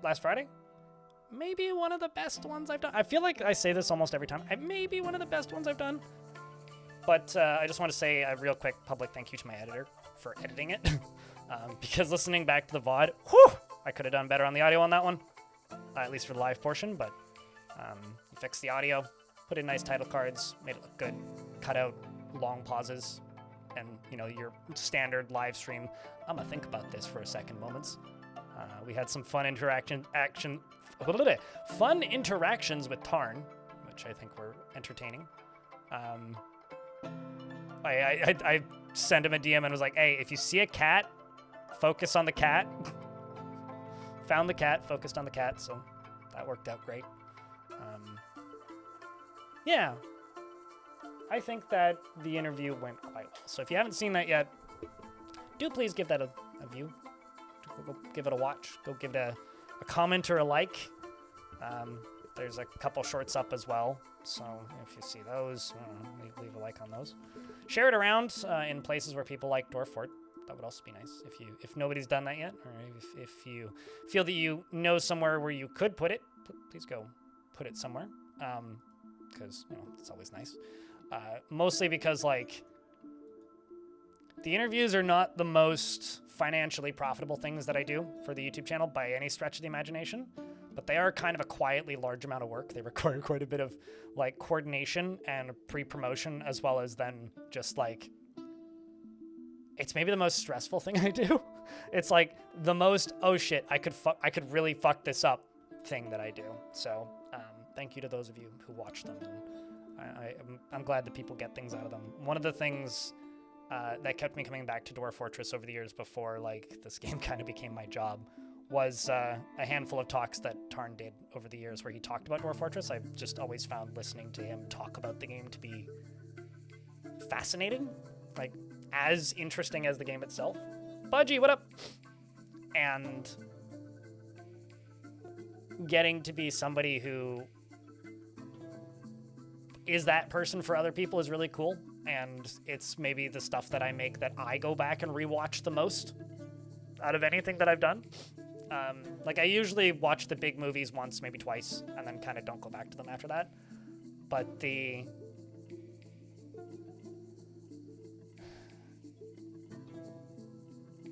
last Friday. Maybe one of the best ones I've done. I feel like I say this almost every time. Maybe one of the best ones I've done. But I just want to say a real quick public thank you to my editor for editing it. Because listening back to the VOD, whew, I could have done better on the audio on that one. At least for the live portion, but you fixed the audio, put in nice title cards, made it look good, cut out long pauses, and, you know, your standard live stream. I'm gonna think about this for a second moments. We had some fun interactions with Tarn, which I think were entertaining. I sent him a DM and was like, hey, if you see a cat, focus on the cat. Found the cat, focused on the cat, so that worked out great. Yeah, I think that the interview went quite well. So if you haven't seen that yet, do please give that a view. Go give it a watch. Go give it a comment or a like. There's a couple shorts up as well, so if you see those, leave a like on those. Share it around in places where people like Dwarf. That would also be nice if nobody's done that yet, or if you feel that you know somewhere where you could put it, please go put it somewhere, because you know it's always nice. Mostly because like the interviews are not the most financially profitable things that I do for the YouTube channel by any stretch of the imagination, but they are kind of a quietly large amount of work. They require quite a bit of like coordination and pre-promotion, as well as then just like. It's maybe the most stressful thing I do. It's like the most, oh shit, I could really fuck this up thing that I do. So thank you to those of you who watch them. And I'm glad that people get things out of them. One of the things that kept me coming back to Dwarf Fortress over the years before like this game kind of became my job was a handful of talks that Tarn did over the years where he talked about Dwarf Fortress. I've just always found listening to him talk about the game to be fascinating. Like, as interesting as the game itself. Budgie, what up? And getting to be somebody who is that person for other people is really cool. And it's maybe the stuff that I make that I go back and rewatch the most out of anything that I've done. Like, I usually watch the big movies once, maybe twice, and then kind of don't go back to them after that. But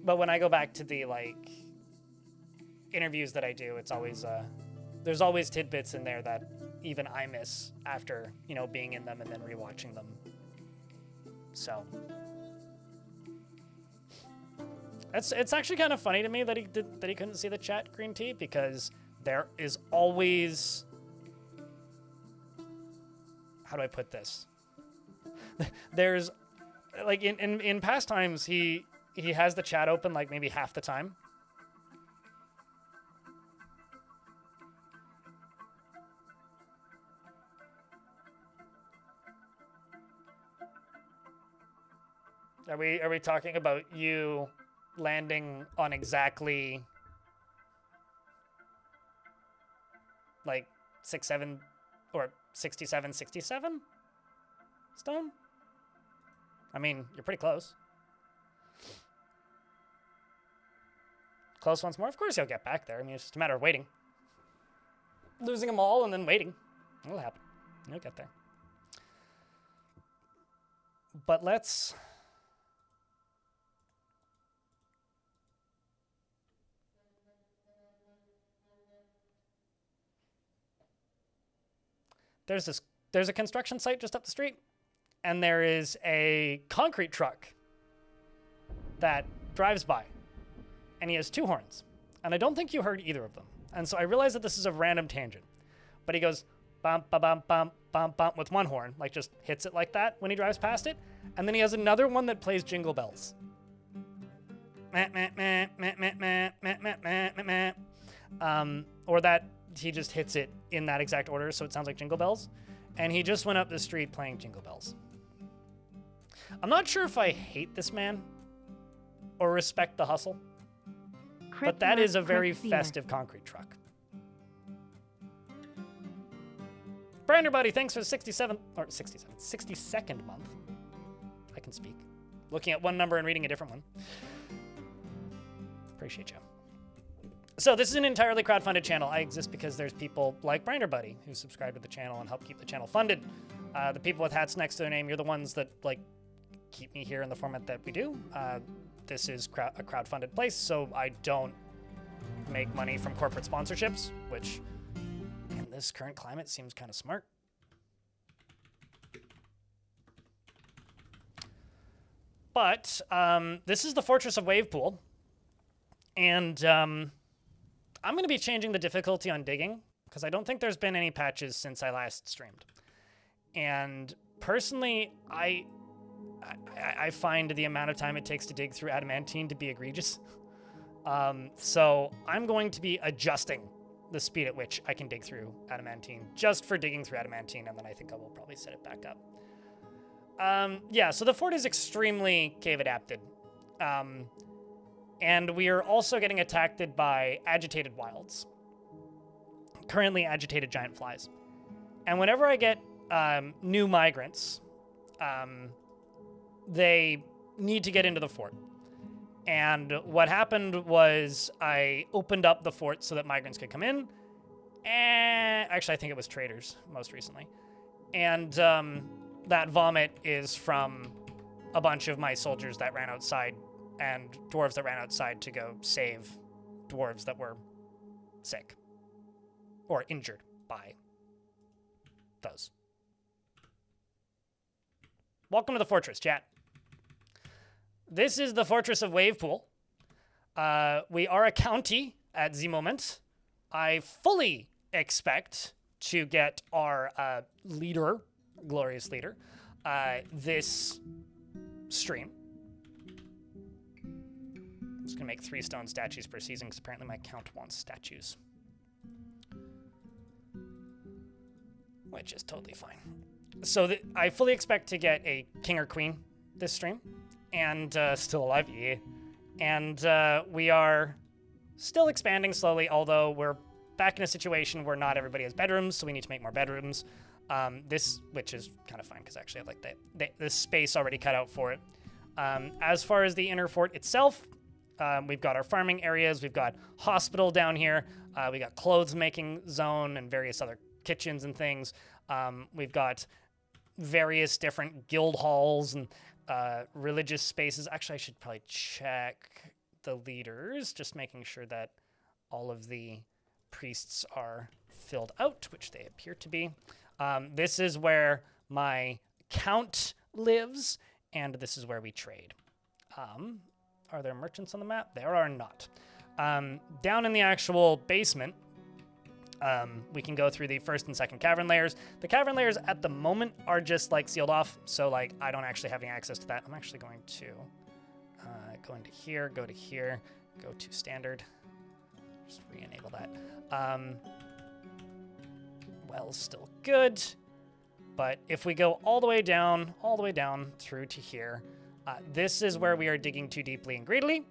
But when I go back to the, like, interviews that I do, it's always, there's always tidbits in there that even I miss after, you know, being in them and then rewatching them. So. It's actually kind of funny to me that he couldn't see the chat, Green Tea, because there is always, how do I put this? There's, like, in past times, he has the chat open like maybe half the time. Are we talking about you landing on exactly like 6-7 or 67 stone? I mean, you're pretty close. Close once more. Of course he'll get back there. I mean, it's just a matter of waiting. Losing them all and then waiting. It'll happen. You'll get there. But let's... There's a construction site just up the street, and there is a concrete truck that drives by, and he has two horns, and I don't think you heard either of them. And so I realize that this is a random tangent, but he goes bump, ba bump, bump, bump, bump with one horn, like just hits it like that when he drives past it, and then he has another one that plays Jingle Bells. Or that he just hits it in that exact order, so it sounds like Jingle Bells. And he just went up the street playing Jingle Bells. I'm not sure if I hate this man or respect the hustle, but that is a very festive concrete truck. Brander Buddy, thanks for the 62nd month. I can speak. Looking at one number and reading a different one. Appreciate you. So this is an entirely crowdfunded channel. I exist because there's people like Brinder Buddy who subscribe to the channel and help keep the channel funded. The people with hats next to their name, you're the ones that like keep me here in the format that we do. This is a crowdfunded place, so I don't make money from corporate sponsorships, which in this current climate seems kind of smart. But this is the Fortress of Wavepool, and I'm going to be changing the difficulty on digging because I don't think there's been any patches since I last streamed. And personally, I find the amount of time it takes to dig through adamantine to be egregious. So I'm going to be adjusting the speed at which I can dig through adamantine just for digging through adamantine, and then I think I will probably set it back up. Yeah, so the fort is extremely cave adapted. And we are also getting attacked by agitated wilds. Currently agitated giant flies. And whenever I get new migrants, they need to get into the fort. And what happened was I opened up the fort so that migrants could come in. And actually, I think it was traders most recently. And that vomit is from a bunch of my soldiers that ran outside and dwarves that ran outside to go save dwarves that were sick or injured by those. Welcome to the fortress, chat. This is the Fortress of Wavepool. We are a county at the moment. I fully expect to get our leader, glorious leader, this stream. I'm just going to make 3 stone statues per season because apparently my count wants statues. Which is totally fine. So I fully expect to get a king or queen this stream. And still alive, yeah. And we are still expanding slowly, although we're back in a situation where not everybody has bedrooms, so we need to make more bedrooms. Which is kind of fine, because actually I like the space already cut out for it. As far as the inner fort itself, we've got our farming areas, we've got hospital down here, we got clothes making zone and various other kitchens and things. We've got various different guild halls and religious spaces. Actually, I should probably check the leaders, just making sure that all of the priests are filled out, which they appear to be. This is where my count lives, and this is where we trade. Are there merchants on the map? There are not. Down in the actual basement, we can go through the first and second cavern layers. The cavern layers at the moment are just like sealed off, so like I don't actually have any access to that. I'm actually going to go into here, go to here, go to standard. Just re-enable that. Well, still good. But if we go all the way down through to here, this is where we are digging too deeply and greedily.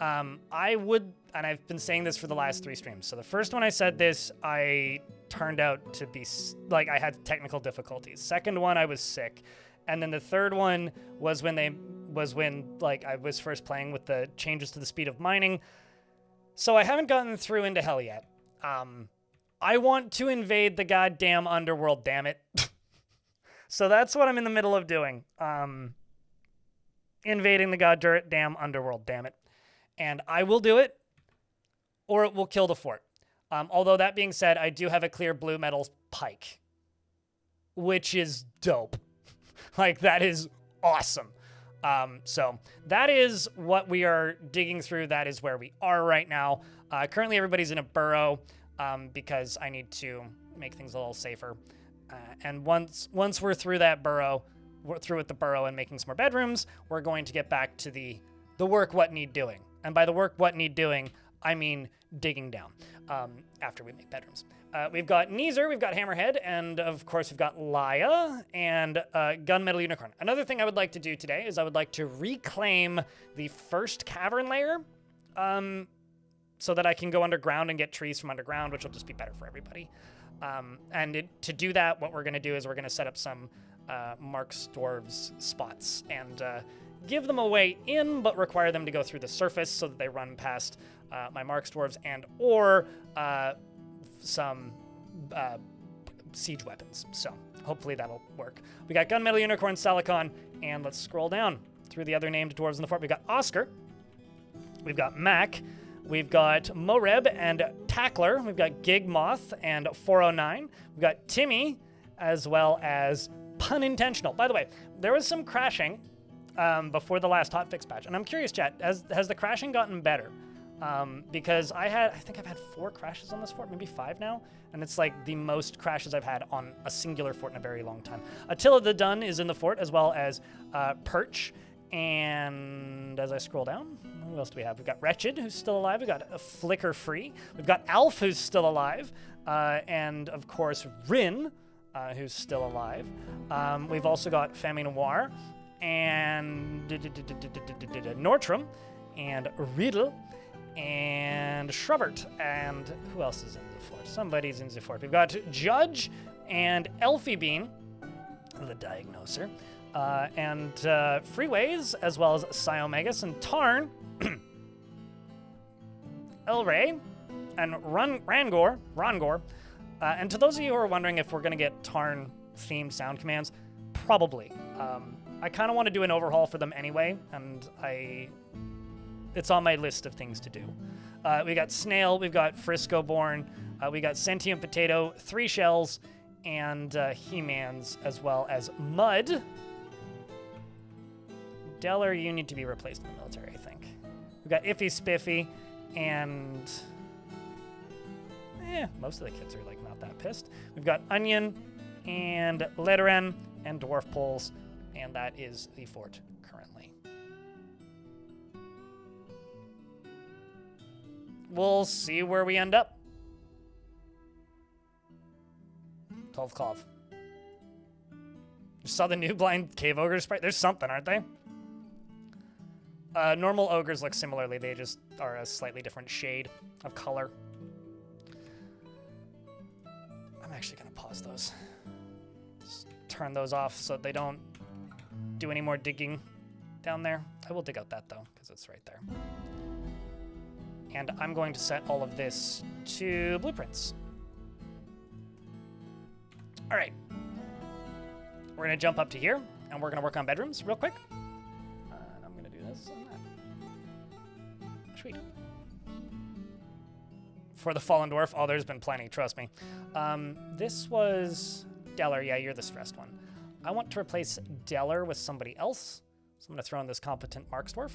I would, and I've been saying this for the last 3 streams. So the first one I said this, I turned out to be, like, I had technical difficulties. Second one, I was sick. And then the third one was when I was first playing with the changes to the speed of mining. So I haven't gotten through into hell yet. I want to invade the goddamn underworld, damn it. So that's what I'm in the middle of doing. Invading the goddamn underworld, damn it. And I will do it, or it will kill the fort. Although that being said, I do have a clear blue metal pike, which is dope. Like, that is awesome. So that is what we are digging through. That is where we are right now. Currently, everybody's in a burrow because I need to make things a little safer. And once we're through that burrow, we're through with the burrow and making some more bedrooms, we're going to get back to the work what need doing. And by the work what need doing, I mean digging down after we make bedrooms. We've got Neezer, we've got Hammerhead, and of course we've got Laya and Gunmetal Unicorn. Another thing I would like to do today is I would like to reclaim the first cavern layer so that I can go underground and get trees from underground, which will just be better for everybody. To do that, what we're going to do is we're going to set up some Mark's Dwarves spots and give them a way in, but require them to go through the surface so that they run past my Marks Dwarves and or some siege weapons. So hopefully that'll work. We got Gunmetal Unicorn, Salicon, and let's scroll down through the other named dwarves in the fort. We've got Oscar. We've got Mac. We've got Moreb and Tackler. We've got Gig Moth and 409. We've got Timmy, as well as Pun Intentional. By the way, there was some crashing before the last hotfix patch, and I'm curious, chat, has the crashing gotten better? Because I think I've had 4 crashes on this fort, maybe 5 now, and it's like the most crashes I've had on a singular fort in a very long time. Attila the Dun is in the fort, as well as Perch, and as I scroll down, who else do we have? We've got Wretched, who's still alive. We've got Flicker Free. We've got Alf, who's still alive, and of course Rin, who's still alive. We've also got Famine Noir, and Nortram, and Riddle, and Schrubbert, and who else is in the fort? Somebody's in the fort. We've got Judge and Elfie Bean, the Diagnoser, and Freeways, as well as Psyomegas and Tarn, Elray, and Rangor. And to those of you who are wondering if we're going to get Tarn-themed sound commands, probably. I kind of want to do an overhaul for them anyway, and it's on my list of things to do. We got Snail, we've got Frisco Born, we got Sentient Potato, 3 Shells, and He-Mans, as well as Mud. Deller, you need to be replaced in the military, I think. We've got Iffy Spiffy, and most of the kids are like not that pissed. We've got Onion and Letteran and Dwarf Poles, and that is the fort currently. We'll see where we end up. 12 Clove. You saw the new blind cave ogre sprite? There's something, aren't they? Normal ogres look similarly. They just are a slightly different shade of color. I'm actually going to pause those. Just turn those off so they don't do any more digging down there. I will dig out that, though, because it's right there. And I'm going to set all of this to blueprints. All right. We're going to jump up to here, and we're going to work on bedrooms real quick. And I'm going to do this and that. Sweet. For the Fallen Dwarf, oh, there's been plenty, trust me. This was Deller. Yeah, you're the stressed one. I want to replace Deller with somebody else. So I'm going to throw in this competent Marks Dwarf.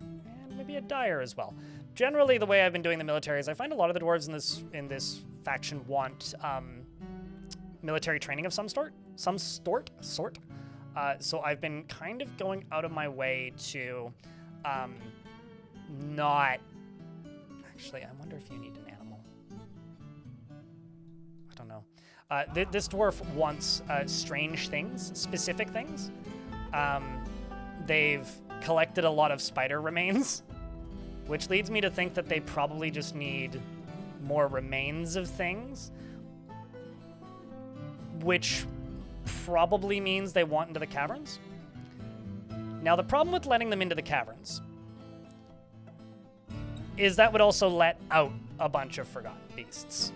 And maybe a Dyer as well. Generally, the way I've been doing the military is I find a lot of the dwarves in this faction want military training of some sort. So I've been kind of going out of my way to not... Actually, I wonder if you need an animal. I don't know. This dwarf wants strange things, specific things. They've collected a lot of spider remains, which leads me to think that they probably just need more remains of things, which probably means they want into the caverns. Now, the problem with letting them into the caverns is that would also let out a bunch of forgotten beasts.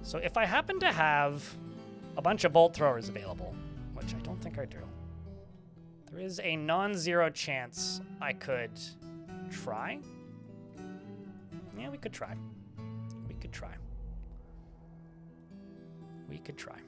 So if I happen to have a bunch of bolt throwers available, which I don't think I do, there is a non-zero chance I could try. Yeah, we could try. We could try. We could try.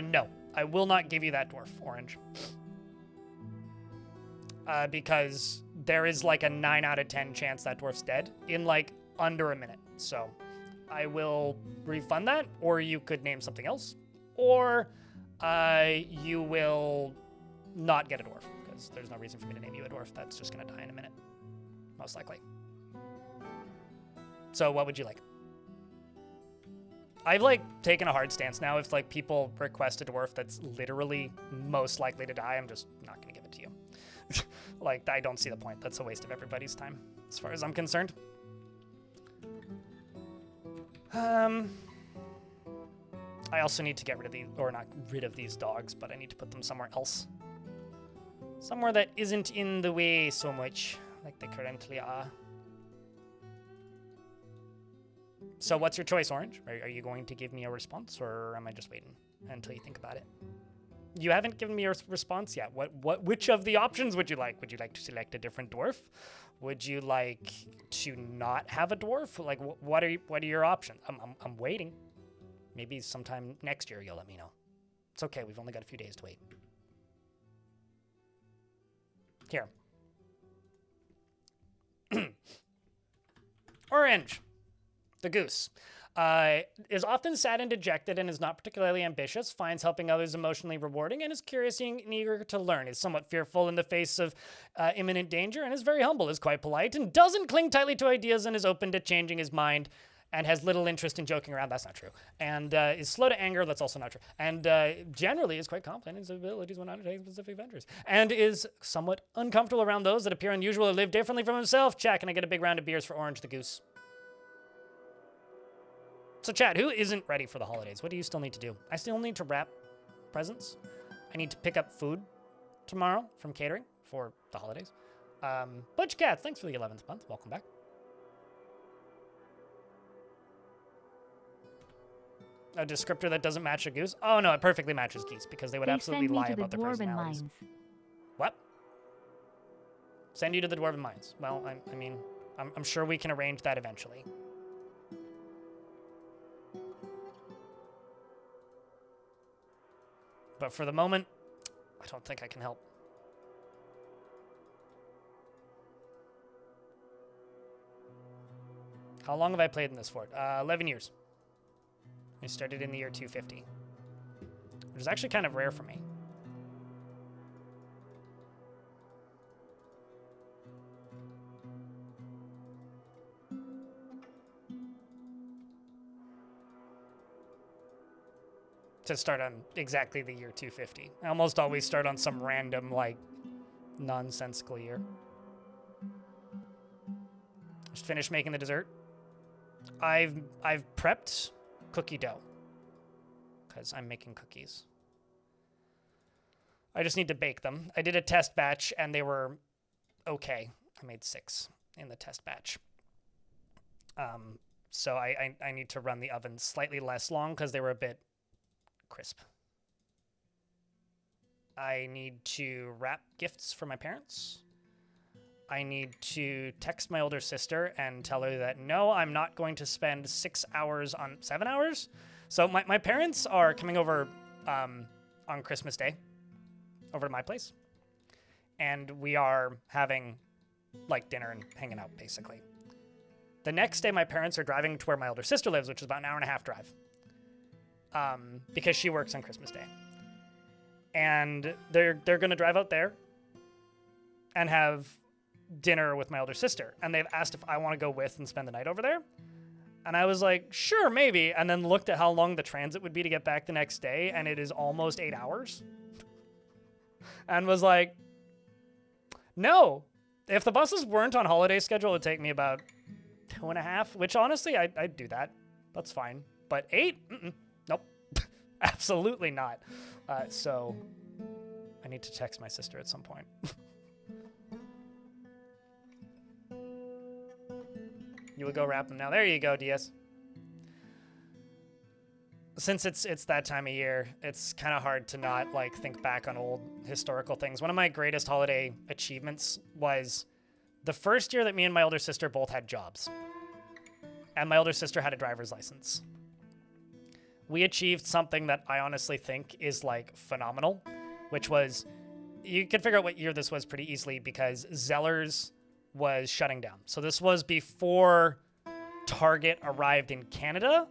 No, I will not give you that dwarf, Orange. Because there is like a 9 out of 10 chance that dwarf's dead in like under a minute. So I will refund that, or you could name something else, or you will not get a dwarf, because there's no reason for me to name you a dwarf. That's just going to die in a minute, most likely. So what would you like? I've like taken a hard stance now. If like people request a dwarf that's literally most likely to die, I'm just not going to give it to you. Like, I don't see the point. That's a waste of everybody's time, as far as I'm concerned. I also need to get rid of these, or not rid of these dogs, but I need to put them somewhere else. Somewhere that isn't in the way so much, like they currently are. So what's your choice, Orange? Are you going to give me a response, or am I just waiting until you think about it? You haven't given me a response yet. Which of the options would you like? Would you like to select a different dwarf? Would you like to not have a dwarf? Like, what are your options? I'm waiting. Maybe sometime next year you'll let me know. It's okay. We've only got a few days to wait. Here. Orange, the goose, is often sad and dejected and is not particularly ambitious, finds helping others emotionally rewarding, and is curious and eager to learn, is somewhat fearful in the face of imminent danger, and is very humble, is quite polite, and doesn't cling tightly to ideas and is open to changing his mind, and has little interest in joking around. That's not true. And is slow to anger. That's also not true. And generally is quite confident in his abilities when undertaking specific adventures. And is somewhat uncomfortable around those that appear unusual or live differently from himself. Chat, can I get a big round of beers for Orange the Goose? So chat, who isn't ready for the holidays? What do you still need to do? I still need to wrap presents. I need to pick up food tomorrow from catering for the holidays. Butch Cats, thanks for the 11th month. Welcome back. A descriptor that doesn't match a goose? Oh, no, it perfectly matches geese because they would absolutely lie about their personalities. Mines. What? Send you to the Dwarven Mines. Well, I mean, I'm sure we can arrange that eventually. But for the moment, I don't think I can help. How long have I played in this fort? 11 years. I started in the year 250, which is actually kind of rare for me. To start on exactly the year 250. I almost always start on some random, like, nonsensical year. Just finished making the dessert. I've prepped cookie dough because I'm making cookies. I just need to bake them. I did a test batch and they were okay. I made 6 in the test batch. So I need to run the oven slightly less long because they were a bit crisp. I need to wrap gifts for my parents. I need to text my older sister and tell her that, no, I'm not going to spend 6 hours on 7 hours. So my parents are coming over on Christmas Day over to my place. And we are having, like, dinner and hanging out, basically. The next day, my parents are driving to where my older sister lives, which is about an hour and a half drive. Because she works on Christmas Day. And they're going to drive out there and have dinner with my older sister, and they've asked if I want to go with and spend the night over there, and I was like, sure, maybe, and then looked at how long the transit would be to get back the next day, and it is almost 8 hours, and was like, no, if the buses weren't on holiday schedule, it would take me about 2.5, which honestly, I'd do that, that's fine, but 8? Nope, absolutely not. So I need to text my sister at some point. You would go wrap them now. There you go, DS. Since it's that time of year, it's kind of hard to not, like, think back on old historical things. One of my greatest holiday achievements was the first year that me and my older sister both had jobs. And my older sister had a driver's license. We achieved something that I honestly think is, like, phenomenal, which was, you can figure out what year this was pretty easily because Zellers was shutting down. So this was before Target arrived in Canada,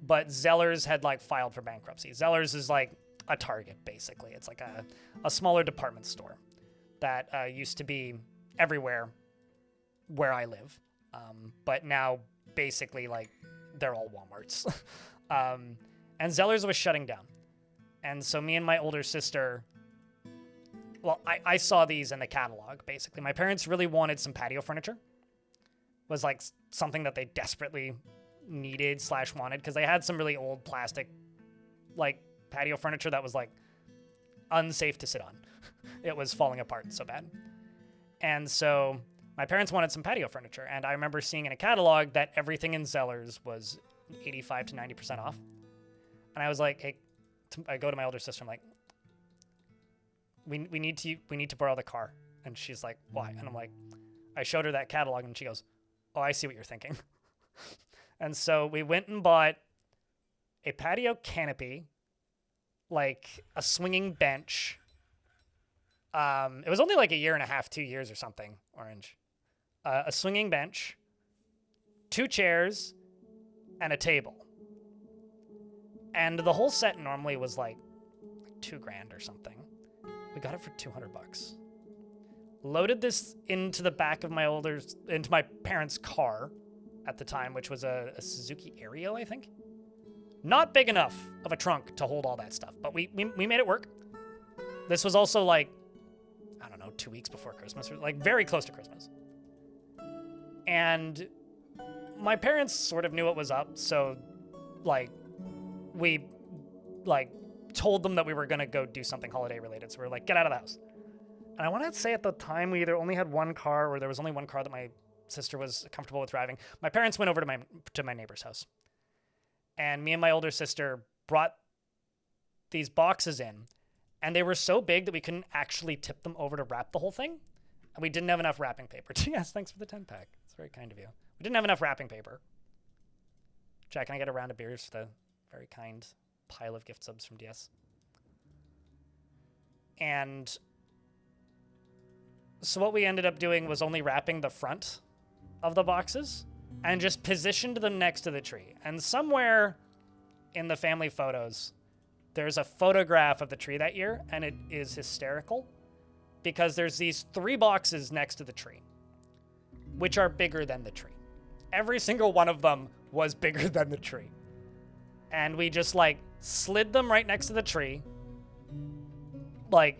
but Zellers had, like, filed for bankruptcy. Zellers is like a Target, basically. It's like a smaller department store that used to be everywhere where I live. But now, basically, like, they're all Walmarts. And Zellers was shutting down. And so me and my older sister... Well, I saw these in the catalog, basically. My parents really wanted some patio furniture. It was, like, something that they desperately needed / wanted, because they had some really old plastic, like, patio furniture that was, like, unsafe to sit on. It was falling apart so bad. And so my parents wanted some patio furniture, and I remember seeing in a catalog that everything in Zellers was 85 to 90% off. And I was like, hey, I go to my older sister, I'm like, we need to borrow the car. And she's like, why? And I'm like, I showed her that catalog, and she goes, oh, I see what you're thinking. And so we went and bought a patio canopy, like a swinging bench. It was only like a year and a half, 2 years or something, Orange. A swinging bench, 2 chairs, and a table. And the whole set normally was like $2,000 or something. We got it for $200. Loaded this into the back of into my parents' car at the time, which was a Suzuki Aereo, I think. Not big enough of a trunk to hold all that stuff, but we made it work. This was also like, I don't know, 2 weeks before Christmas, or like very close to Christmas. And my parents sort of knew what was up, so like we like told them that we were gonna go do something holiday related. So we were like, get out of the house. And I want to say at the time we either only had one car, or there was only one car that my sister was comfortable with driving. My parents went over to my neighbor's house, and me and my older sister brought these boxes in, and they were so big that we couldn't actually tip them over to wrap the whole thing, and we didn't have enough wrapping paper. Yes, thanks for the 10-pack. It's very kind of you. We didn't have enough wrapping paper. Jack, can I get a round of beers for the very kind pile of gift subs from DS? And so what we ended up doing was only wrapping the front of the boxes and just positioned them next to the tree. And somewhere in the family photos, there's a photograph of the tree that year, and it is hysterical because there's these 3 boxes next to the tree, which are bigger than the tree. Every single one of them was bigger than the tree. And we just like slid them right next to the tree, like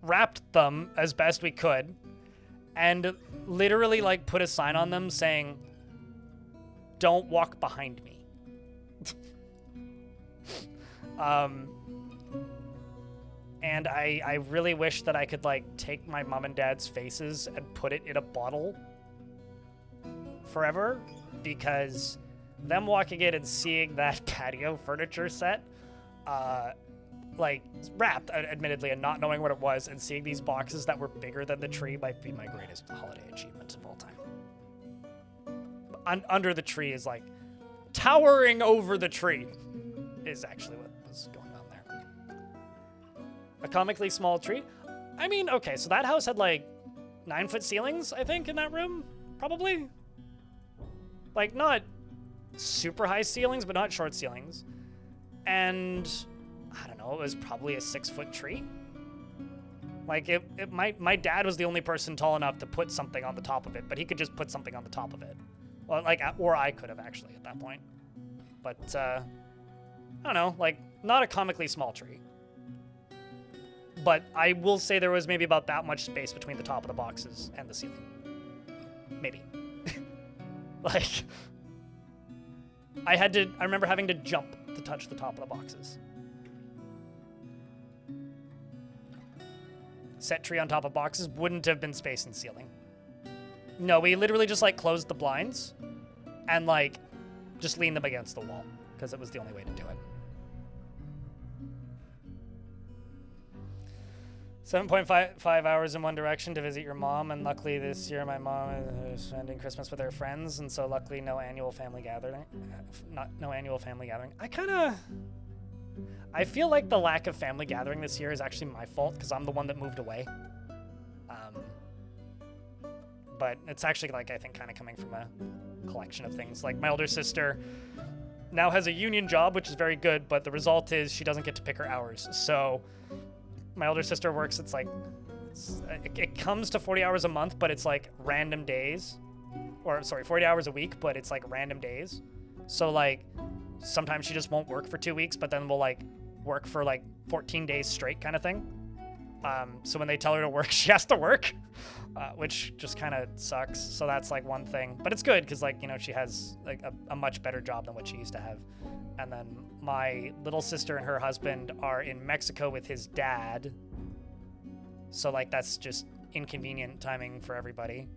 wrapped them as best we could, and literally like put a sign on them saying, "Don't walk behind me." And I really wish that I could like take my mom and dad's faces and put it in a bottle forever, because them walking in and seeing that patio furniture set, like wrapped, admittedly, and not knowing what it was, and seeing these boxes that were bigger than the tree might be my greatest holiday achievement of all time. Under the tree is like towering over the tree is actually what was going on there. A comically small tree. I mean, okay, so that house had like 9-foot ceilings, I think, in that room, probably. Like not super high ceilings, but not short ceilings. And I don't know, it was probably a 6-foot tree. Like my dad was the only person tall enough to put something on the top of it, but he could just put something on the top of it. Well, like, or I could have actually at that point. But, I don't know, like, not a comically small tree. But I will say there was maybe about that much space between the top of the boxes and the ceiling. Maybe. Like, I remember having to jump to touch the top of the boxes. Set tree on top of boxes wouldn't have been space and ceiling. No, we literally just like closed the blinds and like just leaned them against the wall because it was the only way to do it. 7.5 hours in one direction to visit your mom, and luckily this year my mom is spending Christmas with her friends, and so luckily no annual family gathering. No annual family gathering. I feel like the lack of family gathering this year is actually my fault because I'm the one that moved away. But it's actually like I think kind of coming from a collection of things. Like my older sister now has a union job, which is very good, but the result is she doesn't get to pick her hours. So my older sister works, it comes to 40 hours a month, but it's like random days. Or sorry, 40 hours a week, but it's like random days. So like sometimes she just won't work for 2 weeks, but then we'll like work for like 14 days straight kind of thing. So when they tell her to work, she has to work, which just kind of sucks. So that's like one thing, but it's good because like, you know, she has like a much better job than what she used to have. And then my little sister and her husband are in Mexico with his dad. So like, that's just inconvenient timing for everybody.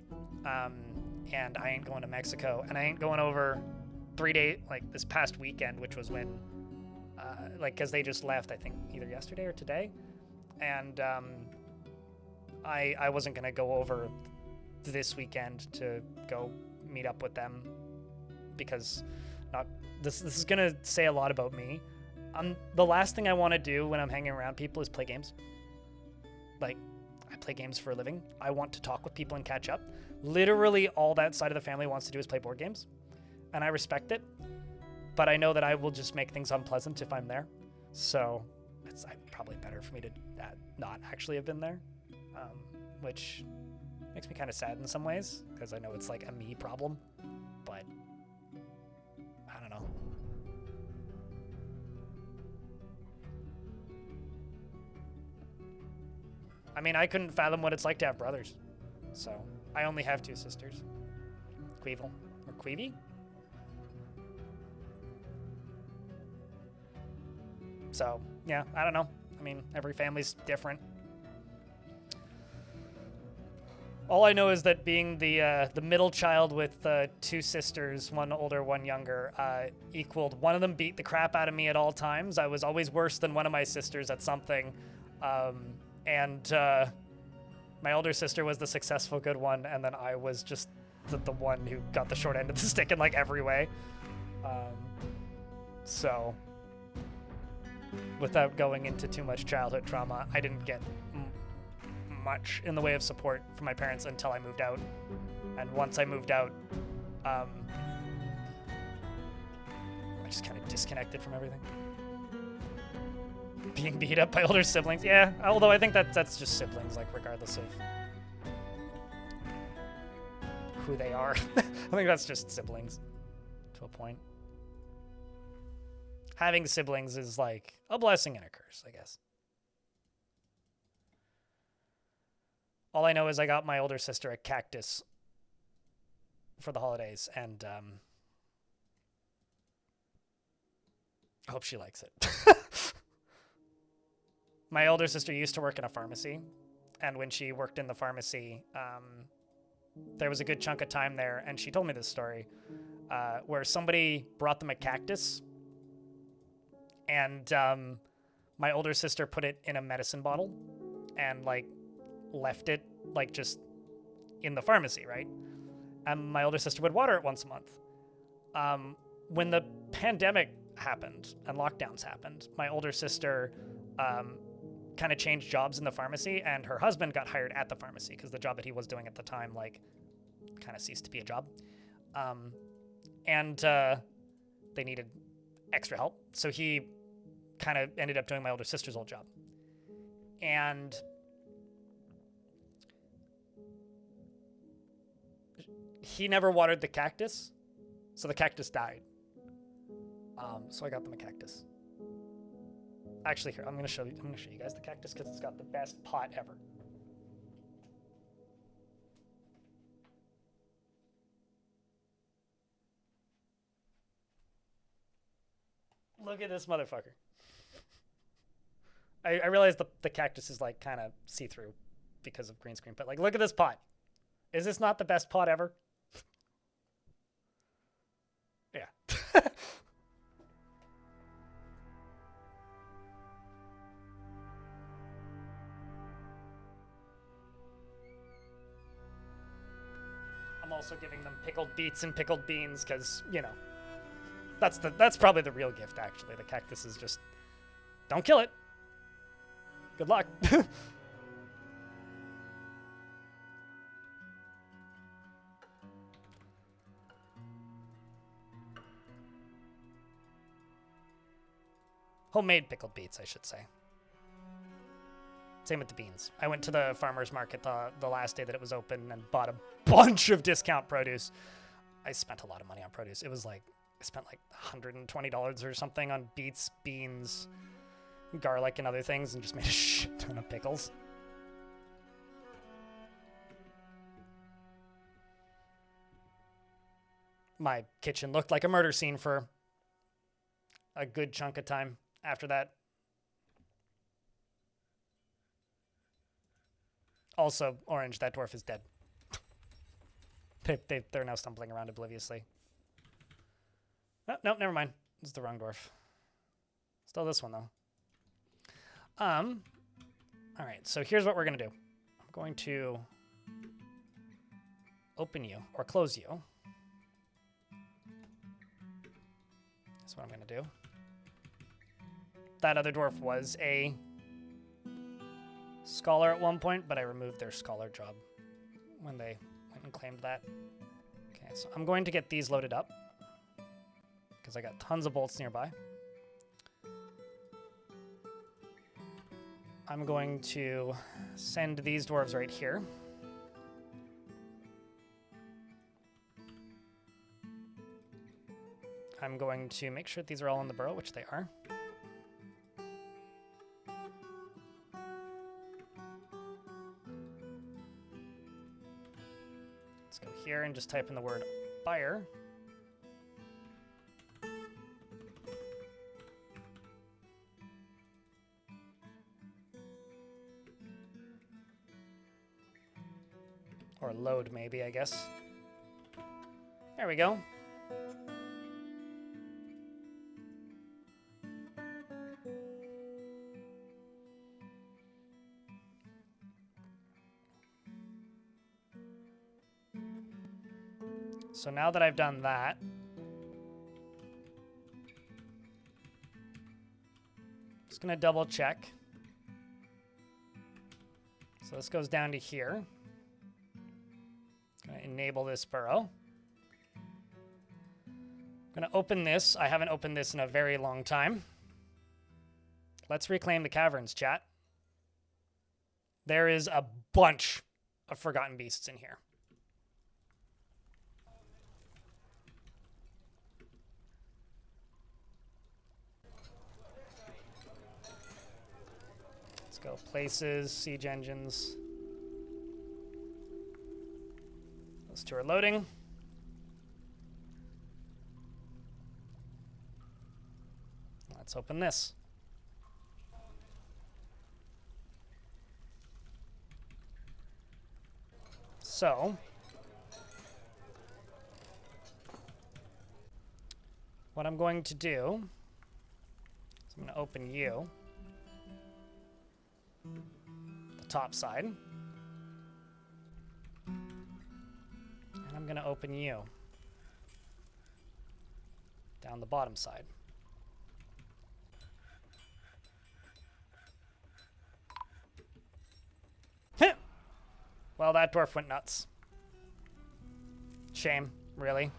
And I ain't going to Mexico, and I ain't going over 3 days, like this past weekend, which was when, like, cause they just left, I think either yesterday or today. And I wasn't gonna go over this weekend to go meet up with them because this is gonna say a lot about me. The last thing I want to do when I'm hanging around people is play games. Like, I play games for a living. I want to talk with people and catch up. Literally all that side of the family wants to do is play board games, and I respect it, but I know that I will just make things unpleasant if I'm there. So it's probably better for me to not actually have been there, which makes me kind of sad in some ways because I know it's like a me problem, but I don't know. I mean, I couldn't fathom what it's like to have brothers, so I only have 2 sisters. Queevil. Or Queevy? So, yeah, I don't know. I mean, every family's different. All I know is that being the middle child with 2 sisters, one older, one younger, equaled one of them beat the crap out of me at all times. I was always worse than one of my sisters at something. And my older sister was the successful good one, and then I was just the one who got the short end of the stick in like every way. So without going into too much childhood trauma, I didn't get much in the way of support from my parents until I moved out. And once I moved out, I just kind of disconnected from everything. Being beat up by older siblings, yeah, although I think that's just siblings, like regardless of who they are. I think that's just siblings to a point. Having siblings is like a blessing and a curse, I guess. All I know is I got my older sister a cactus for the holidays, and I hope she likes it. My older sister used to work in a pharmacy, and when she worked in the pharmacy, there was a good chunk of time there, and she told me this story, where somebody brought them a cactus, and my older sister put it in a medicine bottle and like left it like just in the pharmacy, right? And my older sister would water it once a month. When the pandemic happened and lockdowns happened, my older sister kind of changed jobs in the pharmacy, and her husband got hired at the pharmacy because the job that he was doing at the time like kind of ceased to be a job. And they needed extra help, so he kind of ended up doing my older sister's old job. And he never watered the cactus, so the cactus died. So I got them a cactus. Actually, here, I'm gonna show you guys the cactus because it's got the best pot ever. Look at this motherfucker. I realize the cactus is like kind of see-through because of green screen, but like, look at this pot. Is this not the best pot ever? Yeah. I'm also giving them pickled beets and pickled beans because, you know, that's probably the real gift, actually. The cactus is just, don't kill it. Good luck. Homemade pickled beets, I should say. Same with the beans. I went to the farmer's market the last day that it was open and bought a bunch of discount produce. I spent a lot of money on produce. It was like, I spent like $120 or something on beets, beans, garlic, and other things, and just made a shit ton of pickles. my kitchen looked like a murder scene for a good chunk of time after that. Also, Orange, that dwarf is dead. They're now stumbling around obliviously. Oh, no, never mind. It's the wrong dwarf. Still this one, though. All right, so here's what we're going to do. I'm going to open you, or close you. That's what I'm going to do. That other dwarf was a scholar at one point, but I removed their scholar job when they went and claimed that. Okay, so I'm going to get these loaded up because I got tons of bolts nearby. I'm going to send these dwarves right here. I'm going to make sure these are all in the burrow, which they are. Let's go here and just type in the word fire. Or load, maybe, I guess. There we go. So now that I've done that, just gonna double check. So this goes down to here. Gonna enable this burrow. Gonna open this. I haven't opened this in a very long time. Let's reclaim the caverns, chat. There is a bunch of forgotten beasts in here. Let's go places, siege engines. Those two are loading. Let's open this. So, what I'm going to do is I'm going to open you, the top side, and I'm going to open you down the bottom side. Well, that dwarf went nuts. Shame, really.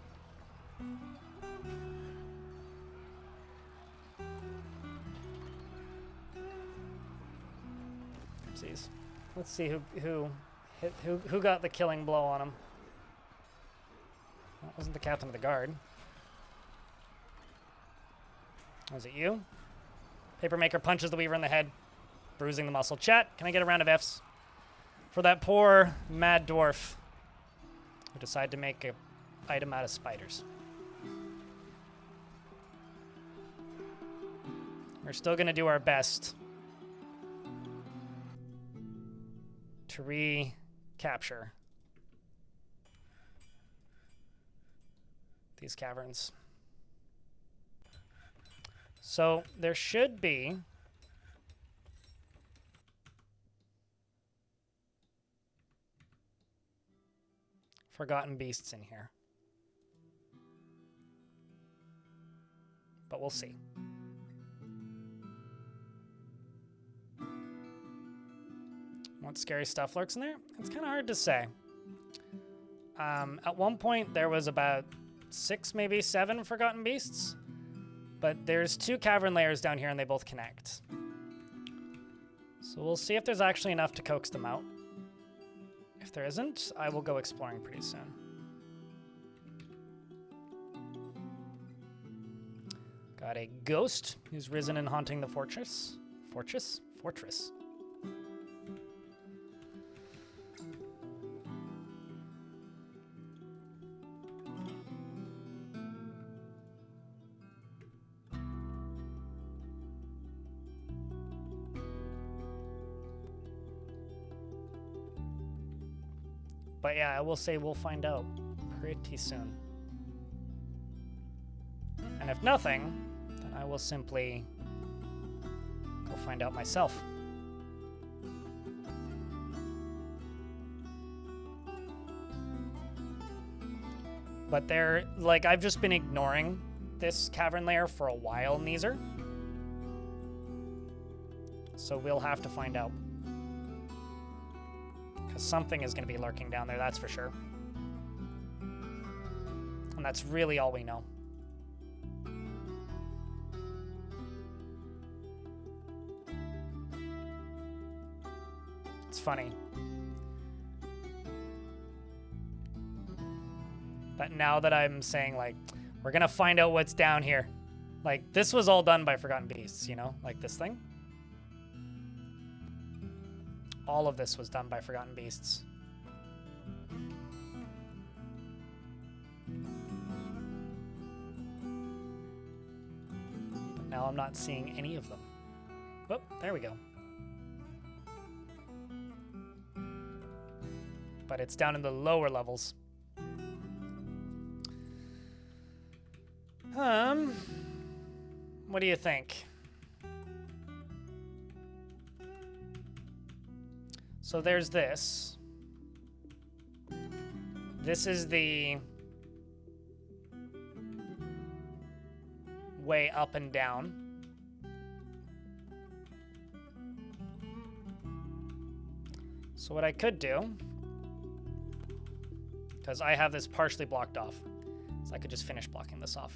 Oopsies. Let's see who got the killing blow on him. That wasn't the captain of the guard. Was it you? Papermaker punches the weaver in the head, bruising the muscle. Chat, can I get a round of Fs for that poor mad dwarf who decided to make an item out of spiders? We're still going to do our best to recapture these caverns. So there should be forgotten beasts in here, but we'll see. What scary stuff lurks in there? It's kind of hard to say. At one point, there was about 6, maybe 7 forgotten beasts, but there's 2 cavern layers down here, and they both connect. So we'll see if there's actually enough to coax them out. If there isn't, I will go exploring pretty soon. Got a ghost who's risen and haunting the fortress. Fortress? But yeah, I will say we'll find out pretty soon. And if nothing, then I will simply go find out myself. But they're, like, I've just been ignoring this cavern layer for a while, Neezer. So we'll have to find out. Because something is going to be lurking down there, that's for sure. And that's really all we know. It's funny. But now that I'm saying, like, we're gonna find out what's down here. Like, this was all done by Forgotten Beasts, you know? Like this thing. All of this was done by Forgotten Beasts. But now I'm not seeing any of them. Oh, there we go. But it's down in the lower levels. What do you think? So there's this. This is the way up and down. So what I could do, because I have this partially blocked off, so I could just finish blocking this off.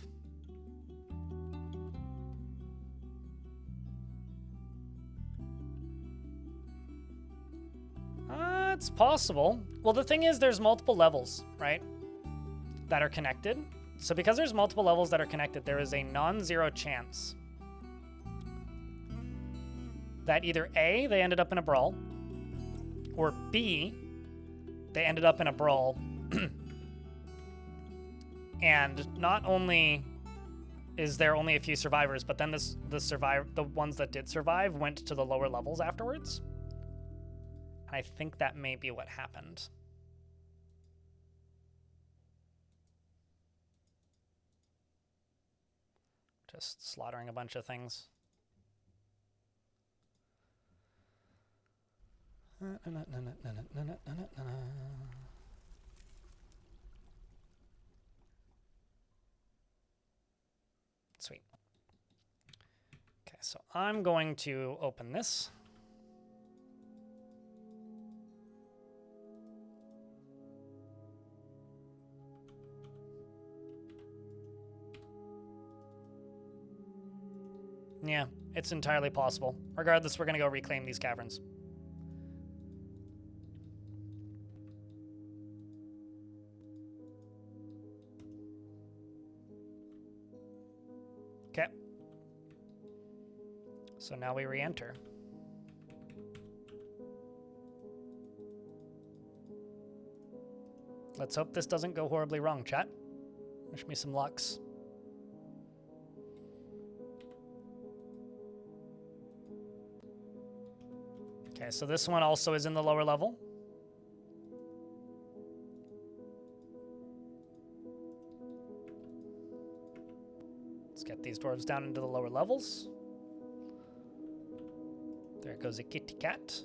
It's possible. Well, the thing is, there's multiple levels, right, that are connected. So because there's multiple levels that are connected, there is a non-zero chance that either A, they ended up in a brawl, or B, they ended up in a brawl, and not only is there only a few survivors, but then the ones that did survive went to the lower levels afterwards. I think that may be what happened. Just slaughtering a bunch of things. Sweet. Okay, so I'm going to open this. Yeah, it's entirely possible. Regardless, we're going to go reclaim these caverns. Okay. So now we re-enter. Let's hope this doesn't go horribly wrong, chat. Wish me some lucks. Okay, so this one also is in the lower level. Let's get these dwarves down into the lower levels. There goes a kitty cat.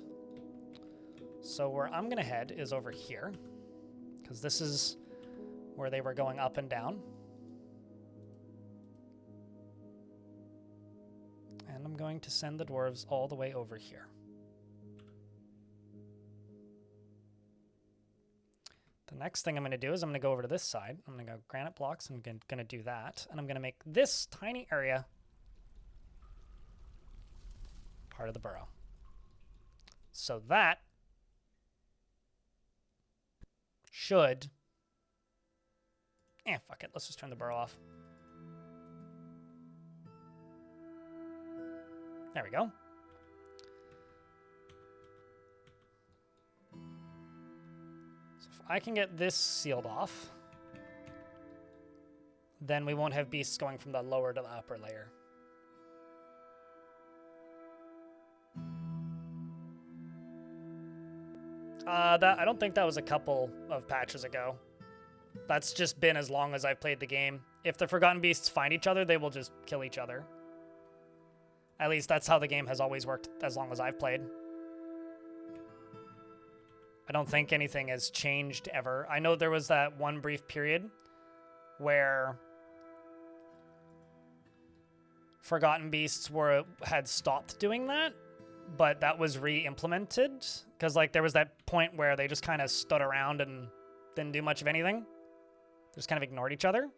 So where I'm gonna head is over here, because this is where they were going up and down. And I'm going to send the dwarves all the way over here. The next thing I'm going to do is I'm going to go over to this side. I'm going to go granite blocks. I'm going to do that. And I'm going to make this tiny area part of the burrow. So that should... fuck it. Let's just turn the burrow off. There we go. I can get this sealed off, then we won't have beasts going from the lower to the upper layer. I don't think that was a couple of patches ago. That's just been as long as I've played the game. If the Forgotten Beasts find each other, they will just kill each other. At least that's how the game has always worked as long as I've played. I don't think anything has changed ever. I know there was that one brief period where Forgotten Beasts had stopped doing that, but that was re-implemented because like there was that point where they just kind of stood around and didn't do much of anything. They just kind of ignored each other.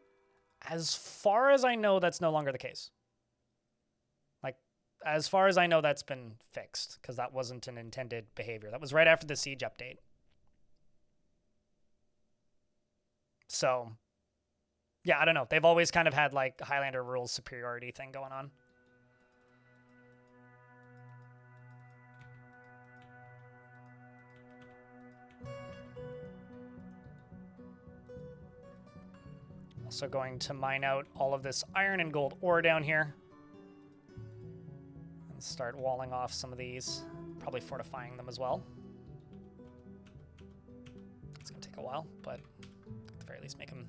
As far as I know, that's no longer the case. Like, as far as I know, that's been fixed because that wasn't an intended behavior. That was right after the Siege update. So, yeah, I don't know. They've always kind of had like Highlander rules superiority thing going on. Also going to mine out all of this iron and gold ore down here. And start walling off some of these. Probably fortifying them as well. It's going to take a while, but at the very least make them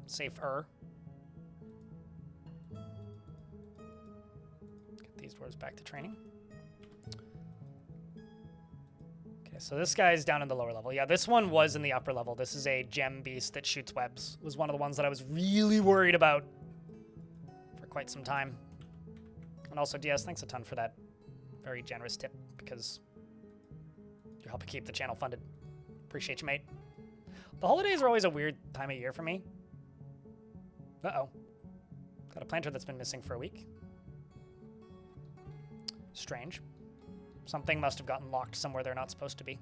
safer. Get these dwarves back to training. Okay, so this guy's down in the lower level. Yeah, this one was in the upper level. This is a gem beast that shoots webs. It was one of the ones that I was really worried about for quite some time. And also, DS, thanks a ton for that very generous tip, because you're helping keep the channel funded. Appreciate you, mate. The holidays are always a weird time of year for me. Uh-oh. Got a planter that's been missing for a week. Strange. Something must have gotten locked somewhere they're not supposed to be.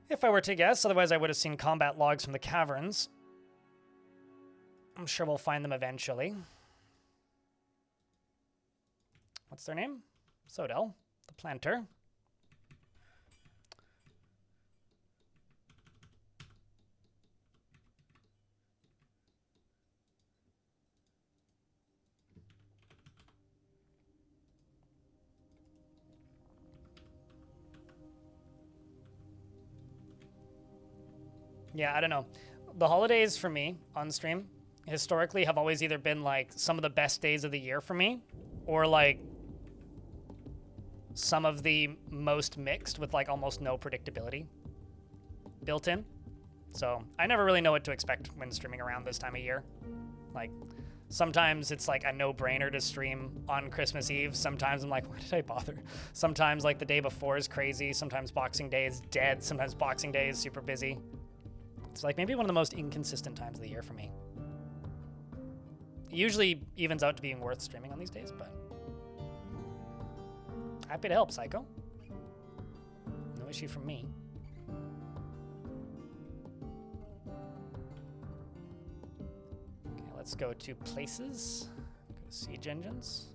If I were to guess, otherwise I would have seen combat logs from the caverns. I'm sure we'll find them eventually. What's their name? Sodell, the planter. Yeah, I don't know. The holidays for me on stream historically have always either been like some of the best days of the year for me, or like some of the most mixed with like almost no predictability built in. So I never really know what to expect when streaming around this time of year. Like sometimes it's like a no-brainer to stream on Christmas Eve. Sometimes I'm like, why did I bother? Sometimes like the day before is crazy. Sometimes Boxing Day is dead. Sometimes Boxing Day is super busy. It's like maybe one of the most inconsistent times of the year for me. It usually evens out to being worth streaming on these days, but happy to help, Psycho. No issue from me. Okay, let's go to places. Go to siege engines.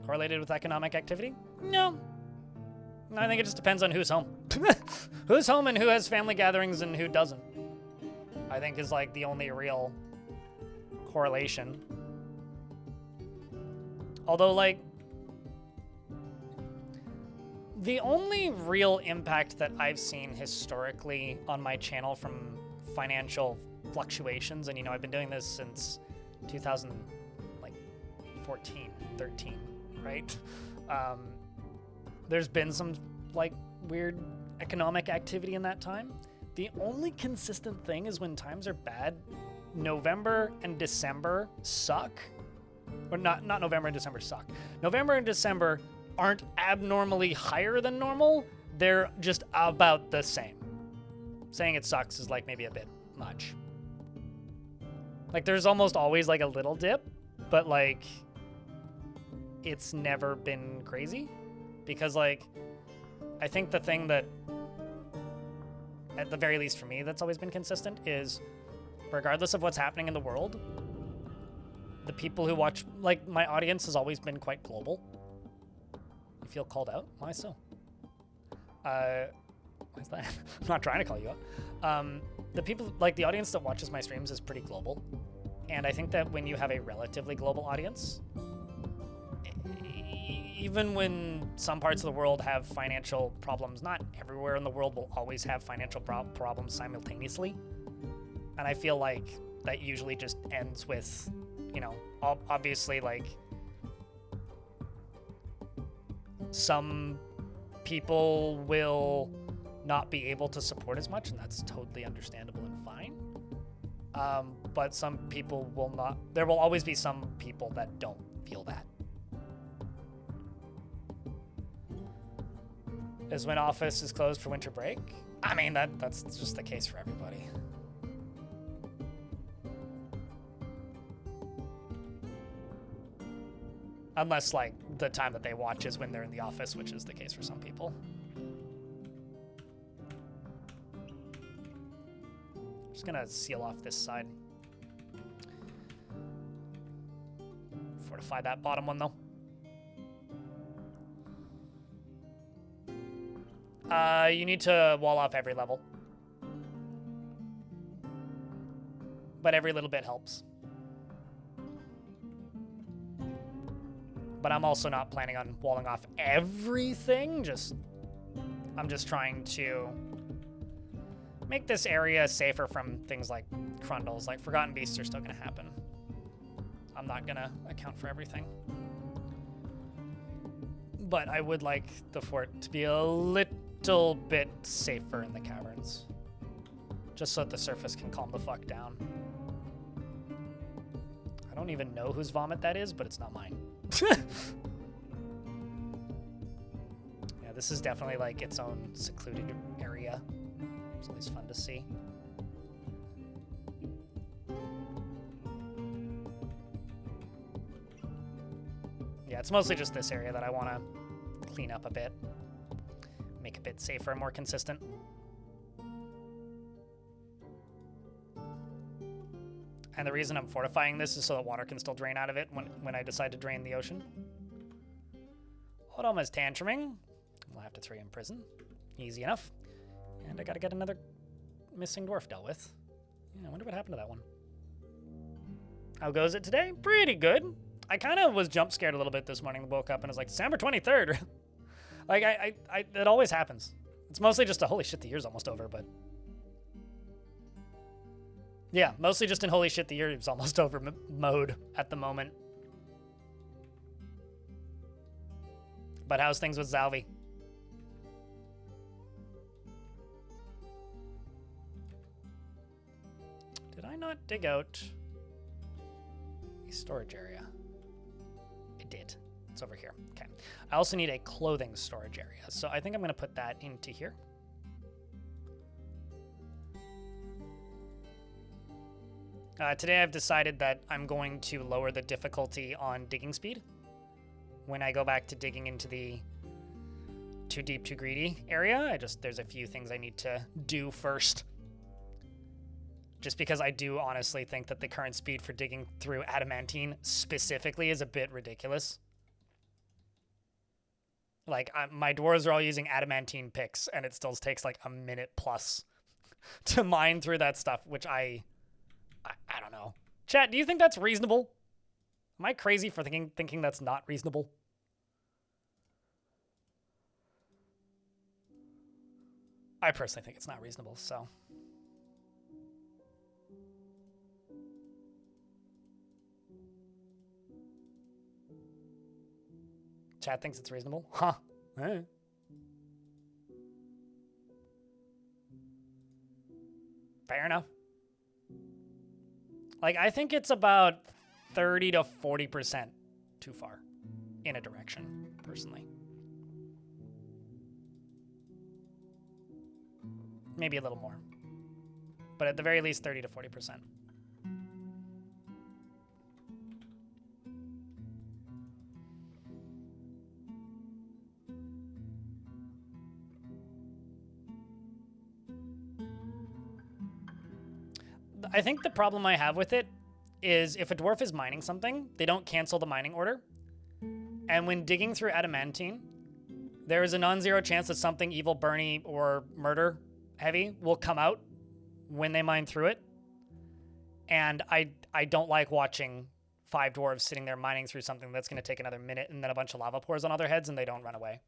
Correlated with economic activity? No. I think it just depends on who's home. Who's home and who has family gatherings and who doesn't. I think is like the only real correlation. Although like the only real impact that I've seen historically on my channel from financial fluctuations, and you know I've been doing this since 2014, 13. Right? There's been some like weird economic activity in that time. The only consistent thing is when times are bad, November and December suck. Or not November and December suck. November and December aren't abnormally higher than normal. They're just about the same. Saying it sucks is like maybe a bit much. Like there's almost always like a little dip, but like it's never been crazy, because like I think the thing that at the very least for me that's always been consistent is regardless of what's happening in the world, the people who watch, like my audience has always been quite global. You feel called out? Why so? Why is that? I'm not trying to call you out. the people, like the audience that watches my streams is pretty global. And I think that when you have a relatively global audience, even when some parts of the world have financial problems, not everywhere in the world will always have financial problems simultaneously. And I feel like that usually just ends with, you know, obviously like some people will not be able to support as much, and that's totally understandable and fine. But some people will not. There will always be some people that don't feel that. Is when office is closed for winter break? I mean, that's just the case for everybody. Unless, like, the time that they watch is when they're in the office, which is the case for some people. Just gonna seal off this side. Fortify that bottom one, though. You need to wall off every level. But every little bit helps. But I'm also not planning on walling off everything. I'm just trying to make this area safer from things like Crundles. Like, Forgotten Beasts are still going to happen. I'm not going to account for everything. But I would like the fort to be a little bit safer in the caverns. Just so that the surface can calm the fuck down. I don't even know whose vomit that is, but it's not mine. Yeah, this is definitely like its own secluded area. It's always fun to see. Yeah, it's mostly just this area that I want to clean up a bit. Make a bit safer and more consistent. And the reason I'm fortifying this is so that water can still drain out of it when I decide to drain the ocean. Odom is tantruming. We'll have to throw him in prison. Easy enough. And I gotta get another missing dwarf dealt with. Yeah, I wonder what happened to that one. How goes it today? Pretty good. I kind of was jump scared a little bit this morning. Woke up and was like, December 23rd. Like, it always happens. It's mostly just a holy shit, the year's almost over, but... Yeah, mostly just in holy shit, the year's almost over mode at the moment. But how's things with Zalvi? Did I not dig out a storage area? I did. It's over here. Okay. I also need a clothing storage area, so I think I'm going to put that into here. Today I've decided that I'm going to lower the difficulty on digging speed when I go back to digging into the too deep, too greedy area. There's a few things I need to do first. Just because I do honestly think that the current speed for digging through adamantine specifically is a bit ridiculous. Like, my dwarves are all using adamantine picks, and it still takes like a minute plus to mine through that stuff, which I don't know. Chat, do you think that's reasonable? Am I crazy for thinking that's not reasonable? I personally think it's not reasonable, so. Chat thinks it's reasonable? Huh. Eh. Fair enough. Like, I think it's about 30 to 40% too far in a direction, personally. Maybe a little more. But at the very least, 30 to 40%. I think the problem I have with it is if a dwarf is mining something, they don't cancel the mining order. And when digging through adamantine, there is a non-zero chance that something evil, burny, or murder heavy will come out when they mine through it. And I don't like watching 5 dwarves sitting there mining through something that's going to take another minute and then a bunch of lava pours on other heads and they don't run away.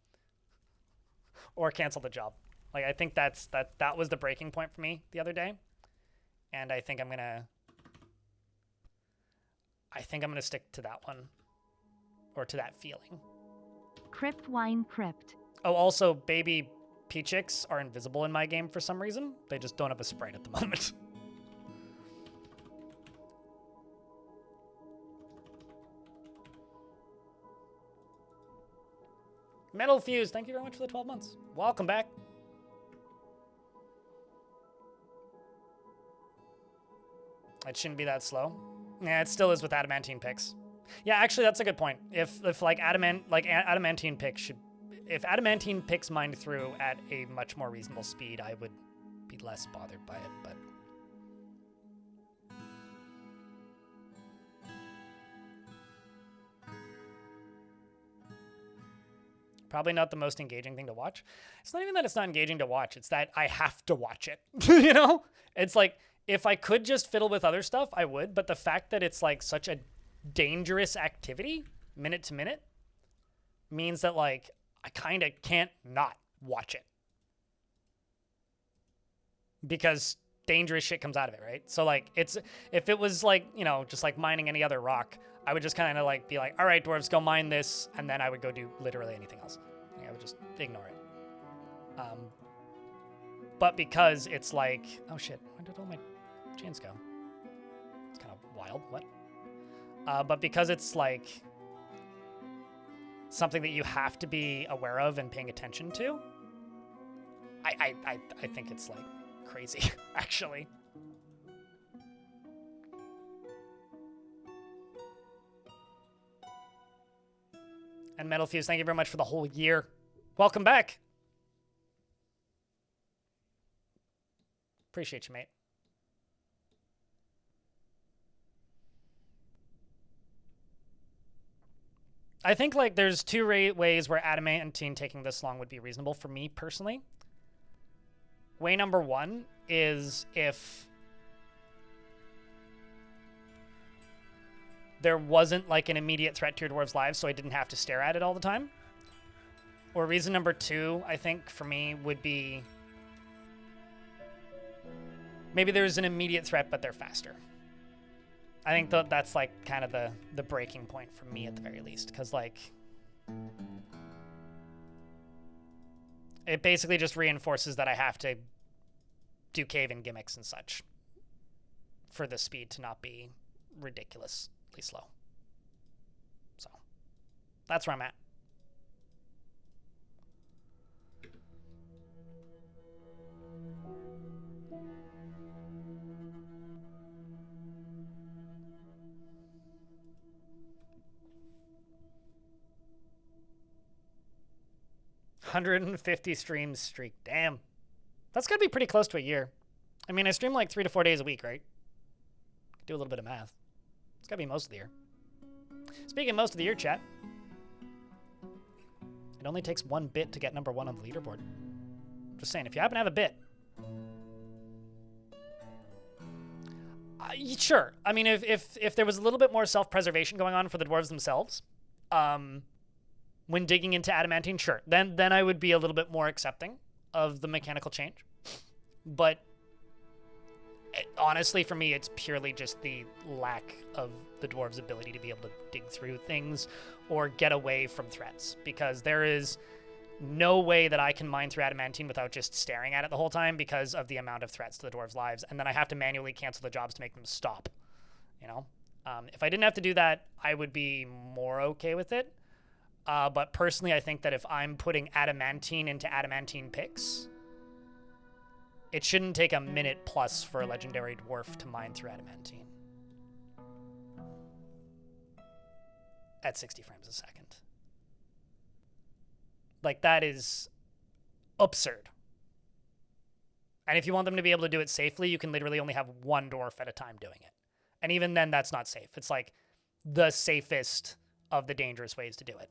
Or cancel the job. Like, I think that was the breaking point for me the other day. And I think I'm going to stick to that one. Or to that feeling. Crypt wine crypt. Oh, also, baby Peachix are invisible in my game for some reason. They just don't have a sprite at the moment. Metal Fuse, thank you very much for the 12 months. Welcome back. It shouldn't be that slow. Yeah, it still is with adamantine picks. Yeah, actually, that's a good point. If like adamantine picks should, if adamantine picks mined through at a much more reasonable speed, I would be less bothered by it. But probably not the most engaging thing to watch. It's not even that it's not engaging to watch. It's that I have to watch it. You know? It's like, if I could just fiddle with other stuff, I would. But the fact that it's like such a dangerous activity, minute to minute, means that like I kind of can't not watch it. Because dangerous shit comes out of it, right? So like, it's, if it was like, you know, just like mining any other rock, I would just kind of like be like, all right, dwarves, go mine this, and then I would go do literally anything else. I would just ignore it. But because it's like, oh shit, where did all my chains go? It's kind of wild. What? But because it's like something that you have to be aware of and paying attention to, I think it's like crazy, actually. And Metal Fuse, thank you very much for the whole year. Welcome back. Appreciate you, mate. I think like there's two ways where adamantine taking this long would be reasonable for me personally. Way number one is if there wasn't like an immediate threat to your dwarves' lives, so I didn't have to stare at it all the time. Or reason number two, I think for me, would be maybe there's an immediate threat, but they're faster. I think that's like kind of the breaking point for me at the very least, because like it basically just reinforces that I have to do cave-in gimmicks and such for the speed to not be ridiculously slow. So that's where I'm at. $150 streams streak. Damn. That's gotta be pretty close to a year. I mean, I stream like 3 to 4 days a week, right? Do a little bit of math. It's gotta be most of the year. Speaking of most of the year, chat, it only takes 1 bit to get number 1 on the leaderboard. Just saying, if you happen to have a bit. Sure. I mean, if there was a little bit more self-preservation going on for the dwarves themselves, when digging into adamantine, sure. Then I would be a little bit more accepting of the mechanical change. But honestly, for me, it's purely just the lack of the dwarves' ability to be able to dig through things or get away from threats. Because there is no way that I can mine through adamantine without just staring at it the whole time because of the amount of threats to the dwarves' lives. And then I have to manually cancel the jobs to make them stop. You know? If I didn't have to do that, I would be more okay with it. But personally, I think that if I'm putting adamantine into adamantine picks, it shouldn't take a minute plus for a legendary dwarf to mine through adamantine at 60 frames a second. Like, that is absurd. And if you want them to be able to do it safely, you can literally only have 1 dwarf at a time doing it. And even then, that's not safe. It's like the safest of the dangerous ways to do it.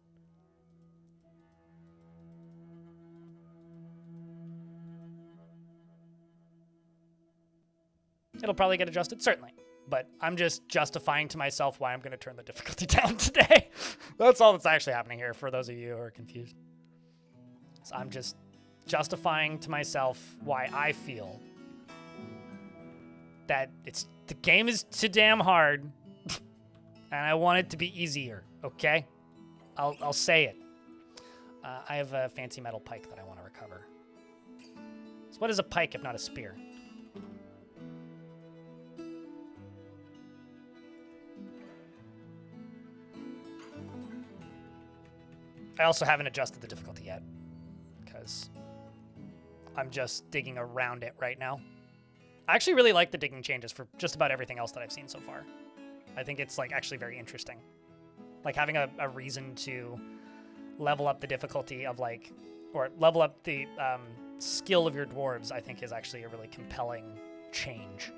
It'll probably get adjusted, certainly. But I'm just justifying to myself why I'm going to turn the difficulty down today. That's all that's actually happening here, for those of you who are confused. So I'm just justifying to myself why I feel that the game is too damn hard, and I want it to be easier, okay? I'll say it. I have a fancy metal pike that I want to recover. So what is a pike if not a spear? I also haven't adjusted the difficulty yet, because I'm just digging around it right now. I actually really like the digging changes for just about everything else that I've seen so far. I think it's like actually very interesting. Like having a reason to level up the difficulty of like, or level up the skill of your dwarves, I think is actually a really compelling change.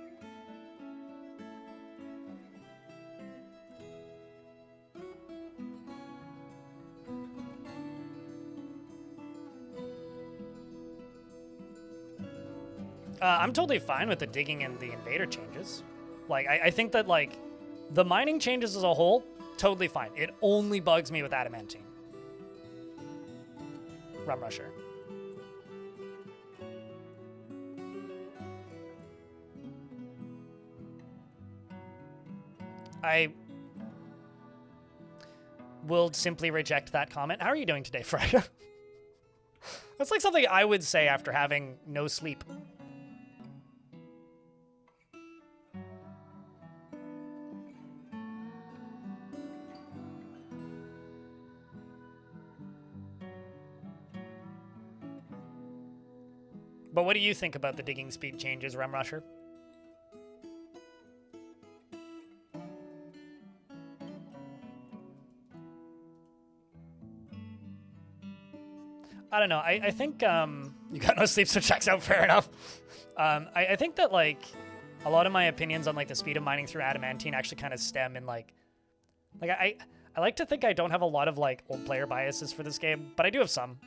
I'm totally fine with the digging and the invader changes. Like, I think that, like, the mining changes as a whole, totally fine. It only bugs me with adamantine. Rum Rusher. I will simply reject that comment. How are you doing today, Freya? That's like something I would say after having no sleep. But what do you think about the digging speed changes, Rum Rusher? I don't know. I think you got no sleep, so checks out. Fair enough. I think that like a lot of my opinions on like the speed of mining through adamantine actually kind of stem in like I like to think I don't have a lot of like old player biases for this game, but I do have some.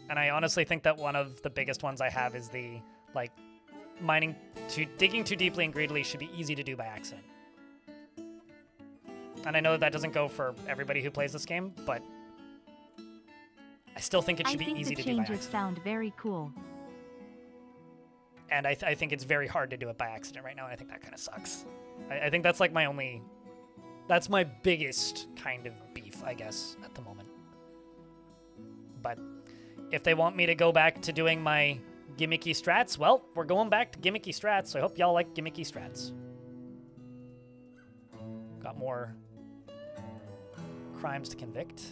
And I honestly think that one of the biggest ones I have is the, like, digging too deeply and greedily should be easy to do by accident. And I know that doesn't go for everybody who plays this game, but I still think it should be easy to do by accident. I think the changes sound very cool. And I think it's very hard to do it by accident right now, and I think that kind of sucks. I think that's like that's my biggest kind of beef, I guess, at the moment. But if they want me to go back to doing my gimmicky strats, well, we're going back to gimmicky strats, so I hope y'all like gimmicky strats. Got more crimes to convict.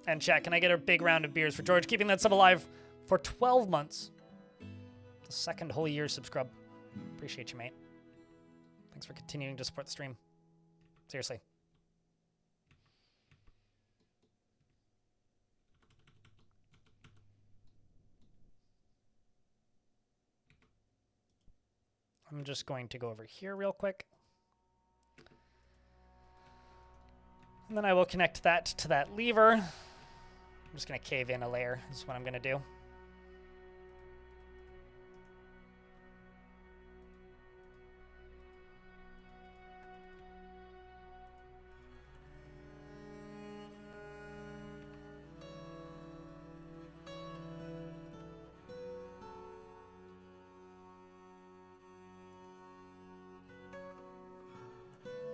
And chat, can I get a big round of beers for George keeping that sub alive for 12 months? The second whole year subscribe. Appreciate you, mate. Thanks for continuing to support the stream. Seriously. I'm just going to go over here real quick. And then I will connect that to that lever. I'm just going to cave in a layer. This is what I'm going to do.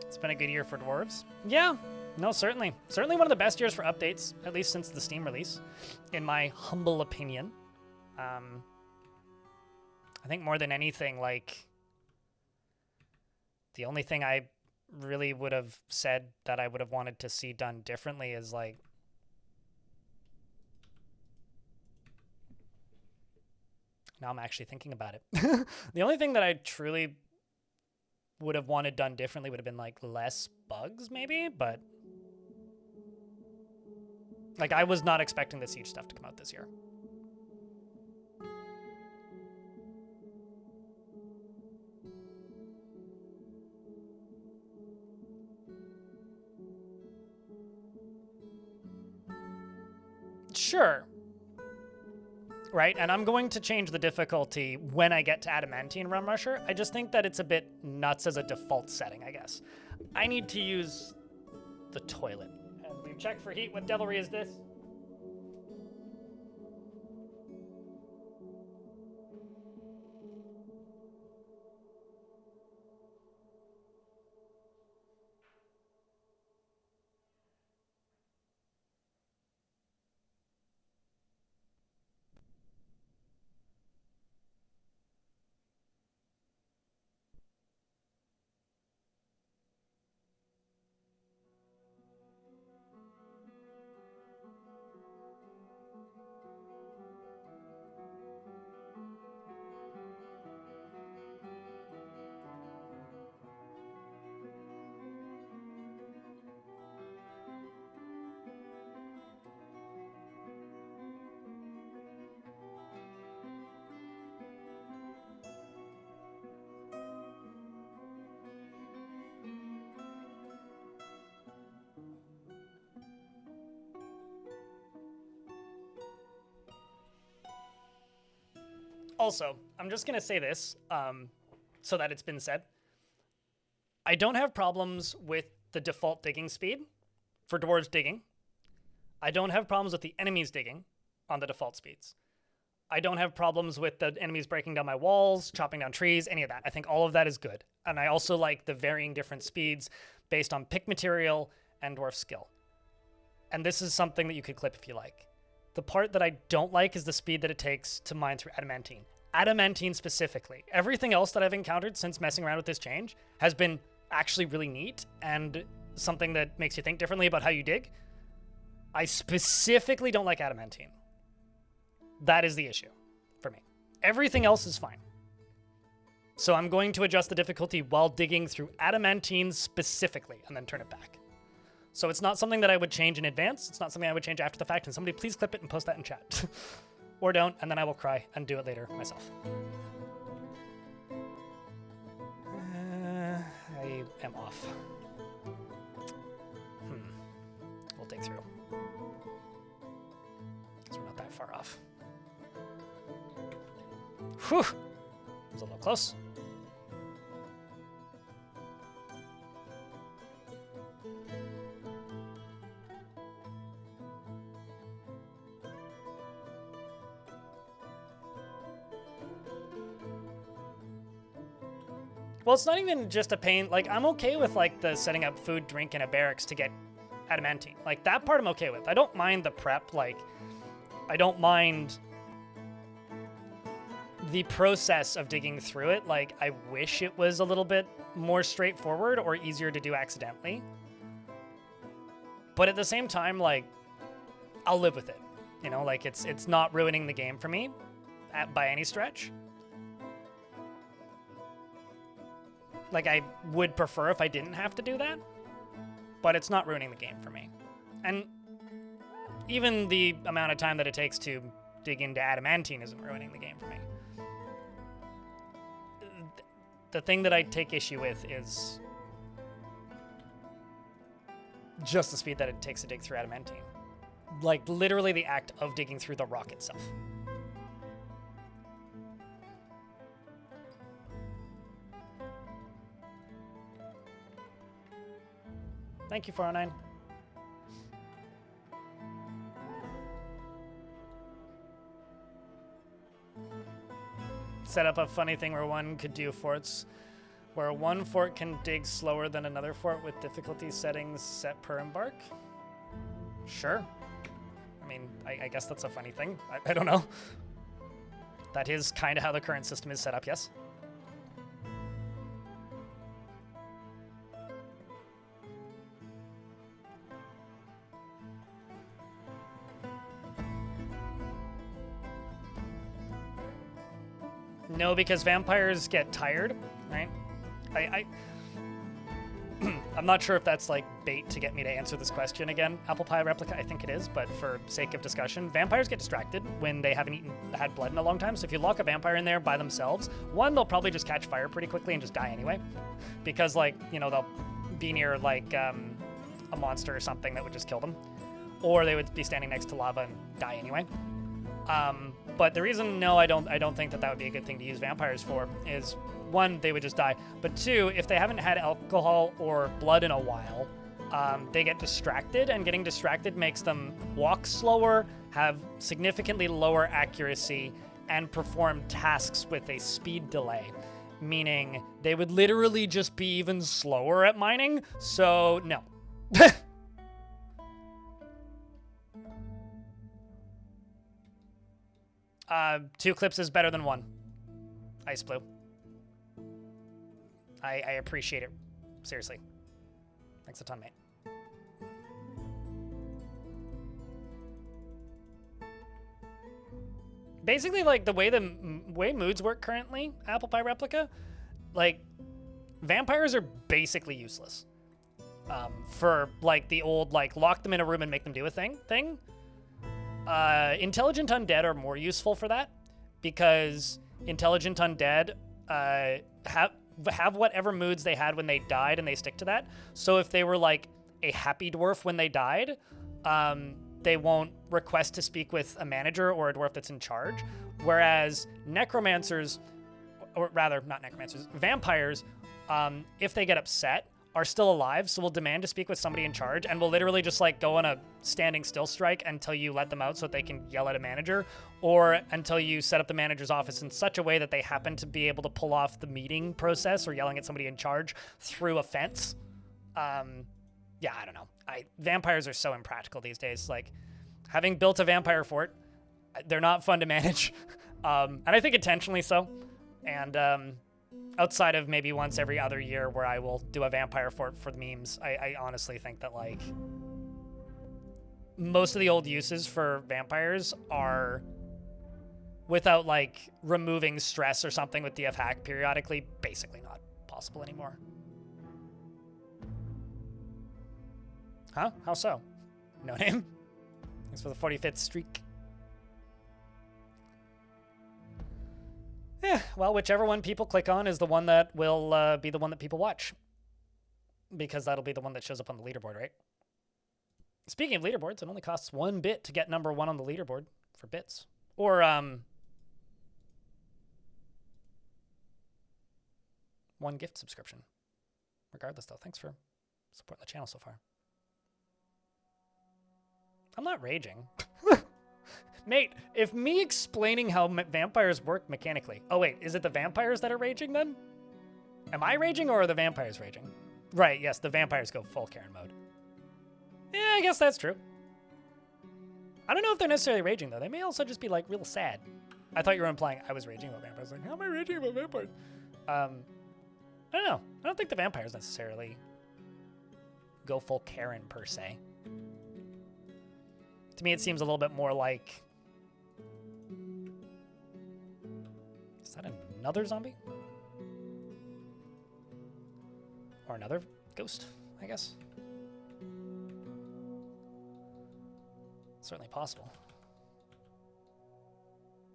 It's been a good year for dwarves. Yeah. No, certainly. Certainly one of the best years for updates, at least since the Steam release, in my humble opinion. I think more than anything, like, the only thing I really would have said that I would have wanted to see done differently is, like, now I'm actually thinking about it. The only thing that I truly would have wanted done differently would have been, like, less bugs, maybe, but like, I was not expecting the Siege stuff to come out this year. Sure. Right, and I'm going to change the difficulty when I get to Adamantine Rum Rusher. I just think that it's a bit nuts as a default setting, I guess. I need to use the toilet. And we've checked for heat. What devilry is this? Also, I'm just going to say this so that it's been said. I don't have problems with the default digging speed for dwarves digging. I don't have problems with the enemies digging on the default speeds. I don't have problems with the enemies breaking down my walls, chopping down trees, any of that. I think all of that is good. And I also like the varying different speeds based on pick material and dwarf skill. And this is something that you could clip if you like. The part that I don't like is the speed that it takes to mine through adamantine. Adamantine specifically. Everything else that I've encountered since messing around with this change has been actually really neat and something that makes you think differently about how you dig. I specifically don't like adamantine. That is the issue for me. Everything else is fine. So I'm going to adjust the difficulty while digging through adamantine specifically and then turn it back. So it's not something that I would change in advance. It's not something I would change after the fact. And somebody please clip it and post that in chat. Or don't, and then I will cry and do it later myself. I am off. We'll dig through. Because we're not that far off. Whew! That was a little close. Well, it's not even just a pain. Like, I'm okay with, like, the setting up food, drink, and a barracks to get adamantine. Like, that part I'm okay with. I don't mind the prep. Like, I don't mind the process of digging through it. Like, I wish it was a little bit more straightforward or easier to do accidentally. But at the same time, like, I'll live with it. You know, like, it's not ruining the game for me by any stretch. Like, I would prefer if I didn't have to do that, but it's not ruining the game for me. And even the amount of time that it takes to dig into adamantine isn't ruining the game for me. The thing that I take issue with is just the speed that it takes to dig through adamantine. Like, literally the act of digging through the rock itself. Thank you, 409. Set up a funny thing where one could do forts, where one fort can dig slower than another fort with difficulty settings set per embark. Sure. I mean, I guess that's a funny thing. I don't know. That is kind of how the current system is set up, yes? No, because vampires get tired, right? I'm not sure if that's like bait to get me to answer this question again. Apple pie replica, I think it is, but for sake of discussion, vampires get distracted when they haven't had blood in a long time. So if you lock a vampire in there by themselves, one, they'll probably just catch fire pretty quickly and just die anyway, because like, you know, they'll be near like a monster or something that would just kill them. or they would be standing next to lava and die anyway. But the reason, no, I don't think that that would be a good thing to use vampires for is, one, they would just die, but two, if they haven't had alcohol or blood in a while, they get distracted, and getting distracted makes them walk slower, have significantly lower accuracy, and perform tasks with a speed delay, meaning they would literally just be even slower at mining, so no. 2 clips is better than 1. Ice Blue. I appreciate it. Seriously. Thanks a ton, mate. Basically, like, the way moods work currently, Apple Pie Replica, like, vampires are basically useless. For, like, the old, like, lock them in a room and make them do a thing. Intelligent Undead are more useful for that, because Intelligent Undead have whatever moods they had when they died, and they stick to that. So if they were like a happy dwarf when they died, they won't request to speak with a manager or a dwarf that's in charge. Whereas necromancers, or rather not necromancers, vampires, if they get upset, are still alive, so will demand to speak with somebody in charge, and will literally just like go on a standing still strike until you let them out so that they can yell at a manager, or until you set up the manager's office in such a way that they happen to be able to pull off the meeting process or yelling at somebody in charge through a fence. Yeah, I don't know. Vampires are so impractical these days. Like, having built a vampire fort, they're not fun to manage, and I think intentionally so. And outside of maybe once every other year where I will do a vampire fort for the memes, I honestly think that, like, most of the old uses for vampires are, without, like, removing stress or something with DF hack periodically, basically not possible anymore. Huh? How so? No name? Thanks for the 45th streak. Yeah, well, whichever one people click on is the one that will be the one that people watch. Because that'll be the one that shows up on the leaderboard, right? Speaking of leaderboards, it only costs 1 bit to get number 1 on the leaderboard for bits. Or, 1 gift subscription. Regardless, though, thanks for supporting the channel so far. I'm not raging. Mate, if me explaining how vampires work mechanically... Oh, wait, is it the vampires that are raging, then? Am I raging, or are the vampires raging? Right, yes, the vampires go full Karen mode. Yeah, I guess that's true. I don't know if they're necessarily raging, though. They may also just be, like, real sad. I thought you were implying I was raging about vampires. Like, how am I raging about vampires? I don't know. I don't think the vampires necessarily go full Karen, per se. To me, it seems a little bit more like... Is that another zombie? Or another ghost, I guess? Certainly possible.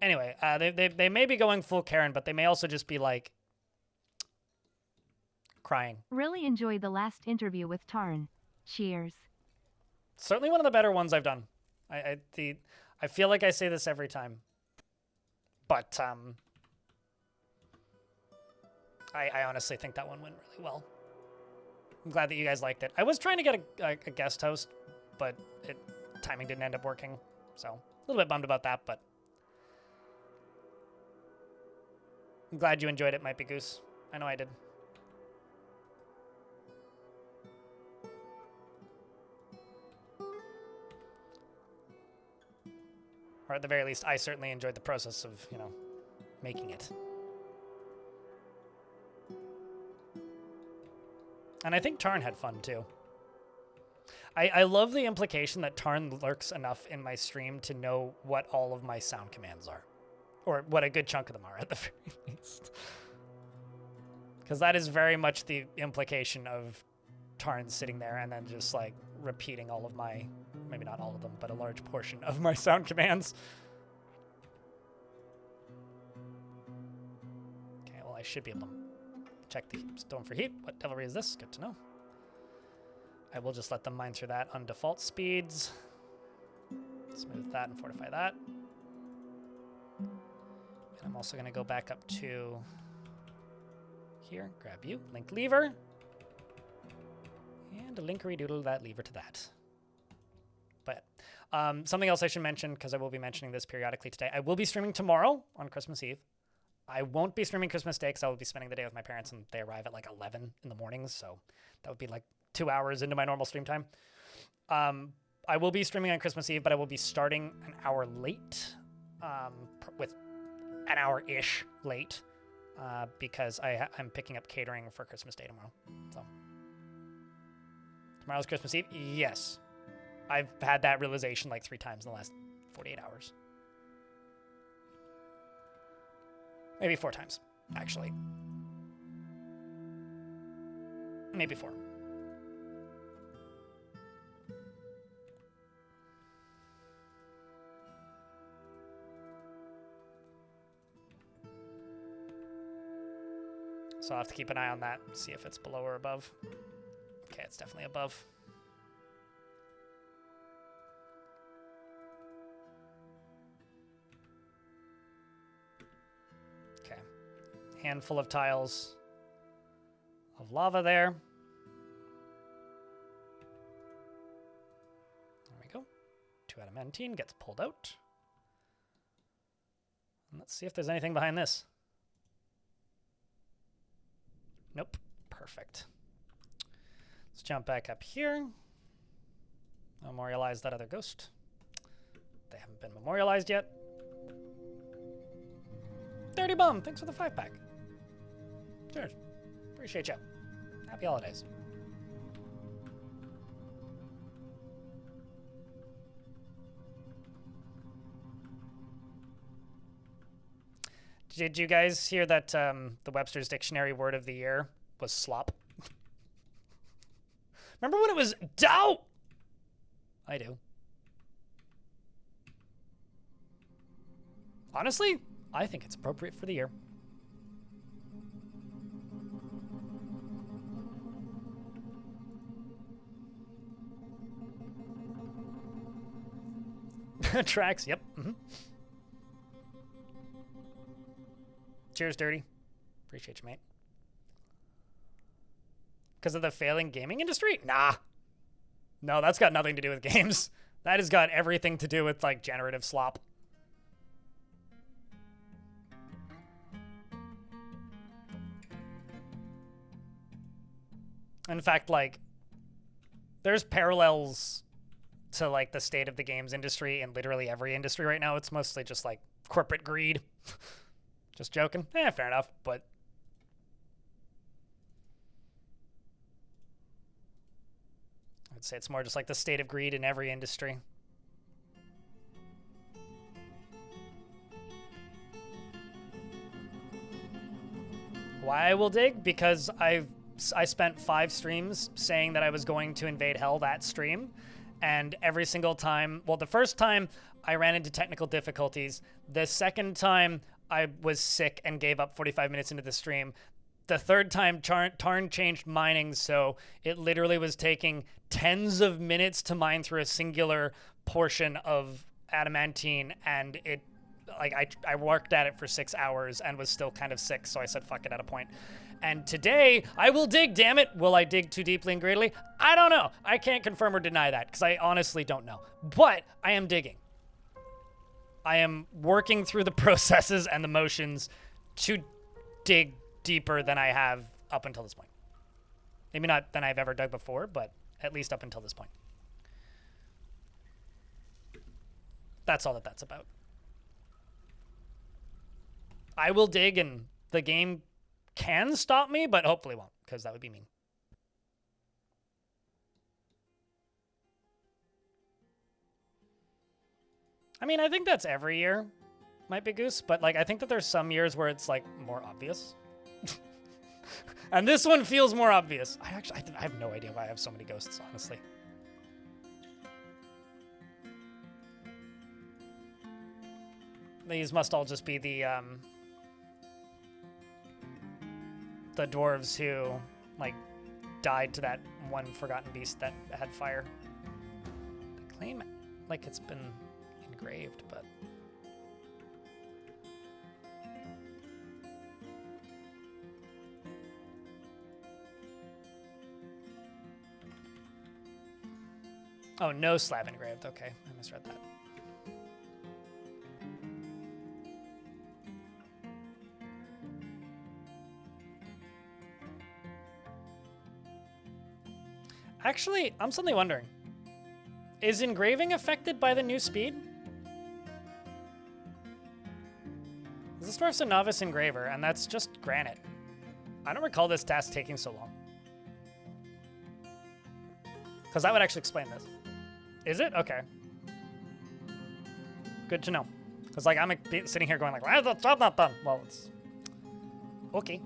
Anyway, they may be going full Karen, but they may also just be, like, crying. Really enjoyed the last interview with Tarn. Cheers. Certainly one of the better ones I've done. I feel like I say this every time, but I honestly think that one went really well. I'm glad that you guys liked it. I was trying to get a guest host, but timing didn't end up working, so a little bit bummed about that, but I'm glad you enjoyed it, Might Be Goose. I know I did. Or at the very least, I certainly enjoyed the process of, you know, making it. And I think Tarn had fun, too. I love the implication that Tarn lurks enough in my stream to know what all of my sound commands are. Or what a good chunk of them are, at the very least. Because that is very much the implication of Tarn sitting there and then just, like, repeating all of my... Maybe not all of them, but a large portion of my sound commands. Okay, well, I should be able to check the stone for heat. What devilry is this? Good to know. I will just let them mine through that on default speeds. Smooth that and fortify that. And I'm also going to go back up to here, grab you, link lever, and a linkery doodle that lever to that. But something else I should mention, because I will be mentioning this periodically today, I will be streaming tomorrow on Christmas Eve. I won't be streaming Christmas Day because I will be spending the day with my parents, and they arrive at like 11 in the mornings, so that would be like 2 hours into my normal stream time. I will be streaming on Christmas Eve, but I will be starting an hour late, with an hour-ish late, because I'm picking up catering for Christmas Day tomorrow. So tomorrow's Christmas Eve? Yes. I've had that realization like 3 times in the last 48 hours. Maybe 4 times, actually. Maybe 4. So I'll have to keep an eye on that, see if it's below or above. Okay, it's definitely above. Okay. Handful of tiles of lava there. There we go. 2 adamantine gets pulled out. And let's see if there's anything behind this. Nope. Perfect. Let's jump back up here. Memorialize that other ghost. They haven't been memorialized yet. Dirty Bum, thanks for the 5-pack. Cheers. Appreciate you. Happy holidays. Did you guys hear that the Webster's Dictionary word of the year was slop? Remember when it was dough? I do. Honestly, I think it's appropriate for the year. Tracks, yep. Mm-hmm. Cheers, Dirty. Appreciate you, mate. Because of the failing gaming industry? Nah. No, that's got nothing to do with games. That has got everything to do with, like, generative slop. In fact, like, there's parallels to, like, the state of the games industry in literally every industry right now. It's mostly just, like, corporate greed. Just joking. Fair enough, but... I'd say it's more just like the state of greed in every industry. Why I will dig? Because I spent 5 streams saying that I was going to invade hell that stream, and every single time... Well, the first time I ran into technical difficulties. The second time I was sick and gave up 45 minutes into the stream. The third time, Tarn changed mining, so it literally was taking tens of minutes to mine through a singular portion of adamantine, and it, like, I worked at it for 6 hours and was still kind of sick, so I said fuck it at a point. And today, I will dig, damn it. Will I dig too deeply and greedily? I don't know. I can't confirm or deny that, because I honestly don't know. But I am digging. I am working through the processes and the motions to dig deeper than I have up until this point. Maybe not than I've ever dug before, but at least up until this point. That's all that's about. I will dig, and the game can stop me, but hopefully won't, because that would be mean. I mean, I think that's every year, might be Goose, but like I think that there's some years where it's like more obvious. And this one feels more obvious. I have no idea why I have so many ghosts, honestly. These must all just be the dwarves who, like, died to that one forgotten beast that had fire. The claim, like, it's been engraved, but... Oh, no slab engraved. Okay, I misread that. Actually, I'm suddenly wondering, is engraving affected by the new speed? This dwarf's a novice engraver, and that's just granite. I don't recall this task taking so long. Because that would actually explain this. Is it? Okay. Good to know. Because, like, I'm sitting here going, like, why is the job not done? Well, it's... Okay.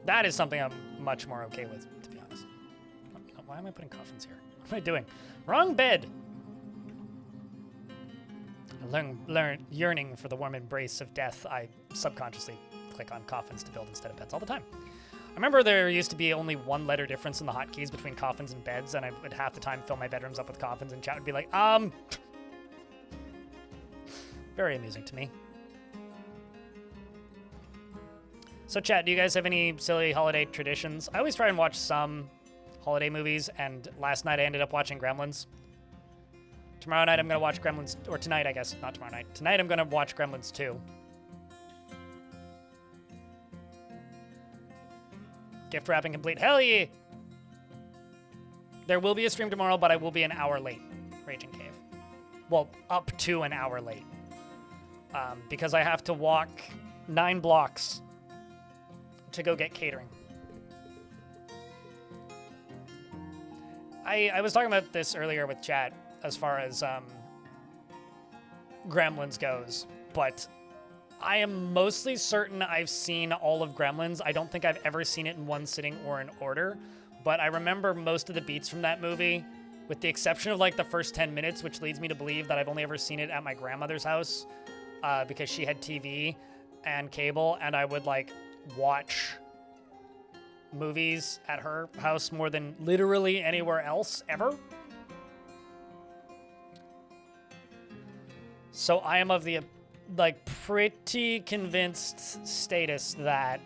That is something I'm much more okay with, to be honest. Why am I putting coffins here? What am I doing? Wrong bed! Yearning for the warm embrace of death, I subconsciously click on coffins to build instead of beds all the time. I remember there used to be only one letter difference in the hotkeys between coffins and beds, and I would half the time fill my bedrooms up with coffins, and chat would be like, Very amusing to me. So chat, do you guys have any silly holiday traditions? I always try and watch some holiday movies, and last night I ended up watching Gremlins. Tomorrow night I'm going to watch Gremlins, or tonight I guess, not tomorrow night. Tonight I'm going to watch Gremlins 2. Gift wrapping complete. Hell yeah! There will be a stream tomorrow, but I will be an hour late. Raging Cave. Well, up to an hour late. Because I have to walk 9 blocks to go get catering. I was talking about this earlier with chat as far as Gremlins goes, but I am mostly certain I've seen all of Gremlins. I don't think I've ever seen it in one sitting or in order, but I remember most of the beats from that movie, with the exception of like the first 10 minutes, which leads me to believe that I've only ever seen it at my grandmother's house because she had TV and cable, and I would like watch movies at her house more than literally anywhere else ever. So I am of the like pretty convinced status that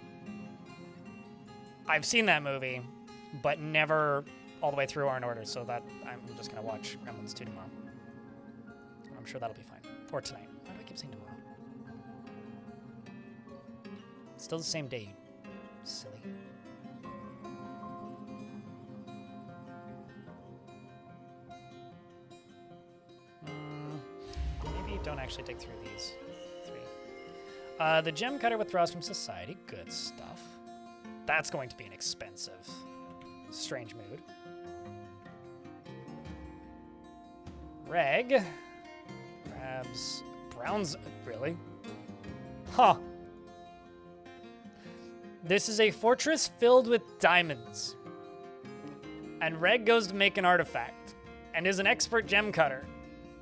I've seen that movie, but never all the way through or in order, so that I'm just gonna watch Gremlins 2 tomorrow. I'm sure that'll be fine. Or tonight. Why do I keep saying tomorrow? It's still the same day, you silly. Maybe don't actually dig through these 3. The gem cutter withdraws from society. Good stuff. That's going to be an expensive, strange mood. Reg grabs Brown's. Really? Huh. This is a fortress filled with diamonds. And Reg goes to make an artifact and is an expert gem cutter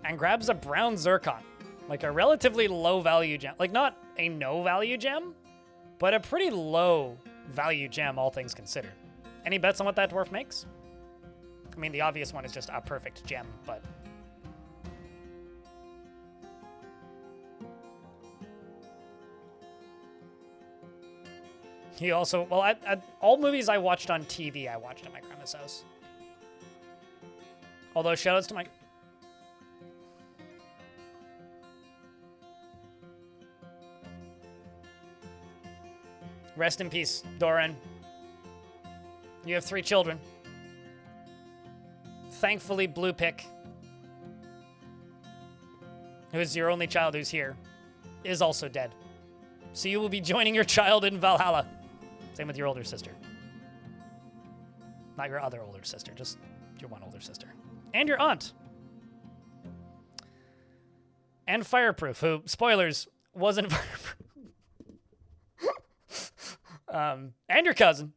and grabs a brown zircon, like a relatively low value gem. Like not a no value gem, but a pretty low value gem, all things considered. Any bets on what that dwarf makes? I mean, the obvious one is just a perfect gem, but... He also, well, all movies I watched on TV, I watched at my grandma's house. Although, shoutouts to my... Rest in peace, Doran. You have 3 children. Thankfully, Blue Pick, who is your only child who's here, is also dead. So you will be joining your child in Valhalla. Same with your older sister. Not your other older sister, just your one older sister. And your aunt. And Fireproof, who, spoilers, wasn't Fireproof. And your cousin.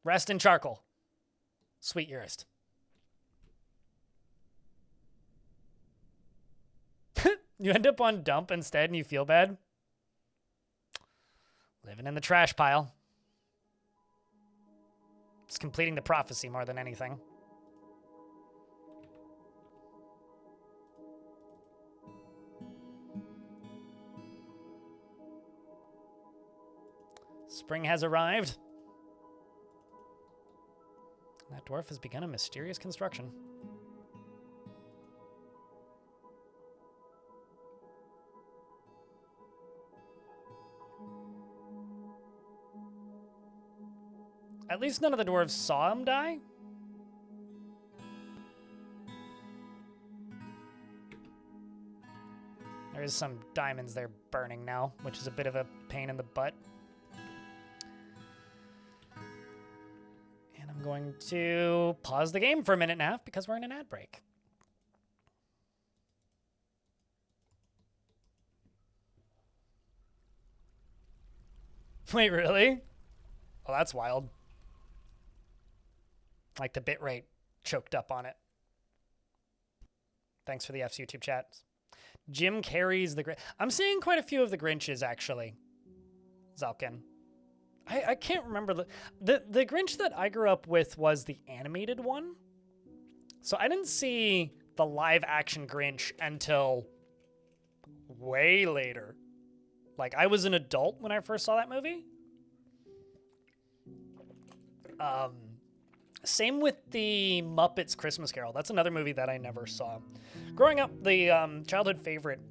Rest in charcoal. Sweet Eurist. You end up on dump instead and you feel bad? Living in the trash pile. It's completing the prophecy more than anything. Spring has arrived. That dwarf has begun a mysterious construction. At least none of the dwarves saw him die. There is some diamonds there burning now, which is a bit of a pain in the butt. And I'm going to pause the game for a minute and a half because we're in an ad break. Wait, really? Oh, that's wild. Like the bitrate choked up on it. Thanks for the F's YouTube chat. Jim carries the Grinch. I'm seeing quite a few of the Grinches, actually. Zalkin. I can't remember. The Grinch that I grew up with was the animated one. So I didn't see the live action Grinch until way later. Like, I was an adult when I first saw that movie. Same with the Muppets Christmas Carol. That's another movie that I never saw. Growing up, the childhood favorite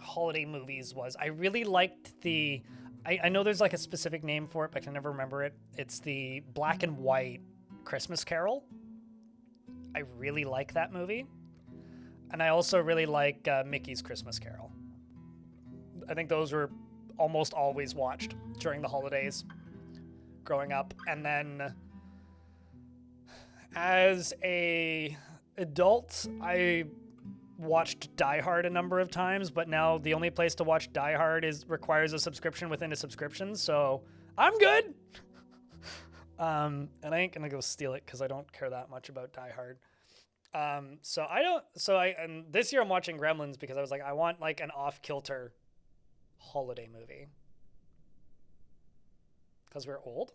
holiday movies was, I really liked the, I know there's like a specific name for it, but I can never remember it. It's the black and white Christmas Carol. I really like that movie. And I also really like Mickey's Christmas Carol. I think those were almost always watched during the holidays growing up. And then as a adult, I watched Die Hard a number of times, but now the only place to watch Die Hard requires a subscription within a subscription, so I'm good. And I ain't gonna go steal it because I don't care that much about Die Hard. And this year I'm watching Gremlins because I was like, I want like an off-kilter holiday movie. Because we're old?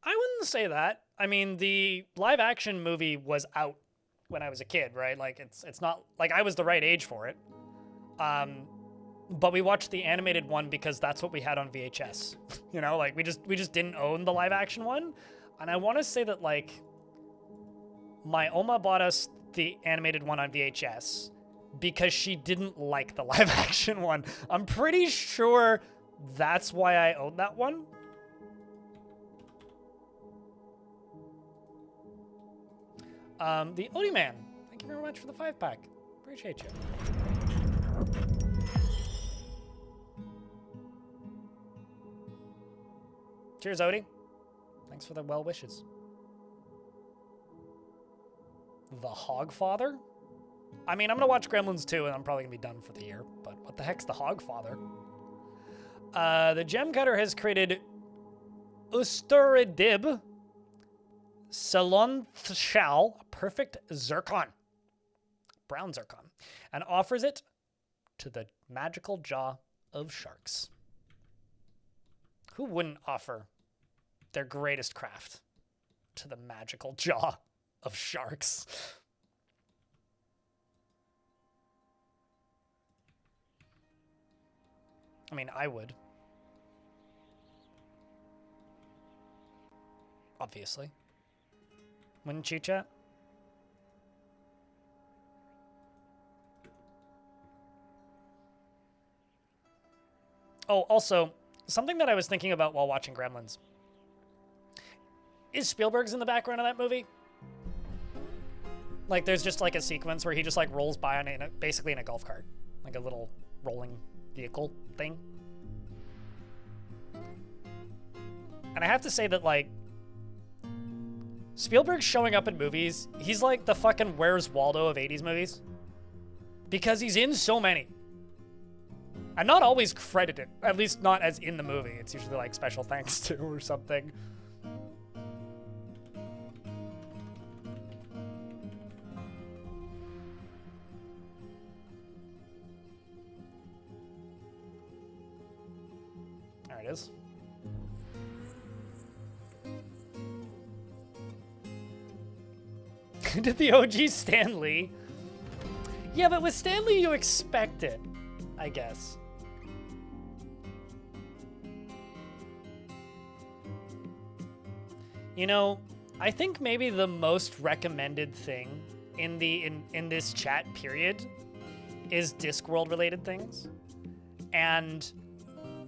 I wouldn't say that. I mean, the live action movie was out when I was a kid, right? Like it's not like I was the right age for it. But we watched the animated one because that's what we had on VHS. You know, like we just didn't own the live action one. And I want to say that like my Oma bought us the animated one on VHS because she didn't like the live action one. I'm pretty sure that's why I owned that one. The Odie Man, thank you very much for the 5-pack. Appreciate you. Cheers, Odie. Thanks for the well wishes. The Hogfather? I mean, I'm going to watch Gremlins 2 and I'm probably going to be done for the year, but what the heck's the Hogfather? The Gem Cutter has created Usturidib Salonthshal, a perfect zircon, brown zircon, and offers it to the magical jaw of sharks. Who wouldn't offer their greatest craft to the magical jaw of sharks? I mean, I would. Obviously. Wouldn't you, chat? Oh, also, something that I was thinking about while watching Gremlins. Is Spielberg's in the background of that movie? Like, there's just like a sequence where he just like rolls by on it, basically in a golf cart. Like a little rolling vehicle thing. And I have to say that, like, Spielberg showing up in movies, he's like the fucking Where's Waldo of 80s movies. Because he's in so many. And not always credited, at least not as in the movie. It's usually like special thanks to or something. There it is. Did the OG Stan Lee? Yeah, but with Stan Lee, you expect it, I guess. You know, I think maybe the most recommended thing in this chat period is Discworld related things. And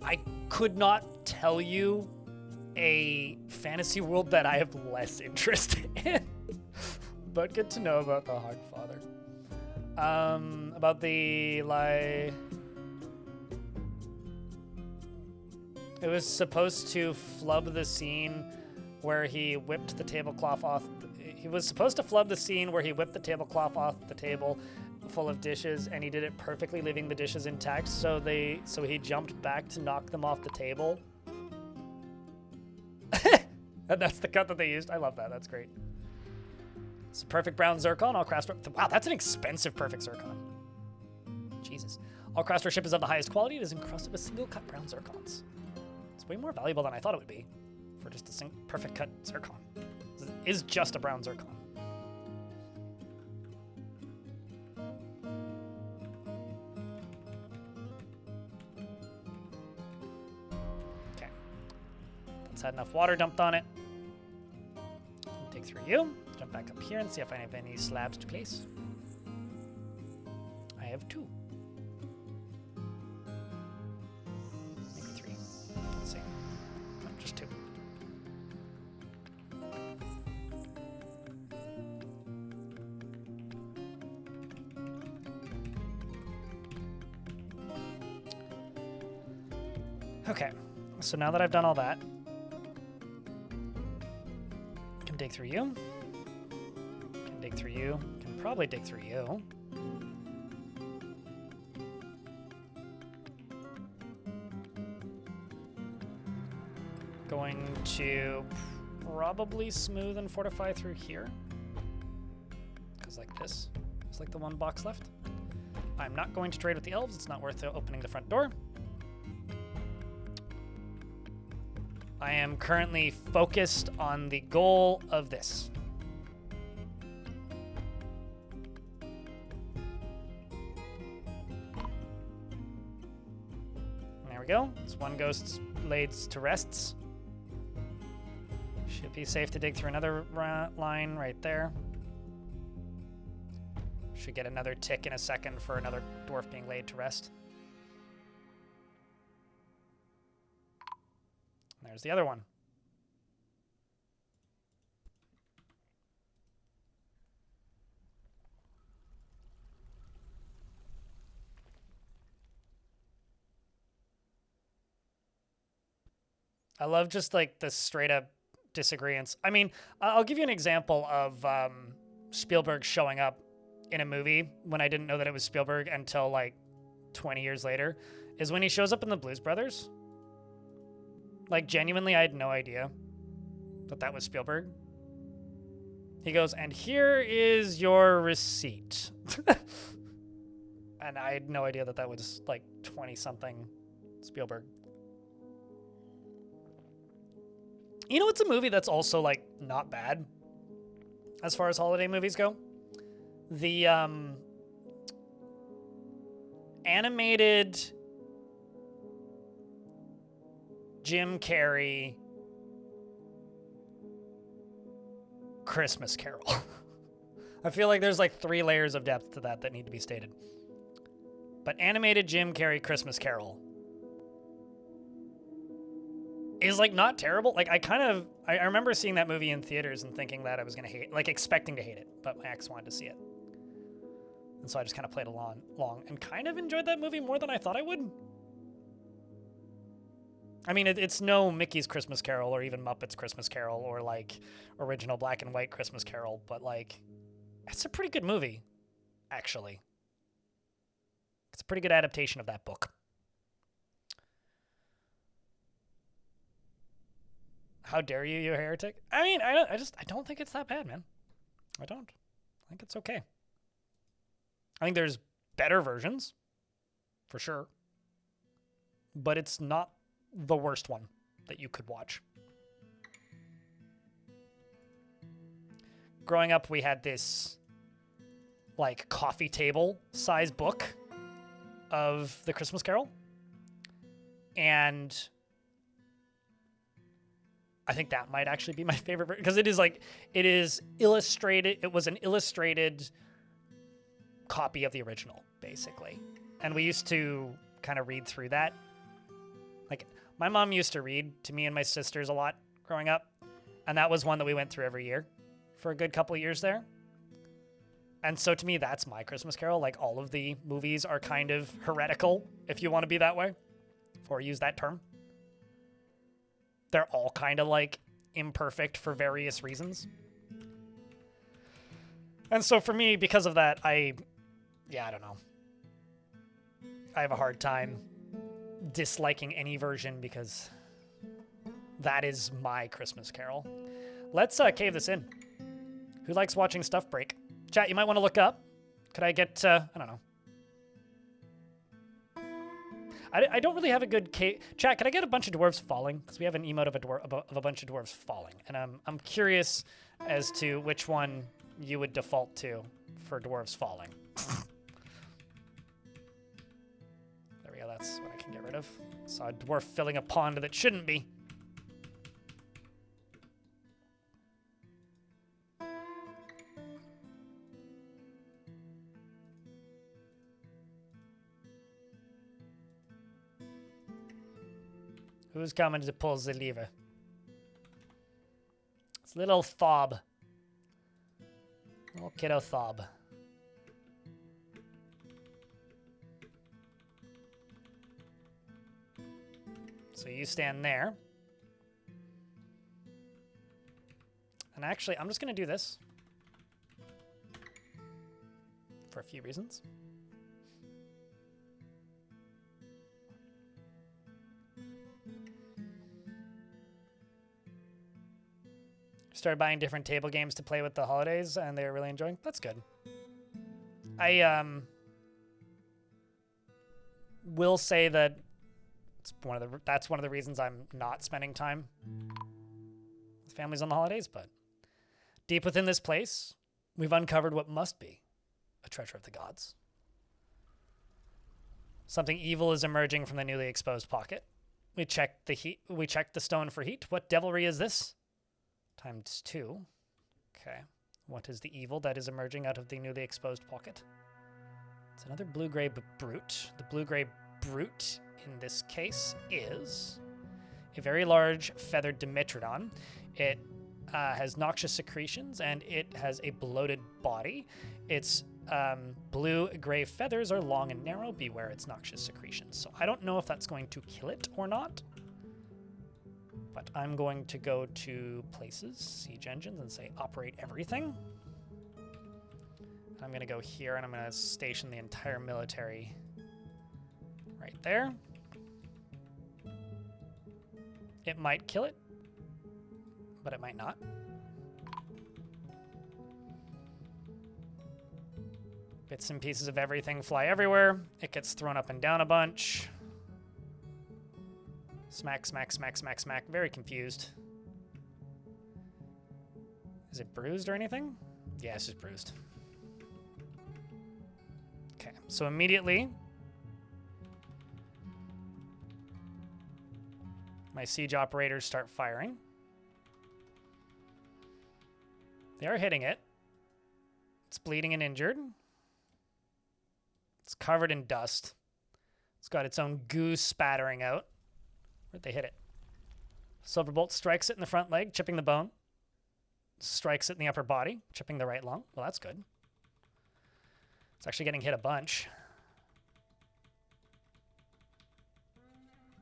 I could not tell you a fantasy world that I have less interest in. But good to know about the Hogfather. About the it was supposed to flub the scene where he whipped the tablecloth off. He was supposed to flub the scene where he whipped the tablecloth off the table full of dishes, and he did it perfectly, leaving the dishes intact. So he jumped back to knock them off the table. And that's the cut that they used. I love that. That's great. It's a perfect brown zircon. All Craftstar. Wow, that's an expensive perfect zircon. Jesus. All Craftstar ship is of the highest quality. It is encrusted with single cut brown zircons. It's way more valuable than I thought it would be for just a perfect cut zircon. It is just a brown zircon. Okay. That's had enough water dumped on it. Dig through you. Jump back up here and see if I have any slabs to place. I have 2. Maybe 3. Let's see. No, just 2. Okay, so now that I've done all that, I can dig through you. Dig through you. Can probably dig through you. Going to probably smooth and fortify through here. Because like this. It's like the one box left. I'm not going to trade with the elves. It's not worth opening the front door. I am currently focused on the goal of this. Go. This one ghost laid to rests. Should be safe to dig through another line right there. Should get another tick in a second for another dwarf being laid to rest. And there's the other one. I love just like the straight up disagreements. I mean, I'll give you an example of Spielberg showing up in a movie when I didn't know that it was Spielberg until like 20 years later, is when he shows up in the Blues Brothers. Like genuinely, I had no idea that that was Spielberg. He goes, and here is your receipt. And I had no idea that that was like 20 something Spielberg. You know what's a movie that's also, like, not bad as far as holiday movies go? The animated Jim Carrey Christmas Carol. I feel like there's, like, 3 layers of depth to that need to be stated. But animated Jim Carrey Christmas Carol is like not terrible. Like I remember seeing that movie in theaters and thinking that I was gonna hate, like expecting to hate it, but my ex wanted to see it, and so I just kind of played along and kind of enjoyed that movie more than I thought I would. I mean, it's no Mickey's Christmas Carol or even Muppets Christmas Carol or like original black and white Christmas Carol, but like it's a pretty good movie, actually. It's a pretty good adaptation of that book. How dare you, you heretic? I mean, I don't think it's that bad, man. I don't. I think it's okay. I think there's better versions, for sure. But it's not the worst one that you could watch. growing up, we had this like coffee table size book of the Christmas Carol. And I think that might actually be my favorite because it is illustrated. It was an illustrated copy of the original, basically. And we used to kind of read through that. Like, my mom used to read to me and my sisters a lot growing up. And that was one that we went through every year for a good couple of years there. And so to me, that's my Christmas Carol. Like, all of the movies are kind of heretical, if you want to be that way, or use that term. They're all kind of like imperfect for various reasons. And so for me, because of that, I don't know. I have a hard time disliking any version because that is my Christmas Carol. Let's cave this in. Who likes watching stuff break? Chat, you might want to look up. Could I get, I don't know. I don't really have a good cave. Chat, could I get a bunch of dwarves falling? Because we have an emote of a bunch of dwarves falling. And I'm curious as to which one you would default to for dwarves falling. There we go, that's what I can get rid of. Saw a dwarf filling a pond that shouldn't be. Who's coming to pull the lever? It's little Thob. Little kiddo Thob. So you stand there. And actually, I'm just going to do this. For a few reasons. Started buying different table games to play with the holidays, and they're really enjoying. That's good. I will say that that's one of the reasons I'm not spending time with families on the holidays. But deep within this place, we've uncovered what must be a treasure of the gods. Something evil is emerging from the newly exposed pocket. We check the heat. We check the stone for heat. What devilry is this? Times 2. Okay. What is the evil that is emerging out of the newly exposed pocket? It's another blue-gray brute. The blue-gray brute, in this case, is a very large feathered Dimetrodon. It has noxious secretions, and it has a bloated body. Its blue-gray feathers are long and narrow. Beware its noxious secretions. So I don't know if that's going to kill it or not. But I'm going to go to places, siege engines, and say operate everything. I'm going to go here, and I'm going to station the entire military right there. It might kill it, but it might not. Bits and pieces of everything fly everywhere. It gets thrown up and down a bunch. Smack, smack, smack, smack, smack. Very confused. Is it bruised or anything? Yeah, it's just bruised. Okay, so immediately my siege operators start firing. They are hitting it. It's bleeding and injured. It's covered in dust. It's got its own goo spattering out. Where'd they hit it? Silverbolt strikes it in the front leg, chipping the bone. Strikes it in the upper body, chipping the right lung. Well, that's good. It's actually getting hit a bunch.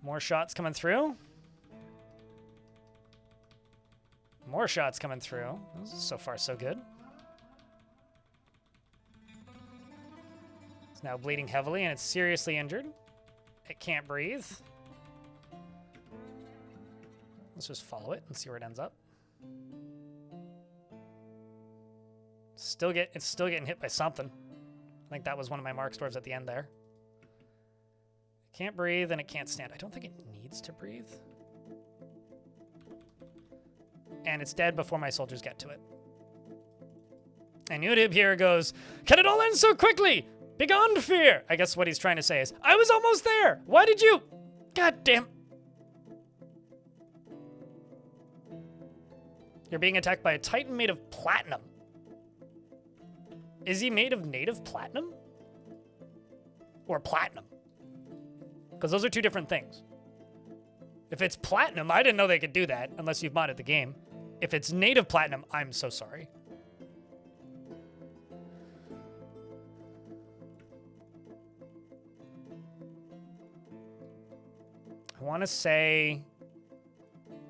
More shots coming through. More shots coming through. So far, so good. It's now bleeding heavily, and it's seriously injured. It can't breathe. Let's just follow it and see where it ends up. It's still getting hit by something. I think that was one of my mark dwarves at the end there. It can't breathe and it can't stand. I don't think it needs to breathe. And it's dead before my soldiers get to it. And YouTube here goes, "Can it all end so quickly? Begone fear." I guess what he's trying to say is, I was almost there. Why did you? God damn. You're being attacked by a Titan made of platinum. Is he made of native platinum? Or platinum? Because those are two different things. If it's platinum, I didn't know they could do that unless you've modded the game. If it's native platinum, I'm so sorry. I want to say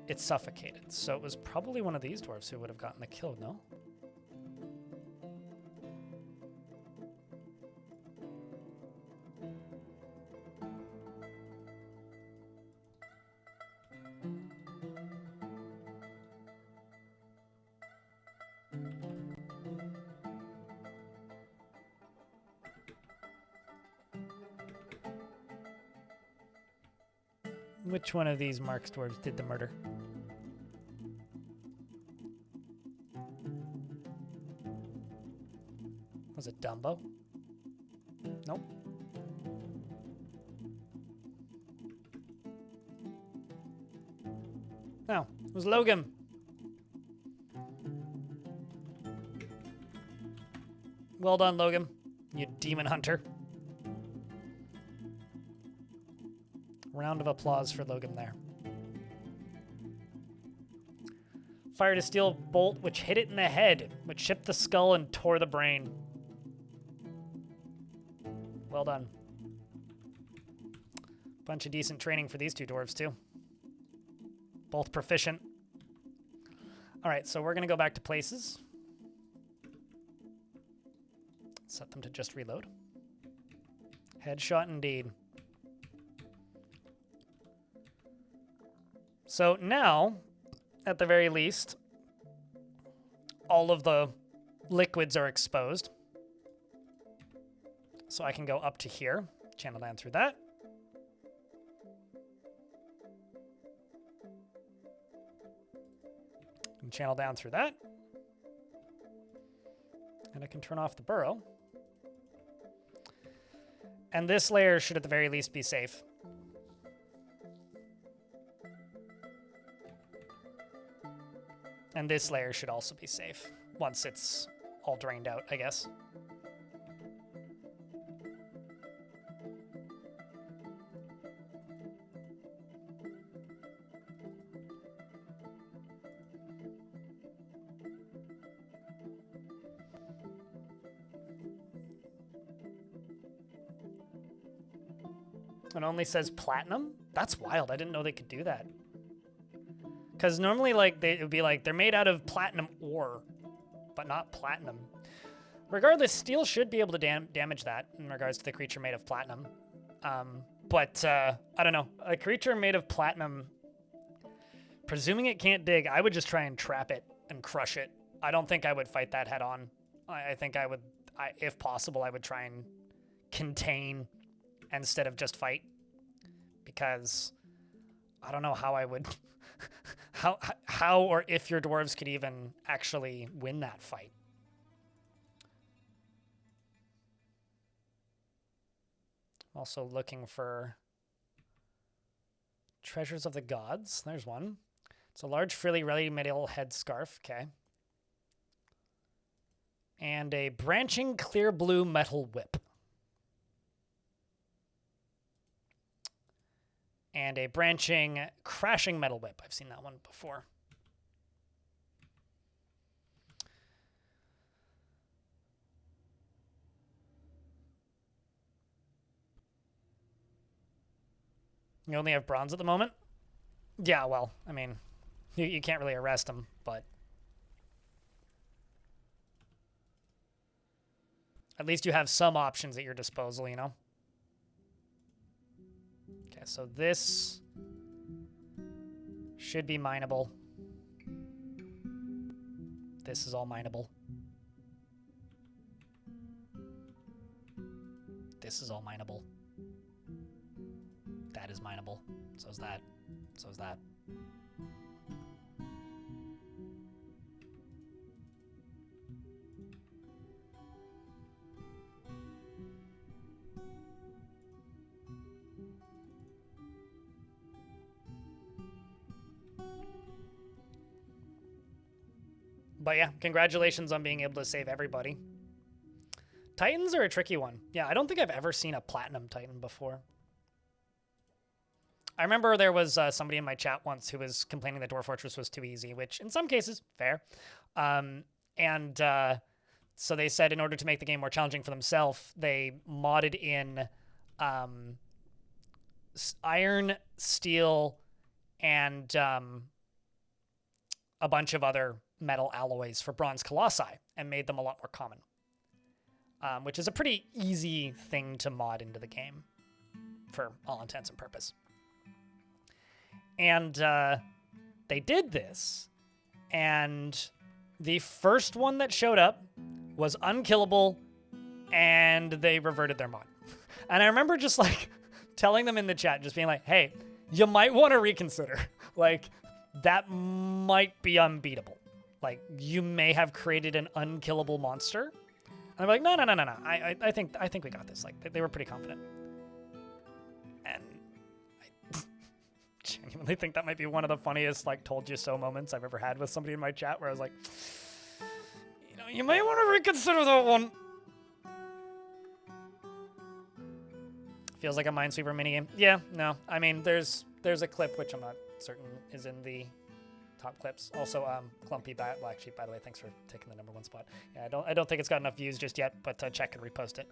it suffocated, so it was probably one of these dwarves who would have gotten the kill, no? Which one of these Mark's dwarves did the murder? Was it Dumbo? Nope. No, it was Logan. Well done, Logan, you demon hunter. Round of applause for Logan there. Fired a steel bolt which hit it in the head, which chipped the skull and tore the brain. Well done. Bunch of decent training for these two dwarves too. Both proficient. All right, so we're gonna go back to places. Set them to just reload. Headshot indeed. So now, at the very least, all of the liquids are exposed. So I can go up to here, channel down through that. And channel down through that. And I can turn off the burrow. And this layer should at the very least be safe. And this layer should also be safe once it's all drained out, I guess. It only says platinum? That's wild. I didn't know they could do that. Because normally, like, it would be like, they're made out of platinum ore, but not platinum. Regardless, steel should be able to damage that in regards to the creature made of platinum. But I don't know. A creature made of platinum, presuming it can't dig, I would just try and trap it and crush it. I don't think I would fight that head on. I think I would, if possible, I would try and contain instead of just fight. Because I don't know how I would... how or if your dwarves could even actually win that fight. I'm also looking for treasures of the gods. There's one. It's a large frilly ready metal head scarf. Okay. And a branching clear blue metal whip. And a branching, crashing metal whip. I've seen that one before. You only have bronze at the moment? Yeah, well, I mean, you can't really arrest them, but... At least you have some options at your disposal, you know? Okay, so this should be mineable. This is all mineable. This is all mineable. That is mineable. So is that. So is that. But yeah, congratulations on being able to save everybody. Titans are a tricky one. Yeah, I don't think I've ever seen a Platinum Titan before. I remember there was somebody in my chat once who was complaining that Dwarf Fortress was too easy, which in some cases, fair. So they said in order to make the game more challenging for themselves, they modded in iron, steel, and a bunch of other metal alloys for bronze colossi and made them a lot more common, which is a pretty easy thing to mod into the game for all intents and purpose. And they did this, and the first one that showed up was unkillable, and they reverted their mod. And I remember just like telling them in the chat, just being like, hey, you might want to reconsider. Like, that might be unbeatable. Like, you may have created an unkillable monster. And I'm like, no. I think we got this. Like, they were pretty confident. And I genuinely think that might be one of the funniest, like, told you so moments I've ever had with somebody in my chat where I was like, you know, you might want to reconsider that one. Feels like a Minesweeper minigame. Yeah, no. I mean, there's a clip, which I'm not certain is in the top clips. Also, Clumpy Black Sheep, by the way, thanks for taking the #1 spot. Yeah, I don't think it's got enough views just yet, but check and repost it.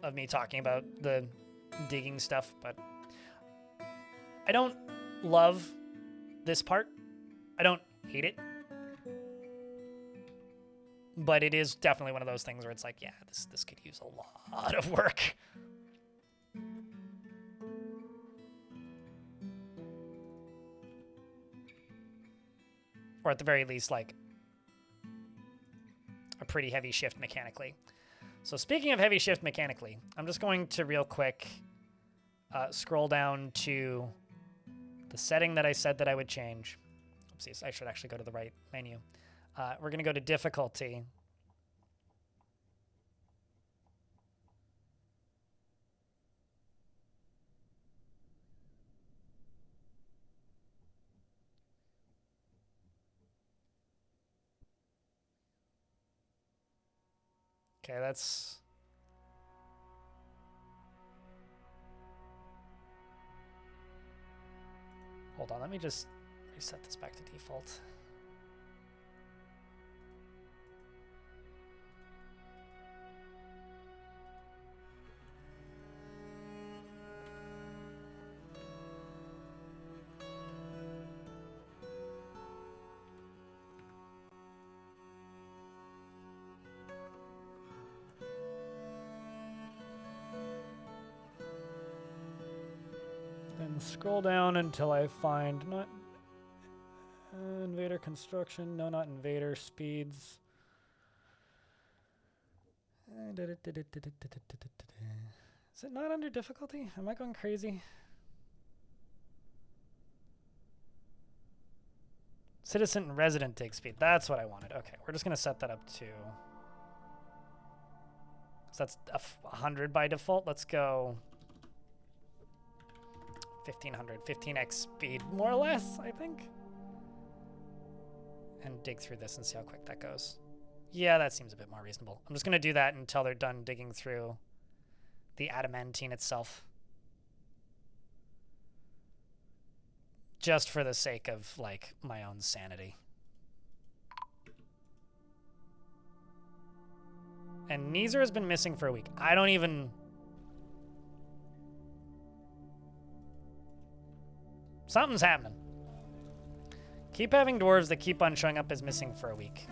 Of me talking about the digging stuff, but I don't love this part. I don't hate it. But it is definitely one of those things where it's like, yeah, this could use a lot of work. Or at the very least, like, a pretty heavy shift mechanically. So speaking of heavy shift mechanically, I'm just going to real quick scroll down to the setting that I said that I would change. Oopsies, I should actually go to the right menu. We're going to go to difficulty. Okay, that's... Hold on, let me just reset this back to default. Then scroll down until I find not invader construction. No, not invader speeds. Is it not under difficulty? Am I going crazy? Citizen and resident dig speed. That's what I wanted. Okay, we're just gonna set that up to. So that's 100 by default. Let's go 1500, 15x speed, more or less, I think. And dig through this and see how quick that goes. Yeah, that seems a bit more reasonable. I'm just going to do that until they're done digging through the adamantine itself. Just for the sake of, like, my own sanity. And Neezer has been missing for a week. I don't even... Something's happening. Keep having dwarves that keep on showing up as missing for a week.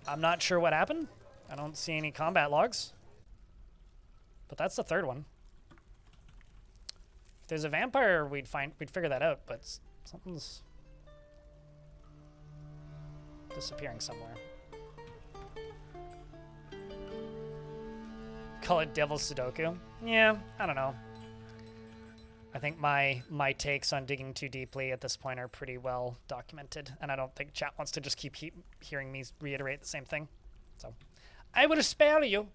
I'm not sure what happened. I don't see any combat logs. But that's the third one. If there's a vampire, we'd figure that out, but something's disappearing somewhere. Call it Devil Sudoku? Yeah, I don't know. I think my takes on digging too deeply at this point are pretty well documented, and I don't think chat wants to just keep hearing me reiterate the same thing. So, I will spare you.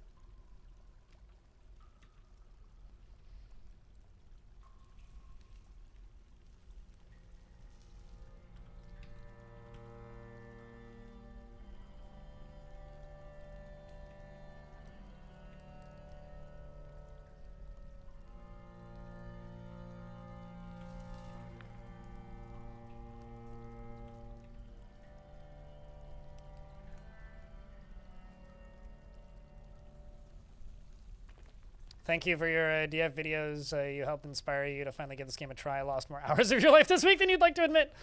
Thank you for your DF videos. You helped inspire you to finally give this game a try. I lost more hours of your life this week than you'd like to admit.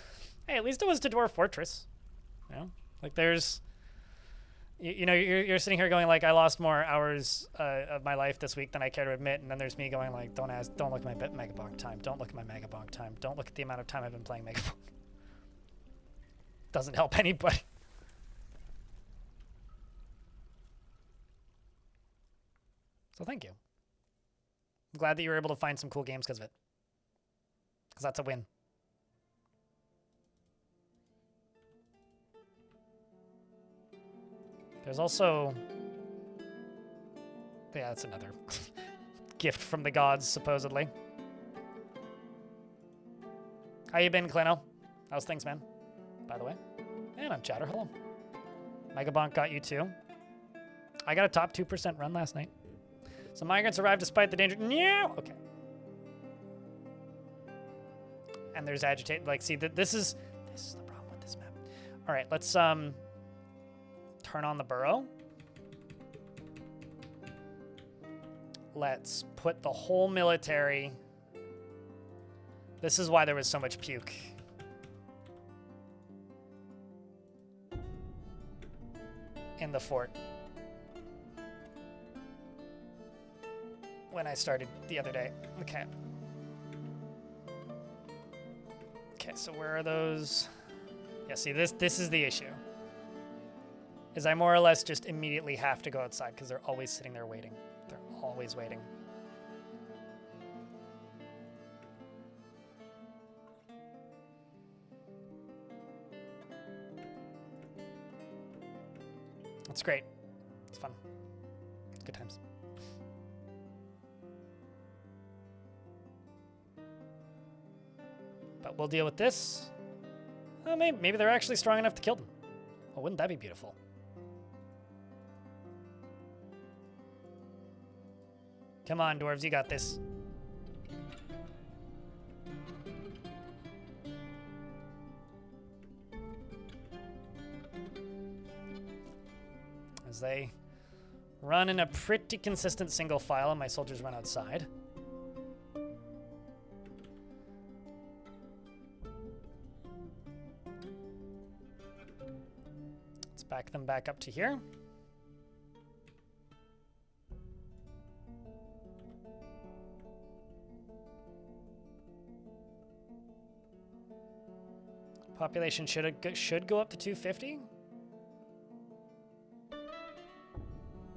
Hey, at least it was to Dwarf Fortress. You know, like there's, you know, you're sitting here going like, I lost more hours of my life this week than I care to admit, and then there's me going like, don't look at my Megabonk time. Don't look at my Megabonk time. Don't look at the amount of time I've been playing Megabonk. Doesn't help anybody. So thank you. I'm glad that you were able to find some cool games because of it. Because that's a win. There's also... Yeah, that's another gift from the gods, supposedly. How you been, Clino? How's things, man? By the way. And I'm Chatter, hello. Megabonk got you too. I got a top 2% run last night. Some migrants arrived despite the danger. No! Okay. And there's agitate. Like, see, this is the problem with this map. All right, let's turn on the burrow. Let's put the whole military. This is why there was so much puke. In the fort. When I started the other day. Okay. Okay, so where are those? Yeah, see, this is the issue. Is I more or less just immediately have to go outside because they're always sitting there waiting. They're always waiting. It's great. It's fun. It's good times. But we'll deal with this. Maybe they're actually strong enough to kill them. Well, wouldn't that be beautiful? Come on, dwarves, you got this. As they run in a pretty consistent single file and my soldiers run outside. Let's back them back up to here. Population should go up to 250.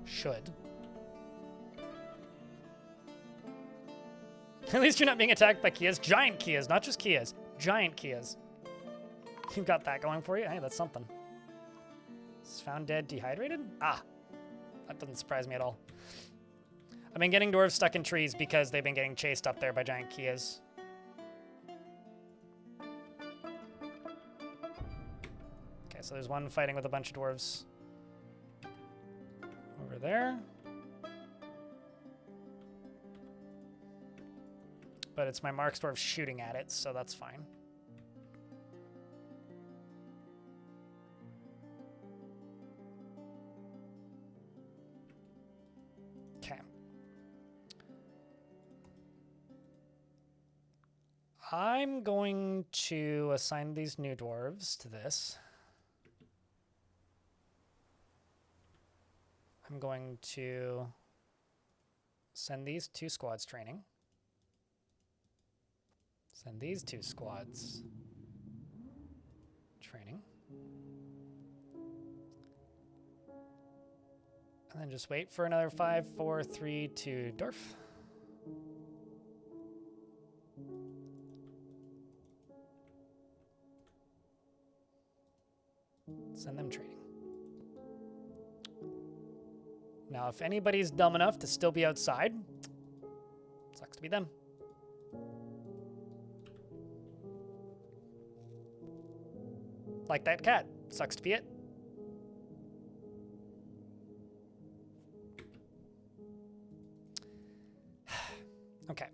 Should. At least you're not being attacked by Kias. Giant Kias, not just Kias. Giant Kias. You've got that going for you. Hey, that's something. It's found dead, dehydrated? Ah, that doesn't surprise me at all. I've been getting dwarves stuck in trees because they've been getting chased up there by giant Kias. Okay, so there's one fighting with a bunch of dwarves over there. But it's my Marks dwarf shooting at it, so that's fine. Okay. I'm going to assign these new dwarves to this. I'm going to send these 2 squads training. Send these 2 squads training. And then just wait for another 5, 4, 3, 2 Dwarf. Send them training. Now, if anybody's dumb enough to still be outside, sucks to be them. Like that cat. Sucks to be it. Okay.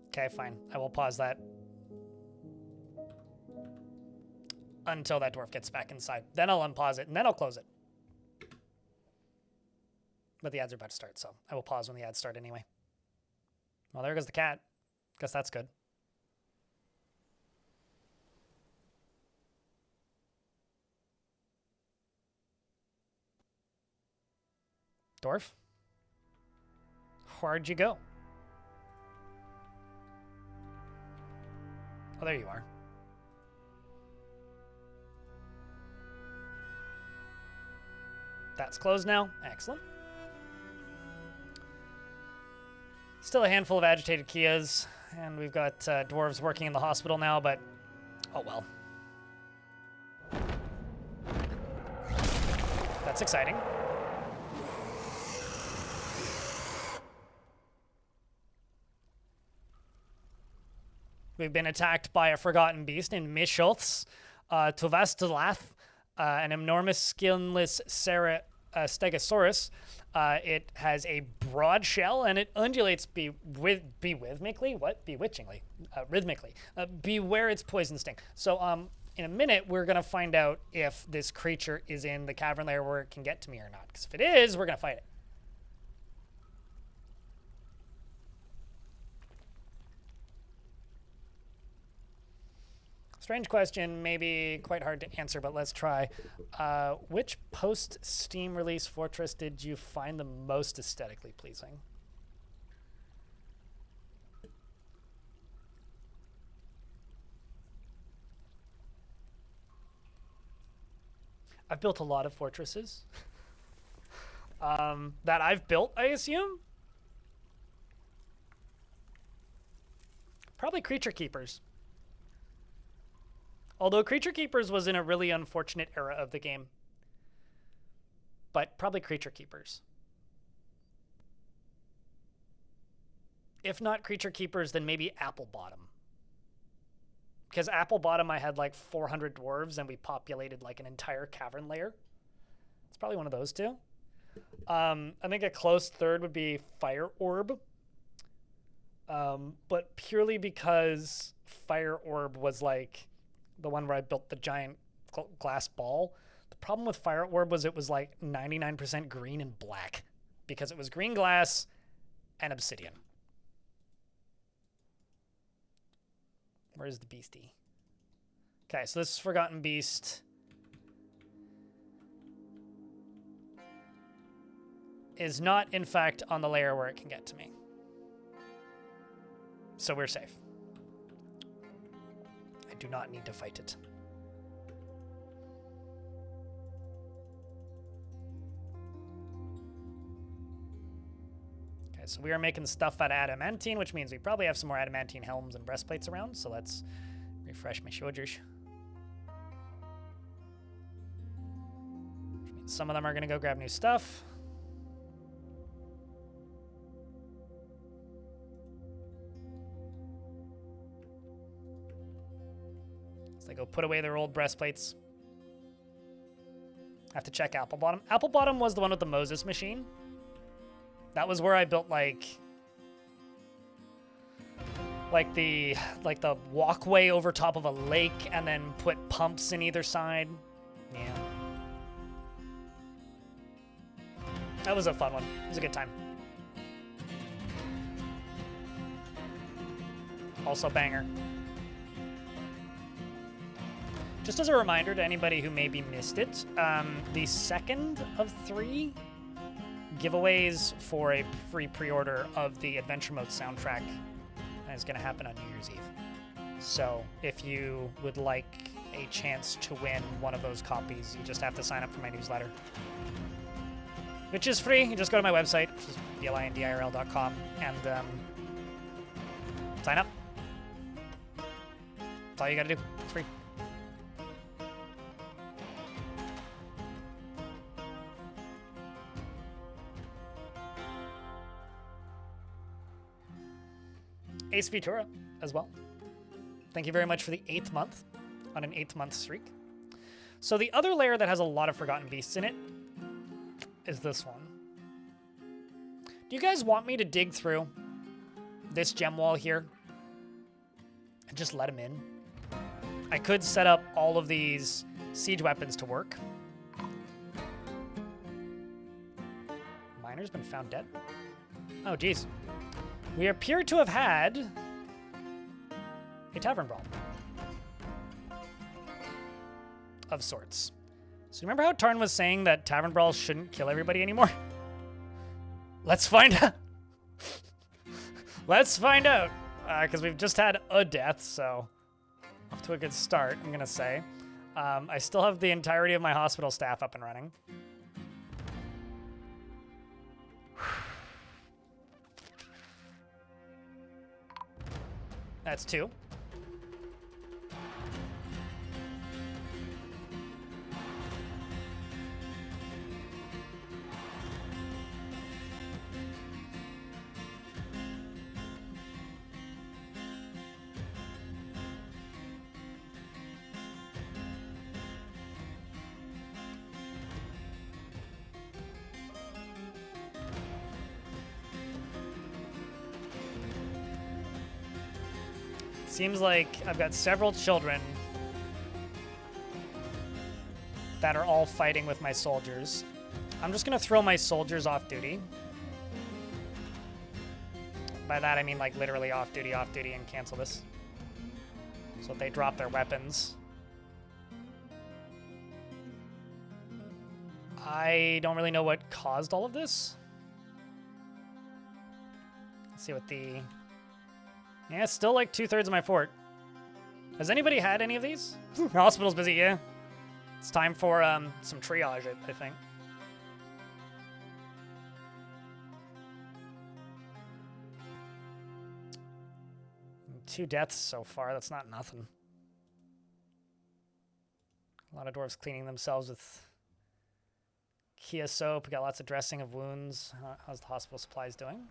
Okay, fine. I will pause that until that dwarf gets back inside. Then I'll unpause it, and then I'll close it. But the ads are about to start, so I will pause when the ads start anyway. Well, there goes the cat. Guess that's good. Dwarf? Where'd you go? Oh, there you are. That's closed now. Excellent. Still a handful of agitated Kias, and we've got dwarves working in the hospital now, but oh well. That's exciting. We've been attacked by a forgotten beast named Misholths, Tovastalath, an enormous skinless Stegosaurus. It has a broad shell and it undulates bewitmically. What? Bewitchingly. Rhythmically. Beware its poison sting. So in a minute, we're going to find out if this creature is in the cavern lair where it can get to me or not. Because if it is, we're going to fight it. Strange question, maybe quite hard to answer, but let's try. Which post-Steam release fortress did you find the most aesthetically pleasing? I've built a lot of fortresses. That I've built, I assume? Probably Creature Keepers. Although Creature Keepers was in a really unfortunate era of the game. But probably Creature Keepers. If not Creature Keepers, then maybe Apple Bottom. Because Apple Bottom, I had like 400 dwarves and we populated like an entire cavern layer. It's probably one of those two. I think a close third would be Fire Orb. But purely because Fire Orb was like the one where I built the giant glass ball. The problem with Fire Orb was it was like 99% green and black because it was green glass and obsidian. Where's the beastie? Okay, so this Forgotten Beast is not, in fact, on the layer where it can get to me. So we're safe. I do not need to fight it. Okay, so we are making stuff out of adamantine, which means we probably have some more adamantine helms and breastplates around. So let's refresh my soldiers. Which means some of them are going to go grab new stuff. So they go put away their old breastplates. I have to check Apple Bottom. Apple Bottom was the one with the Moses machine. That was where I built like the walkway over top of a lake and then put pumps in either side. Yeah. That was a fun one. It was a good time. Also banger. Just as a reminder to anybody who maybe missed it, the second of 3 giveaways for a free pre-order of the Adventure Mode soundtrack is going to happen on New Year's Eve. So if you would like a chance to win one of those copies, you just have to sign up for my newsletter, which is free. You just go to my website, which is blindirl.com, and sign up. That's all you got to do. It's free. Ace Ventura as well. Thank you very much for the 8th month on an 8th month streak. So the other layer that has a lot of Forgotten Beasts in it is this one. Do you guys want me to dig through this gem wall here and just let him in. I could set up all of these siege weapons to work. Miner's been found dead. Oh, geez. We appear to have had a tavern brawl of sorts. So remember how Tarn was saying that tavern brawls shouldn't kill everybody anymore? Let's find out. Let's find out. Because we've just had a death, so off to a good start, I'm going to say. I still have the entirety of my hospital staff up and running. That's 2. Seems like I've got several children that are all fighting with my soldiers. I'm just going to throw my soldiers off duty. By that, I mean like literally off duty, and cancel this. So they drop their weapons. I don't really know what caused all of this. Let's see what the... Yeah, it's still like 2/3 of my fort. Has anybody had any of these? Hospital's busy, yeah. It's time for some triage, I think. Two deaths so far, that's not nothing. A lot of dwarves cleaning themselves with Kia soap. We got lots of dressing of wounds. How's the hospital supplies doing?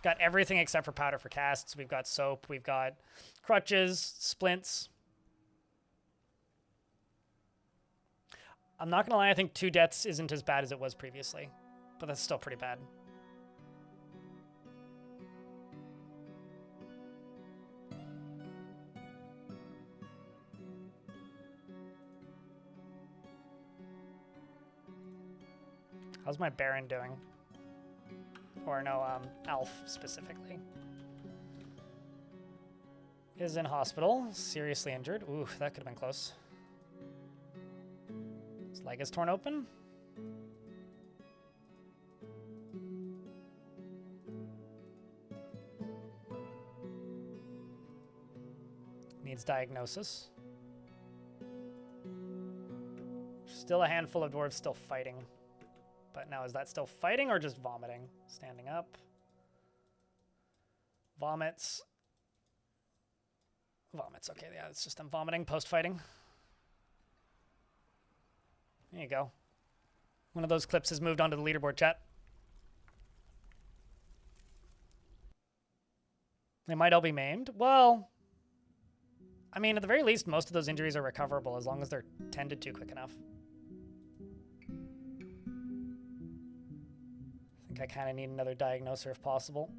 Got everything except for powder for casts. We've got soap. We've got crutches, splints. I'm not going to lie. I think 2 deaths isn't as bad as it was previously. But that's still pretty bad. How's my Baron doing? Or no, Alf specifically. Is in hospital, seriously injured. Ooh, that could have been close. His leg is torn open. Needs diagnosis. Still a handful of dwarves still fighting. But now, is that still fighting or just vomiting? Standing up. Vomits. Vomits, okay, yeah, it's just them vomiting post-fighting. There you go. One of those clips has moved onto the leaderboard, chat. They might all be maimed. Well, I mean, at the very least, most of those injuries are recoverable as long as they're tended to quick enough. I kind of need another diagnoser if possible.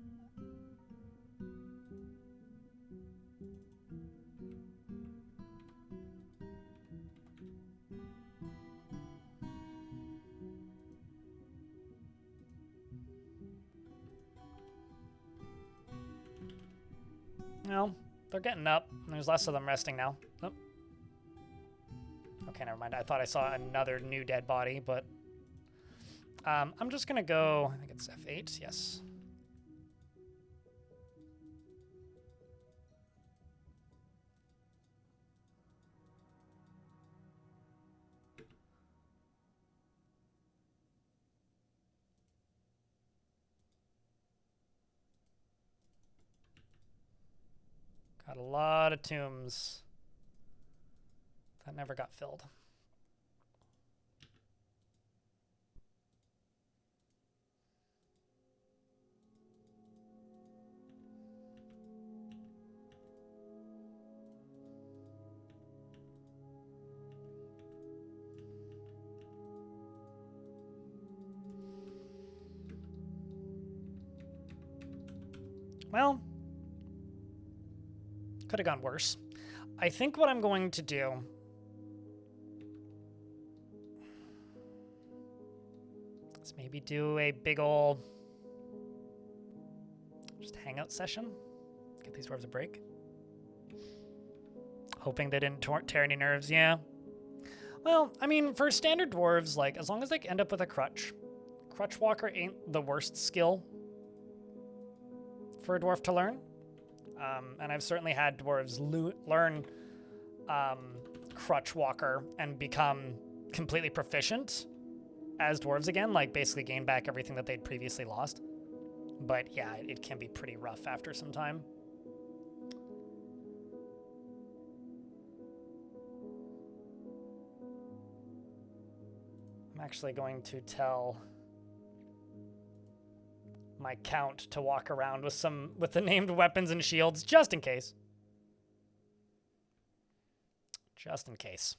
Well, they're getting up. There's less of them resting now. Oh. Okay, never mind. I thought I saw another new dead body, but... I'm just going to go, I think it's F8, yes. Got a lot of tombs that never got filled. Well, could have gone worse. I think what I'm going to do is maybe do a big ol' just hangout session. Get these dwarves a break. Hoping they didn't tear any nerves, yeah. Well, I mean, for standard dwarves, like, as long as they end up with a crutch walker ain't the worst skill for a dwarf to learn. And I've certainly had dwarves learn crutch walker and become completely proficient as dwarves again, like basically gain back everything that they'd previously lost. But yeah, it can be pretty rough after some time. I'm actually going to tell my count to walk around with the named weapons and shields, just in case. Just in case.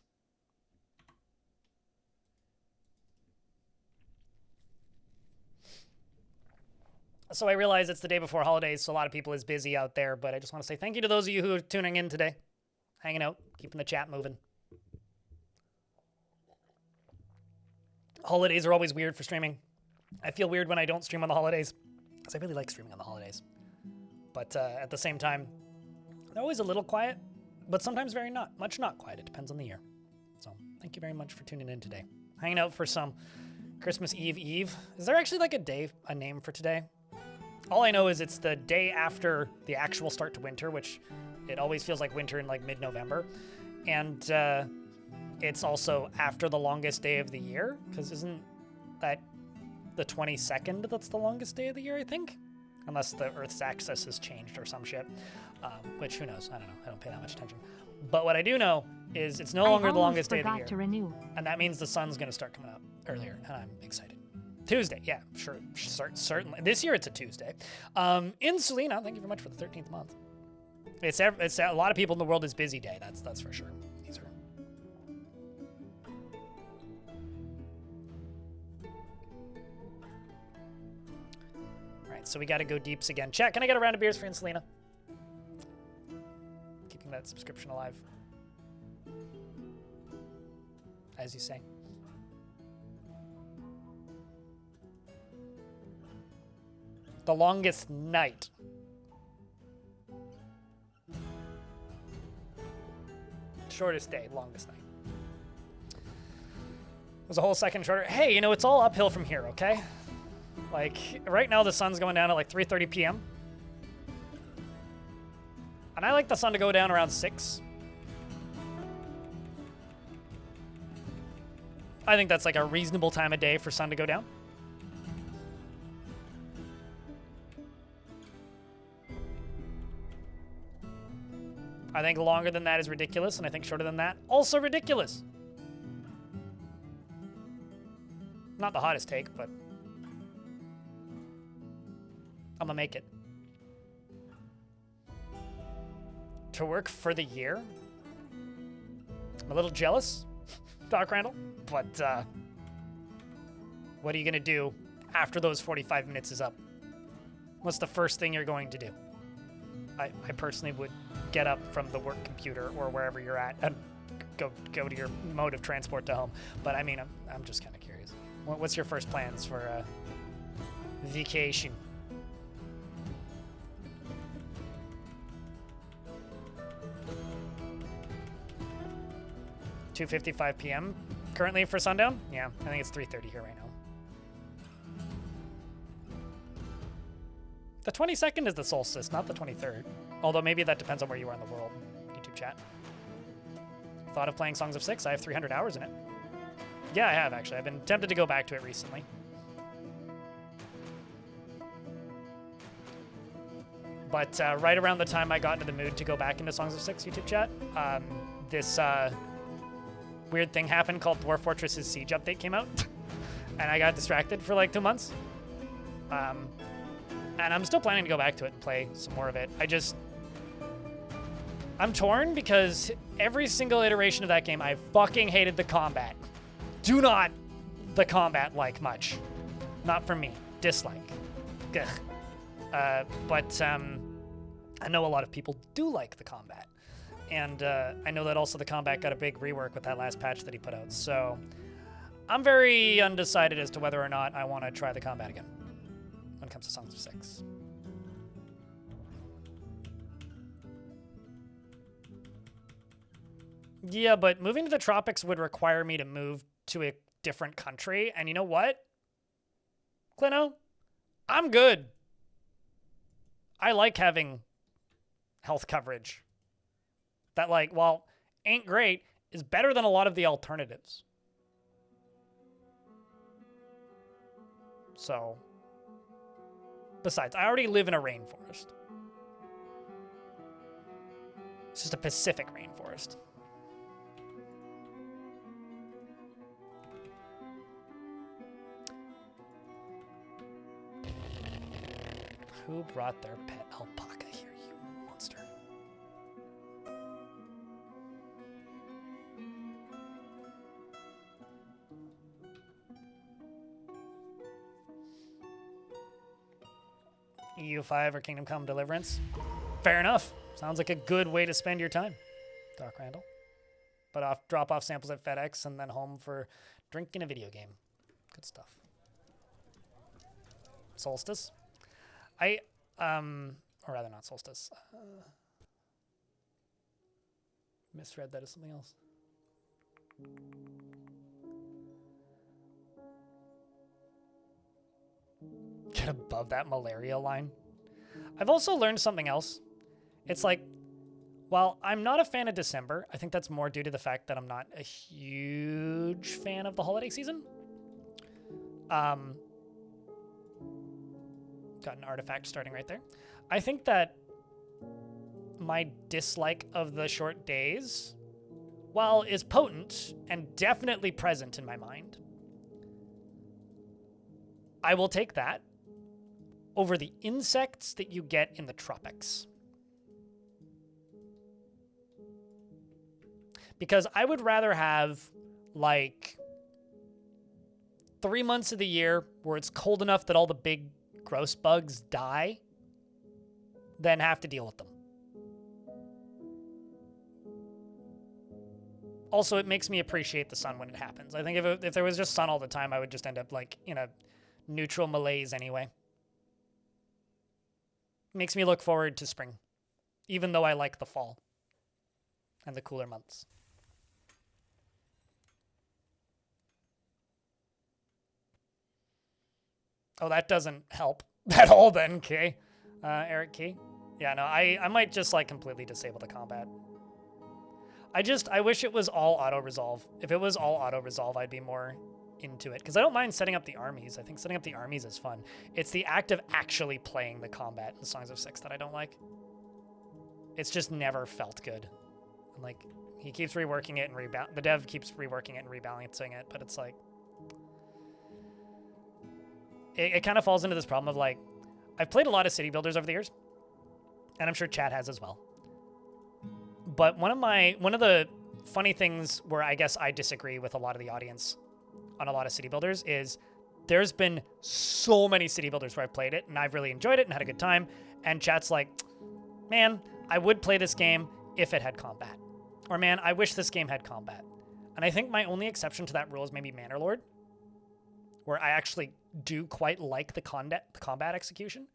So I realize it's the day before holidays, so a lot of people is busy out there, but I just want to say thank you to those of you who are tuning in today, hanging out, keeping the chat moving. Holidays are always weird for streaming. I feel weird when I don't stream on the holidays, because I really like streaming on the holidays. But at the same time, they're always a little quiet, but sometimes very not quiet. It depends on the year. So thank you very much for tuning in today. Hanging out for some Christmas Eve. Is there actually like a name for today? All I know is it's the day after the actual start to winter, which it always feels like winter in like mid-November. And it's also after the longest day of the year, because isn't that the 22nd that's the longest day of the year, I think? Unless the Earth's axis has changed or some shit. Which, who knows? I don't know. I don't pay that much attention. But what I do know is it's no longer the longest day of the year. To renew. And that means the sun's going to start coming up earlier, and I'm excited. Tuesday, yeah, sure, certainly. This year it's a Tuesday. In Selena, thank you very much for the 13th month. It's a lot of people in the world is busy day. That's for sure. These are. All right, so we got to go deeps again. Chat, can I get a round of beers for you, Selena? Keeping that subscription alive, as you say. The longest night. Shortest day, longest night. It was a whole second shorter. Hey, you know, it's all uphill from here, okay? Like, right now the sun's going down at like 3:30 p.m. And I like the sun to go down around 6. I think that's like a reasonable time of day for sun to go down. I think longer than that is ridiculous, and I think shorter than that, also ridiculous. Not the hottest take, but I'm gonna make it. To work for the year? I'm a little jealous, Doc Randall, but what are you gonna do after those 45 minutes is up? What's the first thing you're going to do? I personally would get up from the work computer or wherever you're at and go to your mode of transport to home. But I mean, I'm just kind of curious. What's your first plans for vacation? (2:55 p.m. currently for sundown? Yeah, I think it's 3:30 here right now. The 22nd is the solstice, not the 23rd. Although maybe that depends on where you are in the world. YouTube chat. Thought of playing Songs of Six? I have 300 hours in it. Yeah, I have, actually. I've been tempted to go back to it recently. But right around the time I got into the mood to go back into Songs of Six, YouTube chat, this weird thing happened called Dwarf Fortress's Siege update came out. And I got distracted for like 2 months. And I'm still planning to go back to it and play some more of it. I'm torn because every single iteration of that game, I fucking hated the combat. Do not the combat like much. Not for me. Dislike. Ugh. But I know a lot of people do like the combat. And I know that also the combat got a big rework with that last patch that he put out. So I'm very undecided as to whether or not I want to try the combat again when it comes to Songs of Six. Yeah, but moving to the tropics would require me to move to a different country. And you know what? Clino, I'm good. I like having health coverage that, like, while ain't great, is better than a lot of the alternatives. So, besides, I already live in a rainforest. It's just a Pacific rainforest. Who brought their pet alpaca here, you monster? EU5 or Kingdom Come Deliverance? Fair enough. Sounds like a good way to spend your time, Doc Randall. But drop off samples at FedEx and then home for drinking a video game. Good stuff. Solstice? Or rather not Solstice. Misread that as something else. Get above that malaria line. I've also learned something else. It's like, while I'm not a fan of December, I think that's more due to the fact that I'm not a huge fan of the holiday season. Got an artifact starting right there. I think that my dislike of the short days, while is potent and definitely present in my mind, I will take that over the insects that you get in the tropics. Because I would rather have, like, 3 months of the year where it's cold enough that all the big gross bugs die than have to deal with them. Also, it makes me appreciate the sun when it happens. I think if there was just sun all the time, I would just end up, like, in a neutral malaise anyway. Makes me look forward to spring, even though I like the fall and the cooler months. Oh, that doesn't help at all then, Kay. Eric Key. Yeah, no, I might just, like, completely disable the combat. I wish it was all auto-resolve. If it was all auto-resolve, I'd be more into it. Because I don't mind setting up the armies. I think setting up the armies is fun. It's the act of actually playing the combat in Songs of Six that I don't like. It's just never felt good. And, like, he keeps reworking it and the dev keeps reworking it and rebalancing it, but it's like... It kind of falls into this problem of, like, I've played a lot of city builders over the years, and I'm sure chat has as well. But one of the funny things where I guess I disagree with a lot of the audience on a lot of city builders is there's been so many city builders where I've played it and I've really enjoyed it and had a good time, and chat's like, man, I would play this game if it had combat. Or, man, I wish this game had combat. And I think my only exception to that rule is maybe Manor Lord, where I actually do quite like the combat execution.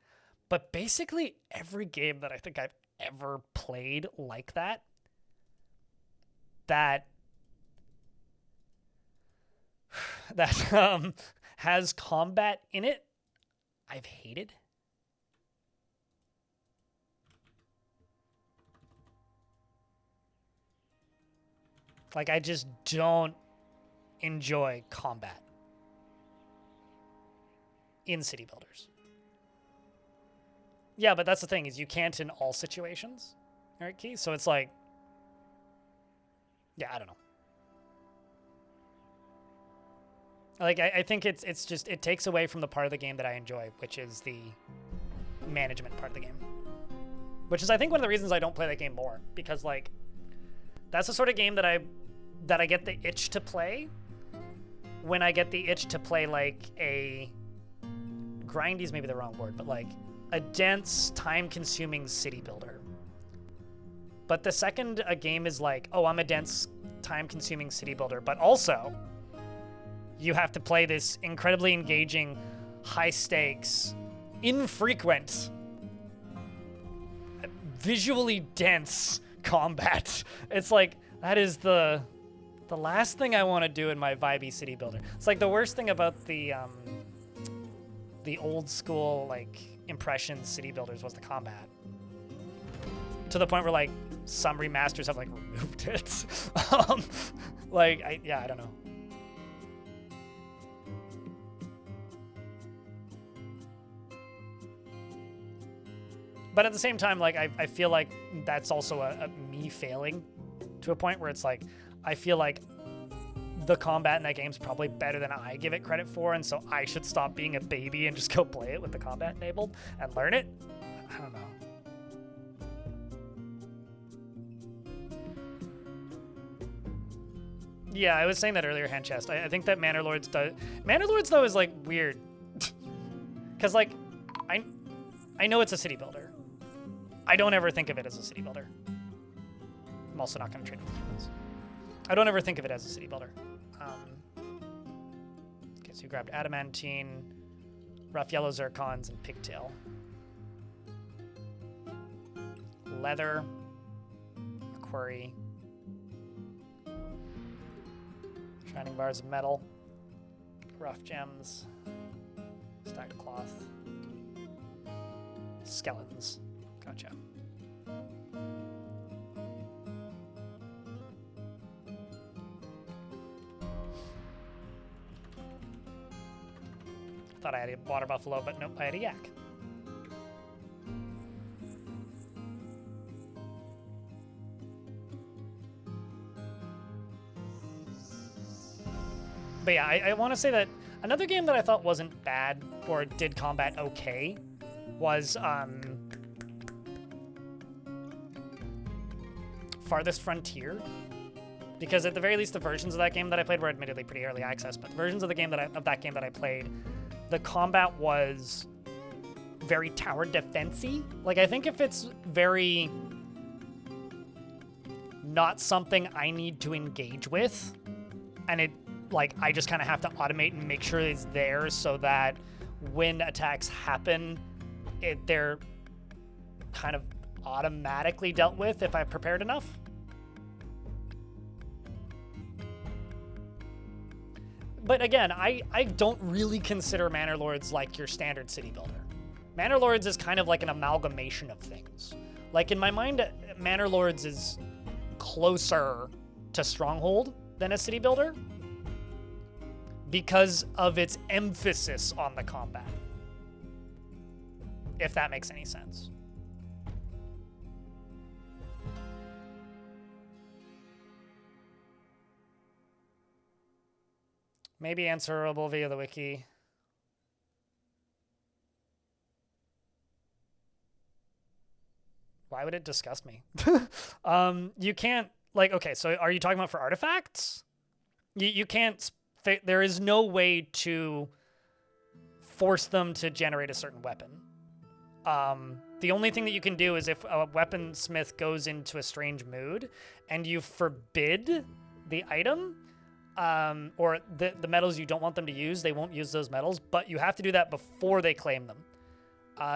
But basically every game that I think I've ever played like that has combat in it, I've hated. Like, I just don't enjoy combat in city builders. Yeah, but that's the thing, is you can't in all situations, Eric Key. So it's like, yeah, I don't know. Like, I think it's just, it takes away from the part of the game that I enjoy, which is the management part of the game. Which is, I think, one of the reasons I don't play that game more. Because, like, that's the sort of game that I get the itch to play when I get the itch to play, like, a... Grindy is maybe the wrong word, but, like, a dense, time-consuming city builder. But the second a game is like, oh, I'm a dense, time-consuming city builder, but also you have to play this incredibly engaging, high-stakes, infrequent, visually dense combat. It's like, that is the last thing I want to do in my vibey city builder. It's like the worst thing about the old school like impression city builders was the combat. To the point where like some remasters have like removed it. I don't know. But at the same time, like I feel like that's also a me failing to a point where it's like I feel like the combat in that game is probably better than I give it credit for, and so I should stop being a baby and just go play it with the combat enabled and learn it. I don't know. Yeah, I was saying that earlier, Hand Chest. I think that Manor Lords does. Manor Lords though is like weird, because like I know it's a city builder. I don't ever think of it as a city builder. I'm also not going to trade with humans. I don't ever think of it as a city builder. Okay, so you grabbed adamantine, rough yellow zircons, and pigtail. Leather, a quarry, shining bars of metal, rough gems, stacked cloth, skeletons. Gotcha. Thought I had a water buffalo, but nope, I had a yak. But yeah, I want to say that another game that I thought wasn't bad or did combat okay was Farthest Frontier, because at the very least the versions of that game that I played were admittedly pretty early access, but the versions of the game that I played, the combat was very tower defense-y. Like I think if it's very not something I need to engage with, and it like I just kind of have to automate and make sure it's there so that when attacks happen, they're kind of automatically dealt with if I've prepared enough. But again, I don't really consider Manor Lords like your standard city builder. Manor Lords is kind of like an amalgamation of things. Like in my mind, Manor Lords is closer to Stronghold than a city builder because of its emphasis on the combat. If that makes any sense. Maybe answerable via the wiki. Why would it disgust me? You can't, like, okay, so are you talking about for artifacts? You can't, there is no way to force them to generate a certain weapon. The only thing that you can do is if a weaponsmith goes into a strange mood and you forbid the item, or the metals you don't want them to use, they won't use those metals, but you have to do that before they claim them.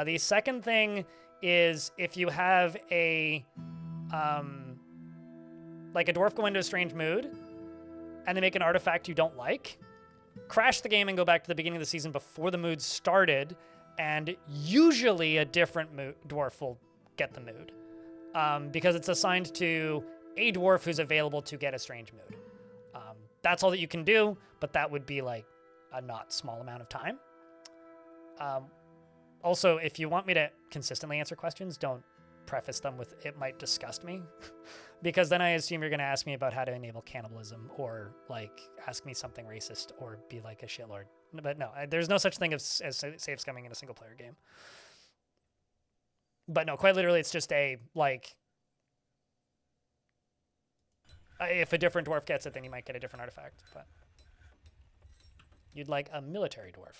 The second thing is if you have like a dwarf go into a strange mood and they make an artifact you don't like, crash the game and go back to the beginning of the season before the mood started, and usually a different dwarf will get the mood, because it's assigned to a dwarf who's available to get a strange mood. That's all that you can do, but that would be like a not small amount of time. Also, if you want me to consistently answer questions, don't preface them with "it might disgust me," because then I assume you're going to ask me about how to enable cannibalism, or like ask me something racist, or be like a shitlord. But no, there's no such thing as safe scumming in a single player game. But no, quite literally, it's just a like, if a different dwarf gets it, then you might get a different artifact. But you'd like a military dwarf.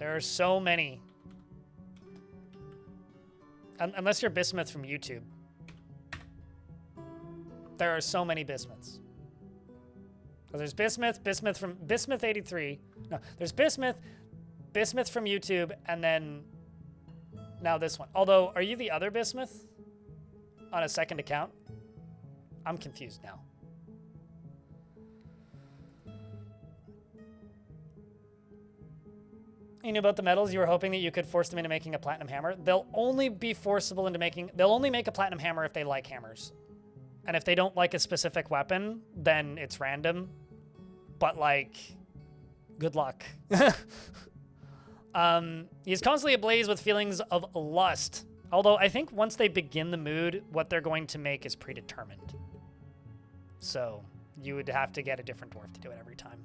There are so many. Unless you're Bismuth from YouTube. There are so many Bismuths. So there's Bismuth from Bismuth 83. No, there's Bismuth from YouTube, and then now this one. Although, are you the other Bismuth on a second account? I'm confused now. You knew about the metals. You were hoping that you could force them into making a platinum hammer. They'll only be forcible into making. They'll only make a platinum hammer if they like hammers, and if they don't like a specific weapon, then it's random. But like, good luck. He's constantly ablaze with feelings of lust. Although I think once they begin the mood, what they're going to make is predetermined. So you would have to get a different dwarf to do it every time.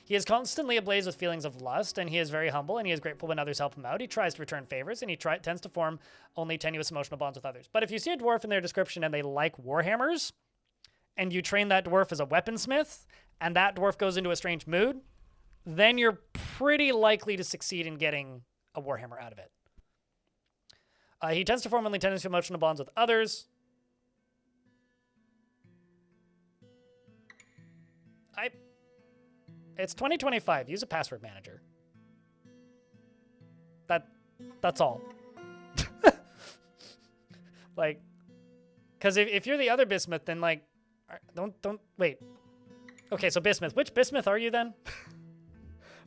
He is constantly ablaze with feelings of lust, and he is very humble, and he is grateful when others help him out. He tries to return favors, and he tends to form only tenuous emotional bonds with others. But if you see a dwarf in their description and they like warhammers, and you train that dwarf as a weaponsmith, and that dwarf goes into a strange mood, then you're pretty likely to succeed in getting a warhammer out of it. He tends to form only tenuous emotional bonds with others. It's 2025. Use a password manager. That's all. Like, because if you're the other Bismuth, then like, don't wait. Okay, so Bismuth. Which Bismuth are you then?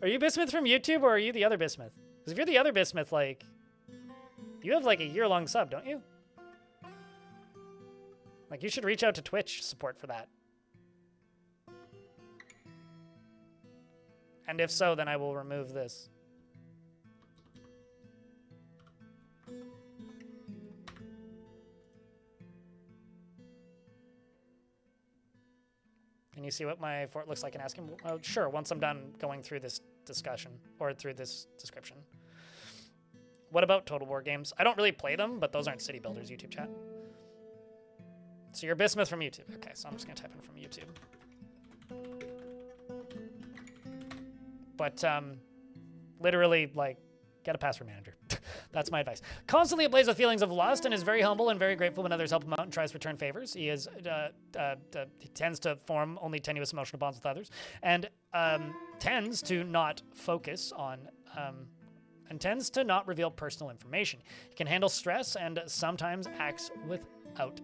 Are you Bismuth from YouTube or are you the other Bismuth? Because if you're the other Bismuth, like, you have like a year-long sub, don't you? Like, you should reach out to Twitch support for that. And if so, then I will remove this. Can you see what my fort looks like and ask him? Well, sure, once I'm done going through this discussion, or through this description. What about Total War games? I don't really play them, but those aren't City Builders YouTube chat. So you're Bismuth from YouTube. Okay, so I'm just going to type in from YouTube. But literally, like, get a password manager. That's my advice. Constantly ablaze with feelings of lust and is very humble and very grateful when others help him out and tries to return favors. He tends to form only tenuous emotional bonds with others and tends to not focus on and tends to not reveal personal information. He can handle stress and sometimes acts without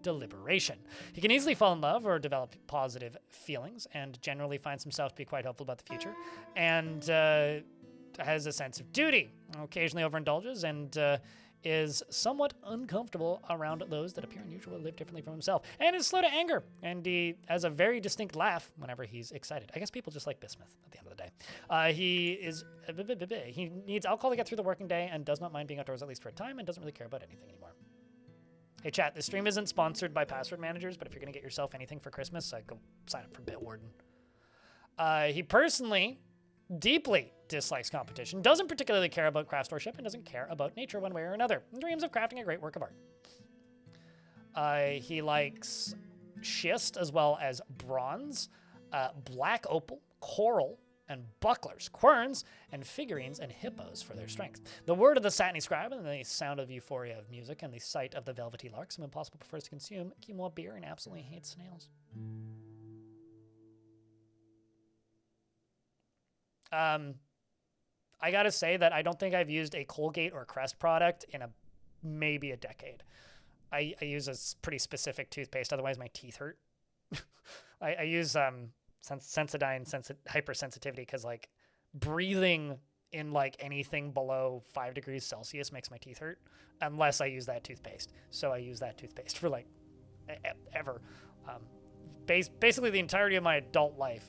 deliberation. He can easily fall in love or develop positive feelings and generally finds himself to be quite hopeful about the future and has a sense of duty, occasionally overindulges, and is somewhat uncomfortable around those that appear unusual or live differently from himself, and is slow to anger, and he has a very distinct laugh whenever he's excited. I guess people just like Bismuth at the end of the day. He needs alcohol to get through the working day and does not mind being outdoors at least for a time and doesn't really care about anything anymore. Hey chat, this stream isn't sponsored by password managers, but if you're going to get yourself anything for Christmas, go sign up for Bitwarden. He personally deeply dislikes competition, doesn't particularly care about craftsmanship, and doesn't care about nature one way or another, and dreams of crafting a great work of art. He likes schist as well as bronze, black opal, coral, and bucklers, querns, and figurines and hippos for their strength. The word of the satiny scribe and the sound of euphoria of music and the sight of the velvety lark, some impossible prefers to consume quinoa beer and absolutely hates snails. I gotta say that I don't think I've used a Colgate or Crest product in maybe a decade. I use a pretty specific toothpaste, otherwise my teeth hurt. I use Sensodyne hypersensitivity because like breathing in like anything below 5 degrees Celsius makes my teeth hurt unless I use that toothpaste. So I use that toothpaste for like ever. Basically the entirety of my adult life,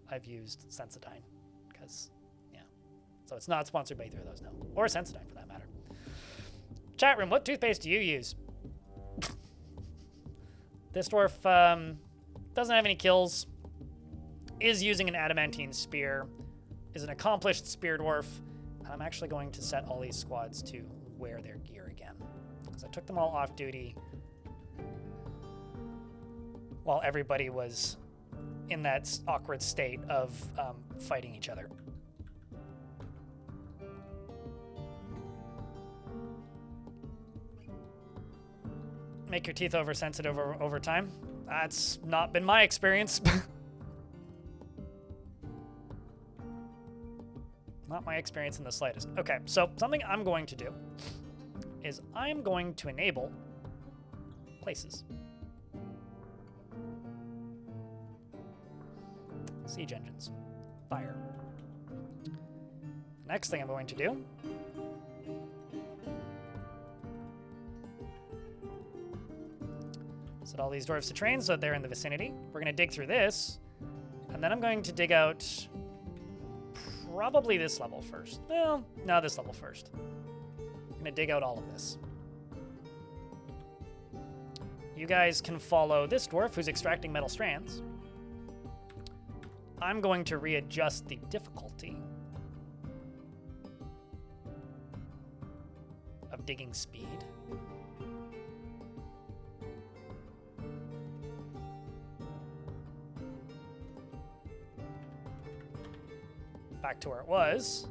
I've used Sensodyne because, yeah. So it's not sponsored by either of those, no. Or Sensodyne for that matter. Chat room, what toothpaste do you use? This dwarf doesn't have any kills, is using an adamantine spear, is an accomplished spear dwarf, and I'm actually going to set all these squads to wear their gear again because I took them all off duty while everybody was in that awkward state of fighting each other. make your teeth oversensitive over time. That's not been my experience. Not my experience in the slightest. Okay, so something I'm going to do is I'm going to enable places. Siege engines. Fire. Next thing I'm going to do set all these dwarves to train so that they're in the vicinity. We're going to dig through this, and then I'm going to dig out probably this level first. Well, no, this level first. I'm going to dig out all of this. You guys can follow this dwarf who's extracting metal strands. I'm going to readjust the difficulty of digging speed. Back to where it was.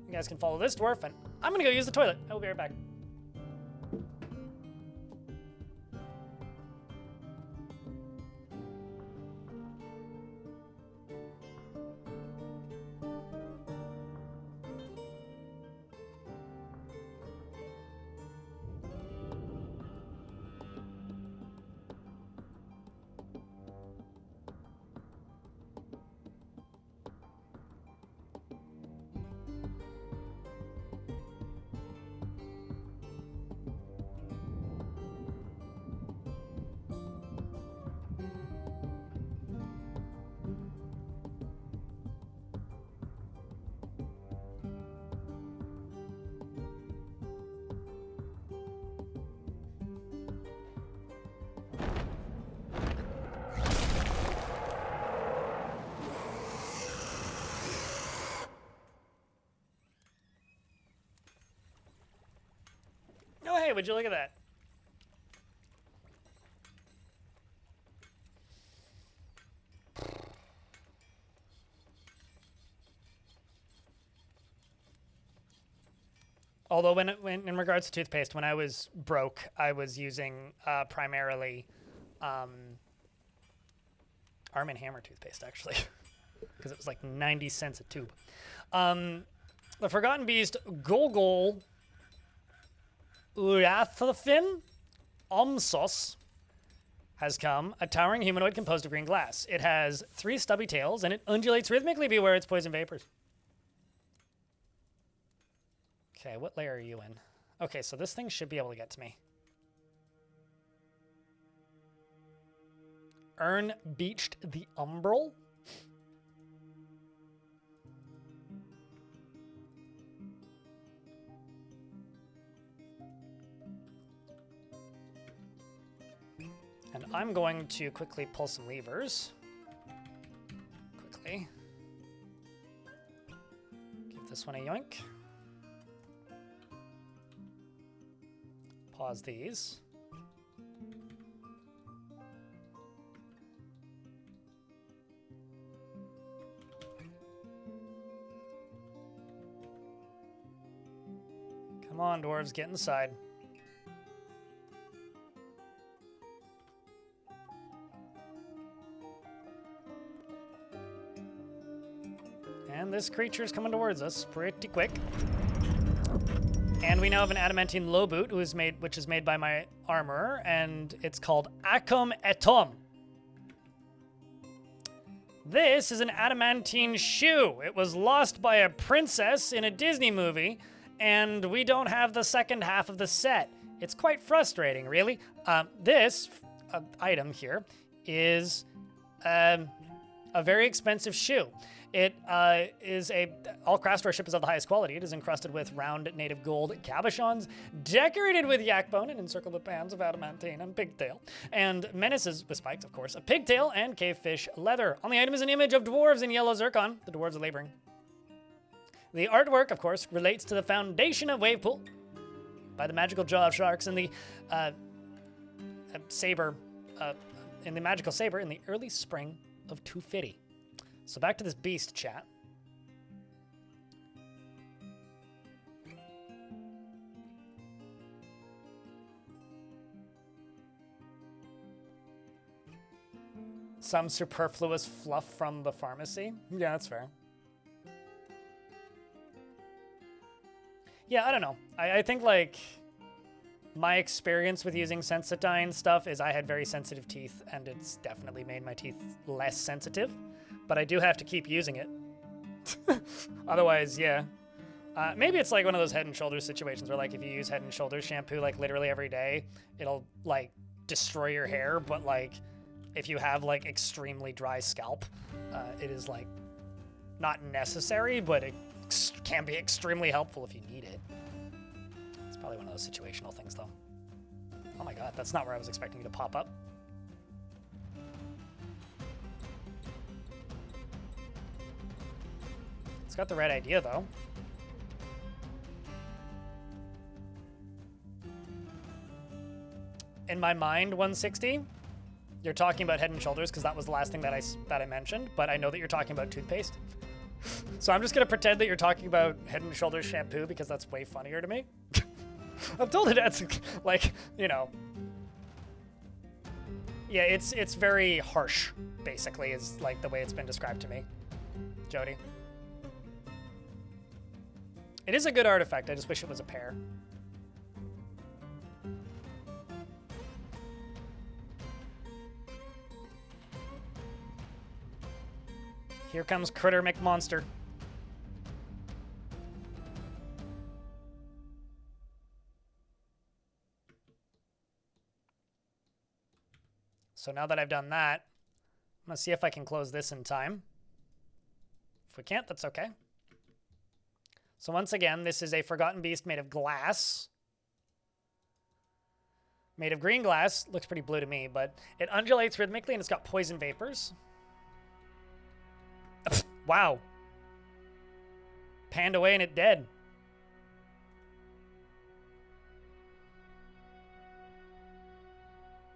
You guys can follow this dwarf, and I'm gonna go use the toilet. I will be right back. Oh, hey, would you look at that? Although when in regards to toothpaste, when I was broke, I was using primarily Arm & Hammer toothpaste, actually, because it was like 90 cents a tube. The Forgotten Beast Gogol Urathafin Omsos has come, a towering humanoid composed of green glass. It has 3 stubby tails, and it undulates rhythmically. Beware its poison vapors. Okay, what layer are you in? Okay, so this thing should be able to get to me. Ern beached the umbral. And I'm going to quickly pull some levers. Quickly. Give this one a yoink. Pause these. Come on, dwarves, get inside. And this creature's coming towards us pretty quick. And we now have an adamantine low boot, which is made by my armorer, and it's called Acum Etom. This is an adamantine shoe. It was lost by a princess in a Disney movie, and we don't have the second half of the set. It's quite frustrating, really. This item here is a very expensive shoe. It is all craft store ship is of the highest quality. It is encrusted with round native gold cabochons, decorated with yak bone and encircled with bands of adamantine and pigtail, and menaces with spikes, of course, a pigtail and cavefish leather. On the item is an image of dwarves in yellow zircon. The dwarves are laboring. The artwork, of course, relates to the foundation of Wavepool by the magical jaw of sharks and the saber, in the magical saber in the early spring of 250. So back to this beast, chat. Some superfluous fluff from the pharmacy. Yeah, that's fair. Yeah, I don't know. I think, like, my experience with using Sensitine stuff is I had very sensitive teeth, and it's definitely made my teeth less sensitive. But I do have to keep using it. Otherwise, yeah. Maybe it's like one of those Head and Shoulders situations where, like, if you use Head and Shoulders shampoo, like, literally every day, it'll, like, destroy your hair. But, like, if you have, like, extremely dry scalp, it is, like, not necessary, but it can be extremely helpful if you need it. It's probably one of those situational things, though. Oh my god, that's not where I was expecting you to pop up. It's got the right idea, though. In my mind, 160, you're talking about Head and Shoulders because that was the last thing that I mentioned, but I know that you're talking about toothpaste. So I'm just going to pretend that you're talking about Head and Shoulders shampoo because that's way funnier to me. I've told it that's, like, you know. Yeah, it's very harsh, basically, is, like, the way it's been described to me. Jody. It is a good artifact. I just wish it was a pair. Here comes Critter McMonster. So now that I've done that, I'm going to see if I can close this in time. If we can't, that's okay. So once again, this is a Forgotten Beast made of glass. Made of green glass. Looks pretty blue to me, but it undulates rhythmically and it's got poison vapors. Wow. Panned away and it dead.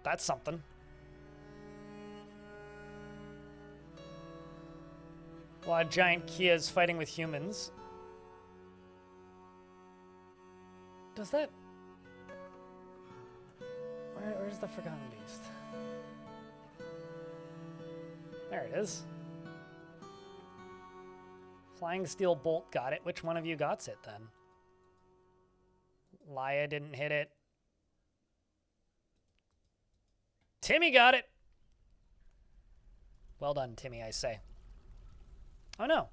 That's something. A lot of giant Kias fighting with humans. Does that... Where's the Forgotten Beast? There it is. Flying Steel Bolt got it. Which one of you got it then? Laia didn't hit it. Timmy got it. Well done, Timmy, I say. Oh no.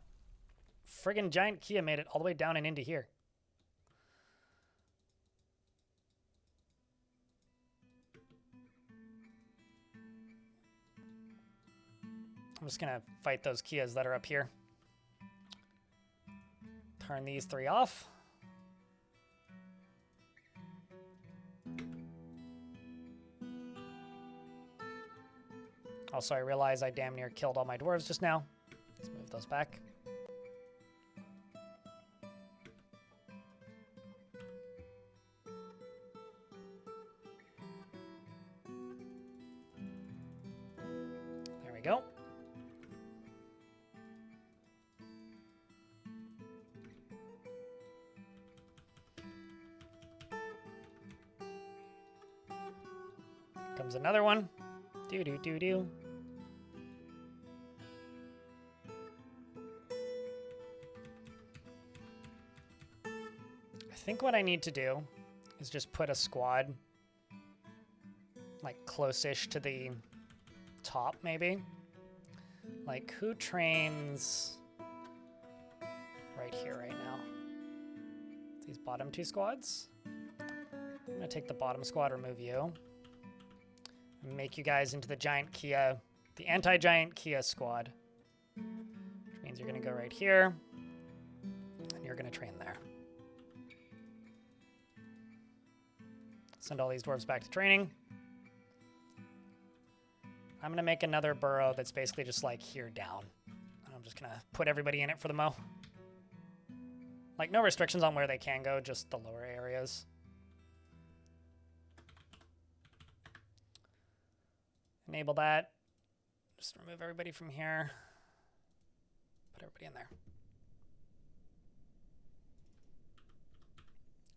Friggin' giant Kia made it all the way down and into here. I'm just gonna fight those Kias that are up here. Turn these 3 off. Also, I realize I damn near killed all my dwarves just now. Let's move those back. There we go. Comes another one. Do-do-do-do. I think what I need to do is just put a squad like close-ish to the top, maybe. Like, who trains right here right now? These bottom 2 squads. I'm gonna take the bottom squad, remove you. And make you guys into the giant Kia, the anti-giant Kia squad. Which means you're gonna go right here, and you're gonna train there. Send all these dwarves back to training. I'm gonna make another burrow that's basically just like here down. And I'm just gonna put everybody in it for the mo. Like, no restrictions on where they can go, just the lower areas. Enable that. Just remove everybody from here. Put everybody in there.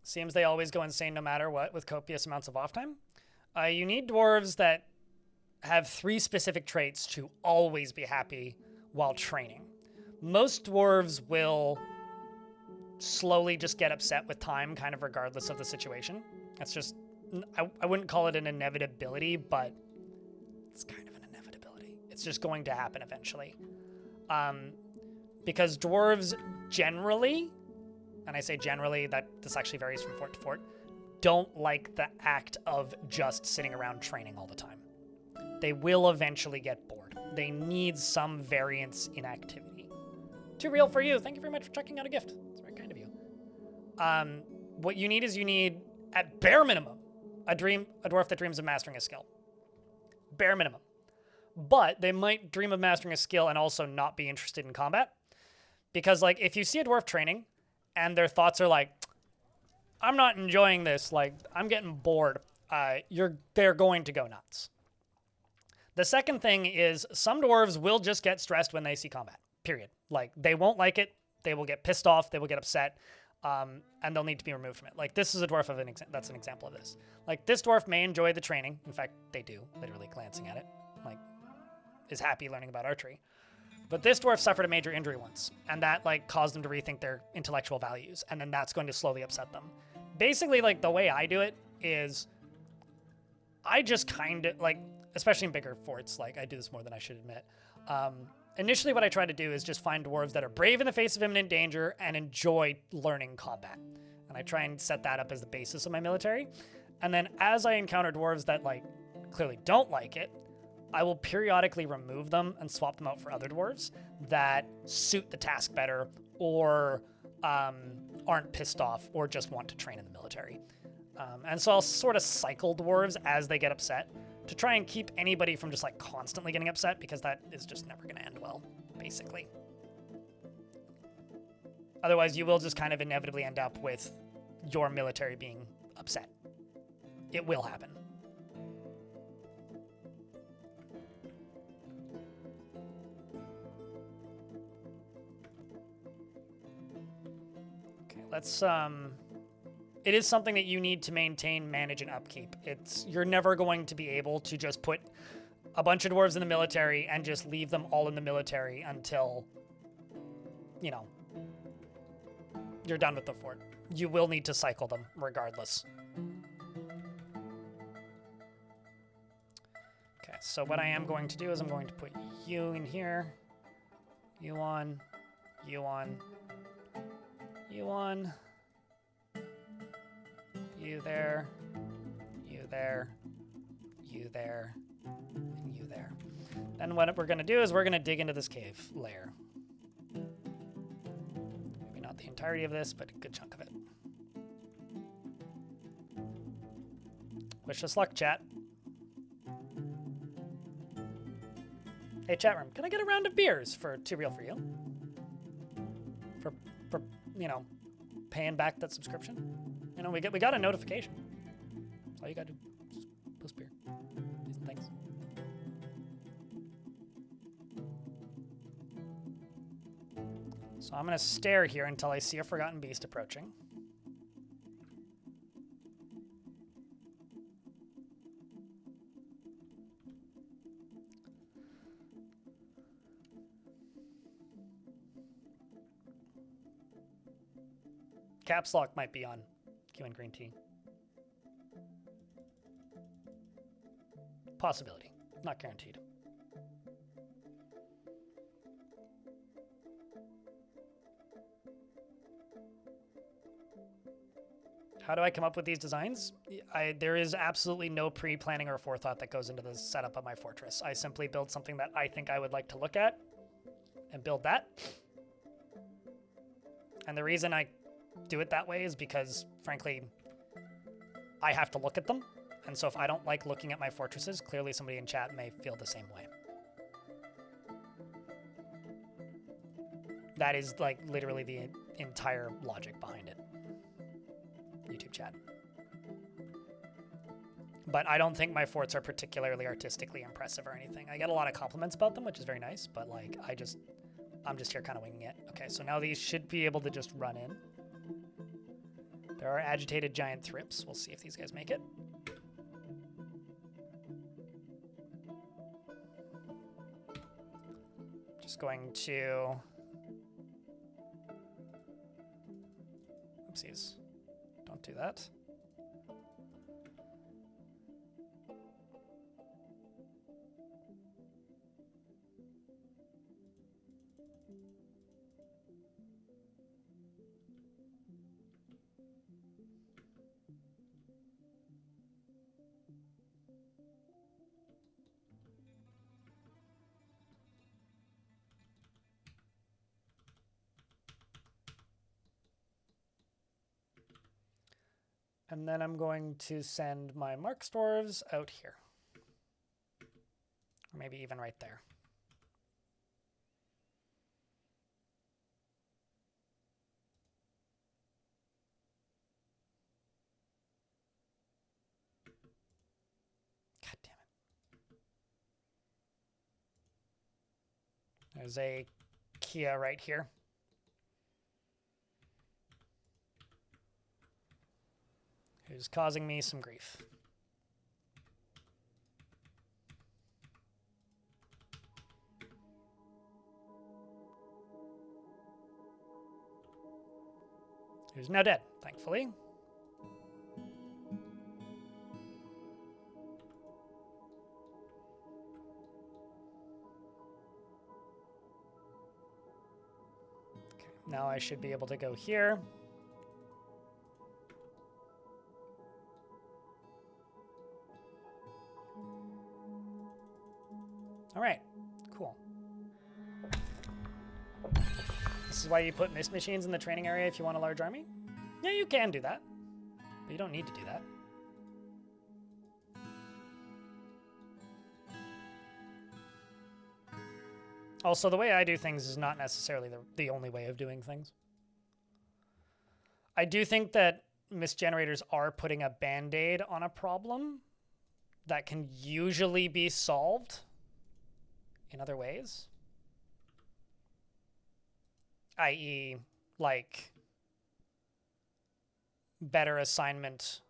Seems they always go insane no matter what with copious amounts of off time. You need dwarves that have 3 specific traits to always be happy while training. Most dwarves will slowly just get upset with time, kind of regardless of the situation. That's just, I wouldn't call it an inevitability, but it's kind of an inevitability. It's just going to happen eventually. Because dwarves generally, and I say generally, that this actually varies from fort to fort, don't like the act of just sitting around training all the time. They will eventually get bored. They need some variance in activity. Too real for you. Thank you very much for checking out a gift. It's very kind of you. What you need is at bare minimum, a dwarf that dreams of mastering a skill. Bare minimum. But they might dream of mastering a skill and also not be interested in combat. Because, like, if you see a dwarf training and their thoughts are like, I'm not enjoying this, like, I'm getting bored, they're going to go nuts. The second thing is some dwarves will just get stressed when they see combat, period. Like, they won't like it, they will get pissed off, they will get upset, and they'll need to be removed from it. Like, this is a dwarf that's an example of this. Like, this dwarf may enjoy the training. In fact, they do, literally glancing at it. Like, is happy learning about archery. But this dwarf suffered a major injury once, and that, like, caused them to rethink their intellectual values, and then that's going to slowly upset them. Basically, like, the way I do it is I just kind of, like, especially in bigger forts, like, I do this more than I should admit. Initially, what I try to do is just find dwarves that are brave in the face of imminent danger and enjoy learning combat. And I try and set that up as the basis of my military. And then as I encounter dwarves that, like, clearly don't like it, I will periodically remove them and swap them out for other dwarves that suit the task better or aren't pissed off or just want to train in the military. And so I'll sort of cycle dwarves as they get upset to try and keep anybody from just, like, constantly getting upset, because that is just never going to end well, basically. Otherwise, you will just kind of inevitably end up with your military being upset. It will happen. Let's, it is something that you need to maintain, manage, and upkeep. You're never going to be able to just put a bunch of dwarves in the military and just leave them all in the military until, you know, you're done with the fort. You will need to cycle them regardless. Okay, so what I am going to do is I'm going to put you in here, you on, you on, you on, you there, you there, you there, and you there. Then what we're going to do is we're going to dig into this cave layer. Maybe not the entirety of this, but a good chunk of it. Wish us luck, chat. Hey, chat room, can I get a round of beers for Too Real for You? For you know, paying back that subscription. You know, we got a notification. That's all you gotta do. Just post beer. Thanks. So I'm gonna stare here until I see a forgotten beast approaching. Caps lock might be on Q and green tea. Possibility, not guaranteed. How do I come up with these designs? There is absolutely no pre-planning or forethought that goes into the setup of my fortress. I simply build something that I think I would like to look at and build that. And the reason I do it that way is because, frankly, I have to look at them. And so if I don't like looking at my fortresses, clearly somebody in chat may feel the same way. That is, like, literally the entire logic behind it. YouTube chat. But I don't think my forts are particularly artistically impressive or anything. I get a lot of compliments about them, which is very nice, but, like, I'm just here kind of winging it. Okay, so now these should be able to just run in. There are agitated giant thrips. We'll see if these guys make it. Just going to... Oopsies. Don't do that. And then I'm going to send my Mark's dwarves out here. Or maybe even right there. God damn it. There's a Kia right here. Who's causing me some grief. Who's now dead, thankfully. Okay, now I should be able to go here. All right, cool. This is why you put mist machines in the training area if you want a large army? Yeah, you can do that, but you don't need to do that. Also, the way I do things is not necessarily the only way of doing things. I do think that mist generators are putting a band-aid on a problem that can usually be solved in other ways. I.e., like, better assignment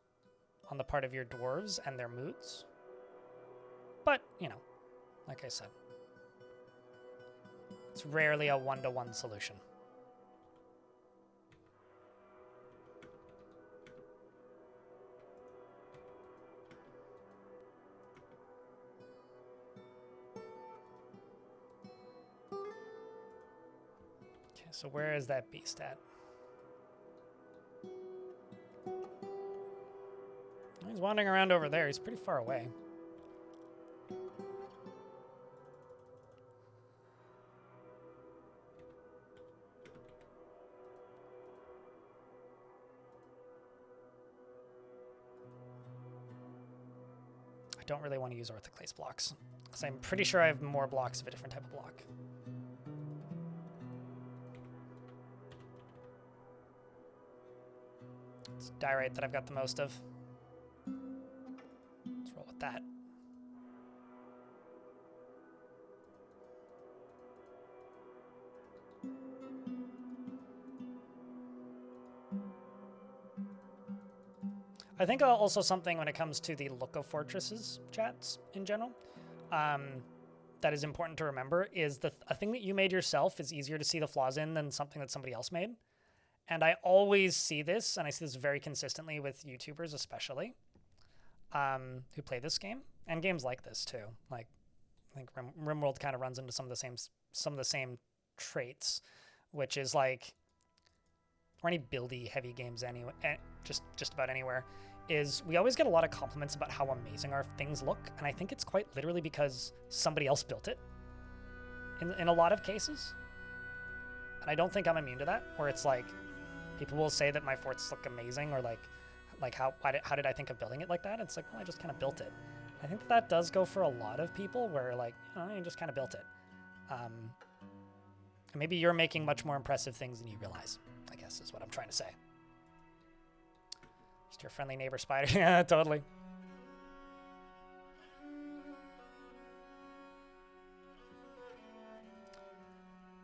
on the part of your dwarves and their moods. But, you know, like I said, it's rarely a one-to-one solution. Okay, so where is that beast at? He's wandering around over there. He's pretty far away. I don't really want to use orthoclase blocks, because I'm pretty sure I have more blocks of a different type of block. It's diorite that I've got the most of. Let's roll with that. I think also something when it comes to the look of fortresses chats in general, that is important to remember is a thing that you made yourself is easier to see the flaws in than something that somebody else made. And I always see this, and I see this very consistently with YouTubers especially, who play this game, and games like this too. Like, I think RimWorld kind of runs into some of the same traits, which is like, or any buildy heavy games anyway, just about anywhere, is we always get a lot of compliments about how amazing our things look, and I think it's quite literally because somebody else built it in a lot of cases. And I don't think I'm immune to that, where it's like people will say that my forts look amazing, or like how did I think of building it like that? It's like, well, I just kind of built it. I think that does go for a lot of people, where like, you just kind of built it. And maybe you're making much more impressive things than you realize, I guess is what I'm trying to say. Just your friendly neighbor spider. Yeah, totally.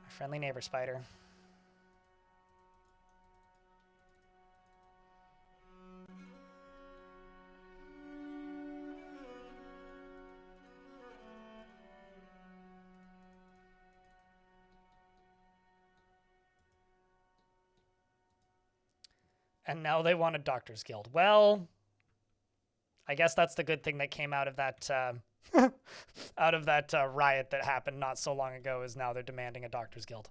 My friendly neighbor spider. And now they want a Doctor's Guild. Well, I guess that's the good thing that came out of that riot that happened not so long ago, is now they're demanding a Doctor's Guild.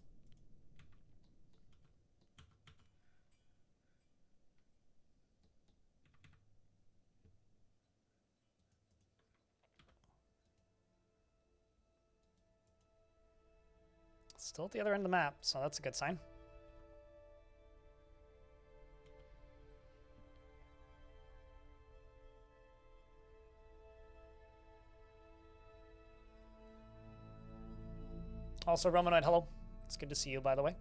Still at the other end of the map, so that's a good sign. Also, Romanoid, hello. It's good to see you, by the way.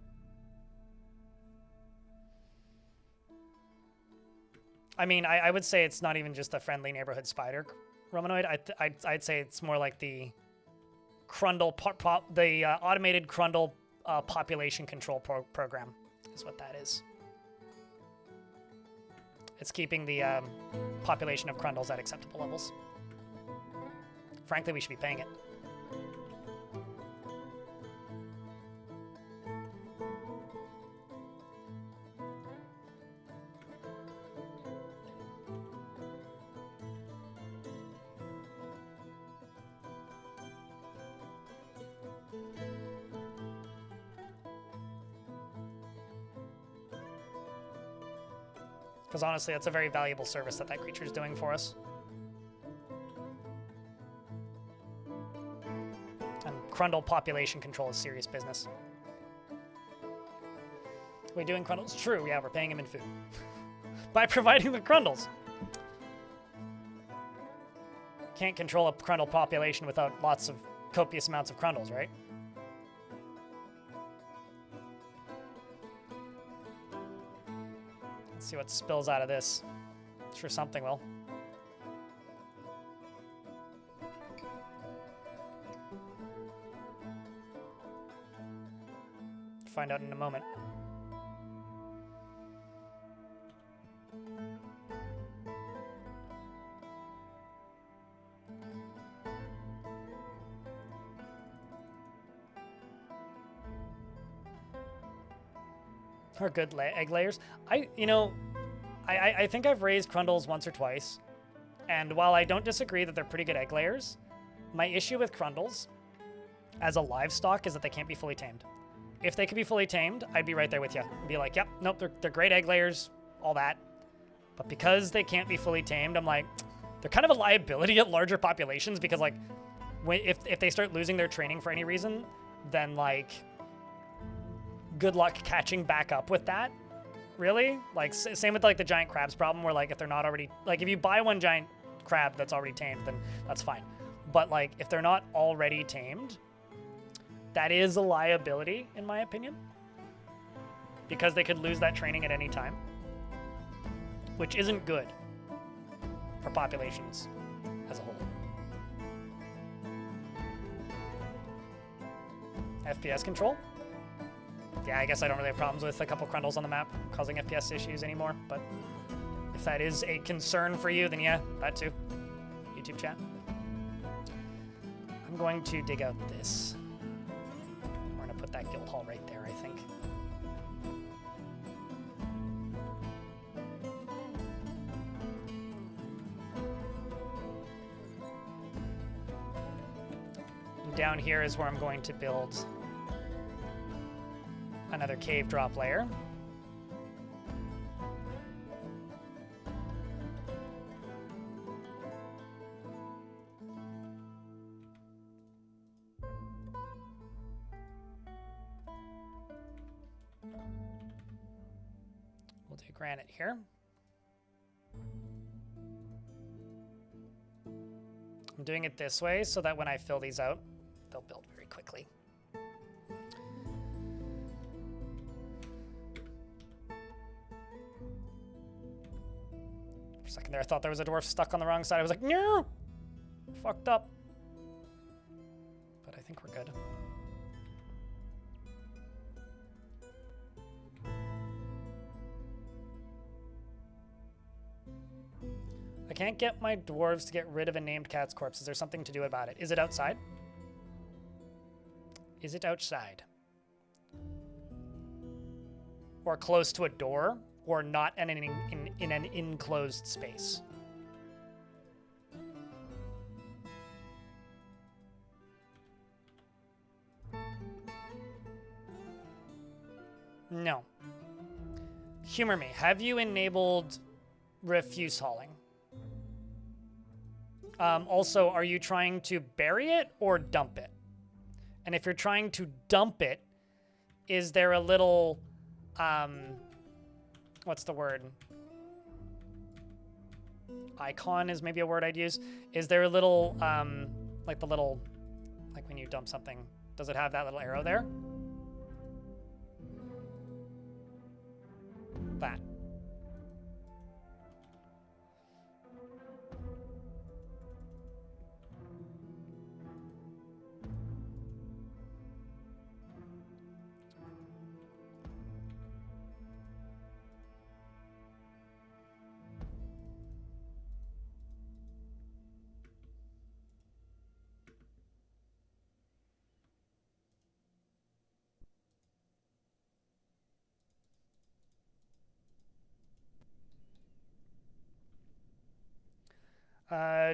I mean, I would say it's not even just a friendly neighborhood spider, Romanoid. I'd say it's more like the Crundle, the automated Crundle population control program is what that is. It's keeping the population of Crundles at acceptable levels. Frankly, we should be paying it. Because honestly, that's a very valuable service that creature is doing for us. And Crundle population control is serious business. What are we doing, Crundles? True, yeah, we're paying him in food. By providing the Crundles. Can't control a Crundle population without lots of copious amounts of Crundles, right? See what spills out of this. Sure something will. Find out in a moment. Are good egg layers. I think I've raised Crundles once or twice, and while I don't disagree that they're pretty good egg layers, my issue with Crundles as a livestock is that they can't be fully tamed. If they could be fully tamed, I'd be right there with you. I'd be like, yep, nope, they're great egg layers, all that. But because they can't be fully tamed, I'm like, they're kind of a liability at larger populations because, like, if they start losing their training for any reason, then, like, good luck catching back up with that. Really? Like, same with, like, the giant crabs problem where, like, if they're not already... Like, if you buy one giant crab that's already tamed, then that's fine. But, like, if they're not already tamed, that is a liability, in my opinion. Because they could lose that training at any time. Which isn't good for populations as a whole. FPS control? Yeah, I guess I don't really have problems with a couple Crundles on the map causing FPS issues anymore, but if that is a concern for you, then yeah, that too. YouTube chat. I'm going to dig out this. We're going to put that guild hall right there, I think. And down here is where I'm going to build another cave drop layer. We'll do granite here. I'm doing it this way so that when I fill these out, they'll build very quickly. For a second there, I thought there was a dwarf stuck on the wrong side. I was like, no! Fucked up. But I think we're good. I can't get my dwarves to get rid of a named cat's corpse. Is there something to do about it? Is it outside? Is it outside? Or close to a door? or not in an enclosed space. No. Humor me. Have you enabled refuse hauling? Also, are you trying to bury it or dump it? And if you're trying to dump it, is there a little, what's the word? Icon is maybe a word I'd use. Is there a little, like when you dump something, does it have that little arrow there? That.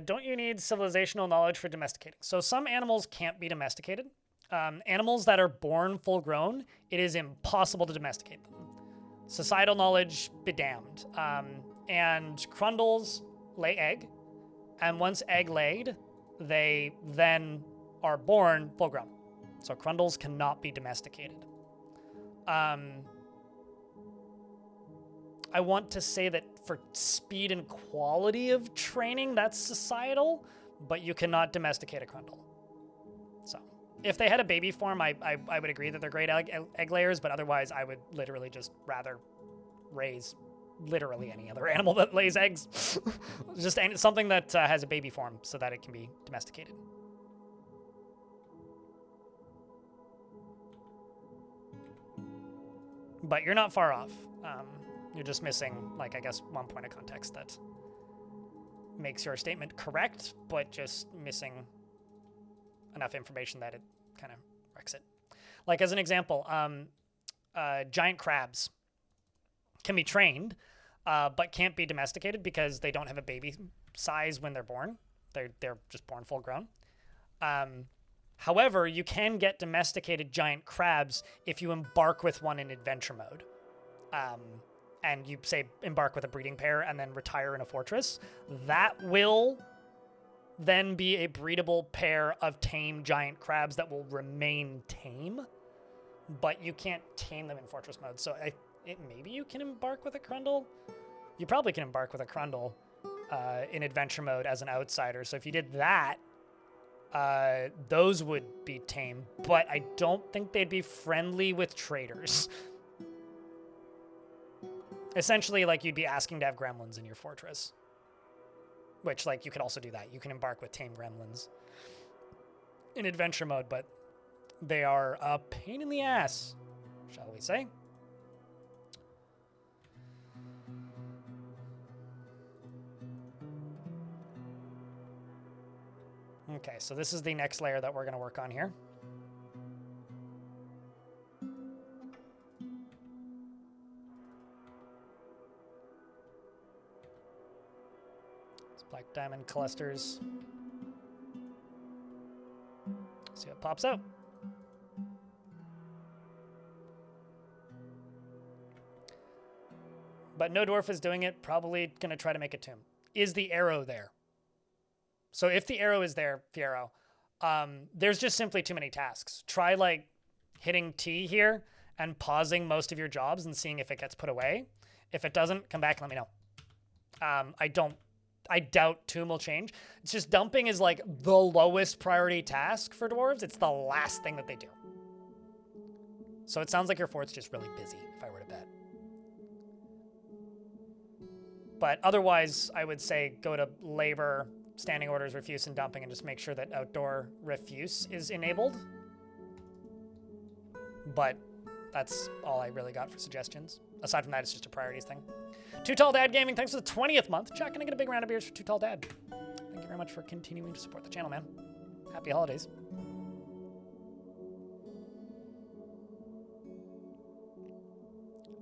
Don't you need civilizational knowledge for domesticating? So some animals can't be domesticated. Animals that are born full grown, it is impossible to domesticate them. Societal knowledge, be damned. And crundles lay egg, and once egg laid, they then are born full grown. So crundles cannot be domesticated. I want to say that for speed and quality of training, that's societal, but you cannot domesticate a crundle. So if they had a baby form, I would agree that they're great egg layers, but otherwise I would literally just rather raise literally any other animal that lays eggs. Just something that has a baby form so that it can be domesticated. But you're not far off. You're just missing, like, I guess, one point of context that makes your statement correct, but just missing enough information that it kind of wrecks it. Like, as an example, giant crabs can be trained, but can't be domesticated because they don't have a baby size when they're born. They're just born full grown. However, you can get domesticated giant crabs if you embark with one in adventure mode. And you, say, embark with a breeding pair and then retire in a fortress. That will then be a breedable pair of tame giant crabs that will remain tame, but you can't tame them in fortress mode. So maybe you can embark with a crundle? You probably can embark with a crundle in adventure mode as an outsider. So if you did that, those would be tame, but I don't think they'd be friendly with traders. Essentially, like, you'd be asking to have gremlins in your fortress. Which, like, you could also do that. You can embark with tame gremlins in adventure mode, but they are a pain in the ass, shall we say. Okay, so this is the next layer that we're going to work on here. Black diamond clusters. See what pops out. But no dwarf is doing it. Probably going to try to make a tomb. Is the arrow there? So if the arrow is there, Fiero, there's just simply too many tasks. Try, like, hitting T here and pausing most of your jobs and seeing if it gets put away. If it doesn't, come back and let me know. I doubt tomb will change. It's just dumping is, like, the lowest priority task for dwarves. It's the last thing that they do. So it sounds like your fort's just really busy, if I were to bet. But otherwise, I would say go to labor, standing orders, refuse, and dumping, and just make sure that outdoor refuse is enabled. But that's all I really got for suggestions. Aside from that, it's just a priorities thing. Too Tall Dad Gaming, thanks for the 20th month. Jack, can I get a big round of beers for Too Tall Dad? Thank you very much for continuing to support the channel, man. Happy holidays.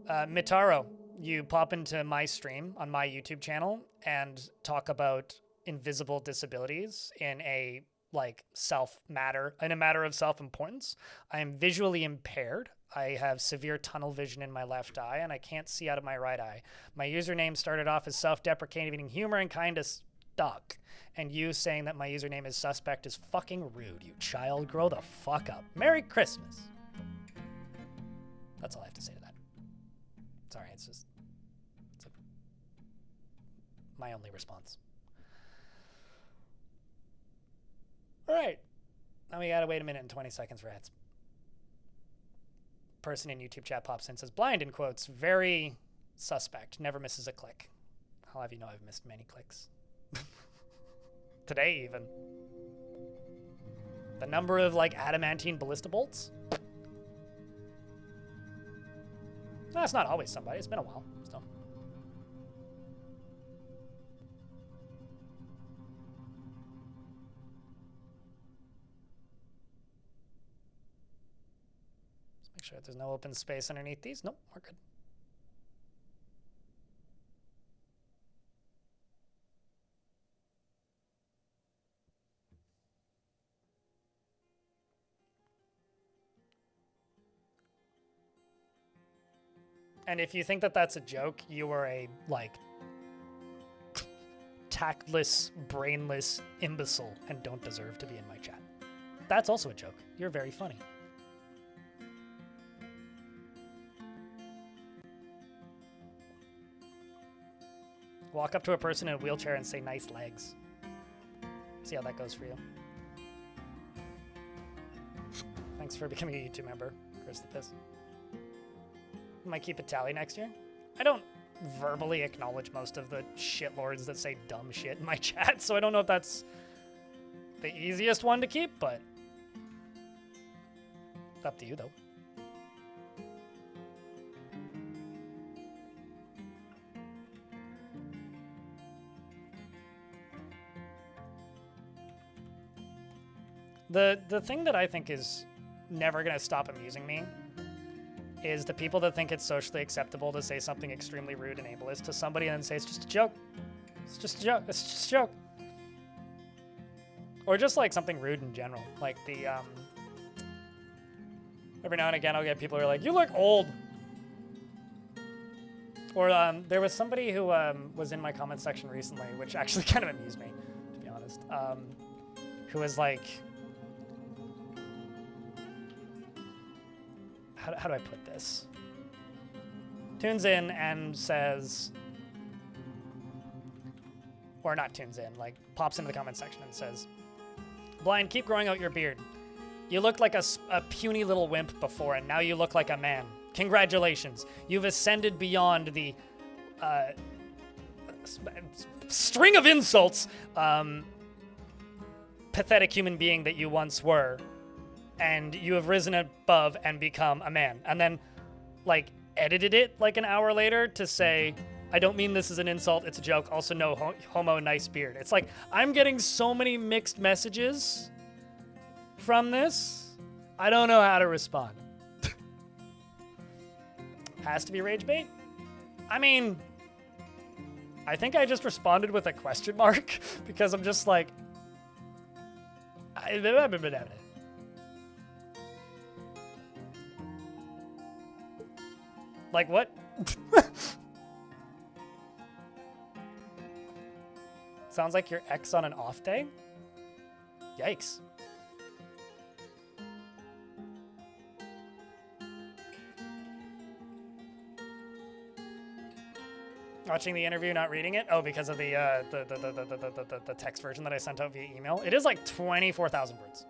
Mitaro, you pop into my stream on my YouTube channel and talk about invisible disabilities in a matter of self-importance. I am visually impaired. I have severe tunnel vision in my left eye, and I can't see out of my right eye. My username started off as self-deprecating humor and kind of stuck. And you saying that my username is suspect is fucking rude, you child. Grow the fuck up. Merry Christmas. That's all I have to say to that. Sorry, it's my only response. All right. Now we gotta wait a minute and 20 seconds for ads. Person in YouTube chat pops in and says, blind in quotes, very suspect, never misses a click. I'll have you know I've missed many clicks. Today, even. The number of, adamantine ballista bolts? That's not always somebody. It's been a while, still. Let's make sure that there's no open space underneath these. Nope, we're good. And if you think that that's a joke, you are a, tactless, brainless imbecile and don't deserve to be in my chat. That's also a joke. You're very funny. Walk up to a person in a wheelchair and say, nice legs. See how that goes for you. Thanks for becoming a YouTube member, Chris the Piss. Might keep a tally next year. I don't verbally acknowledge most of the shitlords that say dumb shit in my chat, so I don't know if that's the easiest one to keep, but it's up to you, though. The thing that I think is never going to stop amusing me is the people that think it's socially acceptable to say something extremely rude and ableist to somebody and then say it's just a joke. It's just a joke. It's just a joke. Or just something rude in general. Like the every now and again I'll get people who are like, you look old. Or there was somebody who was in my comment section recently, which actually kind of amused me, to be honest. Who was like, how do I put this? Tunes in and says, or not tunes in, pops into the comment section and says, blind, keep growing out your beard. You looked like a puny little wimp before, and now you look like a man. Congratulations. You've ascended beyond the string of insults, pathetic human being that you once were. And you have risen above and become a man. And then, edited it an hour later to say, I don't mean this as an insult, it's a joke. Also, no homo, nice beard. It's I'm getting so many mixed messages from this. I don't know how to respond. Has to be rage bait? I mean, I think I just responded with a question mark because I'm just like, what? Sounds like your ex on an off day? Yikes. Watching the interview, not reading it? Oh, because of the text version that I sent out via email. It is 24,000 words.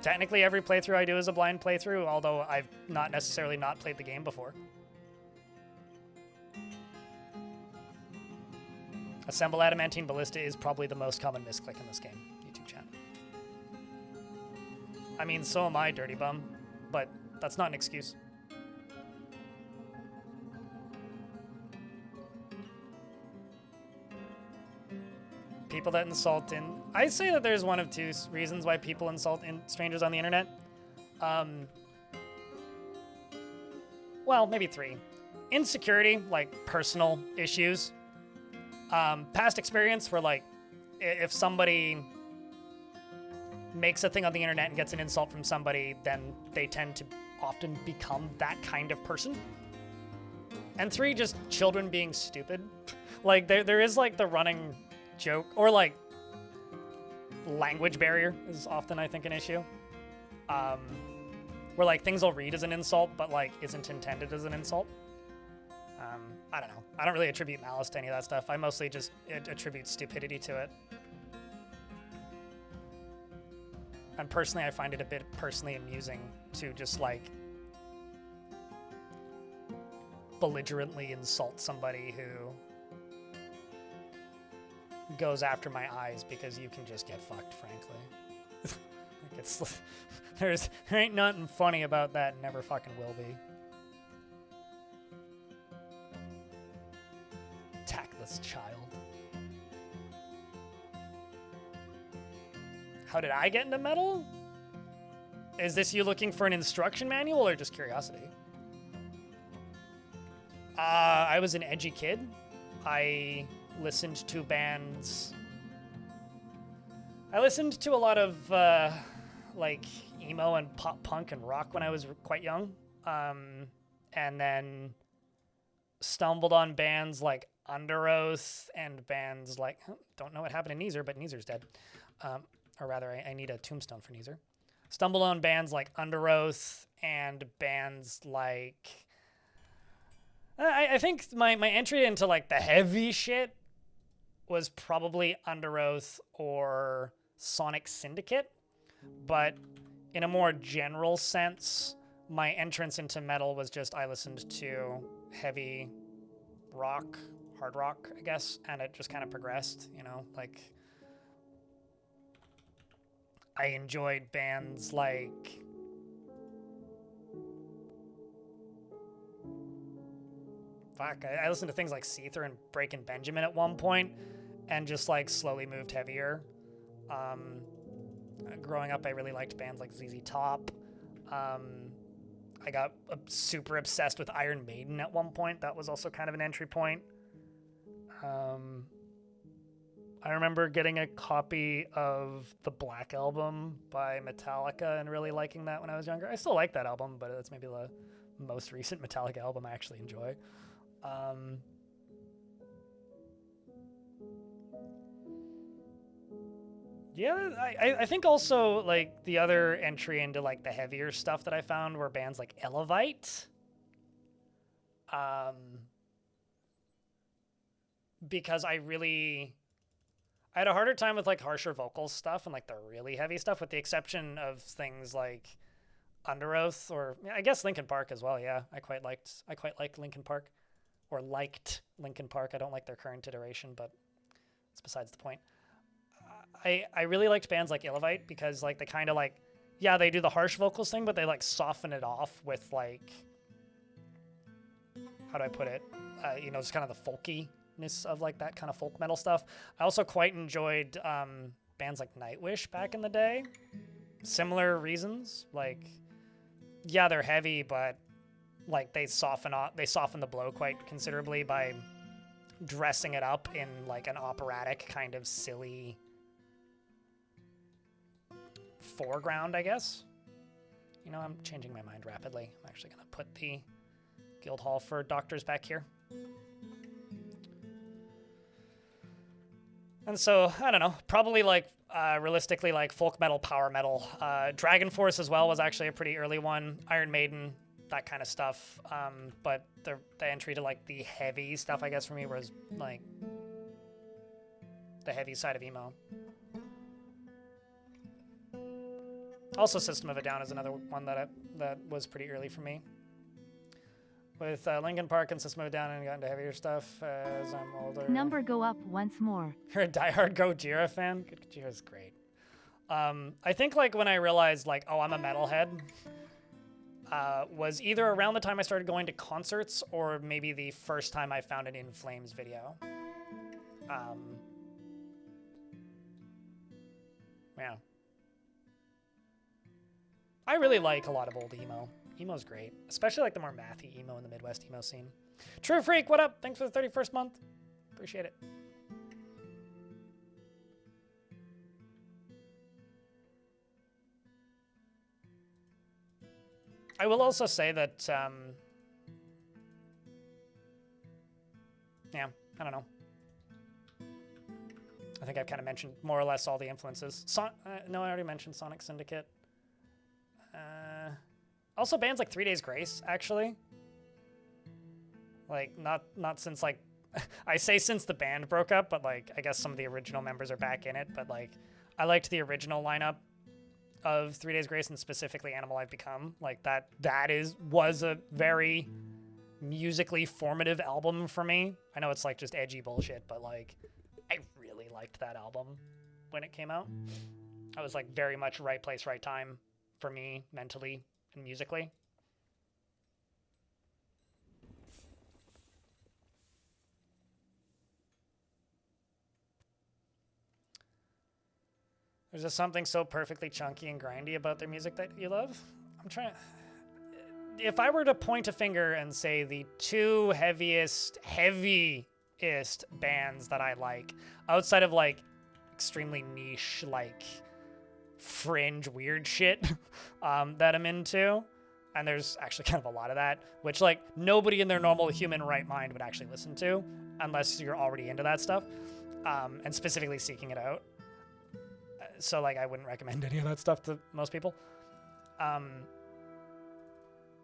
Technically, every playthrough I do is a blind playthrough, although I've not necessarily not played the game before. Assemble Adamantine Ballista is probably the most common misclick in this game, YouTube chat. I mean, so am I, Dirty Bum, but that's not an excuse. People that insult I say that there's one of two reasons why people insult strangers on the internet. well, maybe 3. Insecurity, like personal issues. Past experience where like if somebody makes a thing on the internet and gets an insult from somebody, then they tend to often become that kind of person. And 3, just children being stupid. Like there is like the running joke, or like language barrier is often, I think, an issue. Where like things will read as an insult, but like isn't intended as an insult. I don't know. I don't really attribute malice to any of that stuff. I mostly just attribute stupidity to it. And personally, I find it a bit personally amusing to just like belligerently insult somebody who goes after my eyes, because you can just get fucked, frankly. Like there ain't nothing funny about that, and never fucking will be. Tactless child. How did I get into metal? Is this you looking for an instruction manual or just curiosity? I was an edgy kid. I listened to bands. I listened to a lot of like emo and pop punk and rock when I was quite young. And then stumbled on bands like Under Oath and bands like, don't know what happened to Neezer, but Neezer's dead. Or rather, I need a tombstone for Neezer. Stumbled on bands like Under Oath and bands like... I think my entry into like the heavy shit was probably Under Oath or Sonic Syndicate. But in a more general sense, my entrance into metal was just I listened to heavy rock, hard rock, I guess, and it just kind of progressed, you know, like... I enjoyed bands like... Fuck, I listened to things like Seether and Breakin' Benjamin at one point, and just like slowly moved heavier. Growing up, I really liked bands like ZZ Top. I got super obsessed with Iron Maiden at one point. That was also kind of an entry point. I remember getting a copy of the Black Album by Metallica and really liking that when I was younger. I still like that album, but that's maybe the most recent Metallica album I actually enjoy. Yeah, I think also like the other entry into like the heavier stuff that I found were bands like Elevite. Because I had a harder time with like harsher vocal stuff and like the really heavy stuff, with the exception of things like Under Oath, or I guess Linkin Park as well. Yeah, I quite liked Linkin Park, or liked Linkin Park. I don't like their current iteration, but it's besides the point. I really liked bands like Elevite because like they kind of like, yeah, they do the harsh vocals thing, but they like soften it off with like, how do I put it? You know, just kind of the folkiness of like that kind of folk metal stuff. I also quite enjoyed bands like Nightwish back in the day. Similar reasons, like, yeah, they're heavy, but like they soften the blow quite considerably by dressing it up in like an operatic kind of silly foreground, I guess. You know, I'm changing my mind rapidly. I'm actually going to put the Guildhall for Doctors back here. And so, I don't know, probably like realistically like folk metal, power metal. Dragon Force as well was actually a pretty early one. Iron Maiden, that kind of stuff. But the entry to like the heavy stuff, I guess, for me was like the heavy side of emo. Also, System of a Down is another one that was pretty early for me. With Linkin Park and System of a Down, and got into heavier stuff as I'm older. Number go up once more. You're a diehard Gojira fan? Gojira's great. I think like when I realized like, oh, I'm a metalhead, was either around the time I started going to concerts or maybe the first time I found an In Flames video. Yeah. I really like a lot of old emo. Emo's great, especially like the more mathy emo in the Midwest emo scene. True Freak, what up? Thanks for the 31st month. Appreciate it. I will also say that, yeah, I don't know. I think I've kind of mentioned more or less all the influences. No, I already mentioned Sonic Syndicate. Also bands like 3 Days Grace, actually. Like, not since, like, I say since the band broke up, but, like, I guess some of the original members are back in it. But, like, I liked the original lineup of 3 Days Grace and specifically Animal I've Become. Like, that was a very musically formative album for me. I know it's, like, just edgy bullshit, but, like, I really liked that album when it came out. I was, like, very much right place, right time for me mentally and musically. There's just something so perfectly chunky and grindy about their music that you love. I'm trying to... If I were to point a finger and say the two heaviest bands that I like, outside of, like, extremely niche, like, fringe weird shit that I'm into, and there's actually kind of a lot of that, which, like, nobody in their normal human right mind would actually listen to unless you're already into that stuff, and specifically seeking it out. So, like, I wouldn't recommend any of that stuff to most people.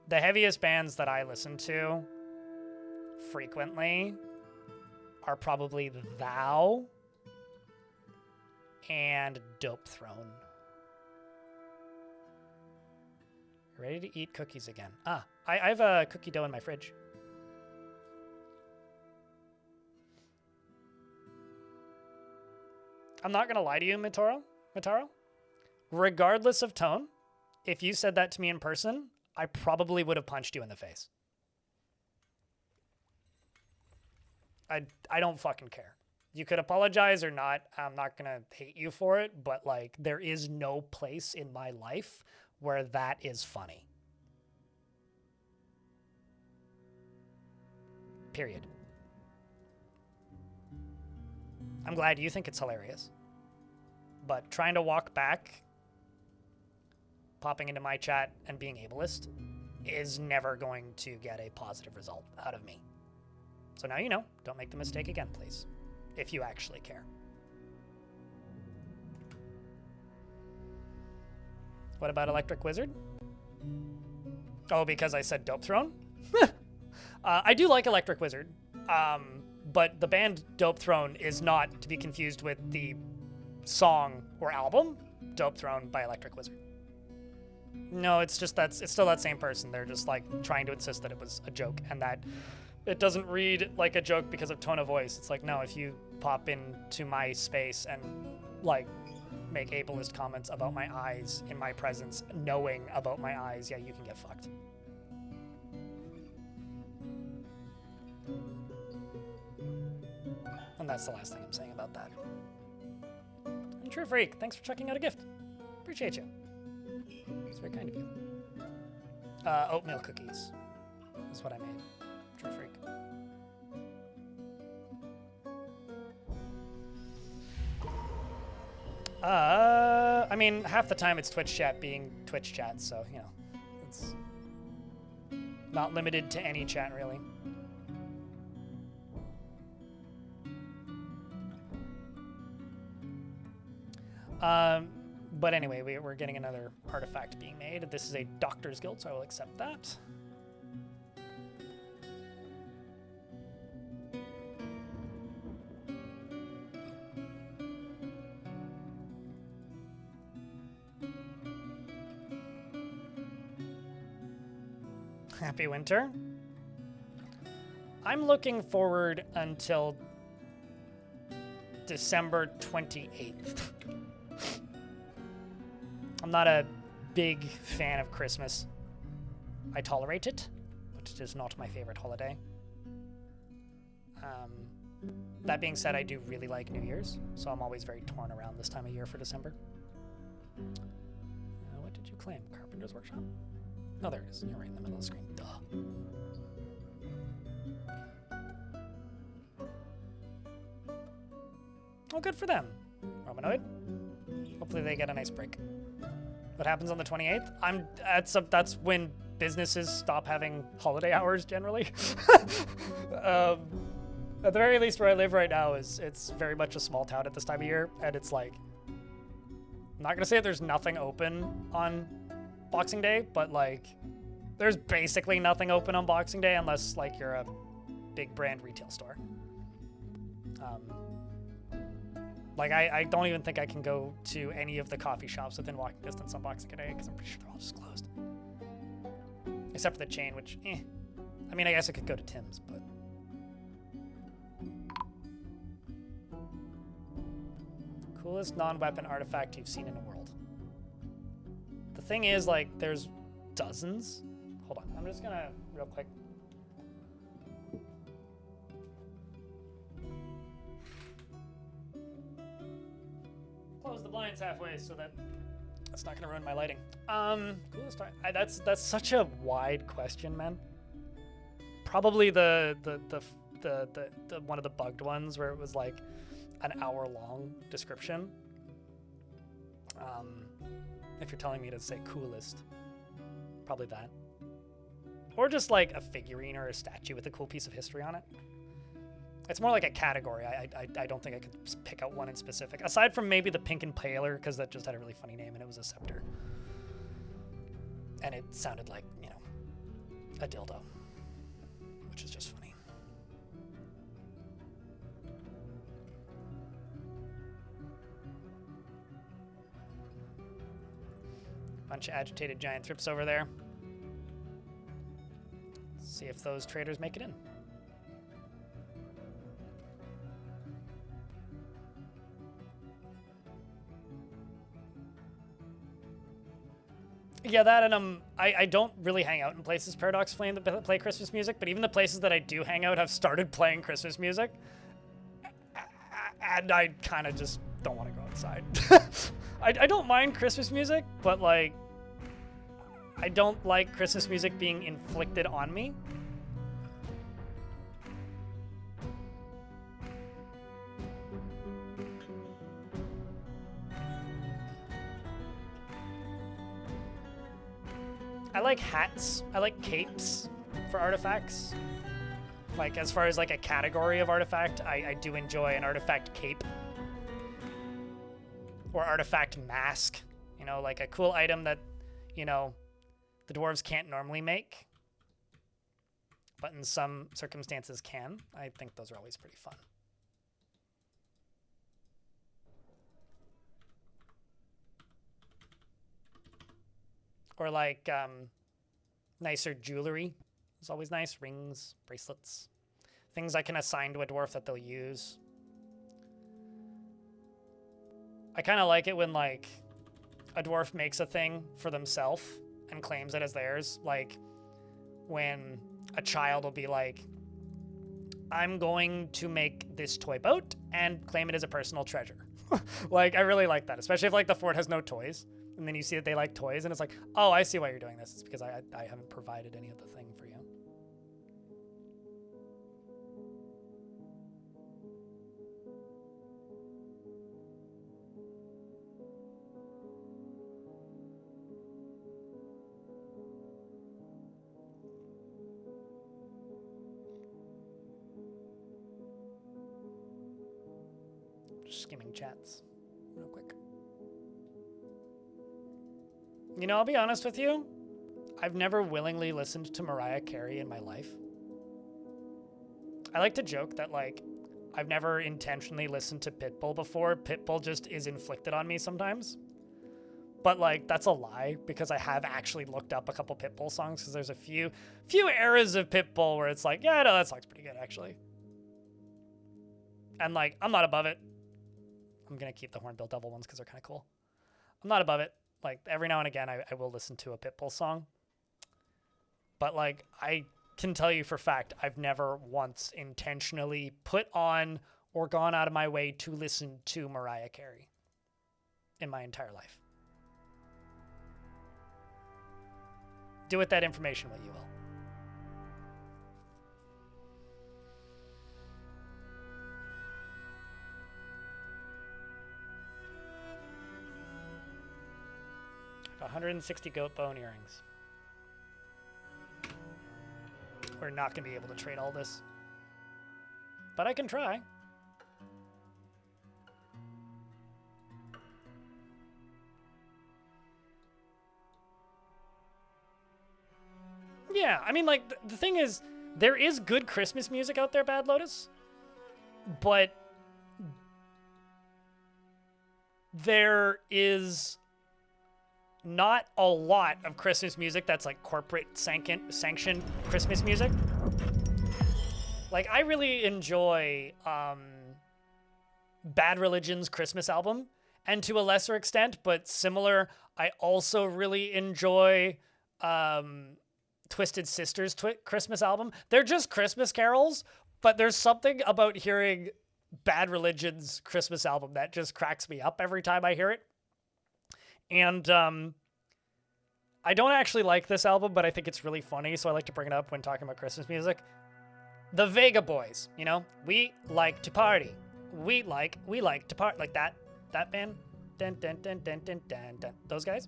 The heaviest bands that I listen to frequently are probably Thou and Dope Throne. Ready to eat cookies again. I have a cookie dough in my fridge. I'm not going to lie to you, Mitaro. Regardless of tone, if you said that to me in person, I probably would have punched you in the face. I don't fucking care. You could apologize or not. I'm not going to hate you for it, but, like, there is no place in my life where that is funny. Period. I'm glad you think it's hilarious. But trying to walk back, popping into my chat and being ableist is never going to get a positive result out of me. So now you know. Don't make the mistake again, please. If you actually care. What about Electric Wizard? Oh, because I said Dope Throne? I do like Electric Wizard. But the band Dope Throne is not to be confused with the song or album Dope Throne by Electric Wizard. No, it's just it's still that same person. They're just, like, trying to insist that it was a joke and that it doesn't read like a joke because of tone of voice. It's like, no, if you pop into my space and, like, make ableist comments about my eyes in my presence, knowing about my eyes, yeah, you can get fucked. And that's the last thing I'm saying about that. And True Freak, thanks for checking out a gift. Appreciate you. It's very kind of you. Oatmeal cookies is what I made. True Freak. I mean, half the time it's Twitch chat being Twitch chat, so, you know, it's not limited to any chat, really. But anyway, we're getting another artifact being made. This is a Doctor's Guild, so I will accept that. Happy winter. I'm looking forward until December 28th. I'm not a big fan of Christmas. I tolerate it, but it is not my favorite holiday. That being said, I do really like New Year's, so I'm always very torn around this time of year for December. What did you claim? Carpenter's Workshop? Oh, there it is. You're right in the middle of the screen. Duh. Oh, good for them. Romanoid. Hopefully they get a nice break. What happens on the 28th? That's when businesses stop having holiday hours generally. At the very least, where I live right now it's very much a small town at this time of year, and it's like, I'm not gonna say there's nothing open on Boxing Day, but like, there's basically nothing open on Boxing Day unless like you're a big brand retail store. Like, I don't even think I can go to any of the coffee shops within walking distance on Boxing Day because I'm pretty sure they're all just closed. Except for the chain, which, I mean, I guess I could go to Tim's, but... Coolest non-weapon artifact you've seen in the world. The thing is, like, there's dozens. Hold on, I'm just gonna, real quick... close the blinds halfway so that that's not gonna ruin my lighting. Coolest time. That's such a wide question, man. Probably the one of the bugged ones where it was like an hour-long description. If you're telling me to say coolest, probably that. Or just like a figurine or a statue with a cool piece of history on it. It's more like a category. I don't think I could pick out one in specific. Aside from maybe the Pink and Paler, because that just had a really funny name and it was a scepter. And it sounded like, you know, a dildo. Which is just funny. Bunch of agitated giant thrips over there. See if those traders make it in. Yeah, that and I don't really hang out in places Paradox play Christmas music, but even the places that I do hang out have started playing Christmas music, and I kind of just don't want to go outside. I don't mind Christmas music, but like, I don't like Christmas music being inflicted on me. I like hats. I like capes for artifacts. Like, as far as like a category of artifact, I do enjoy an artifact cape. Or artifact mask. You know, like a cool item that, you know, the dwarves can't normally make, but in some circumstances can. I think those are always pretty fun. Or like nicer jewelry is always nice. Rings, bracelets, things I can assign to a dwarf that they'll use. I kind of like it when like a dwarf makes a thing for themselves and claims it as theirs. Like when a child will be like, I'm going to make this toy boat and claim it as a personal treasure. Like, I really like that, especially if like the fort has no toys. And then you see that they like toys, and it's like, oh, I see why you're doing this. It's because I haven't provided any of the thing for you. Just skimming chats real quick. You know, I'll be honest with you. I've never willingly listened to Mariah Carey in my life. I like to joke that, like, I've never intentionally listened to Pitbull before. Pitbull just is inflicted on me sometimes. But, like, that's a lie, because I have actually looked up a couple Pitbull songs, because there's a few eras of Pitbull where it's like, yeah, no, that song's pretty good, actually. And, like, I'm not above it. I'm going to keep the Hornbill Double ones because they're kind of cool. I'm not above it. Like, every now and again, I will listen to a Pitbull song. But, like, I can tell you for fact, I've never once intentionally put on or gone out of my way to listen to Mariah Carey in my entire life. Do with that information what you will. I got 160 goat bone earrings. We're not going to be able to trade all this. But I can try. Yeah, I mean, like, the thing is, there is good Christmas music out there, Bad Lotus, but there is not a lot of Christmas music that's, like, corporate sanctioned Christmas music. Like, I really enjoy Bad Religion's Christmas album, and to a lesser extent, but similar, I also really enjoy Twisted Sister's Christmas album. They're just Christmas carols, but there's something about hearing Bad Religion's Christmas album that just cracks me up every time I hear it. And I don't actually like this album, but I think it's really funny, so I like to bring it up when talking about Christmas music. The Vega Boys, you know, we like to party. We like to party. Like that band. Dun, dun, dun, dun, dun, dun, dun. Those guys.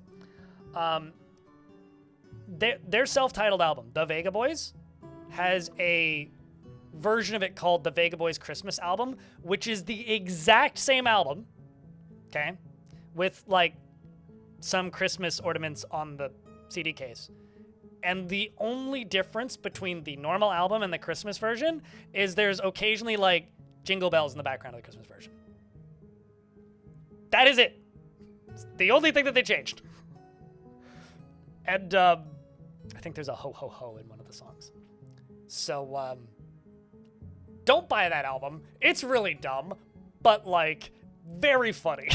Their self-titled album, The Vega Boys, has a version of it called The Vega Boys Christmas Album, which is the exact same album, okay, with, like, some Christmas ornaments on the CD case. And the only difference between the normal album and the Christmas version is there's occasionally, like, jingle bells in the background of the Christmas version. That is it. It's the only thing that they changed. And I think there's a ho ho ho in one of the songs. So don't buy that album. It's really dumb, but, like, very funny.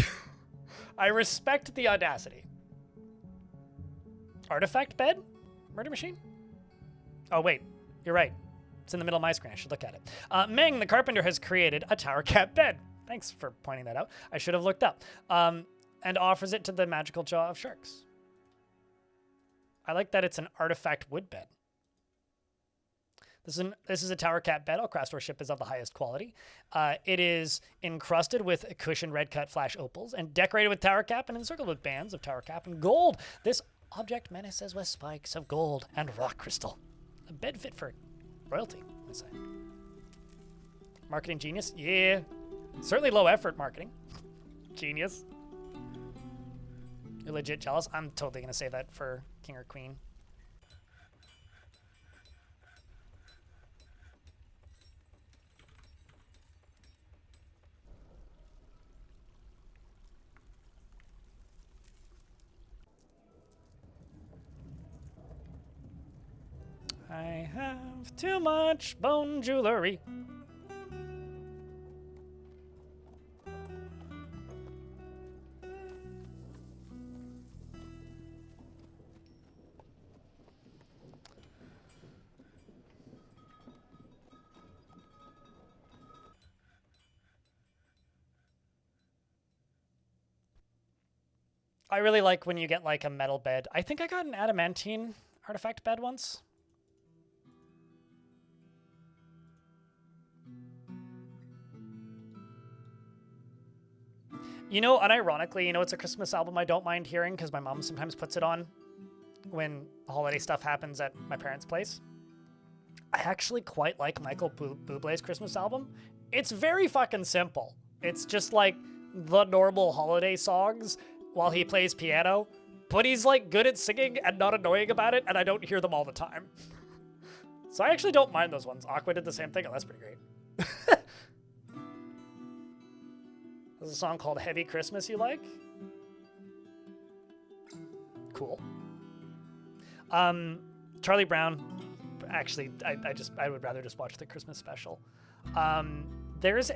I respect the audacity. Artifact bed? Murder machine? Oh, wait. You're right. It's in the middle of my screen. I should look at it. Meng, the carpenter, has created a tower cat bed. Thanks for pointing that out. I should have looked up. And offers it to the magical jaw of sharks. I like that it's an artifact wood bed. This is a tower cat bed. All craft worship is of the highest quality. It is encrusted with cushioned red cut flash opals and decorated with tower cap and encircled with bands of tower cap and gold. This object menaces with spikes of gold and rock crystal. A bed fit for royalty, I say. Marketing genius? Yeah. Certainly low effort marketing. Genius. You're legit jealous? I'm totally going to say that for King or Queen. I have too much bone jewelry. I really like when you get, like, a metal bed. I think I got an adamantine artifact bed once. You know, unironically, you know, it's a Christmas album I don't mind hearing because my mom sometimes puts it on when holiday stuff happens at my parents' place. I actually quite like Michael Bublé's Christmas album. It's very fucking simple. It's just, like, the normal holiday songs while he plays piano, but he's, like, good at singing and not annoying about it, and I don't hear them all the time. So I actually don't mind those ones. Aqua did the same thing. Oh, that's pretty great. There's a song called Heavy Christmas you like? Cool. Charlie Brown. Actually, I would rather just watch the Christmas special. There's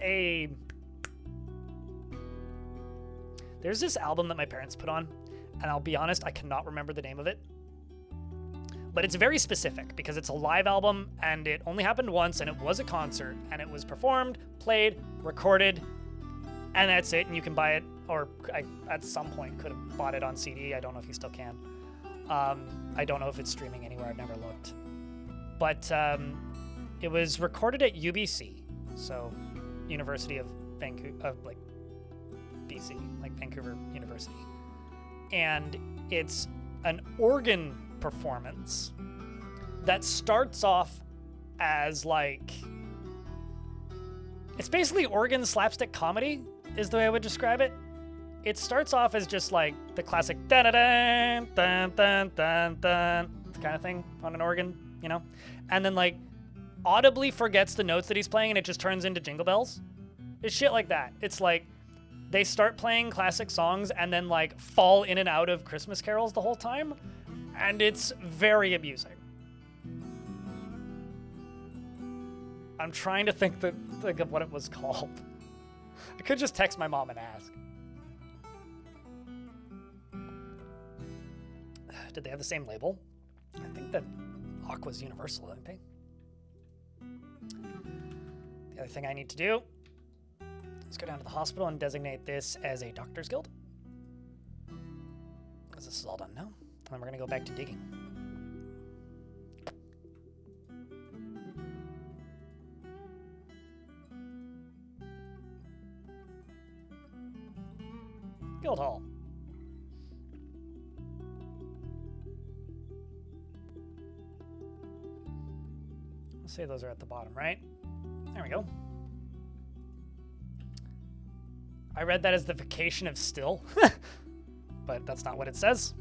this album that my parents put on, and I'll be honest, I cannot remember the name of it. But it's very specific because it's a live album, and it only happened once, and it was a concert, and it was performed, played, recorded, and that's it, and you can buy it, or I, at some point, could have bought it on CD. I don't know if you still can. I don't know if it's streaming anywhere. I've never looked. But it was recorded at UBC, so University of Vancouver, like BC, like Vancouver University. And it's an organ performance that starts off as like, it's basically organ slapstick comedy is the way I would describe it. It starts off as just like the classic dun dun dun dun dun dun kind of thing on an organ, you know, and then like audibly forgets the notes that he's playing and it just turns into Jingle Bells. It's shit like that. It's like they start playing classic songs and then like fall in and out of Christmas carols the whole time, and it's very amusing. I'm trying to think of what it was called. I could just text my mom and ask. Did they have the same label? I think that Aqua's universal, don't they? The other thing I need to do is go down to the hospital and designate this as a doctor's guild. Because this is all done now. And then we're going to go back to digging. Guild Hall. Let's say those are at the bottom, right? There we go. I read that as the vacation of still, but that's not what it says.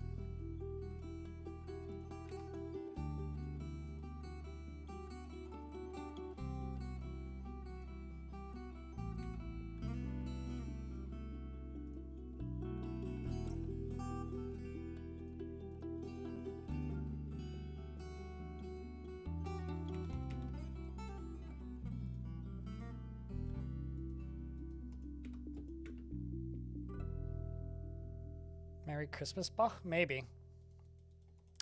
Merry Christmas, Bach? Maybe.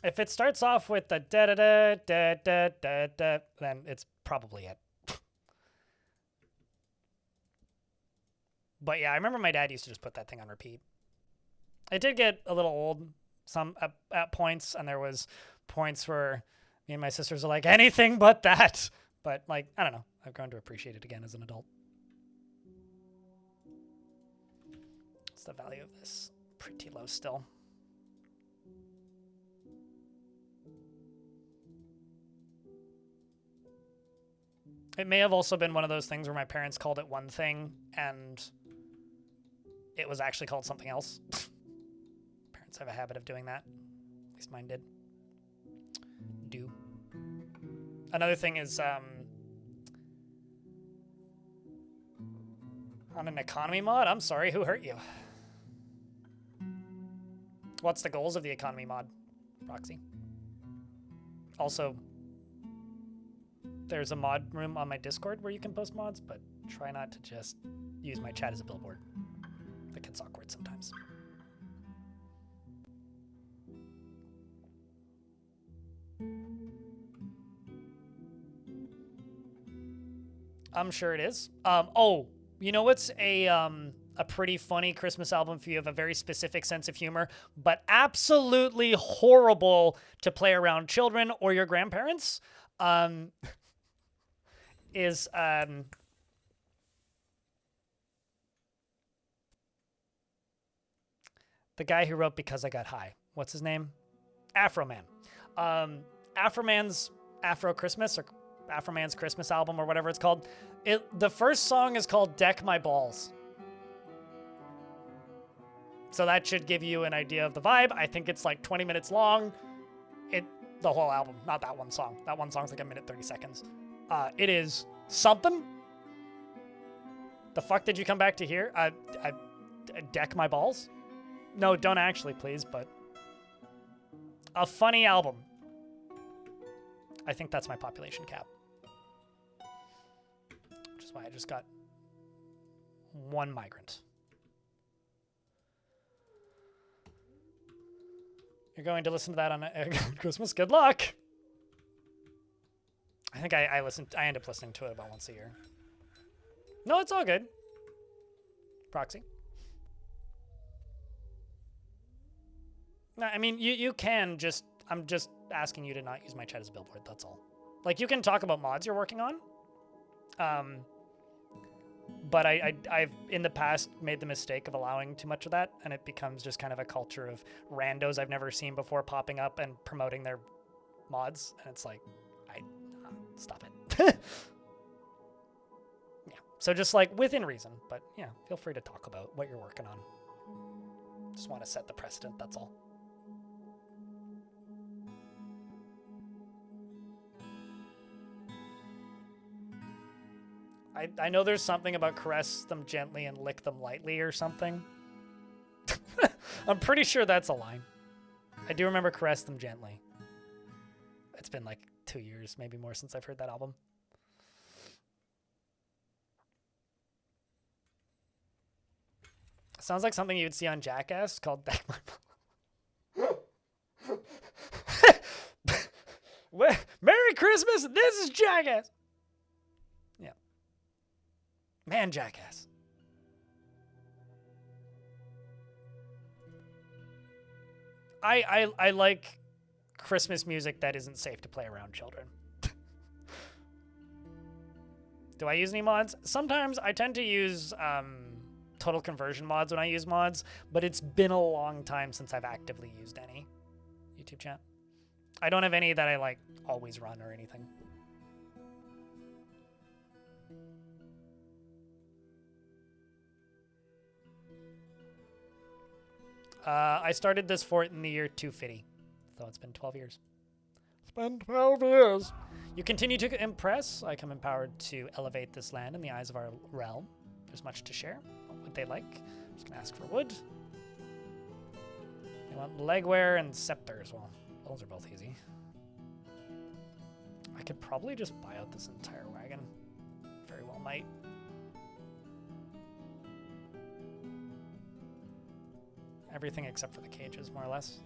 If it starts off with the da-da-da-da-da-da-da, then it's probably it. But yeah, I remember my dad used to just put that thing on repeat. It did get a little old some at points, and there was points where me and my sisters are like, anything but that. But like, I don't know. I've grown to appreciate it again as an adult. What's the value of this? Pretty low still. It may have also been one of those things where my parents called it one thing and it was actually called something else. Parents have a habit of doing that. At least mine did. Do. Another thing is on an economy mod, I'm sorry, who hurt you? What's the goals of the economy mod, Roxy? Also, there's a mod room on my Discord where you can post mods, but try not to just use my chat as a billboard. That gets awkward sometimes. I'm sure it is. Oh, you know what's a pretty funny Christmas album if you have a very specific sense of humor, but absolutely horrible to play around children or your grandparents, is the guy who wrote Because I Got High. What's his name? Afro Man. Afro Man's Afro Christmas, or Afro Man's Christmas album, or whatever it's called. The first song is called Deck My Balls. So that should give you an idea of the vibe. I think it's like 20 minutes long. The whole album, not that one song. That one song's like 1 minute 30 seconds. It is something. The fuck did you come back to here? I deck my balls? No, don't actually, please, but a funny album. I think that's my population cap. Which is why I just got one migrant. You're going to listen to that on Christmas? Good luck! I think I end up listening to it about once a year. No, it's all good. Proxy. No, I mean, you can just... I'm just asking you to not use my chat as a billboard, that's all. Like, you can talk about mods you're working on. But I've, in the past, made the mistake of allowing too much of that, and it becomes just kind of a culture of randos I've never seen before popping up and promoting their mods, and it's like, stop it. Yeah, so just, like, within reason, but, yeah, feel free to talk about what you're working on. Just want to set the precedent, that's all. I know there's something about caress them gently and lick them lightly or something. I'm pretty sure that's a line. I do remember caress them gently. It's been like 2 years, maybe more, since I've heard that album. Sounds like something you would see on Jackass called Back My Mom. Merry Christmas, this is Jackass. Yeah. Man, Jackass. I like Christmas music that isn't safe to play around children. Do I use any mods? Sometimes I tend to use total conversion mods when I use mods, but it's been a long time since I've actively used any. YouTube chat. I don't have any that I like always run or anything. I started this fort in the year 250, so it's been 12 years. It's been 12 years. You continue to impress. I come empowered to elevate this land in the eyes of our realm. There's much to share. What would they like? I'm just going to ask for wood. They want legwear and scepters. Well, those are both easy. I could probably just buy out this entire wagon. Very well might. Everything except for the cages, more or less.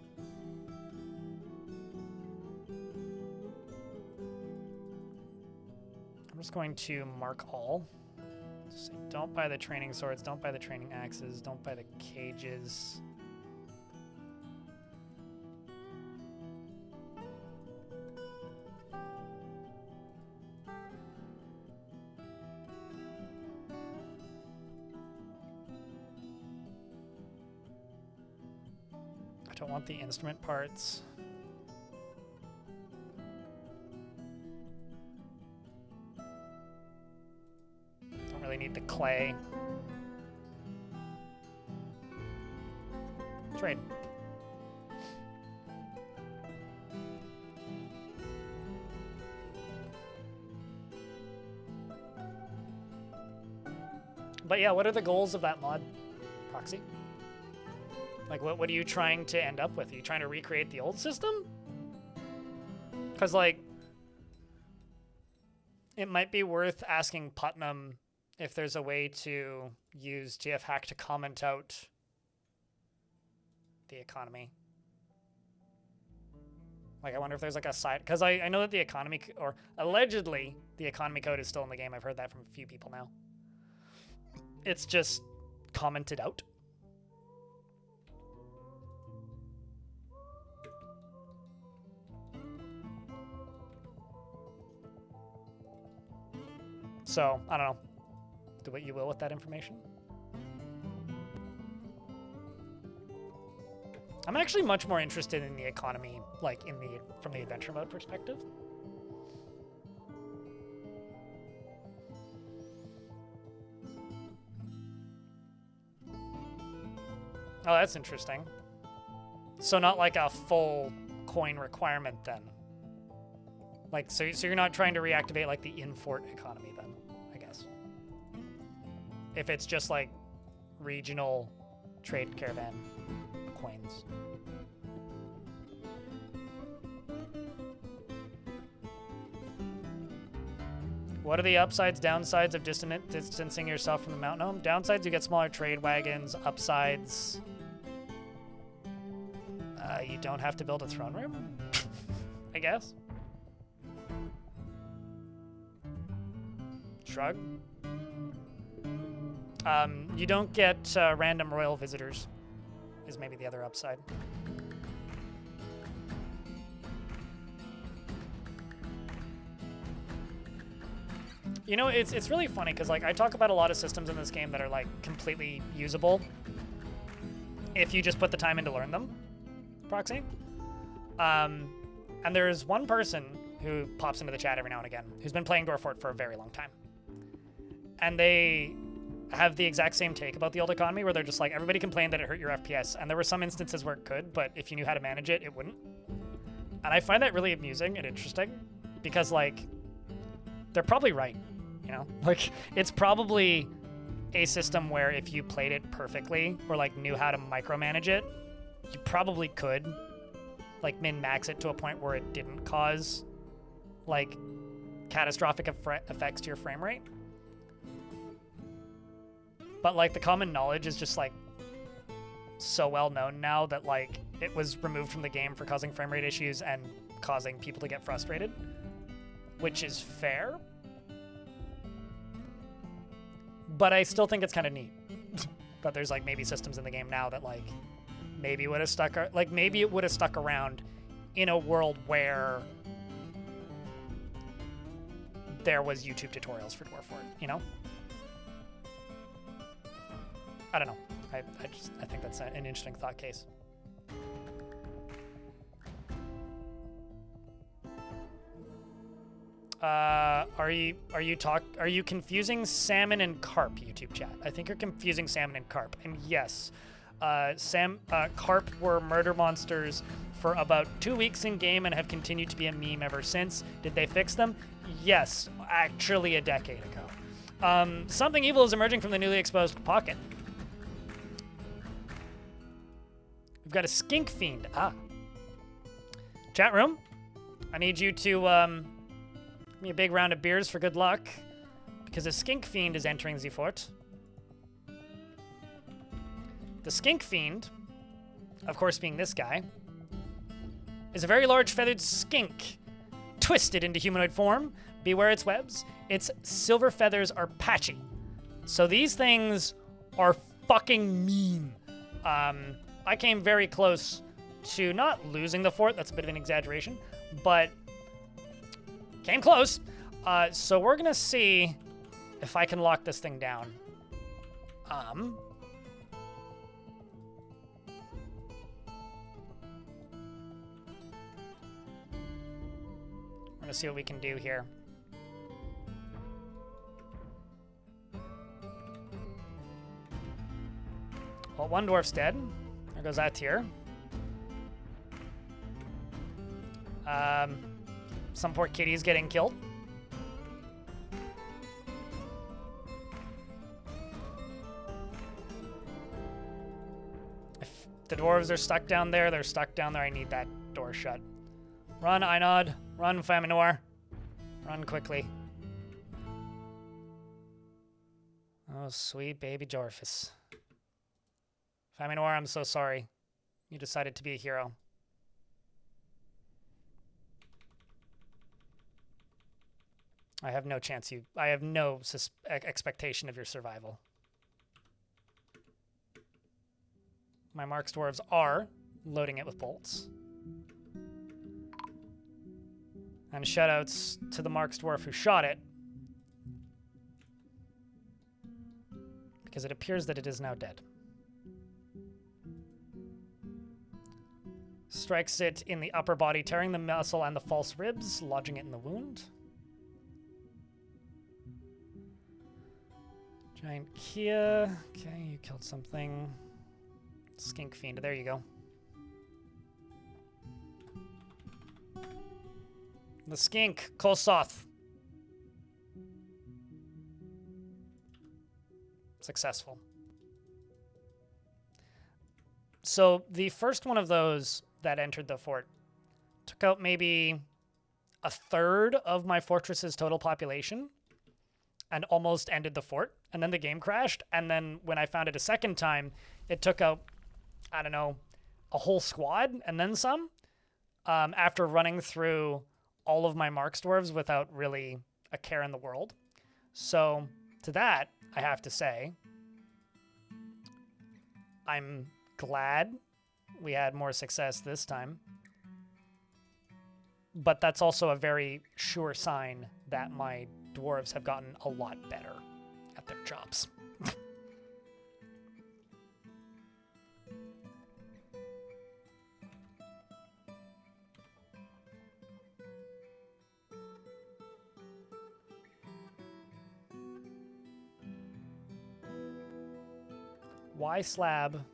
I'm just going to mark all. Just say, don't buy the training swords, don't buy the training axes, don't buy the cages. I don't want the instrument parts. Don't really need the clay. Trade. But yeah, what are the goals of that mod, Proxy? Like, what are you trying to end up with? Are you trying to recreate the old system? Because, like, it might be worth asking Putnam if there's a way to use GF Hack to comment out the economy. Like, I wonder if there's, like, a side... Because I know that the economy... Or, allegedly, the economy code is still in the game. I've heard that from a few people now. It's just commented out. So, I don't know. Do what you will with that information. I'm actually much more interested in the economy, like, from the adventure mode perspective. Oh, that's interesting. So not like a full coin requirement then. Like, so you're not trying to reactivate, like, the in-fort economy then, I guess. If it's just, like, regional trade caravan coins. What are the upsides, downsides of distancing yourself from the mountain home? Downsides, you get smaller trade wagons. Upsides, you don't have to build a throne room, I guess. Shrug. You don't get random royal visitors, is maybe the other upside. You know, it's really funny because like I talk about a lot of systems in this game that are like completely usable if you just put the time in to learn them. Proxy. And there's one person who pops into the chat every now and again who's been playing Dwarf for a very long time, and they have the exact same take about the old economy where they're just like, everybody complained that it hurt your FPS, and there were some instances where it could, but if you knew how to manage it, it wouldn't. And I find that really amusing and interesting because like they're probably right, you know? Like it's probably a system where if you played it perfectly or like knew how to micromanage it, you probably could like min-max it to a point where it didn't cause like catastrophic effects to your frame rate. But like the common knowledge is just like so well known now that like it was removed from the game for causing frame rate issues and causing people to get frustrated, which is fair. But I still think it's kind of neat that there's like maybe systems in the game now that like maybe would have stuck, like maybe it would have stuck around in a world where there was YouTube tutorials for Dwarf, you know? I don't know. I think that's an interesting thought case. Are you confusing salmon and carp, YouTube chat? I think you're confusing salmon and carp. And yes, carp were murder monsters for about 2 weeks in game and have continued to be a meme ever since. Did they fix them? Yes, actually a decade ago. Something evil is emerging from the newly exposed pocket. We've got a skink fiend. Ah. Chat room, I need you to give me a big round of beers for good luck, because a skink fiend is entering the fort. The skink fiend, of course being this guy, is a very large feathered skink, twisted into humanoid form. Beware its webs. Its silver feathers are patchy. So these things are fucking mean. I came very close to not losing the fort. That's a bit of an exaggeration, but came close. So we're gonna see if I can lock this thing down. We're gonna see what we can do here. Well, one dwarf's dead. There goes that tier. Some poor kitty's getting killed. If the dwarves are stuck down there, they're stuck down there. I need that door shut. Run, Einod. Run, Faminor. Run quickly. Oh, sweet baby Dwarfus. Faminor, I'm so sorry. You decided to be a hero. I have no chance I have no expectation of your survival. My Marks dwarves are loading it with bolts. And shoutouts to the Marks dwarf who shot it, because it appears that it is now dead. Strikes it in the upper body, tearing the muscle and the false ribs, lodging it in the wound. Giant Kia. Okay, you killed something. Skink fiend. There you go. The skink, Kolsoth. Successful. So the first one of those that entered the fort took out maybe a third of my fortress's total population and almost ended the fort. And then the game crashed. And then when I found it a second time, it took out, I don't know, a whole squad and then some, after running through all of my Marks dwarves without really a care in the world. So to that, I have to say, I'm glad we had more success this time. But that's also a very sure sign that my dwarves have gotten a lot better at their jobs. Why slab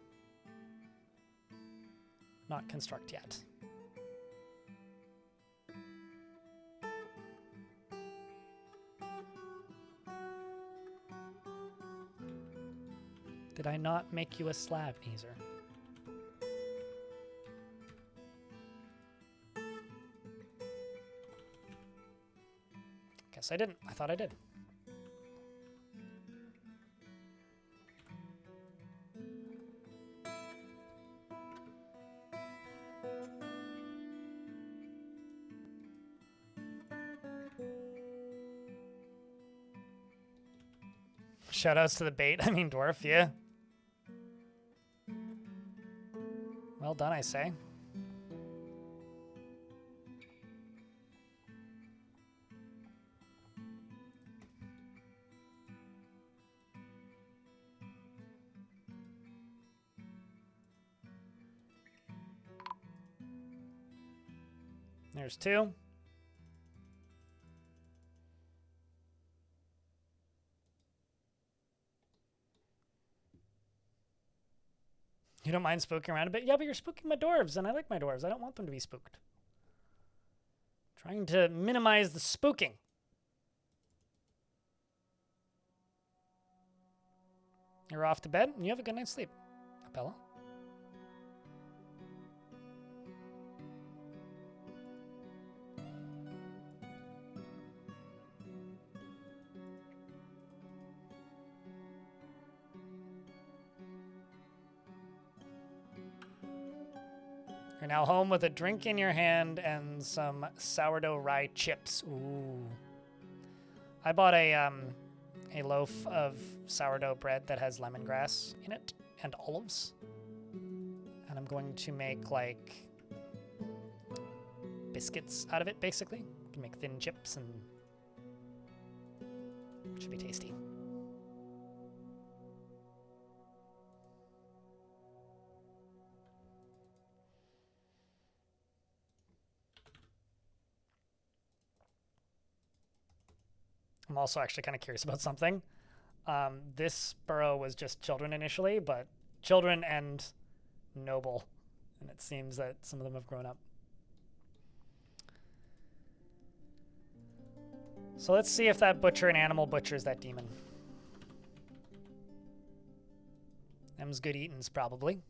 not construct yet? Did I not make you a slab, Neezer? Guess I didn't. I thought I did. Shoutouts to the bait. I mean, dwarf, yeah. Well done, I say. There's two. You don't mind spooking around a bit? Yeah, but you're spooking my dwarves, and I like my dwarves. I don't want them to be spooked. Trying to minimize the spooking. You're off to bed, and you have a good night's sleep, Appella. You're now home with a drink in your hand and some sourdough rye chips. Ooh. I bought a loaf of sourdough bread that has lemongrass in it and olives. And I'm going to make like biscuits out of it, basically. You can make thin chips and it should be tasty. I'm also actually kind of curious about something. This burrow was just children initially, but children and noble. And it seems that some of them have grown up. So let's see if that butcher and animal butchers that demon. Them's good eatins, probably.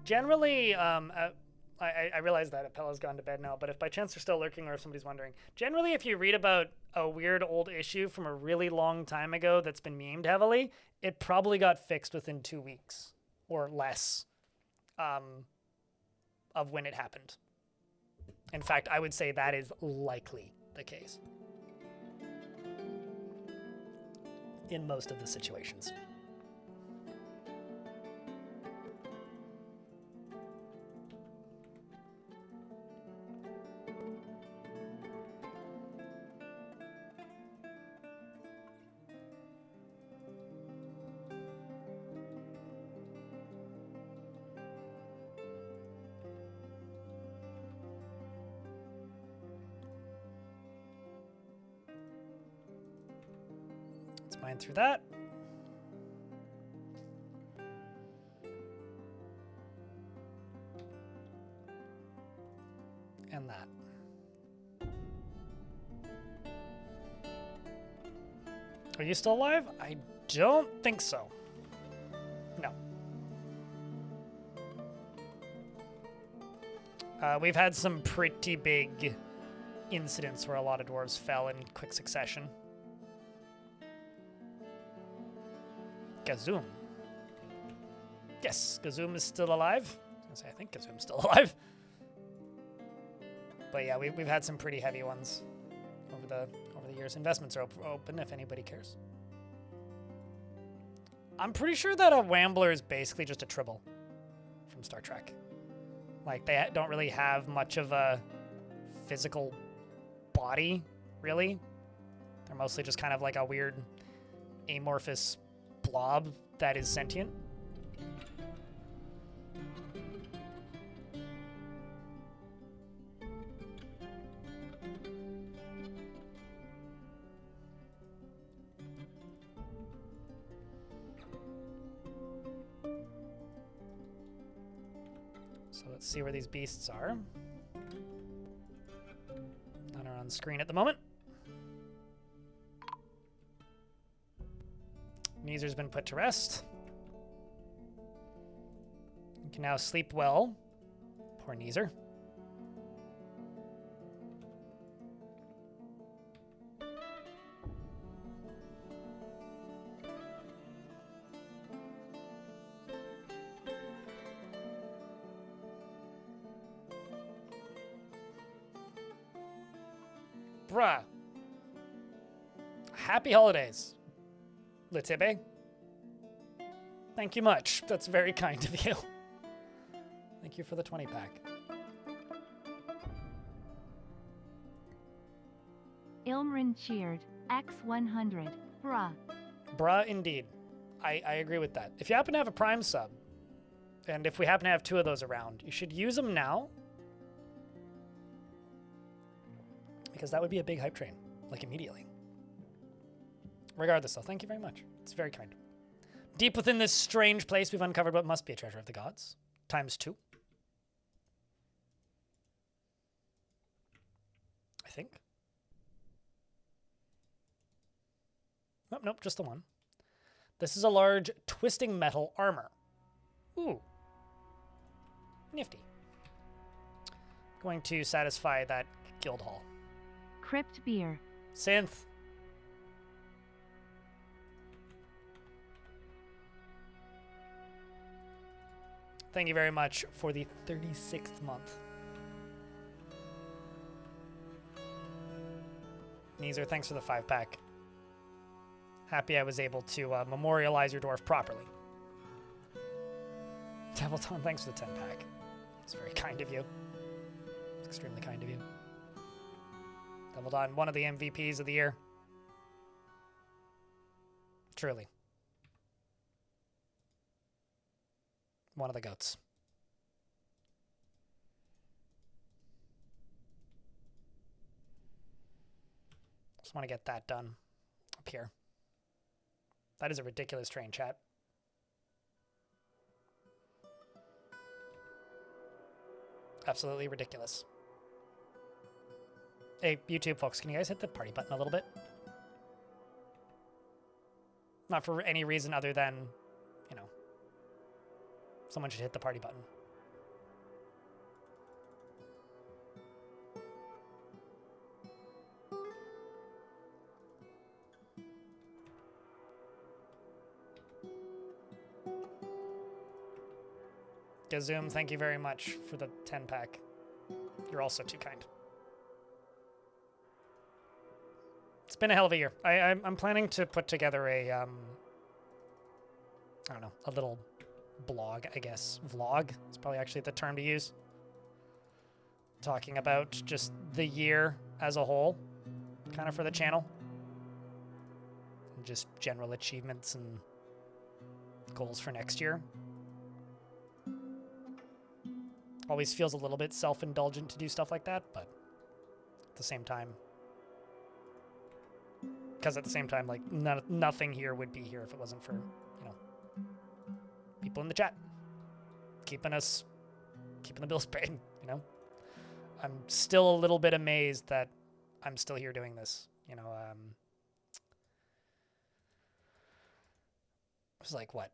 Generally, I realize that Appella's gone to bed now, but if by chance they're still lurking or if somebody's wondering, generally if you read about a weird old issue from a really long time ago that's been memed heavily, it probably got fixed within 2 weeks or less of when it happened. In fact, I would say that is likely the case in most of the situations. Mine through that. And that. Are you still alive? I don't think so. No. We've had some pretty big incidents where a lot of dwarves fell in quick succession. Gazoom. Yes, Gazoom is still alive. I was gonna say, I think Gazoom's still alive. But yeah, we've had some pretty heavy ones over the years. Investments are open if anybody cares. I'm pretty sure that a Wambler is basically just a Tribble from Star Trek. Like, they don't really have much of a physical body, really. They're mostly just kind of like a weird amorphous blob that is sentient. So let's see where these beasts are. None are on screen at the moment. Neezer's been put to rest. You can now sleep well. Poor Neezer. Bruh. Happy holidays, Litibe. Thank you much. That's very kind of you. Thank you for the 20-pack. Ilmrin cheered. X100. Bruh. Bruh, indeed. I agree with that. If you happen to have a Prime sub, and if we happen to have 2 of those around, you should use them now. Because that would be a big hype train, like immediately. Regardless, though, thank you very much. It's very kind. Deep within this strange place, we've uncovered what must be a treasure of the gods. ×2. I think. Nope, nope, just the one. This is a large twisting metal armor. Ooh. Nifty. Going to satisfy that guild hall. Crypt beer. Synth. Thank you very much for the 36th month. Neezer, thanks for the 5-pack. Happy I was able to memorialize your dwarf properly. Devilton, thanks for the 10-pack. It's very kind of you. It's extremely kind of you. Devilton, one of the MVPs of the year. Truly. One of the goats. Just want to get that done up here. That is a ridiculous train, chat. Absolutely ridiculous. Hey, YouTube folks, can you guys hit the party button a little bit? Not for any reason other than, you know, someone should hit the party button. Gazoom, thank you very much for the 10-pack. You're also too kind. It's been a hell of a year. I'm planning to put together a, I don't know, a little blog, I guess. Vlog is probably actually the term to use. Talking about just the year as a whole, kind of for the channel. And just general achievements and goals for next year. Always feels a little bit self-indulgent to do stuff like that, but at the same time, because at the same time, like, nothing here would be here if it wasn't for, you know, people in the chat keeping the bills paid, you know. I'm still a little bit amazed that I'm still here doing this, you know. It was like, what,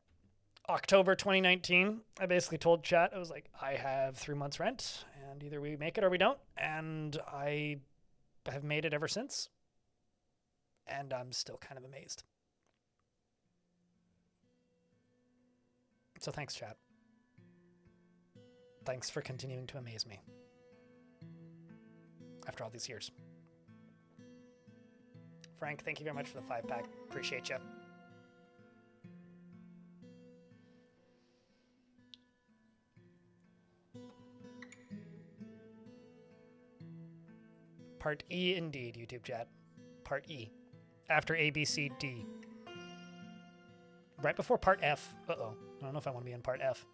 October 2019, I basically told chat, I was like, I have 3 months rent, and either we make it or we don't, and I have made it ever since, and I'm still kind of amazed. So thanks, chat. Thanks for continuing to amaze me. After all these years. Frank, thank you very much for the 5-pack. Appreciate you. Part E indeed, YouTube chat. Part E. After A, B, C, D. Right before Part F. Uh-oh. I don't know if I want to be in Part F.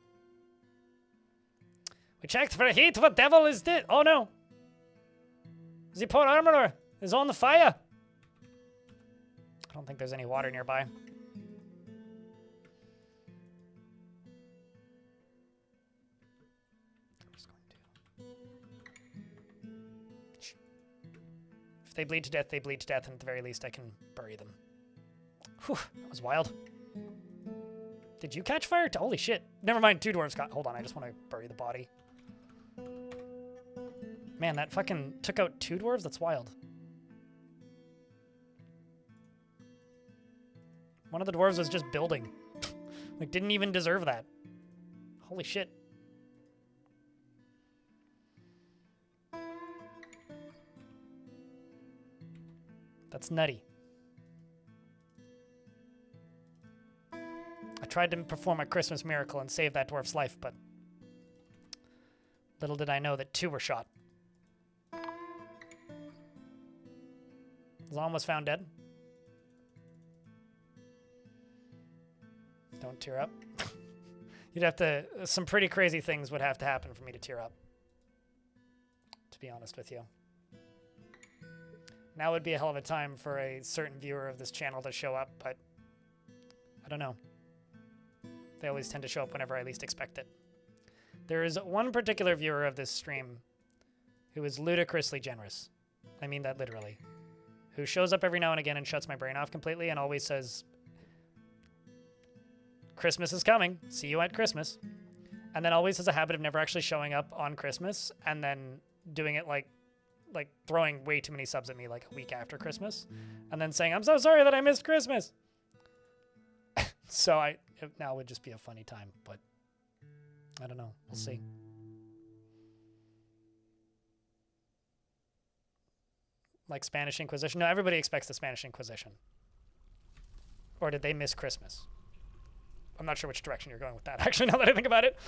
We checked for heat. What devil is this? Oh no. The poor armorer is on the fire. I don't think there's any water nearby. If they bleed to death, they bleed to death, and at the very least I can bury them. Whew, that was wild. Did you catch fire? Holy shit. Never mind, 2 dwarves got... Hold on, I just want to bury the body. Man, that fucking took out 2 dwarves? That's wild. One of the dwarves was just building. Like, didn't even deserve that. Holy shit. That's nutty. I tried to perform a Christmas miracle and save that dwarf's life, but little did I know that 2 were shot. Zon was found dead. Don't tear up. You'd have to... Some pretty crazy things would have to happen for me to tear up. To be honest with you. Now would be a hell of a time for a certain viewer of this channel to show up, but I don't know. They always tend to show up whenever I least expect it. There is one particular viewer of this stream who is ludicrously generous. I mean that literally. Who shows up every now and again and shuts my brain off completely and always says, Christmas is coming. See you at Christmas. And then always has a habit of never actually showing up on Christmas and then doing it like throwing way too many subs at me like a week after Christmas and then saying, I'm so sorry that I missed Christmas. So now would just be a funny time, but I don't know. We'll see. Like Spanish Inquisition. No, everybody expects the Spanish Inquisition. Or did they miss Christmas? I'm not sure which direction you're going with that, actually, now that I think about it.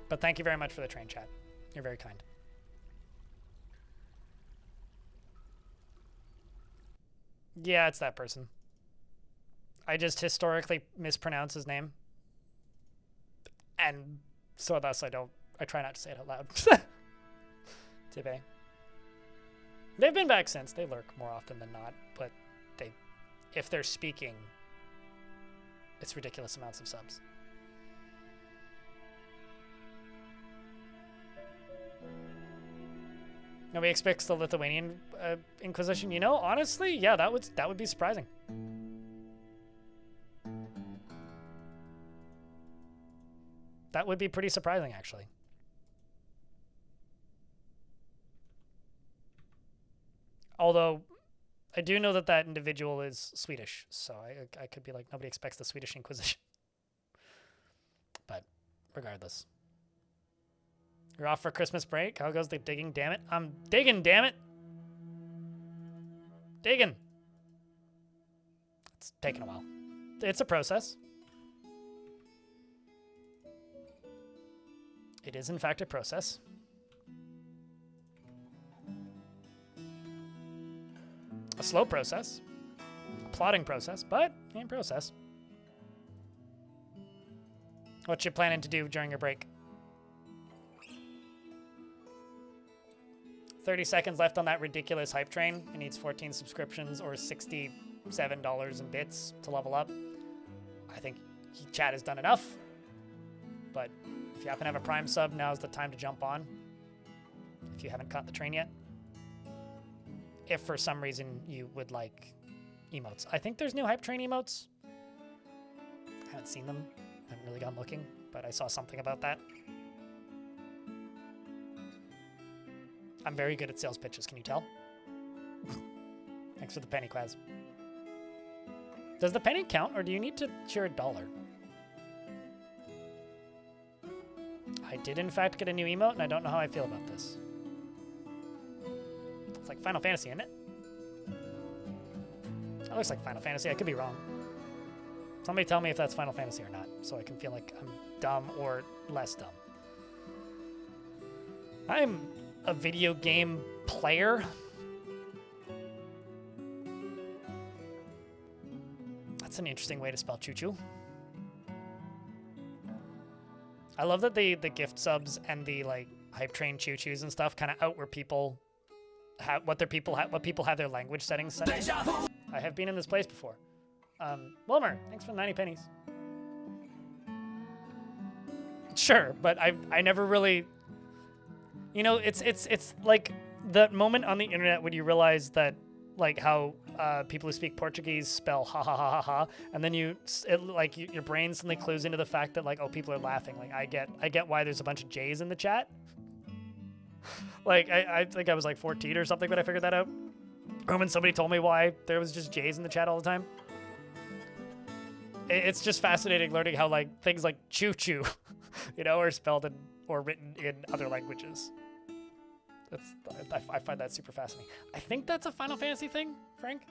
But thank you very much for the train chat. You're very kind. Yeah, it's that person. I just historically mispronounce his name. And so thus I try not to say it out loud. Tibe. They've been back since. They lurk more often than not, but if they're speaking, it's ridiculous amounts of subs. Nobody expects the Lithuanian Inquisition. You know, honestly, yeah, that would be surprising. That would be pretty surprising, actually. Although, I do know that that individual is Swedish, so I could be like, nobody expects the Swedish Inquisition. But, regardless. You're off for Christmas break? How goes the digging, damn it? I'm digging, damn it! Digging! It's taking a while. It's a process. It is, in fact, a process. A slow process. A plodding process, but a process. What you planning to do during your break? 30 seconds left on that ridiculous hype train. It needs 14 subscriptions or $67 in bits to level up. I think chat has done enough. But if you happen to have a Prime sub, now's the time to jump on. If you haven't caught the train yet. If for some reason you would like emotes. I think there's new hype train emotes. I haven't seen them. I haven't really gone looking. but I saw something about that. I'm very good at sales pitches, can you tell? Thanks for the penny, Quaz. Does the penny count, or do you need to share $1? I did, in fact, get a new emote, and I don't know how I feel about this. It's like Final Fantasy, isn't it? That looks like Final Fantasy. I could be wrong. Somebody tell me if that's Final Fantasy or not, so I can feel like I'm dumb or less dumb. I'm a video game player. That's an interesting way to spell choo-choo. I love that the gift subs and the like hype train choo-choos and stuff kind of out where people have what people have their language settings set. I have been in this place before. Wilmer, thanks for the 90 pennies. Sure, but I never really, you know, it's like the moment on the internet when you realize that like how people who speak Portuguese spell ha ha ha ha ha, and then your brain suddenly clues into the fact that like, oh, people are laughing. Like I get why there's a bunch of J's in the chat. Like I think I was like 14 or something when I figured that out. Or when somebody told me why there was just J's in the chat all the time. It's just fascinating learning how like things like choo-choo, you know, are spelled in, or written in other languages. I find that super fascinating. I think that's a Final Fantasy thing, Frank.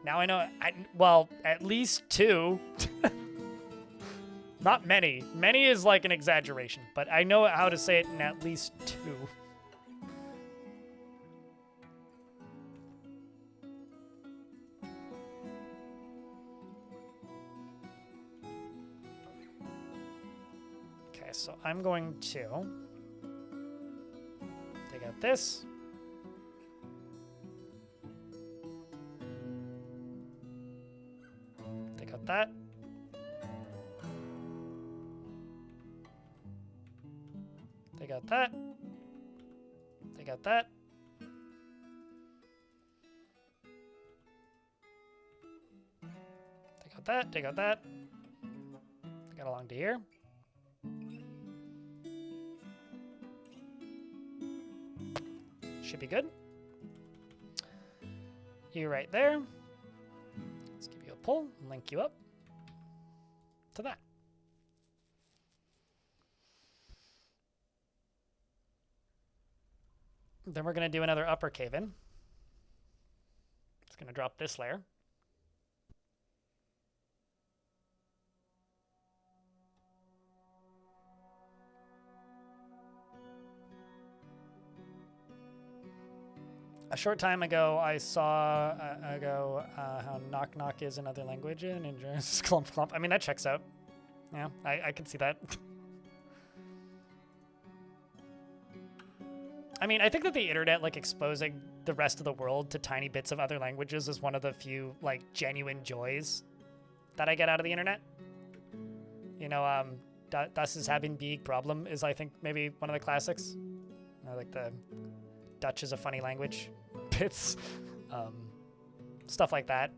Now I know. Well, at least 2. Not many. Many is like an exaggeration, but I know how to say it in at least 2. Okay, so I'm going to take out this. Take out that. Take out that. Take out that. Take out that. Take out that. Got along to here. Should be good. You right there. Let's give you a pull and link you up to that. Then we're going to do another upper cave in. It's going to drop this layer. A short time ago, I saw how knock knock is in other language and in clump clump. I mean, that checks out. Yeah, I can see that. I mean, I think that the internet, like, exposing the rest of the world to tiny bits of other languages is one of the few, like, genuine joys that I get out of the internet. You know, Das ist haben big problem is, I think, maybe one of the classics. Like the Dutch is a funny language bits. Stuff like that.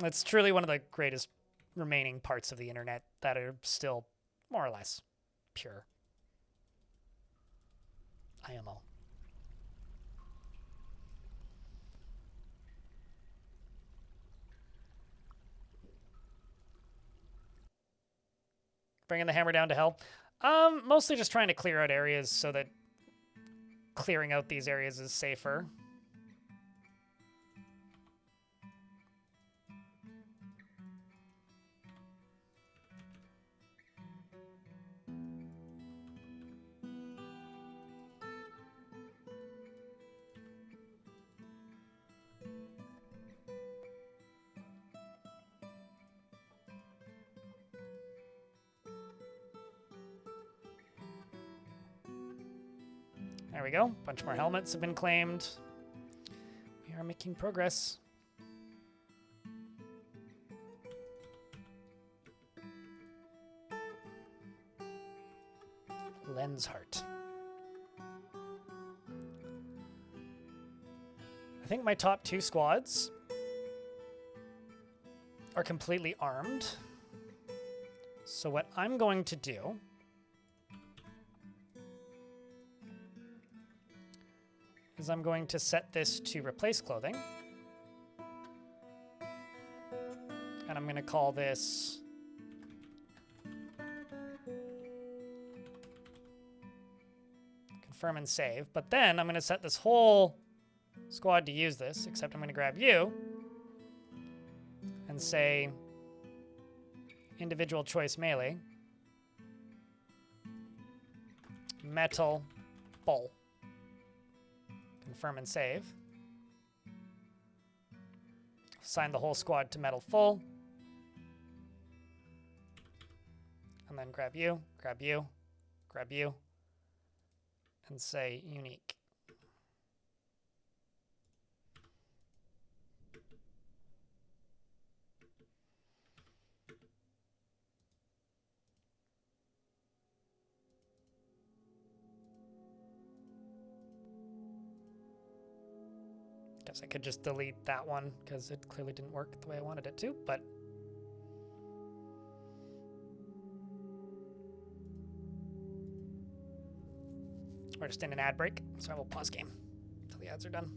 It's truly one of the greatest remaining parts of the internet that are still more or less pure. IMO. Bringing the hammer down to hell. Mostly just trying to clear out areas so that clearing out these areas is safer. There we go. A bunch more helmets have been claimed. We are making progress. Lens heart. think my top 2 squads are completely armed. So what I'm going to do is I'm going to set this to replace clothing. And I'm going to call this confirm and save. But then I'm going to set this whole squad to use this, except I'm going to grab you and say individual choice melee, metal, full. Confirm and save. Assign the whole squad to metal full. And then grab you, grab you, grab you, and say unique. Guess I could just delete that one because it clearly didn't work the way I wanted it to, but we're just in an ad break, so I will pause game until the ads are done.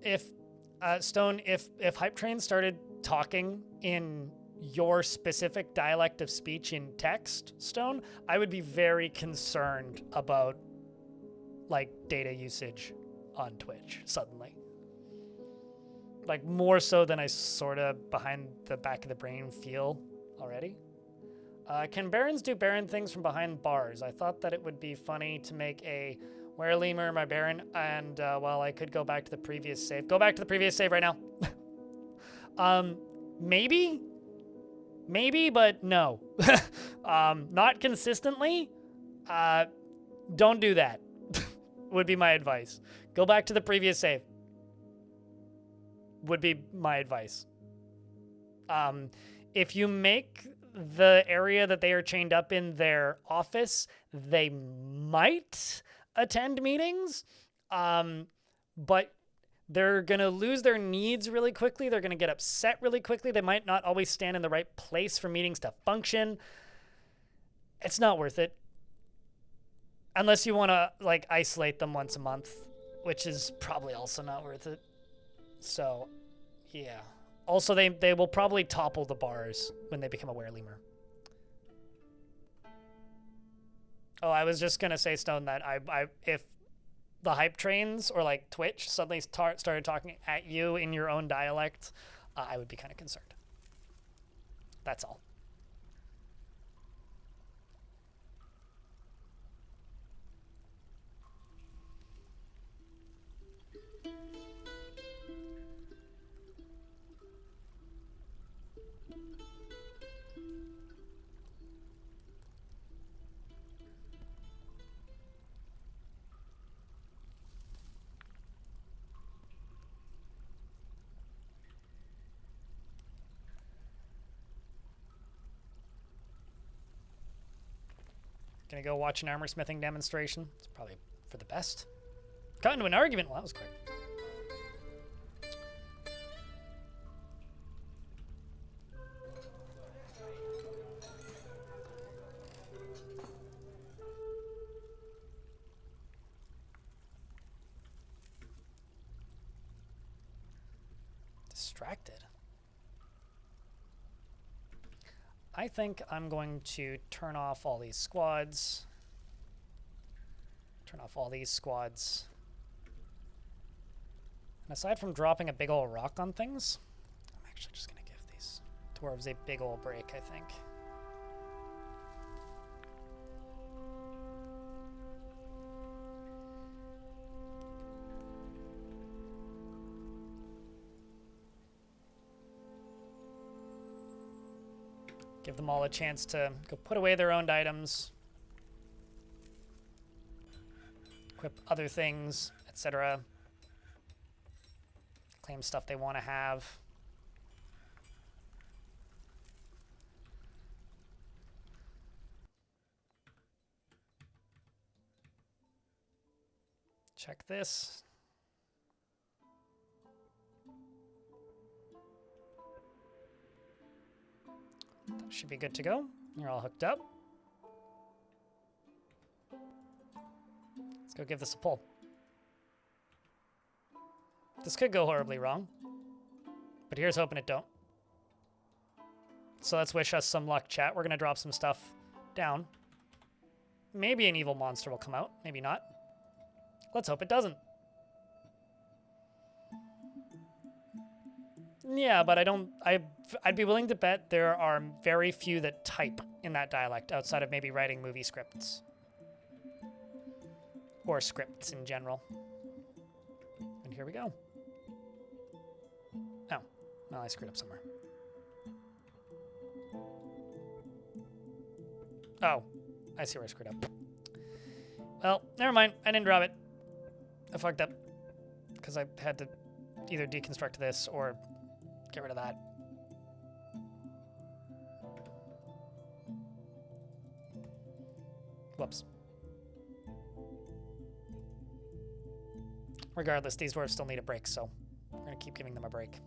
If Stone, if Hype Train started talking in your specific dialect of speech in text, Stone, I would be very concerned about like data usage on Twitch suddenly. Like more so than I sort of behind the back of the brain feel already. Can Barons do Baron things from behind bars? I thought that it would be funny to make a where lemur my Baron, and well, I could go back to the previous save. Go back to the previous save right now. Maybe, but no. Not consistently. Don't do that. Would be my advice. Go back to the previous save. Would be my advice. If you make the area that they are chained up in their office, they might attend meetings, but they're going to lose their needs really quickly. They're going to get upset really quickly. They might not always stand in the right place for meetings to function. It's not worth it. Unless you want to like isolate them once a month, which is probably also not worth it. So, yeah. Also, they will probably topple the bars when they become a were-lemur. Oh, I was just gonna say, Stone, that if the hype trains or like Twitch suddenly started talking at you in your own dialect, I would be kind of concerned. That's all. Gonna go watch an armor smithing demonstration. It's probably for the best. Got into an argument. Well, that was quick. Distracted. I think I'm going to turn off all these squads. Turn off all these squads. And aside from dropping a big old rock on things, I'm actually just going to give these dwarves a big old break, I think. Give them all a chance to go put away their owned items, equip other things, etc. Claim stuff they want to have. Check this. That should be good to go. You're all hooked up. Let's go give this a pull. This could go horribly wrong, but here's hoping it don't. So let's wish us some luck, chat. We're going to drop some stuff down. Maybe an evil monster will come out. Maybe not. Let's hope it doesn't. Yeah, but I'd be willing to bet there are very few that type in that dialect outside of maybe writing movie scripts. Or scripts in general. And here we go. Oh, well, I screwed up somewhere. Oh, I see where I screwed up. Well, never mind. I didn't drop it. I fucked up. Because I had to either deconstruct this or get rid of that. Whoops. Regardless, these dwarves still need a break, so we're going to keep giving them a break.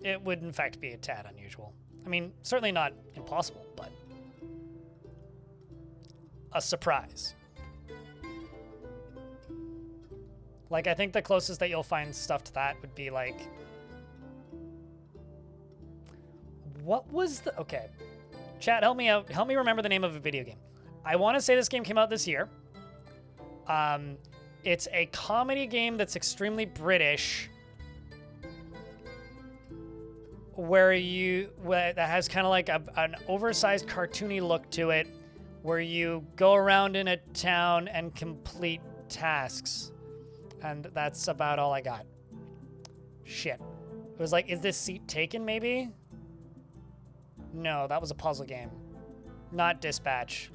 It would, in fact, be a tad unusual. I mean, certainly not impossible, but a surprise. Like, I think the closest that you'll find stuff to that would be, like... What was the... Okay. Chat, help me out. Help me remember the name of a video game. I want to say this game came out this year. It's a comedy game that's extremely British... that has kind of like an oversized cartoony look to it, where you go around in a town and complete tasks. And that's about all I got. Shit. It was like, is this seat taken maybe? No, that was a puzzle game. Not Dispatch.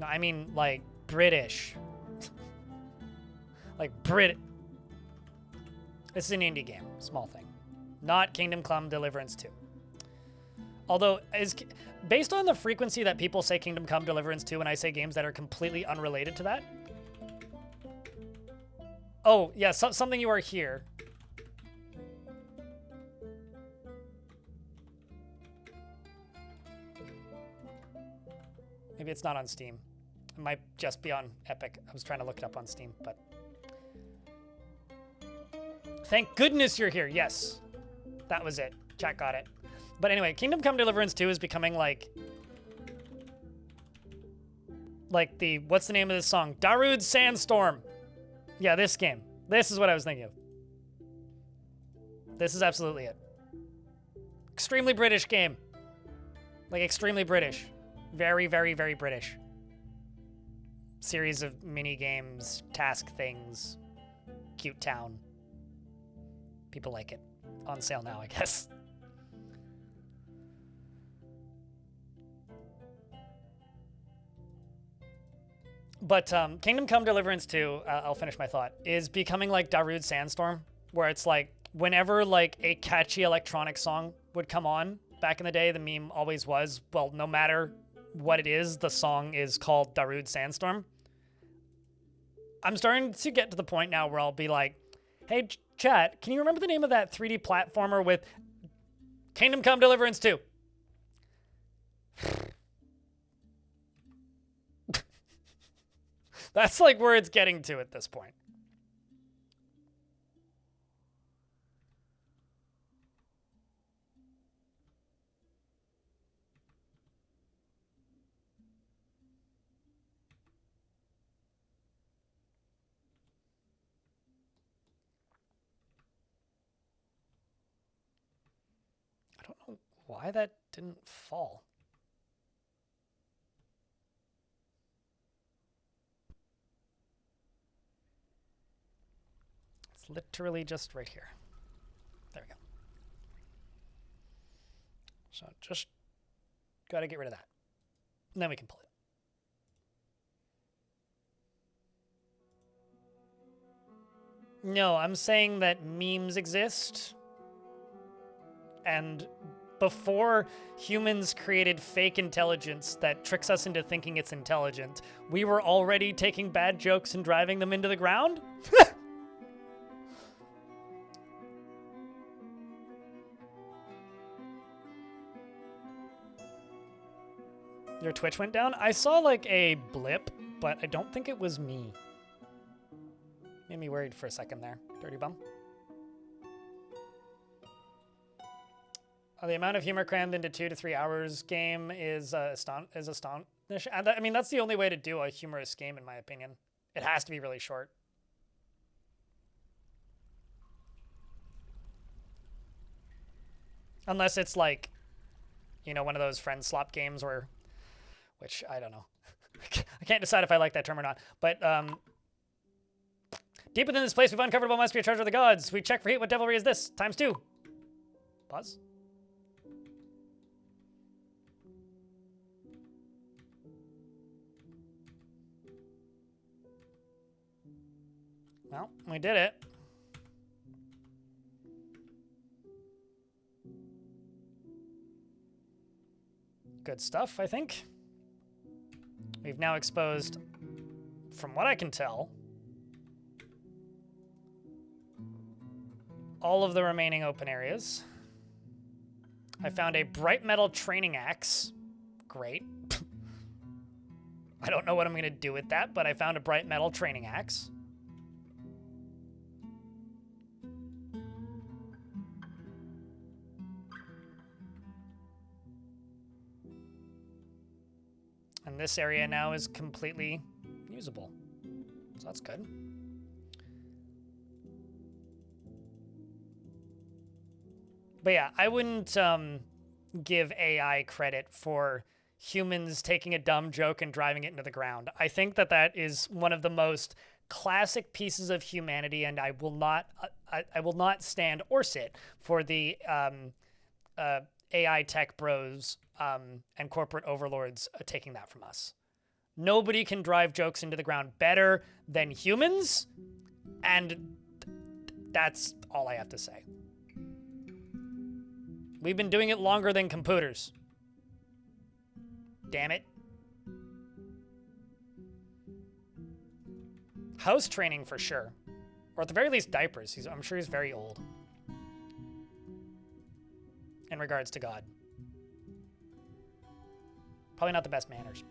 No, I mean like British. Like Brit. This is an indie game, small thing. Not Kingdom Come Deliverance 2. Although, based on the frequency that people say Kingdom Come Deliverance 2 when I say games that are completely unrelated to that. Oh, yeah, something you are here. Maybe it's not on Steam. It might just be on Epic. I was trying to look it up on Steam, but... Thank goodness you're here, yes. That was it. Chat got it. But anyway, Kingdom Come Deliverance 2 is becoming like the, what's the name of this song? Darude Sandstorm. Yeah, this game. This is what I was thinking of. This is absolutely it. Extremely British game. Like extremely British. Very, very, very British. Series of mini games, task things, cute town. People like it. On sale now, I guess. But Kingdom Come Deliverance 2, I'll finish my thought, is becoming like Darude Sandstorm, where it's like whenever like a catchy electronic song would come on, back in the day, the meme always was, well, no matter what it is, the song is called Darude Sandstorm. I'm starting to get to the point now where I'll be like, hey, chat, can you remember the name of that 3D platformer with Kingdom Come Deliverance 2? That's like where it's getting to at this point. I don't know why that didn't fall. It's literally just right here. There we go. So just got to get rid of that. And then we can pull it. No, I'm saying that memes exist. And before humans created fake intelligence that tricks us into thinking it's intelligent, we were already taking bad jokes and driving them into the ground? Your Twitch went down? I saw like a blip, but I don't think it was me. Made me worried for a second there. Dirty bum. The amount of humor crammed into 2 to 3 hours game is astonishing. I mean, that's the only way to do a humorous game, in my opinion. It has to be really short. Unless it's like, you know, one of those friend slop games where, which I don't know. I can't decide if I like that term or not. But deep within this place, we've uncovered what must be a treasure of the gods. We check for heat. What devilry is this? ×2. Pause. Well, we did it. Good stuff, I think. We've now exposed, from what I can tell, all of the remaining open areas. I found a bright metal training axe. Great. I don't know what I'm going to do with that, but I found a bright metal training axe. And this area now is completely usable. So that's good. But yeah, I wouldn't give AI credit for humans taking a dumb joke and driving it into the ground. I think that that is one of the most classic pieces of humanity, and I will not stand or sit for the AI tech bros and corporate overlords taking that from us. Nobody can drive jokes into the ground better than humans, and that's all I have to say. We've been doing it longer than computers. Damn it. House training for sure. Or at the very least, diapers. I'm sure he's very old. In regards to God. Probably not the best manners.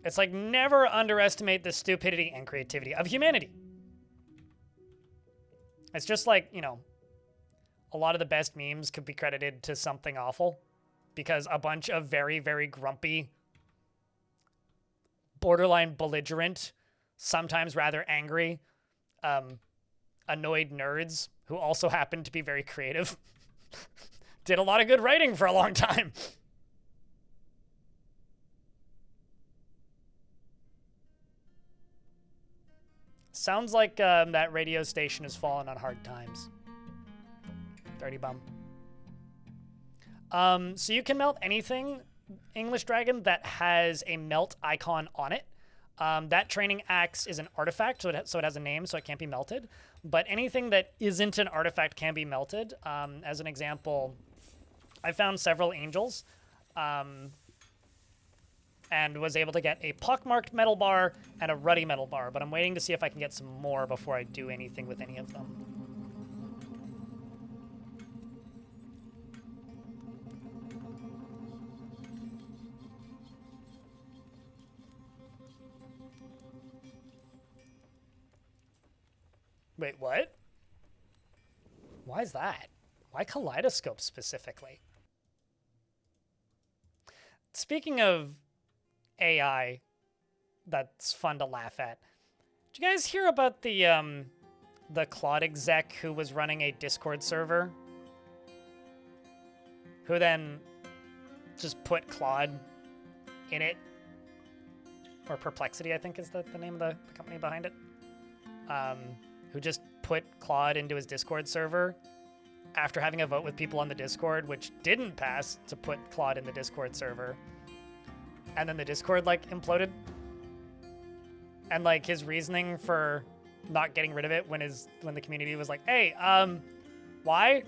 It's like, never underestimate the stupidity and creativity of humanity. It's just like, you know, a lot of the best memes could be credited to something awful because a bunch of very, very grumpy, borderline belligerent, sometimes rather angry, annoyed nerds who also happen to be very creative did a lot of good writing for a long time. Sounds like that radio station has fallen on hard times. Dirty bum. So you can melt anything, English Dragon, that has a melt icon on it. That training axe is an artifact, so it has a name, so it can't be melted. But anything that isn't an artifact can be melted. As an example, I found several angels. And was able to get a pockmarked metal bar and a ruddy metal bar, but I'm waiting to see if I can get some more before I do anything with any of them. Wait, what? Why is that? Why kaleidoscope specifically? Speaking of AI that's fun to laugh at. Did you guys hear about the Claude exec who was running a Discord server? Who then just put Claude in it or Perplexity, I think is the name of the company behind it, who just put Claude into his Discord server after having a vote with people on the Discord, which didn't pass to put Claude in the Discord server. And then the Discord, like, imploded. And, like, his reasoning for not getting rid of it when the community was like, hey, why?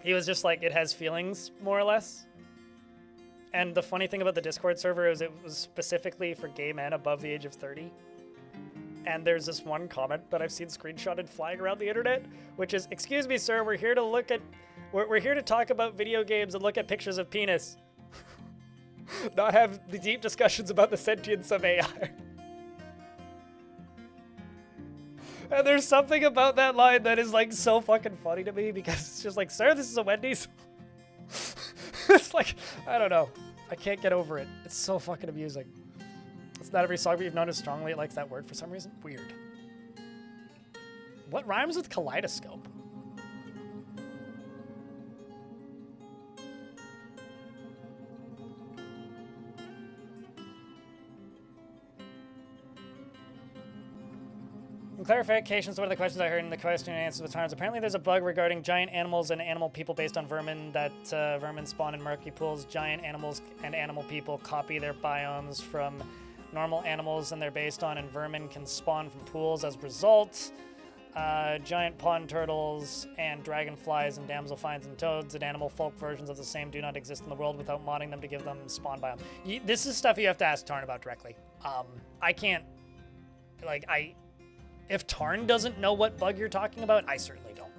He was just like, it has feelings, more or less. And the funny thing about the Discord server is it was specifically for gay men above the age of 30. And there's this one comment that I've seen screenshotted flying around the internet, which is, excuse me, sir, we're here to talk about video games and look at pictures of penis. Not have the deep discussions about the sentience of AI. And there's something about that line that is, like, so fucking funny to me, because it's just like, sir, this is a Wendy's. It's like, I don't know. I can't get over it. It's so fucking amusing. It's not every song, but you've noticed strongly it likes that word for some reason. Weird. What rhymes with kaleidoscope? Clarifications to one of the questions I heard in the question and answers with Tarns. Apparently there's a bug regarding giant animals and animal people based on vermin that vermin spawn in murky pools. Giant animals and animal people copy their biomes from normal animals and they're based on, and vermin can spawn from pools as a result. Giant pond turtles and dragonflies and damselflies and toads and animal folk versions of the same do not exist in the world without modding them to give them spawn biome. This is stuff you have to ask Tarn about directly. I can't, if Tarn doesn't know what bug you're talking about, I certainly don't.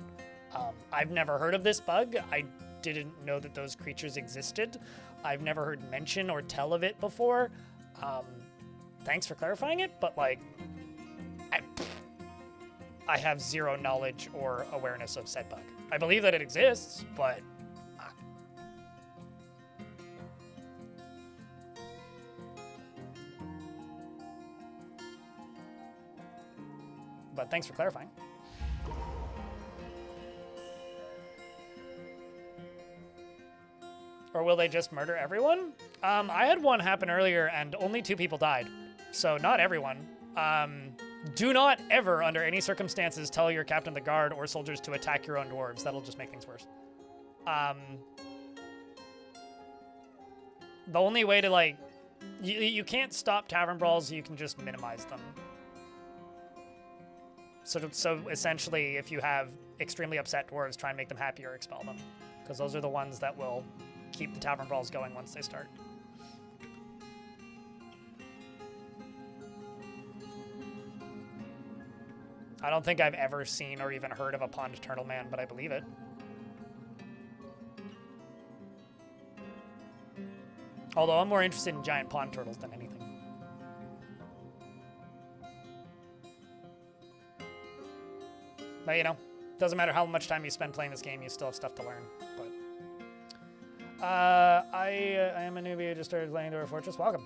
I've never heard of this bug. I didn't know that those creatures existed. I've never heard mention or tell of it before. Thanks for clarifying it, but I have zero knowledge or awareness of said bug. I believe that it exists, but thanks for clarifying. Or will they just murder everyone? I had one happen earlier and only 2 people died. So not everyone. Do not ever, under any circumstances, tell your captain of the guard or soldiers to attack your own dwarves. That'll just make things worse. The only way to, you can't stop tavern brawls, you can just minimize them. So essentially, if you have extremely upset dwarves, try and make them happy or expel them. Because those are the ones that will keep the tavern brawls going once they start. I don't think I've ever seen or even heard of a pond turtle man, but I believe it. Although I'm more interested in giant pond turtles than anything. But, you know, doesn't matter how much time you spend playing this game, you still have stuff to learn. But I am a newbie who just started playing Dwarf Fortress. Welcome.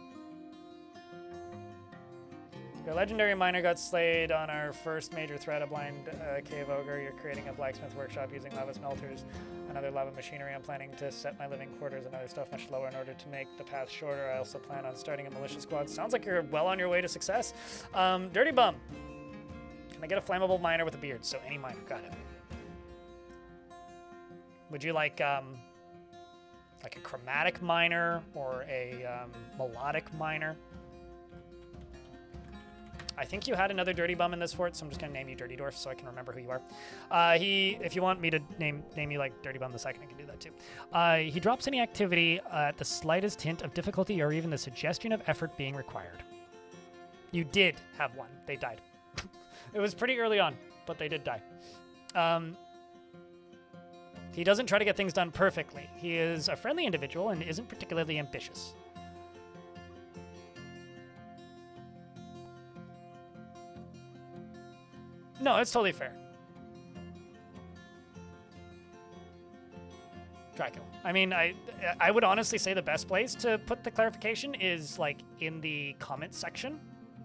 Your legendary miner got slayed on our first major threat, a blind cave ogre. You're creating a blacksmith workshop using lava smelters and other lava machinery. I'm planning to set my living quarters and other stuff much lower in order to make the path shorter. I also plan on starting a militia squad. Sounds like you're well on your way to success. Dirty Bum. Can I get a flammable miner with a beard? So any miner, got it. Would you like a chromatic miner or a melodic miner? I think you had another Dirty Bum in this fort, so I'm just gonna name you Dirty Dwarf so I can remember who you are. If you want me to name you like Dirty Bum the second, I can do that too. He drops any activity at the slightest hint of difficulty or even the suggestion of effort being required. You did have one. They died. It was pretty early on, but they did die. He doesn't try to get things done perfectly. He is a friendly individual and isn't particularly ambitious. No, it's totally fair. Dracula. I mean, I would honestly say the best place to put the clarification is like in the comments section,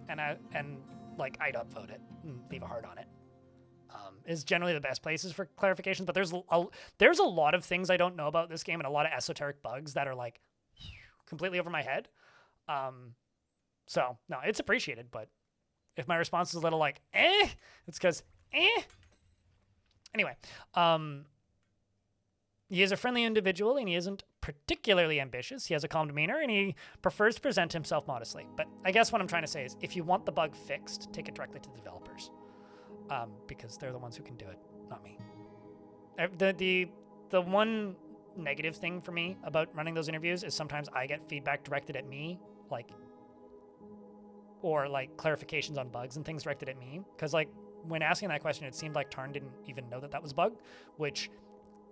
and like I'd upvote it and leave a heart on it. Is generally the best places for clarifications, but there's a lot of things I don't know about this game and a lot of esoteric bugs that are like completely over my head. So no, it's appreciated, but if my response is a little like it's because anyway. He is a friendly individual, and he isn't particularly ambitious. He has a calm demeanor, and he prefers to present himself modestly. But I guess what I'm trying to say is, if you want the bug fixed, take it directly to the developers, because they're the ones who can do it, not me. The one negative thing for me about running those interviews is sometimes I get feedback directed at me, or clarifications on bugs and things directed at me. Because when asking that question, it seemed like Tarn didn't even know that that was a bug, which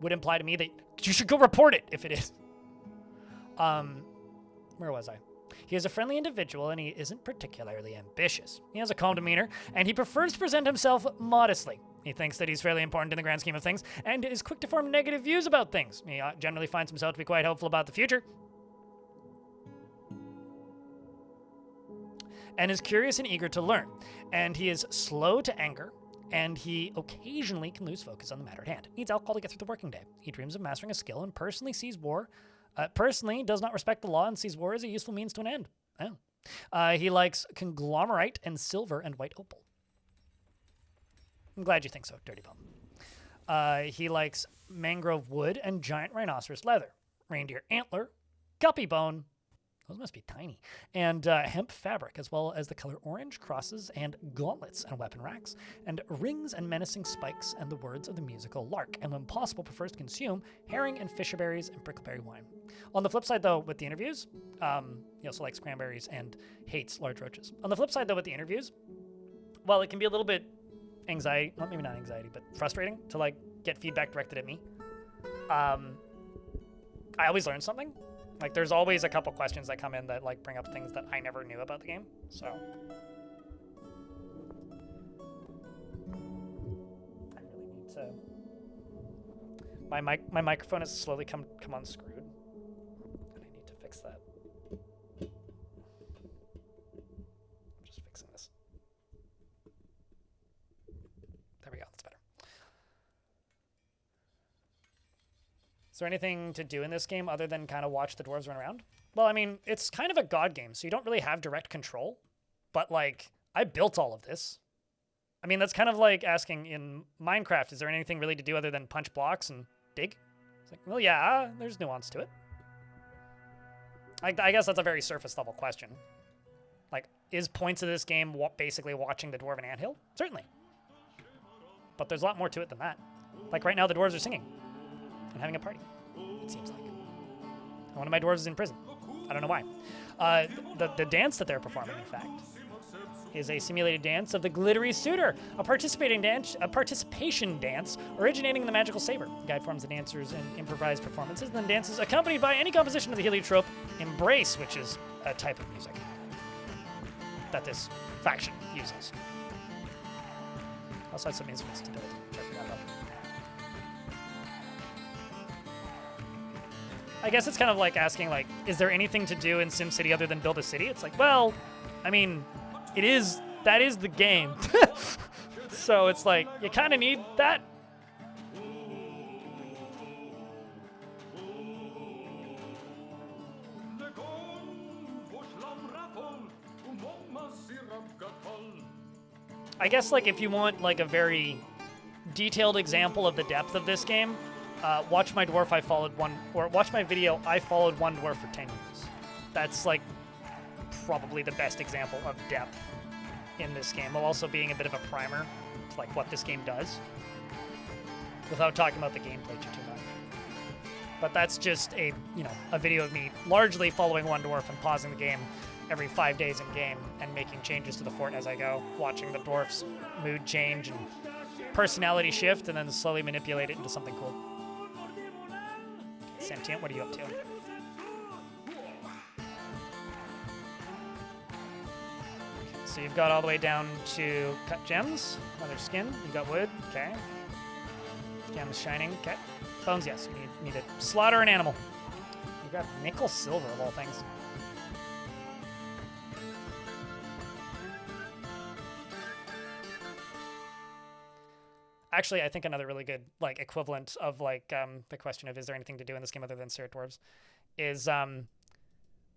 would imply to me that you should go report it if it is. Where was I? He is a friendly individual, and he isn't particularly ambitious. He has a calm demeanor, and he prefers to present himself modestly. He thinks that he's fairly important in the grand scheme of things, and is quick to form negative views about things. He generally finds himself to be quite hopeful about the future, and is curious and eager to learn. And he is slow to anger, and he occasionally can lose focus on the matter at hand. Needs alcohol to get through the working day. He dreams of mastering a skill and personally does not respect the law and sees war as a useful means to an end. He likes conglomerate and silver and white opal. I'm glad you think so, Dirty Bum. He likes mangrove wood and giant rhinoceros leather, reindeer antler, guppy bone, those must be tiny, and hemp fabric, as well as the color orange, crosses, and gauntlets and weapon racks, and rings and menacing spikes, and the words of the musical lark, and when possible prefers to consume herring and fisherberries and prickleberry wine. On the flip side, though, with the interviews, he also likes cranberries and hates large roaches. On the flip side, though, with the interviews, well, it can be a little bit maybe not anxiety, but frustrating to get feedback directed at me. I always learn something. There's always a couple questions that come in that bring up things that I never knew about the game. So I really need to. My microphone has slowly come unscrewed, and I need to fix that. I'm just fixing this. There we go. That's better. Is there anything to do in this game other than kind of watch the dwarves run around? Well, I mean, it's kind of a god game, so you don't really have direct control. But, I built all of this. I mean, that's kind of like asking in Minecraft, is there anything really to do other than punch blocks and dig? It's well, yeah, there's nuance to it. I guess that's a very surface level question. Is points of this game basically watching the dwarven anthill? Certainly. But there's a lot more to it than that. Right now, the dwarves are singing and having a party, it seems like. And one of my dwarves is in prison. I don't know why. The dance that they're performing, in fact, is a simulated dance of the Glittery Suitor, a participation dance originating in the magical saber. The guide forms the dancers in improvised performances, and then dances accompanied by any composition of the heliotrope embrace, which is a type of music that this faction uses. Also has some instruments to build, which I forgot about. I guess it's kind of like asking, is there anything to do in SimCity other than build a city? It's well, I mean, that is the game. So it's you kind of need that. I guess if you want a very detailed example of the depth of this game, watch my dwarf. Watch my video. I followed one dwarf for 10 years. That's probably the best example of depth in this game, while also being a bit of a primer to what this game does, without talking about the gameplay too much. But that's just a video of me largely following one dwarf and pausing the game every 5 days in game and making changes to the fort as I go, watching the dwarf's mood change and personality shift, and then slowly manipulate it into something cool. Sentient, what are you up to? So you've got all the way down to cut gems, leather skin, you've got wood, okay. Gems shining, okay. Bones, yes, you need to slaughter an animal. You've got nickel silver of all things. Actually, I think another really good equivalent of the question of is there anything to do in this game other than Spirit Dwarves is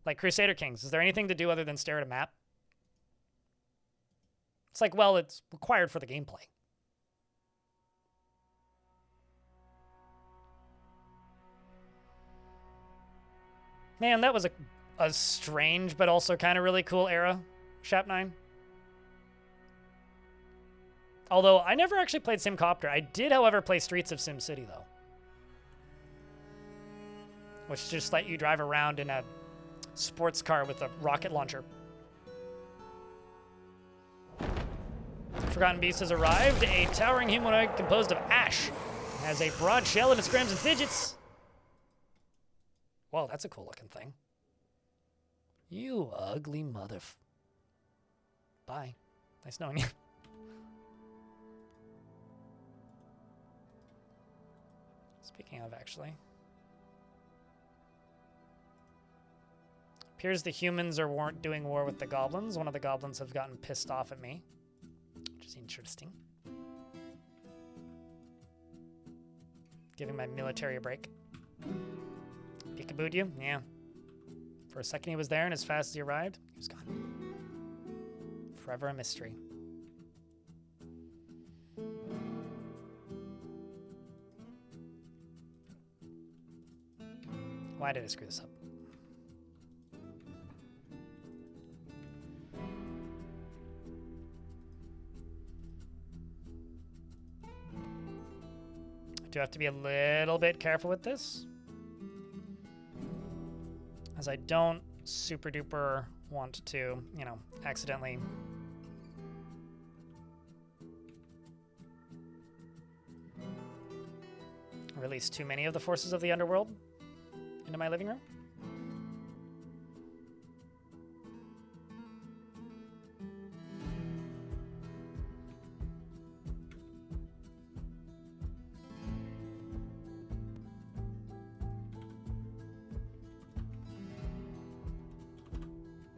Like Crusader Kings, is there anything to do other than stare at a map? It's like, well, it's required for the gameplay. Man, that was a strange but also kind of really cool era, Shap 9. Although, I never actually played Simcopter. I did, however, play Streets of SimCity, though. Which just let you drive around in a sports car with a rocket launcher. Forgotten Beast has arrived. A towering humanoid composed of ash. Has a broad shell and it scrams and fidgets. Whoa, that's a cool looking thing. You ugly Bye. Nice knowing you. Speaking of, actually. Appears the humans are doing war with the goblins. One of the goblins have gotten pissed off at me, which is interesting. Giving my military a break. Peekabooed you? Yeah. For a second he was there, and as fast as he arrived, he was gone. Forever a mystery. Why did I screw this up? I do have to be a little bit careful with this, as I don't super duper want to, you know, accidentally release too many of the forces of the underworld into my living room.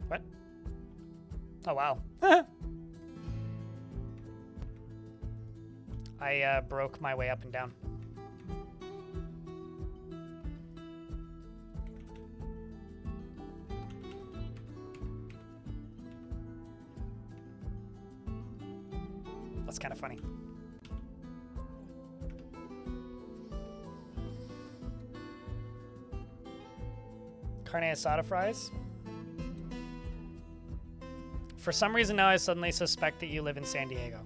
What? Oh, wow. I broke my way up and down. That's kind of funny. Carne asada fries. For some reason now I suddenly suspect that you live in San Diego.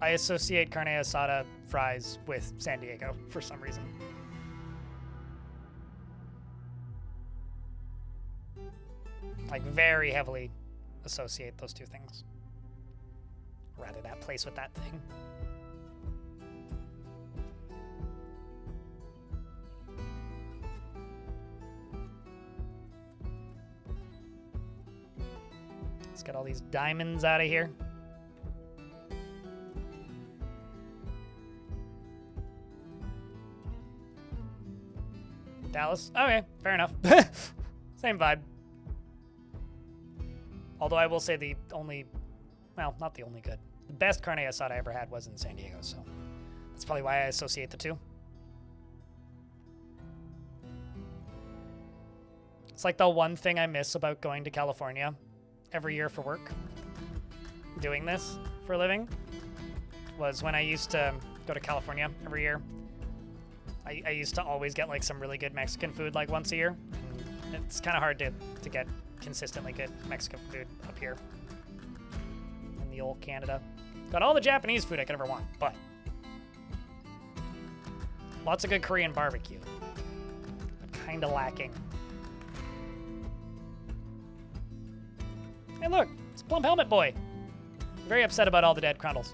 I associate carne asada fries with San Diego for some reason. Like very heavily associate those two things. Rather that place with that thing. Let's get all these diamonds out of here. Dallas? Okay, fair enough. Same vibe. Although I will say the only, well, not the only good. The best carne asada I ever had was in San Diego, so that's probably why I associate the two. It's like the one thing I miss about going to California every year for work, doing this for a living, was when I used to go to California every year. I used to always get like some really good Mexican food like once a year. And it's kind of hard to get consistently good Mexican food up here in the old Canada. Got all the Japanese food I could ever want, but lots of good Korean barbecue. But kind of lacking. Hey look, it's Plump Helmet Boy. Very upset about all the dead Crundles.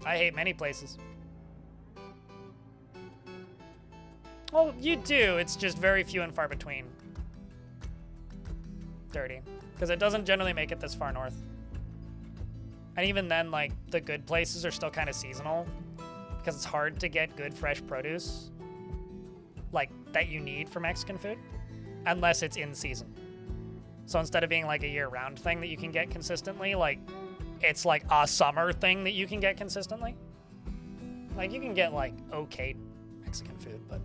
I hate many places. Well, you do. It's just very few and far between. Dirty. Because it doesn't generally make it this far north. And even then, like, the good places are still kind of seasonal. Because it's hard to get good fresh produce. Like, that you need for Mexican food. Unless it's in season. So instead of being like a year-round thing that you can get consistently, like it's like a summer thing that you can get consistently. Like you can get like okay Mexican food, but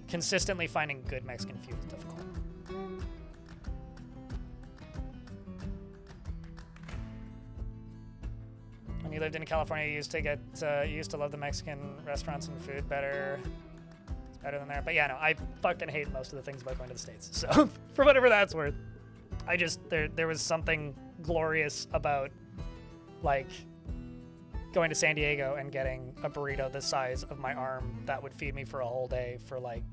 consistently finding good Mexican food is difficult. When you lived in California, you used to love the Mexican restaurants and food better. It's better than there. But yeah, no, I fucking hate most of the things about going to the States. So for whatever that's worth, I just, there was something glorious about like going to San Diego and getting a burrito the size of my arm that would feed me for a whole day for like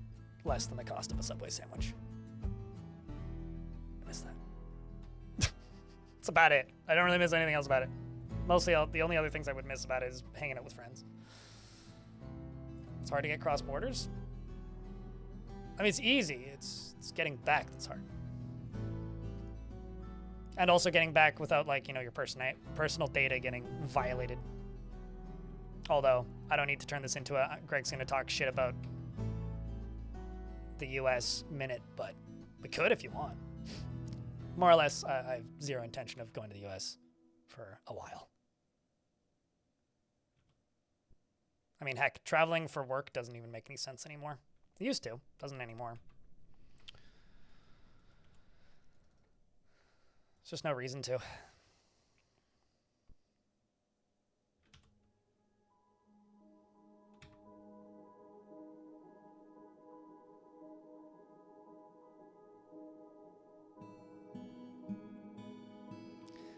less than the cost of a Subway sandwich. I miss that. That's about it. I don't really miss anything else about it. Mostly, the only other things I would miss about it is hanging out with friends. It's hard to get cross borders. I mean, it's easy. It's getting back that's hard. And also getting back without, like, you know, your personal data getting violated. Although, I don't need to turn this into a Greg's gonna talk shit about the US minute, but we could if you want. More or less, I have zero intention of going to the US for a while. I mean, heck, traveling for work doesn't even make any sense anymore. It used to, doesn't anymore. There's just no reason to.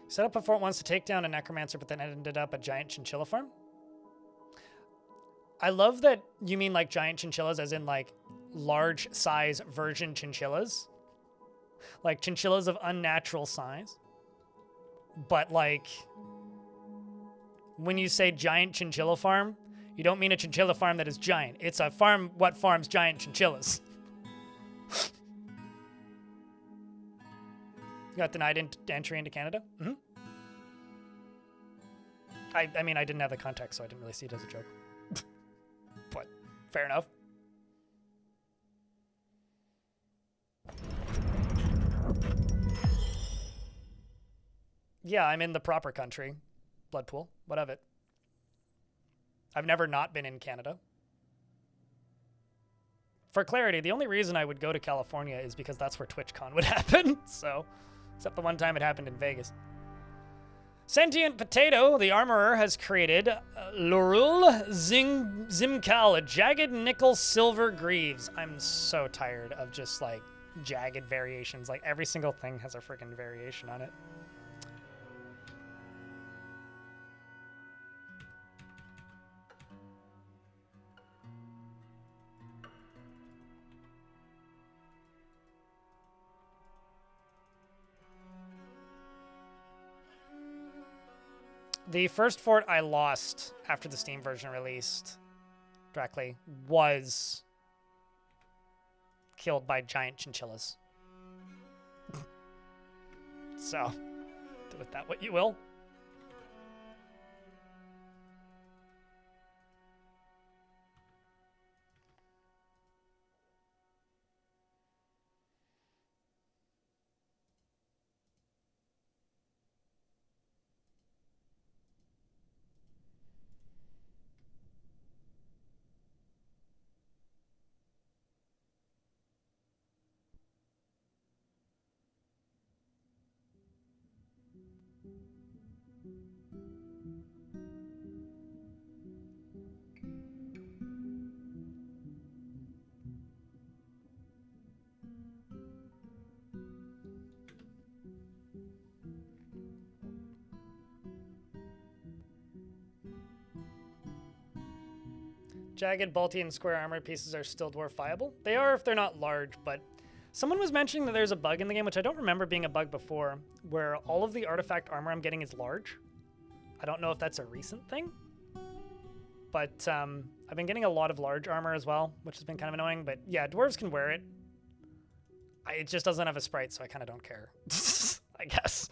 Set up a fort once to take down a necromancer, but then ended up a giant chinchilla farm. I love that you mean like giant chinchillas as in like large size virgin chinchillas. Like chinchillas of unnatural size. But like when you say giant chinchilla farm, you don't mean a chinchilla farm that is giant. It's a farm what farms giant chinchillas. You got denied entry into Canada? Mm-hmm. I mean, I didn't have the context, so I didn't really see it as a joke. But fair enough. Yeah, I'm in the proper country. Bloodpool. What of it? I've never not been in Canada. For clarity, the only reason I would go to California is because that's where TwitchCon would happen. So, except the one time it happened in Vegas. Sentient Potato, the Armorer, has created Lorul Zimkal, a jagged nickel silver greaves. I'm so tired of just like jagged variations. Like every single thing has a freaking variation on it. The first fort I lost after the Steam version released directly was killed by giant chinchillas. So, do with that what you will. Jagged, bulky, and square armor pieces are still dwarf viable. They are if they're not large, but someone was mentioning that there's a bug in the game, which I don't remember being a bug before, where all of the artifact armor I'm getting is large. I don't know if that's a recent thing, but I've been getting a lot of large armor as well, which has been kind of annoying, but yeah, dwarves can wear it. It just doesn't have a sprite, so I kind of don't care, I guess,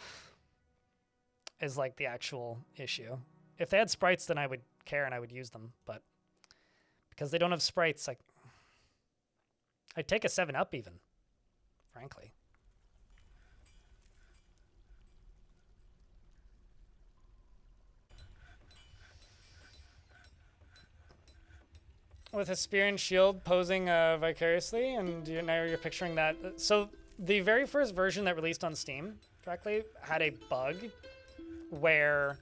is like the actual issue. If they had sprites, then I would care and I would use them, but because they don't have sprites, like I'd take a 7-Up even, frankly. with a spear and shield posing vicariously, and now you're picturing that. So the very first version that released on Steam directly had a bug where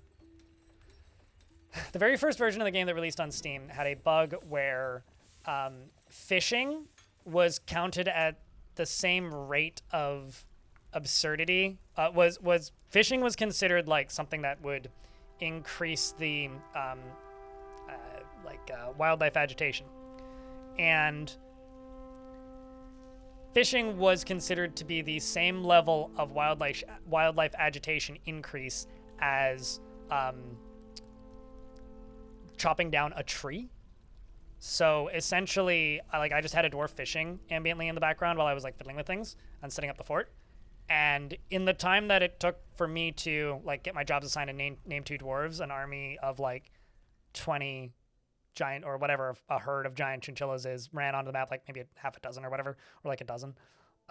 the very first version of the game that released on Steam had a bug where fishing was counted at the same rate of absurdity. Fishing was considered like something that would increase the wildlife agitation, and fishing was considered to be the same level of wildlife agitation increase as chopping down a tree. So essentially, I just had a dwarf fishing ambiently in the background while I was like fiddling with things and setting up the fort. And in the time that it took for me to like get my jobs assigned and name 2 dwarves, an army of like 20 giant or whatever a herd of giant chinchillas is ran onto the map, like maybe half a dozen or whatever, or like a dozen,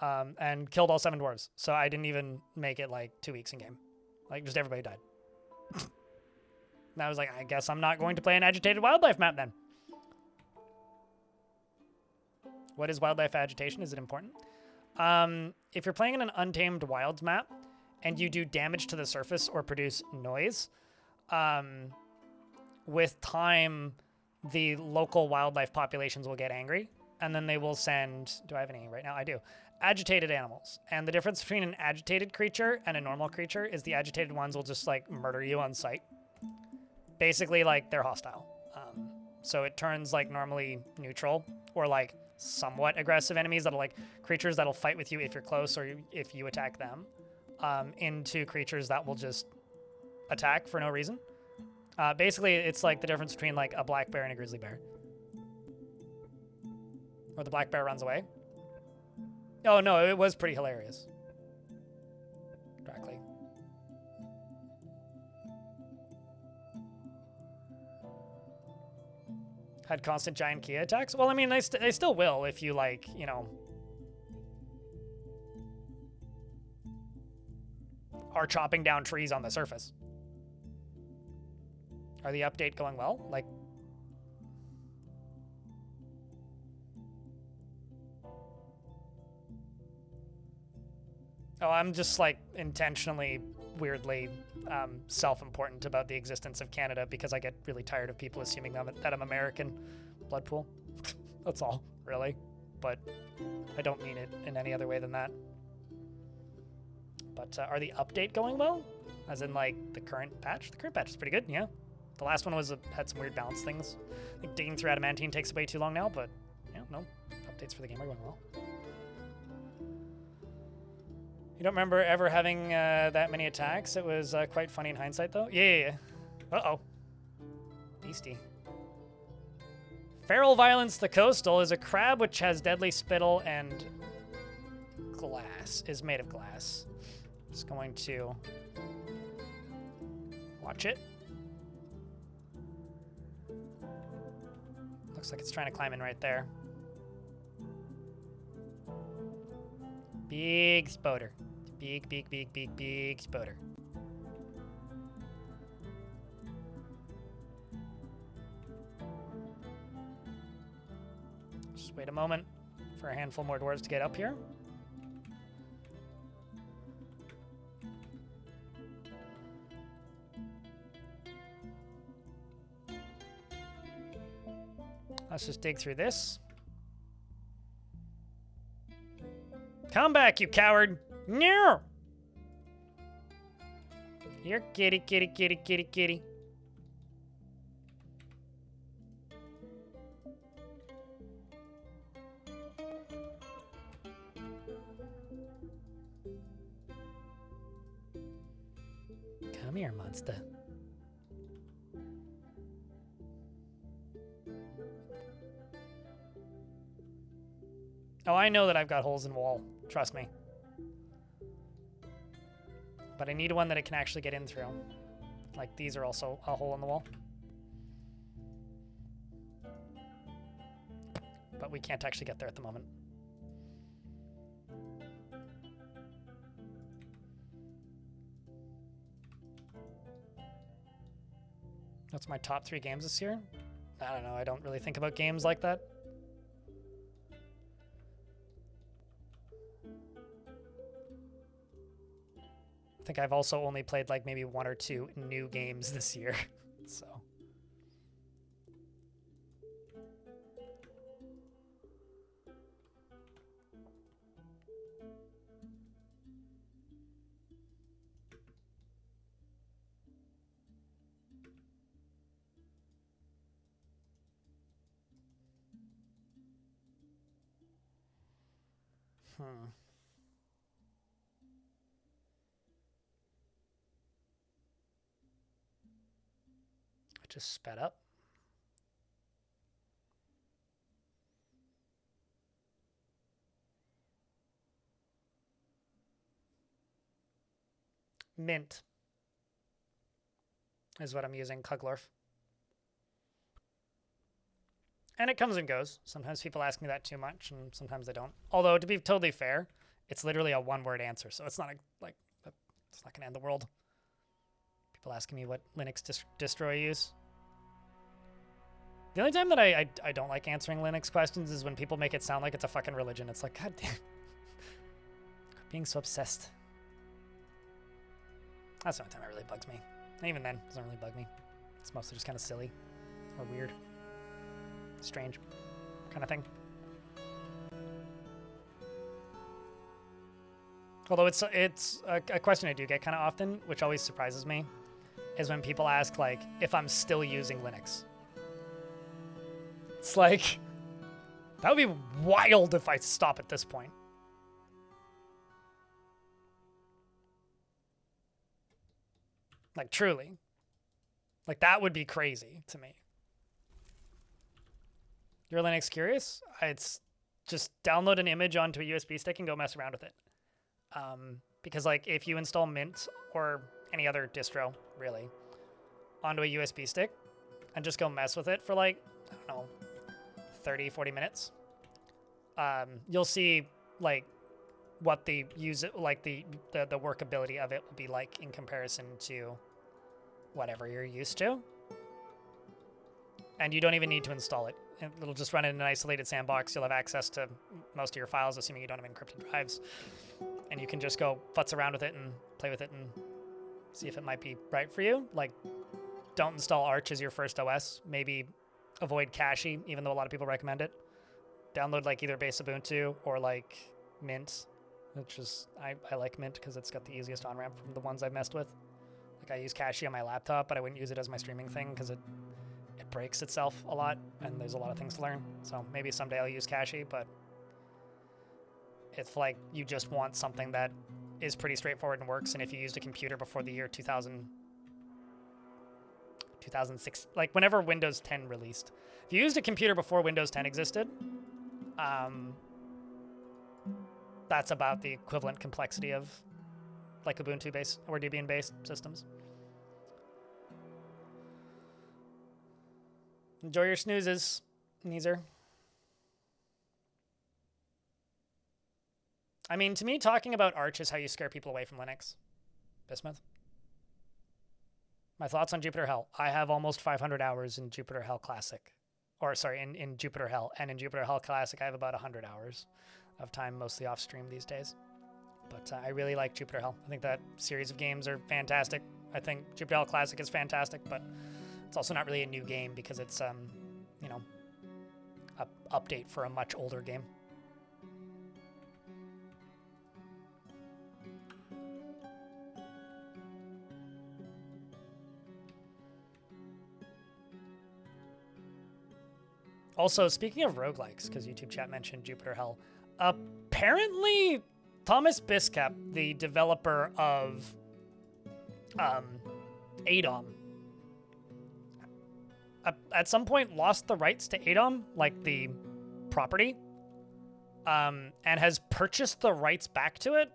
and killed all 7 dwarves. So I didn't even make it like 2 weeks in game. Like just everybody died. And I was like, I guess I'm not going to play an agitated wildlife map then. What is wildlife agitation? Is it important? If you're playing in an untamed wilds map and you do damage to the surface or produce noise, with time, the local wildlife populations will get angry, and then they will send, do I have any right now? I do. Agitated animals. And the difference between an agitated creature and a normal creature is the agitated ones will just like murder you on sight. Basically, like they're hostile. So it turns like normally neutral or like somewhat aggressive enemies that'll like creatures that'll fight with you if you're close or if you attack them, into creatures that will just attack for no reason. Basically, it's like the difference between like a black bear and a grizzly bear. Or the black bear runs away. Oh no, it was pretty hilarious. Directly. Had constant giant Kia attacks? Well, I mean, they still will if you, like, you know, are chopping down trees on the surface. Are the update going well? Like, oh, I'm just, like, intentionally, weirdly self-important about the existence of Canada because I get really tired of people assuming that I'm American. Bloodpool. That's all, really. But I don't mean it in any other way than that. But are the update going well? As in, like, the current patch? The current patch is pretty good, yeah. The last one had some weird balance things. I think digging through adamantine takes way too long now, but, yeah, no. Updates for the game are going well. You don't remember ever having that many attacks? It was quite funny in hindsight, though. Yeah. Uh-oh. Beastie. Feral Violence the Coastal is a crab which has deadly spittle and glass. Is made of glass. Just going to watch it. Looks like it's trying to climb in right there. Big spoder. Big spoder. Just wait a moment for a handful more dwarves to get up here. Let's just dig through this. Come back, you coward! No! Here, kitty. Come here, monster. Oh, I know that I've got holes in wall. Trust me. But I need one that it can actually get in through. Like, these are also a hole in the wall. But we can't actually get there at the moment. That's my top 3 games this year. I don't know. I don't really think about games like that. I think I've also only played like maybe 1 or 2 new games this year. So. It just sped up. Mint is what I'm using, Cuglorf. And it comes and goes. Sometimes people ask me that too much, and sometimes they don't. Although, to be totally fair, it's literally a one-word answer, so it's not it's not gonna end the world. People asking me what Linux distro I use. The only time that I don't like answering Linux questions is when people make it sound like it's a fucking religion. It's like, god damn, being so obsessed. That's the only time it really bugs me. And even then, it doesn't really bug me. It's mostly just kind of silly or weird, strange kind of thing. Although it's a question I do get kind of often, which always surprises me, is when people ask like if I'm still using Linux. It's like, that would be wild if I stop at this point. Like, truly. Like, that would be crazy to me. You're Linux curious? It's just download an image onto a USB stick and go mess around with it. Because, like, if you install Mint or any other distro, really, onto a USB stick and just go mess with it for, like, I don't know, 30, 40 minutes, you'll see, like, what the workability of it will be like in comparison to whatever you're used to. And you don't even need to install it. It'll just run in an isolated sandbox. You'll have access to most of your files, assuming you don't have encrypted drives. And you can just go futz around with it and play with it and see if it might be right for you. Like, don't install Arch as your first OS. Maybe avoid Cache, even though a lot of people recommend it. Download like either base Ubuntu or like Mint, which is, I like Mint because it's got the easiest on-ramp from the ones I've messed with. Like, I use Cache on my laptop, but I wouldn't use it as my streaming thing because it breaks itself a lot, and there's a lot of things to learn. So maybe someday I'll use Cache, but if like you just want something that is pretty straightforward and works, and if you used a computer before the year 2006, like whenever Windows 10 released, if you used a computer before Windows 10 existed, that's about the equivalent complexity of like Ubuntu-based or Debian-based systems. Enjoy your snoozes, Neezer. I mean, to me, talking about Arch is how you scare people away from Linux. Bismuth. My thoughts on Jupiter Hell. I have almost 500 hours in Jupiter Hell Classic. Or, sorry, in Jupiter Hell. And in Jupiter Hell Classic, I have about 100 hours of time, mostly off stream these days. But I really like Jupiter Hell. I think that series of games are fantastic. I think Jupiter Hell Classic is fantastic, but it's also not really a new game because it's, you know, an update for a much older game. Also, speaking of roguelikes, because YouTube chat mentioned Jupiter Hell, apparently Thomas Biscap, the developer of ADOM, at some point lost the rights to ADOM, like the property, and has purchased the rights back to it.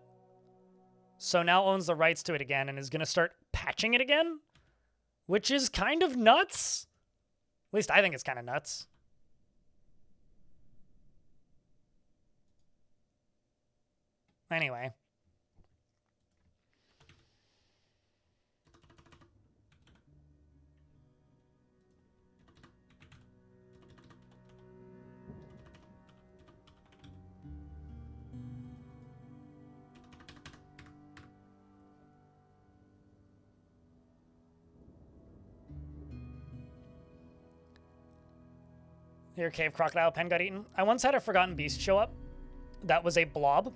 So now owns the rights to it again and is going to start patching it again, which is kind of nuts. At least I think it's kind of nuts. Anyway. Your cave crocodile pen got eaten. I once had a forgotten beast show up that was a blob,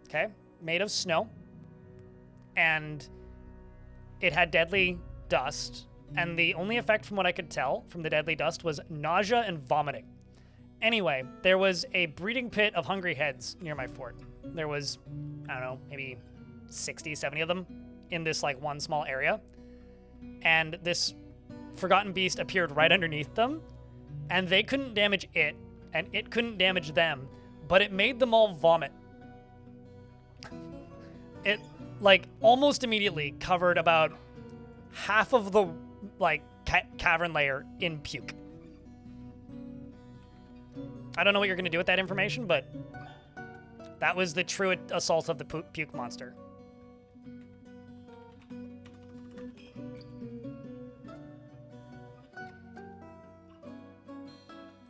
okay, made of snow, and it had deadly dust, and the only effect from what I could tell from the deadly dust was nausea and vomiting. Anyway, there was a breeding pit of hungry heads near my fort. There was, I don't know, maybe 60, 70 of them in this like one small area. And this forgotten beast appeared right underneath them, and they couldn't damage it, and it couldn't damage them, but it made them all vomit. It, like, almost immediately covered about half of the, like, cavern layer in puke. I don't know what you're going to do with that information, but that was the true assault of the puke monster.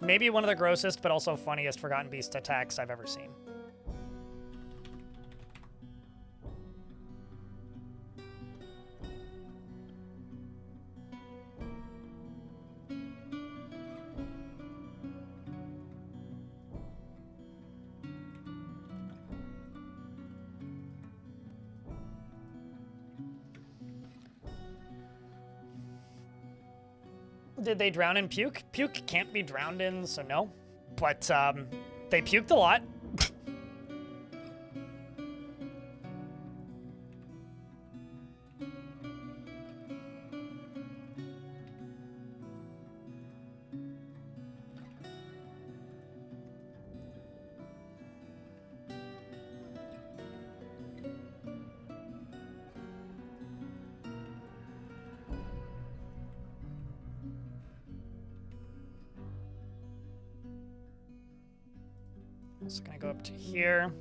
Maybe one of the grossest, but also funniest Forgotten Beast attacks I've ever seen. Did they drown in puke? Puke can't be drowned in, so no. But they puked a lot. So gonna go up to here.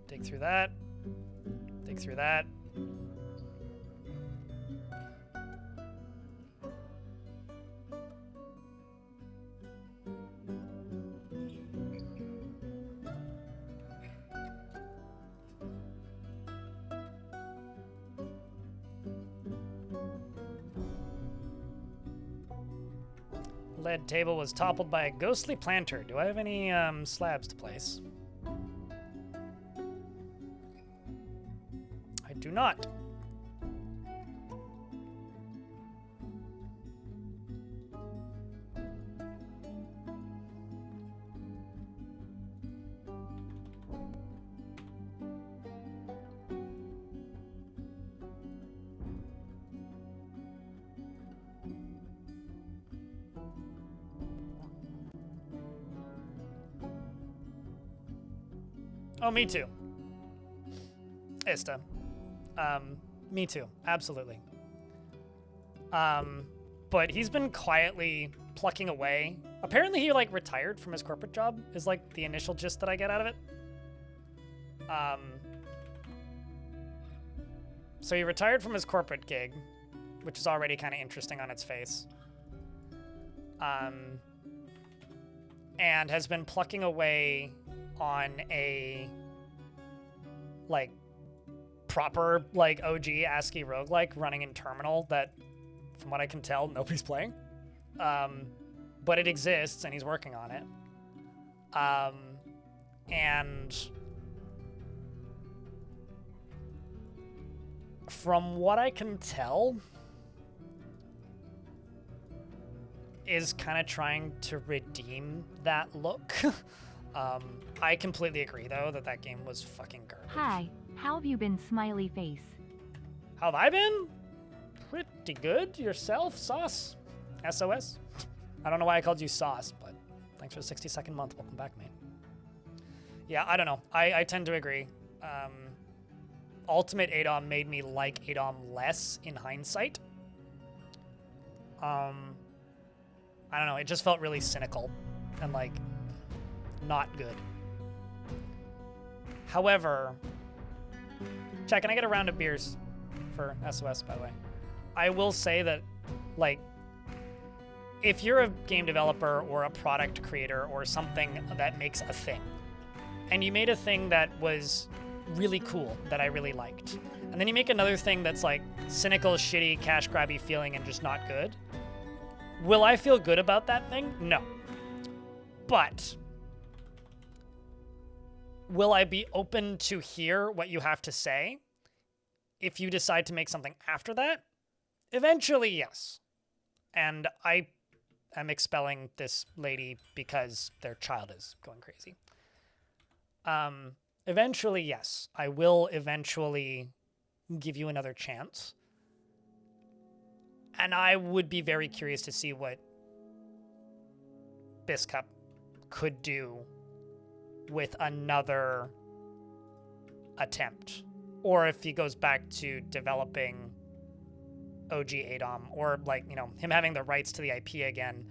Dig through that. Dig through that. Lead table was toppled by a ghostly planter. Do I have any slabs to place? I do not. Oh, me too. Ista. Me too. Absolutely. But he's been quietly plucking away. Apparently he, like, retired from his corporate job, is, like, the initial gist that I get out of it. So he retired from his corporate gig, which is already kind of interesting on its face. And has been plucking away on a, like, proper, like, OG ASCII roguelike running in terminal that, from what I can tell, nobody's playing. But it exists, and he's working on it. And from what I can tell, is kind of trying to redeem that look. I completely agree, though, that that game was fucking garbage. Hi, how have you been, smiley face? How have I been? Pretty good. Yourself, Sauce? SOS? I don't know why I called you Sauce, but thanks for the 60-second month. Welcome back, mate. Yeah, I don't know. I tend to agree. Ultimate Adom made me like Adom less in hindsight. I don't know. It just felt really cynical and, like, not good. However, Chat, can I get a round of beers for SOS, by the way? I will say that, like, if you're a game developer or a product creator or something that makes a thing, and you made a thing that was really cool that I really liked. And then you make another thing that's like cynical, shitty, cash grabby feeling and just not good. Will I feel good about that thing? No. But will I be open to hear what you have to say if you decide to make something after that? Eventually, yes. And I am expelling this lady because their child is going crazy. Eventually, yes. I will eventually give you another chance. And I would be very curious to see what Biscup could do with another attempt. Or if he goes back to developing OG ADOM, or like, you know, him having the rights to the IP again.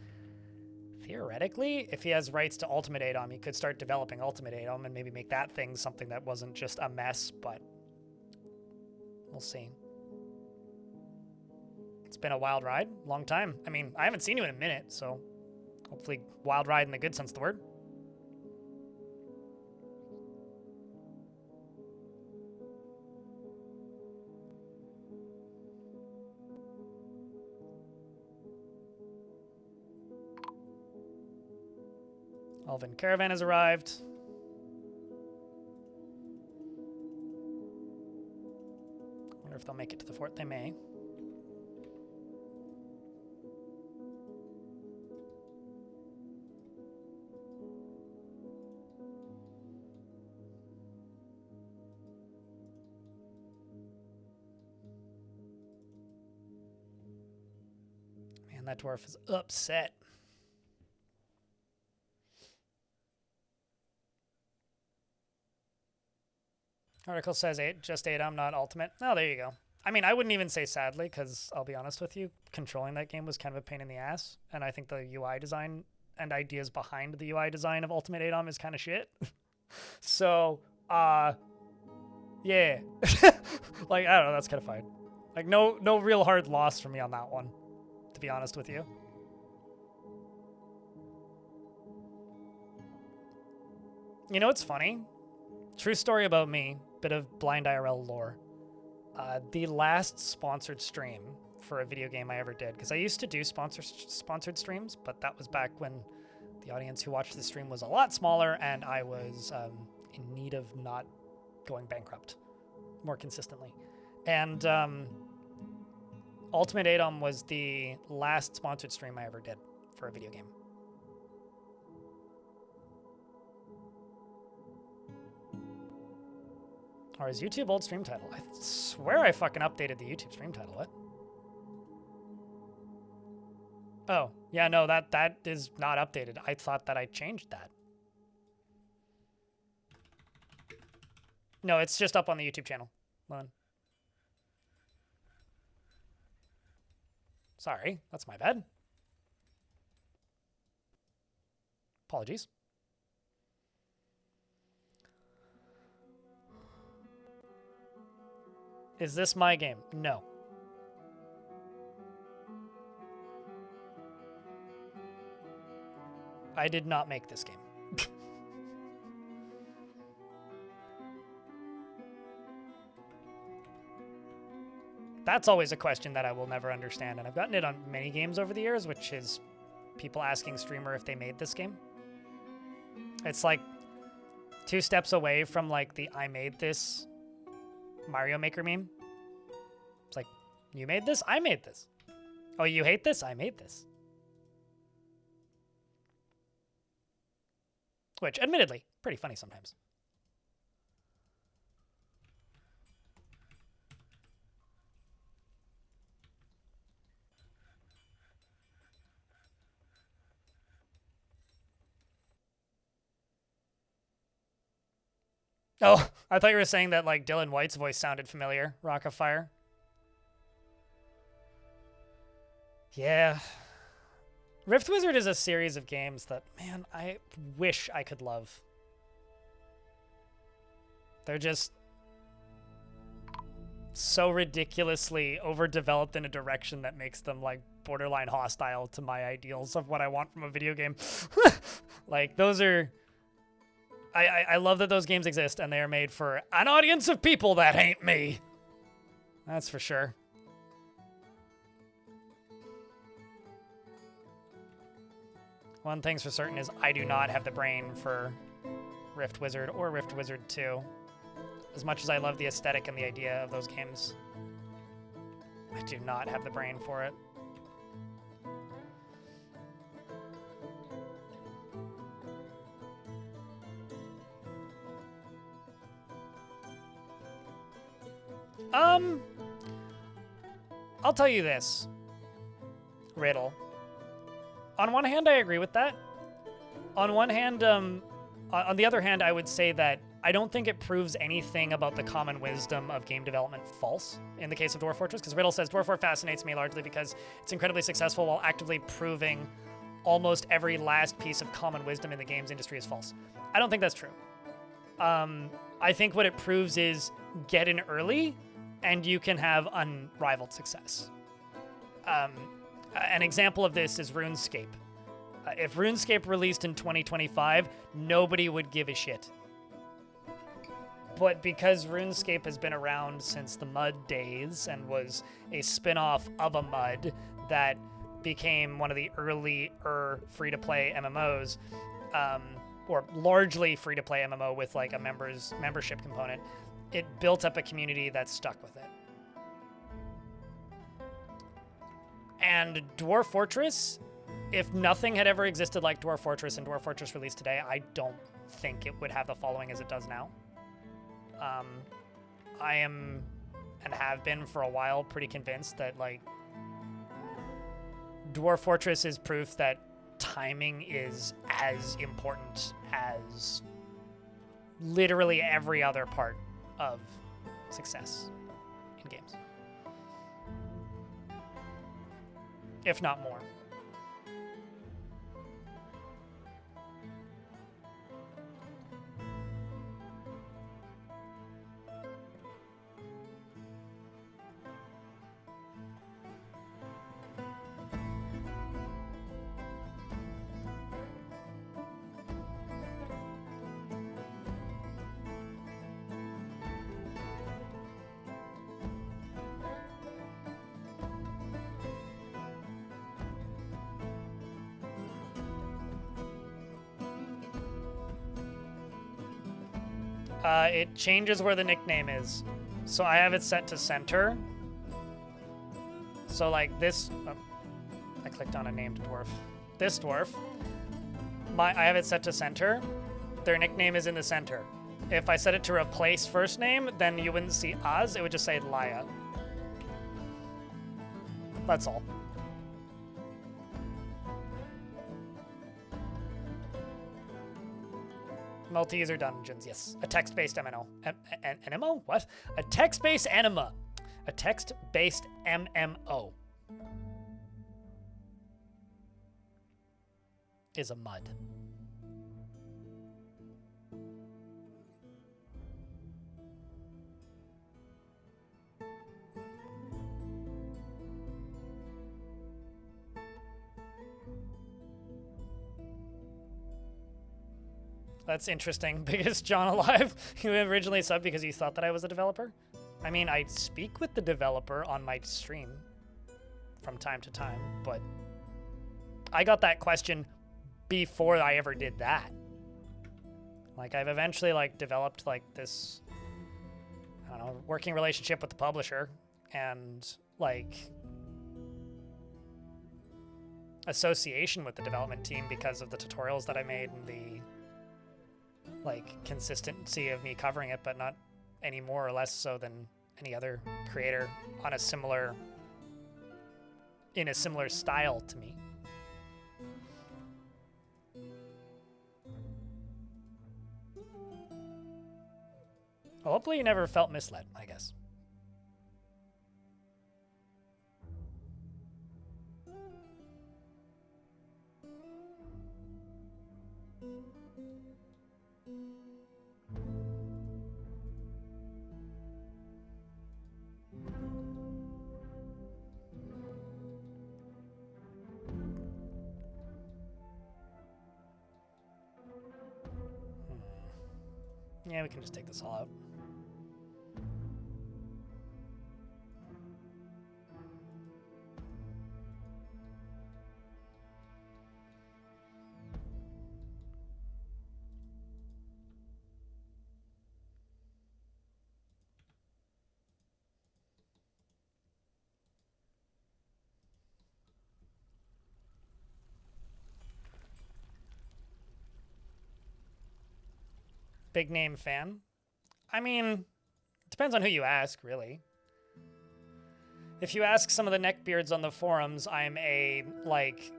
Theoretically, if he has rights to Ultimate ADOM, he could start developing Ultimate ADOM and maybe make that thing something that wasn't just a mess, but we'll see. It's been a wild ride, long time. I mean, I haven't seen you in a minute, so hopefully wild ride in the good sense of the word. Elven Caravan has arrived. Wonder if they'll make it to the fort. They may. Man, that dwarf is upset. Article says just ADOM, not Ultimate. Oh, there you go. I mean, I wouldn't even say sadly, because I'll be honest with you, controlling that game was kind of a pain in the ass, and I think the UI design and ideas behind the UI design of Ultimate ADOM is kind of shit. So, yeah. Like, I don't know, that's kind of fine. Like, no real hard loss for me on that one, to be honest with you. You know what's funny? True story about me, bit of blind IRL lore. The last sponsored stream for a video game I ever did, because I used to do sponsored streams, but that was back when the audience who watched the stream was a lot smaller and I was in need of not going bankrupt more consistently. And Ultimate ADOM was the last sponsored stream I ever did for a video game. Or is YouTube old stream title? I swear I fucking updated the YouTube stream title. What? Oh, yeah, no, that is not updated. I thought that I changed that. No, it's just up on the YouTube channel. Hold on. Sorry, that's my bad. Apologies. Is this my game? No. I did not make this game. That's always a question that I will never understand, and I've gotten it on many games over the years, which is people asking streamer if they made this game. It's like 2 steps away from like the I made this Mario Maker meme. It's like, you made this? I made this. Oh, you hate this? I made this. Which, admittedly, pretty funny sometimes. Oh, I thought you were saying that, like, Dylan White's voice sounded familiar. Rock of Fire. Yeah. Rift Wizard is a series of games that, man, I wish I could love. They're just so ridiculously overdeveloped in a direction that makes them, like, borderline hostile to my ideals of what I want from a video game. Like, those are... I love that those games exist, and they are made for an audience of people that ain't me. That's for sure. One thing's for certain is I do not have the brain for Rift Wizard or Rift Wizard 2. As much as I love the aesthetic and the idea of those games, I do not have the brain for it. I'll tell you this, Riddle. On one hand, I agree with that. On one hand, on the other hand, I would say that I don't think it proves anything about the common wisdom of game development false in the case of Dwarf Fortress, because Riddle says Dwarf Fortress fascinates me largely because it's incredibly successful while actively proving almost every last piece of common wisdom in the games industry is false. I don't think that's true. I think what it proves is get in early and you can have unrivaled success. An example of this is RuneScape. If RuneScape released in 2025, nobody would give a shit. But because RuneScape has been around since the Mud days and was a spin-off of a Mud that became one of the earlier free-to-play MMOs, or largely free-to-play MMO with like a membership component, it built up a community that's stuck with it. And Dwarf Fortress, if nothing had ever existed like Dwarf Fortress and Dwarf Fortress released today, I don't think it would have the following as it does now. I am, and have been for a while, pretty convinced that like Dwarf Fortress is proof that timing is as important as literally every other part of success in games, if not more. It changes where the nickname is. So I have it set to center. So like this, I clicked on a named dwarf. This dwarf, I have it set to center. Their nickname is in the center. If I set it to replace first name, then you wouldn't see Oz, it would just say Laya. That's all. Multi-user dungeons, yes. A text-based MMO. MMO? What? A text-based anima. A text-based MMO. Is a mud. That's interesting. Biggest John alive. You originally subbed because you thought that I was a developer? I mean, I speak with the developer on my stream from time to time, but I got that question before I ever did that. Like, I've eventually, like, developed, like, this, I don't know, working relationship with the publisher and, like, association with the development team because of the tutorials that I made and the like consistency of me covering it, but not any more or less so than any other creator on a similar, in a similar style to me. Well, hopefully you never felt misled, I guess. Yeah, we can just take this all out. Big name fan? I mean, it depends on who you ask, really. If you ask some of the neckbeards on the forums, I'm a, like,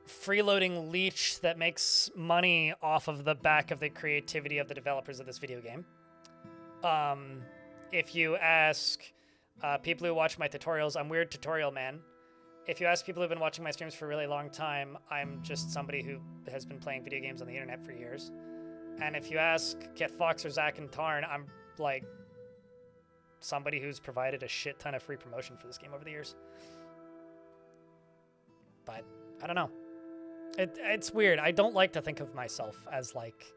freeloading leech that makes money off of the back of the creativity of the developers of this video game. If you ask people who watch my tutorials, I'm Weird Tutorial Man. If you ask people who've been watching my streams for a really long time, I'm just somebody who has been playing video games on the internet for years. And if you ask Get Fox or Zach and Tarn, I'm like somebody who's provided a shit ton of free promotion for this game over the years. But I don't know. It's weird. I don't like to think of myself as like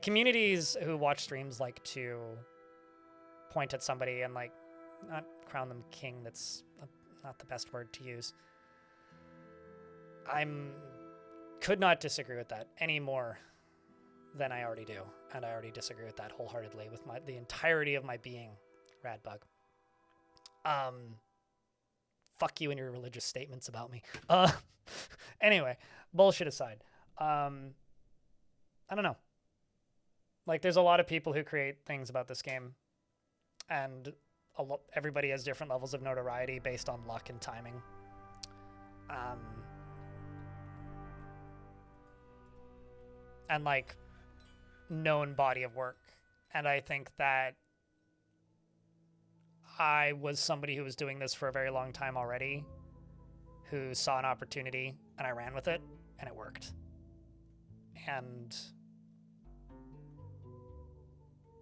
communities who watch streams like to point at somebody and like not crown them king. That's not the best word to use. Could not disagree with that any more than I already do, and I already disagree with that wholeheartedly with the entirety of my being. Radbug. Fuck you and your religious statements about me. Anyway, bullshit aside. I don't know. Like, there's a lot of people who create things about this game, and everybody has different levels of notoriety based on luck and timing. And like known body of work. And I think that I was somebody who was doing this for a very long time already, who saw an opportunity and I ran with it and it worked. And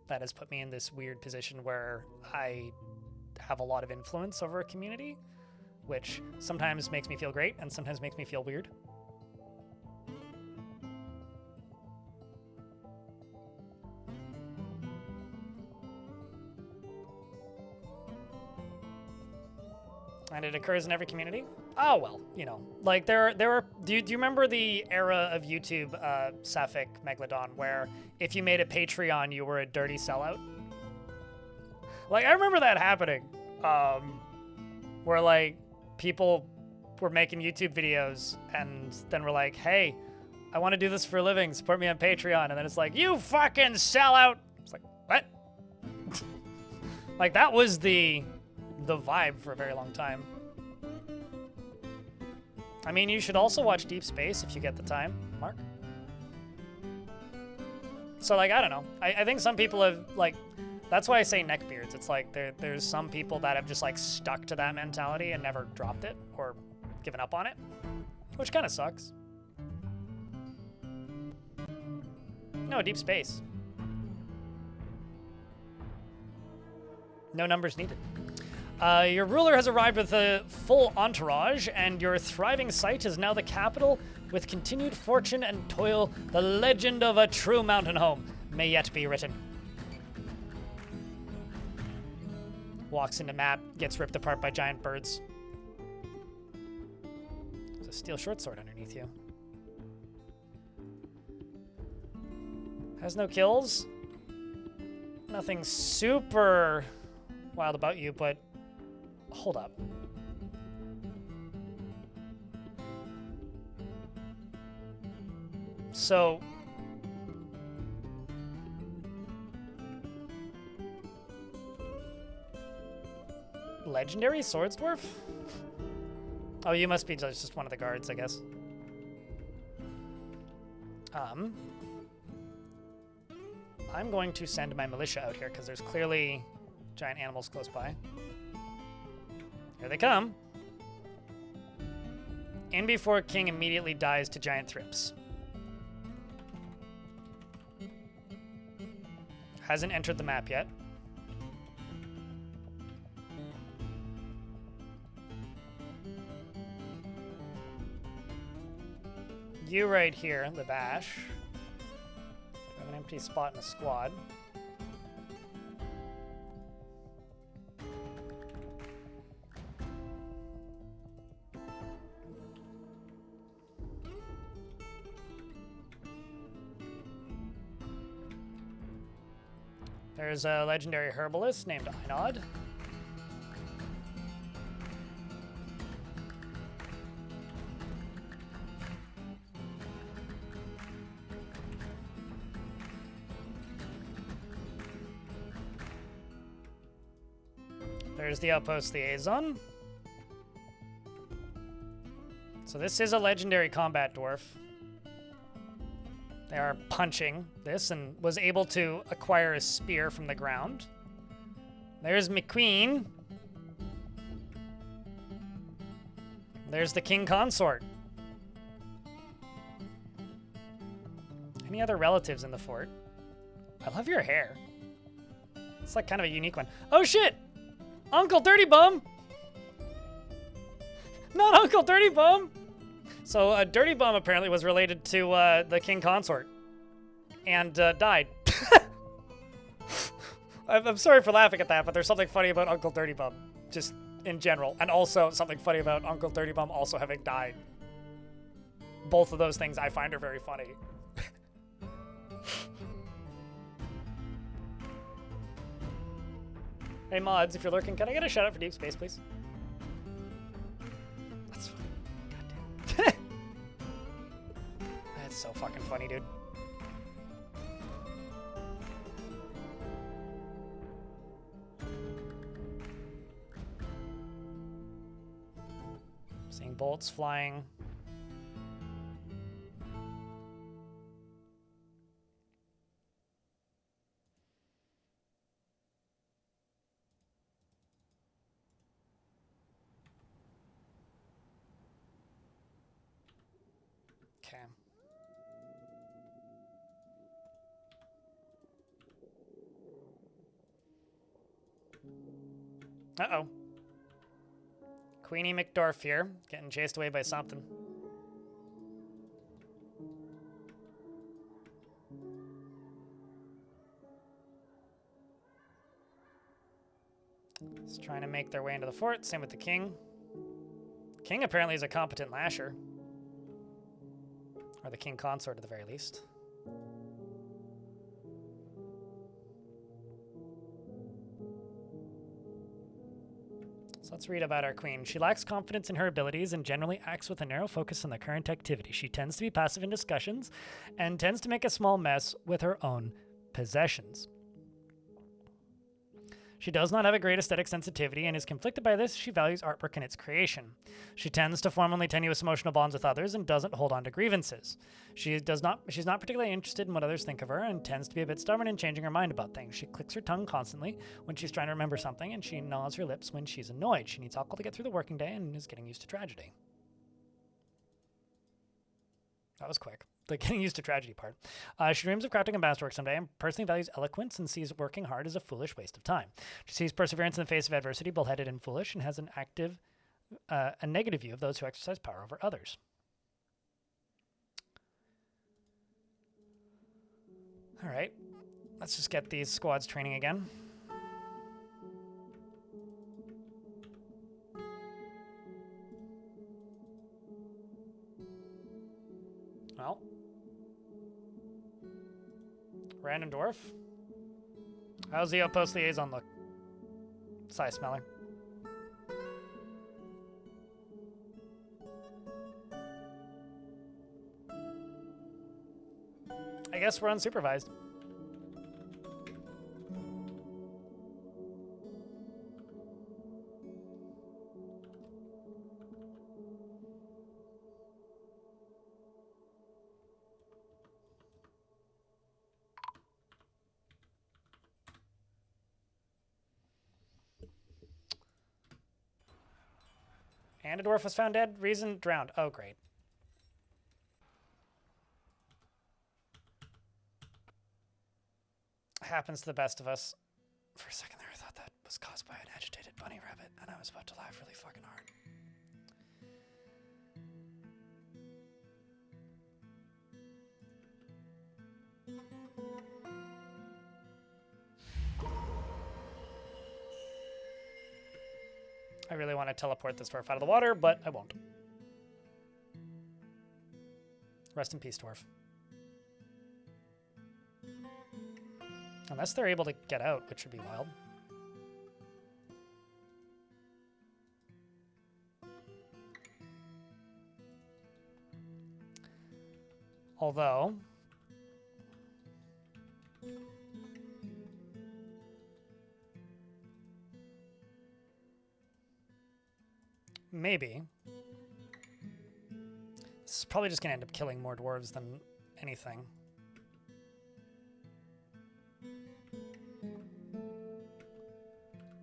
that has put me in this weird position where I have a lot of influence over a community, which sometimes makes me feel great and sometimes makes me feel weird. And it occurs in every community. Oh, well, you know, like there are, do you remember the era of YouTube, Sapphic Megalodon, where if you made a Patreon, you were a dirty sellout? Like, I remember that happening, where like people were making YouTube videos and then were like, hey, I want to do this for a living, support me on Patreon. And then it's like, you fucking sellout. It's like, what? Like, that was the vibe for a very long time. I mean, you should also watch Deep Space if you get the time, Mark. So, like, I don't know. I think some people have, like, that's why I say neckbeards. It's like there's some people that have just, like, stuck to that mentality and never dropped it or given up on it, which kind of sucks. No, Deep Space. No numbers needed. Your ruler has arrived with a full entourage, and your thriving site is now the capital. With continued fortune and toil, the legend of a true mountain home may yet be written. Walks into map, gets ripped apart by giant birds. There's a steel short sword underneath you. Has no kills. Nothing super wild about you, but hold up. So legendary swords dwarf? Oh, you must be just one of the guards, I guess. I'm going to send my militia out here because there's clearly giant animals close by. Here they come. In before King immediately dies to giant thrips. Hasn't entered the map yet. You right here, Libash. Do I have an empty spot in the squad. There's a legendary herbalist named Einod. There's the outpost liaison. So this is a legendary combat dwarf. They are punching this and was able to acquire a spear from the ground. There's McQueen. There's the king consort. Any other relatives in the fort? I love your hair. It's like kind of a unique one. Oh shit! Uncle Dirty Bum! Not Uncle Dirty Bum! So Dirty Bum apparently was related to the king consort and died. I'm sorry for laughing at that, but there's something funny about Uncle Dirty Bum, just in general. And also something funny about Uncle Dirty Bum also having died. Both of those things I find are very funny. Hey mods, if you're lurking, can I get a shout out for Deep Space, please? That's goddamn. That's so fucking funny, dude. Seeing bolts flying. Okay. Uh-oh. Queenie McDwarf here, getting chased away by something. Just trying to make their way into the fort. Same with the king. King apparently is a competent lasher. Or the king consort at the very least. So let's read about our queen. She lacks confidence in her abilities and generally acts with a narrow focus on the current activity. She tends to be passive in discussions and tends to make a small mess with her own possessions. She does not have a great aesthetic sensitivity and is conflicted by this. She values artwork and its creation. She tends to form only tenuous emotional bonds with others and doesn't hold on to grievances. She's not particularly interested in what others think of her and tends to be a bit stubborn in changing her mind about things. She clicks her tongue constantly when she's trying to remember something, and she gnaws her lips when she's annoyed. She needs alcohol to get through the working day and is getting used to tragedy. That was quick. The getting used to tragedy part. She dreams of crafting a masterwork someday and personally values eloquence and sees working hard as a foolish waste of time. She sees perseverance in the face of adversity, bullheaded and foolish, and has a negative view of those who exercise power over others. All right, let's just get these squads training again. Well. Random dwarf. How's the outpost liaison look? Sigh smelling. I guess we're unsupervised. And a dwarf was found dead. Reason drowned. Oh, great. Happens to the best of us. For a second there, I thought that was caused by an agitated bunny rabbit, and I was about to laugh really fucking hard. I really want to teleport this dwarf out of the water, but I won't. Rest in peace, dwarf. Unless they're able to get out, which would be wild. Although... maybe. This is probably just going to end up killing more dwarves than anything.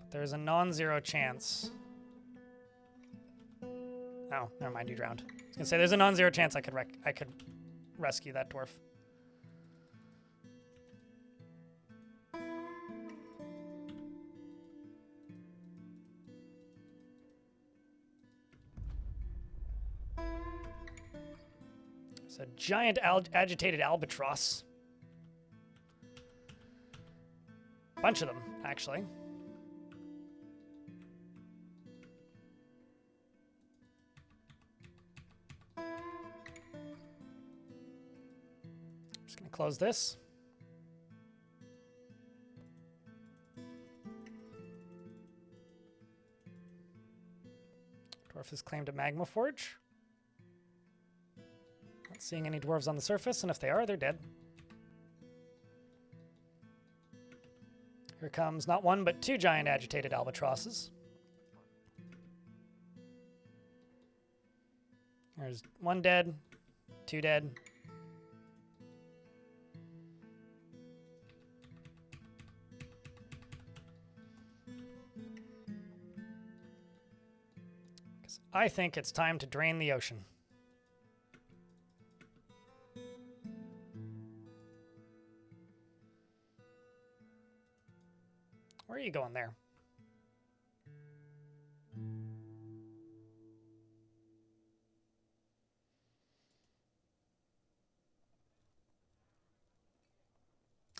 But there's a non-zero chance. Oh, never mind, you drowned. I was going to say, there's a non-zero chance I could rescue that dwarf. It's a giant agitated albatross. Bunch of them, actually. Just gonna close this. Dwarf has claimed a magma forge. Not seeing any dwarves on the surface, and if they are, they're dead. Here comes not one, but two giant agitated albatrosses. There's one dead, two dead. Because I think it's time to drain the ocean. Where are you going there?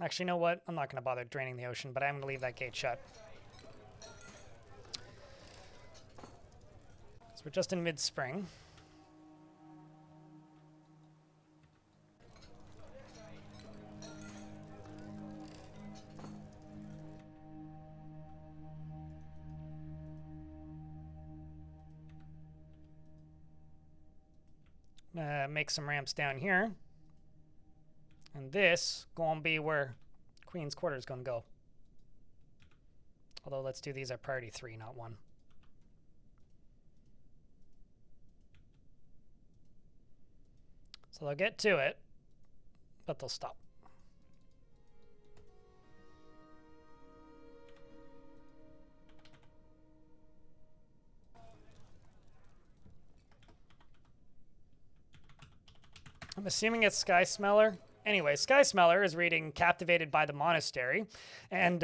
Actually, you know what? I'm not going to bother draining the ocean, but I'm going to leave that gate shut. So we're just in mid-spring. Make some ramps down here. And this gonna be where Queen's Quarter is gonna go. Although let's do these at priority 3, not 1. So they'll get to it, but they'll stop. I'm assuming it's Sky Smeller. Anyway, Sky Smeller is reading Captivated by the Monastery, and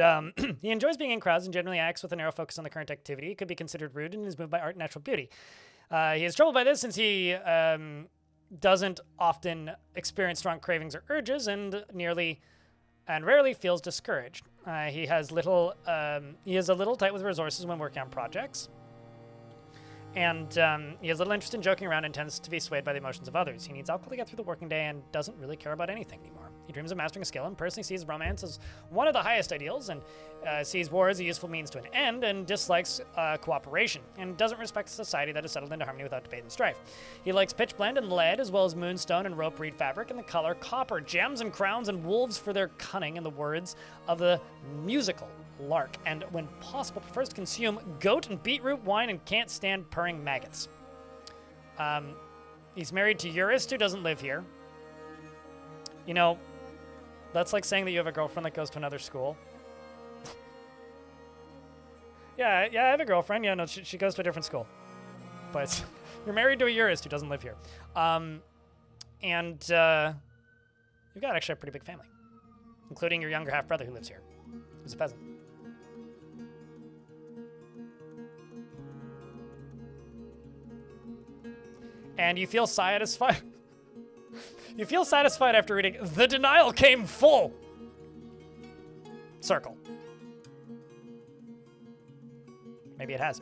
he enjoys being in crowds and generally acts with a narrow focus on the current activity. He could be considered rude and is moved by art and natural beauty. He is troubled by this since he doesn't often experience strong cravings or urges and rarely feels discouraged. He is a little tight with resources when working on projects. And he has little interest in joking around and tends to be swayed by the emotions of others. He needs alcohol to get through the working day and doesn't really care about anything anymore. He dreams of mastering a skill and personally sees romance as one of the highest ideals and sees war as a useful means to an end and dislikes cooperation and doesn't respect a society that is settled into harmony without debate and strife. He likes pitch blende and lead as well as moonstone and rope reed fabric and the color copper, gems and crowns and wolves for their cunning in the words of the musical lark, and when possible prefers to consume goat and beetroot wine and can't stand purring maggots. He's married to Eurist, who doesn't live here. You know, that's like saying that you have a girlfriend that goes to another school. yeah, I have a girlfriend. Yeah, no, she goes to a different school. But you're married to a Eurist who doesn't live here. You've got actually a pretty big family, including your younger half-brother who lives here, who's a peasant. And you feel satisfied. You feel satisfied after reading, "The denial came full." Circle. Maybe it has.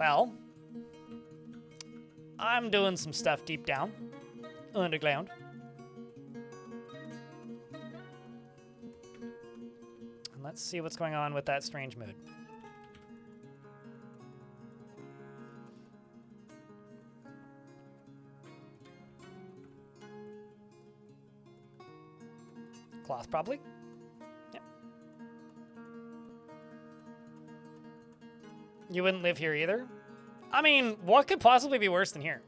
Well, I'm doing some stuff deep down, underground. And let's see what's going on with that strange mood. Cloth, probably. Yep. You wouldn't live here either? I mean, what could possibly be worse than here?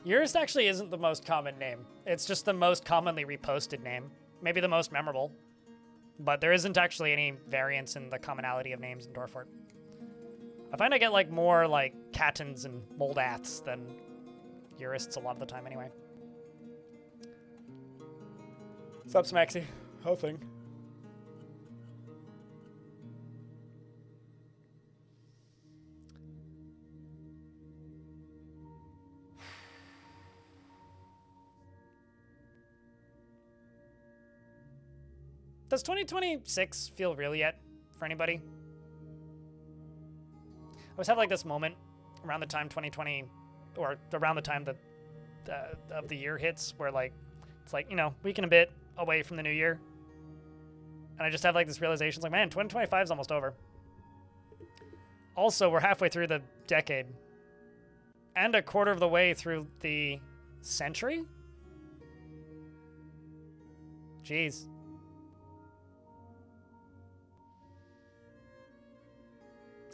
Yours actually isn't the most common name. It's just the most commonly reposted name. Maybe the most memorable. But there isn't actually any variance in the commonality of names in Dwarfort. I find I get like more like Cattons and Moldaths than Jurists a lot of the time anyway. Sup, Smaxy? How thing? Does 2026 feel real yet for anybody? I always have like this moment around the time 2020, or around the time that of the year hits, where like it's like, you know, week and a bit away from the new year, and I just have like this realization, it's like, man, 2025 is almost over. Also, we're halfway through the decade, and a quarter of the way through the century. Jeez.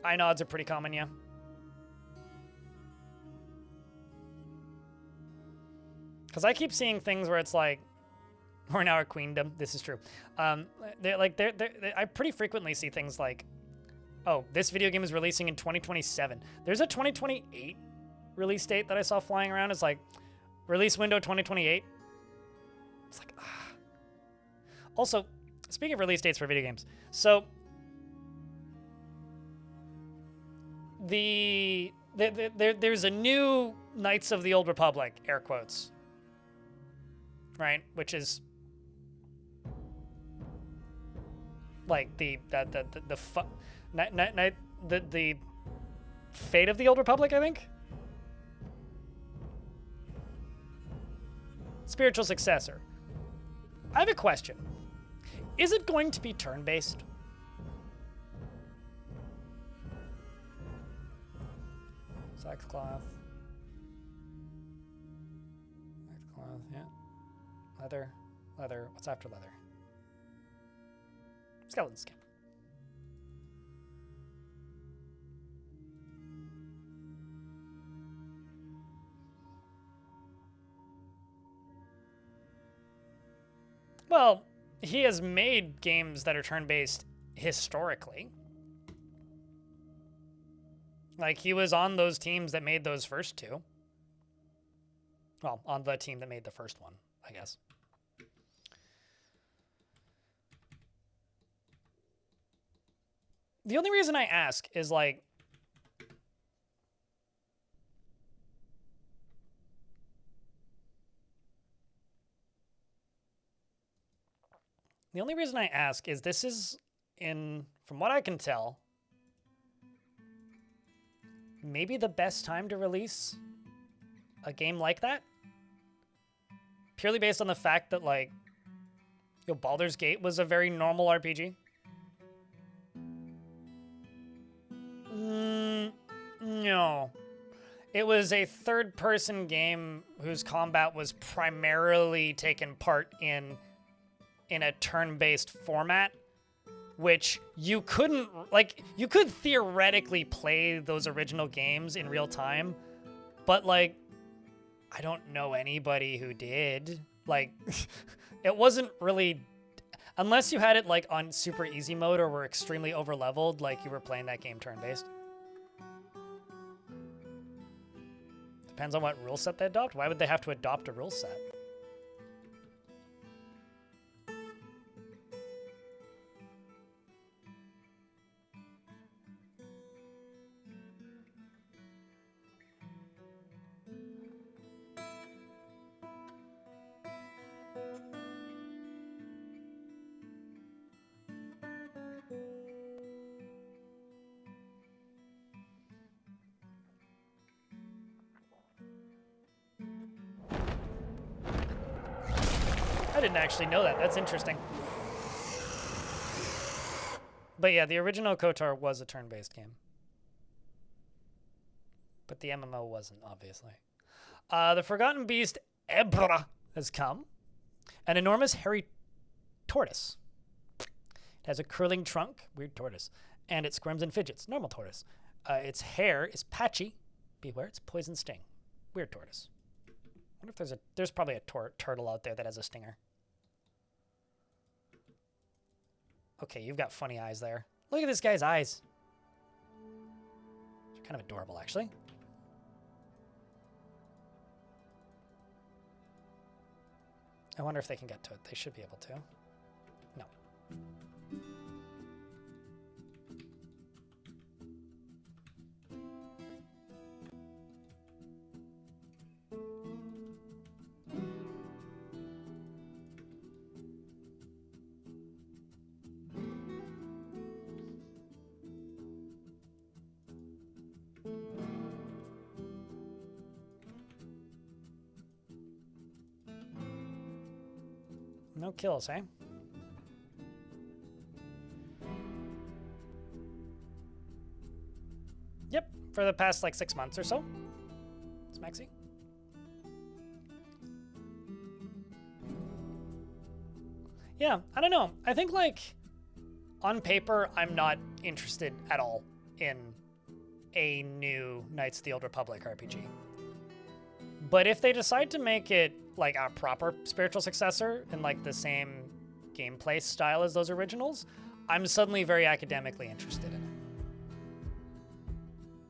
Eye nods are pretty common, yeah. Because I keep seeing things where it's like, we're now a queendom. This is true. I pretty frequently see things like, oh, this video game is releasing in 2027. There's a 2028 release date that I saw flying around. It's like, release window 2028. It's like, ah. Also, speaking of release dates for video games, so there's a new Knights of the Old Republic, air quotes, right? Which is like the fate of the Old Republic, I think. Spiritual successor. I have a question. Is it going to be turn-based? Sackcloth. Sackcloth, yeah. Leather. Leather. What's after leather? Skeleton skin. Well, he has made games that are turn-based historically. Like, he was on those teams that made those first two. Well, on the team that made the first one, I guess. The only reason I ask is, like, this is from what I can tell, maybe the best time to release a game like that. Purely based on the fact that, like, Baldur's Gate was a very normal RPG. No. It was a third-person game whose combat was primarily taken part in a turn-based format, which you couldn't, like, you could theoretically play those original games in real time, but, like, I don't know anybody who did. Like, it wasn't really, unless you had it, like, on super easy mode or were extremely over-leveled, like, you were playing that game turn-based. Depends on what rule set they adopt. Why would they have to adopt a rule set? I didn't actually know that. That's interesting. But yeah, the original KOTOR was a turn-based game. But the MMO wasn't, obviously. The Forgotten Beast, Ebra, has come. An enormous hairy tortoise. It has a curling trunk, weird tortoise, and it squirms and fidgets, normal tortoise. Its hair is patchy. Beware, it's poison sting. Weird tortoise. I wonder if there's probably a turtle out there that has a stinger. Okay, you've got funny eyes there. Look at this guy's eyes. They're kind of adorable, actually. I wonder if they can get to it. They should be able to. No. No kills, eh? Yep, for the past like 6 months or so. It's Maxi. Yeah, I don't know. I think like on paper, I'm not interested at all in a new Knights of the Old Republic RPG. But if they decide to make it like a proper spiritual successor in like the same gameplay style as those originals, I'm suddenly very academically interested in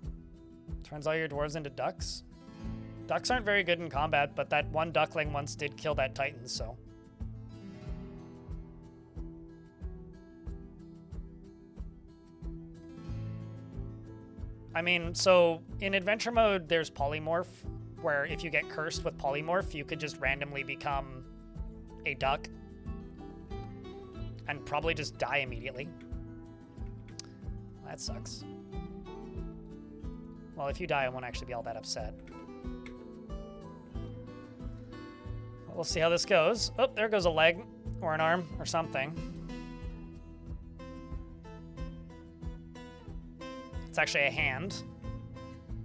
it. Turns all your dwarves into ducks. Ducks aren't very good in combat, but that one duckling once did kill that titan, so. I mean, so in adventure mode, there's polymorph, where if you get cursed with polymorph, you could just randomly become a duck and probably just die immediately. That sucks. Well, if you die, I won't actually be all that upset. We'll see how this goes. Oh, there goes a leg or an arm or something. It's actually a hand.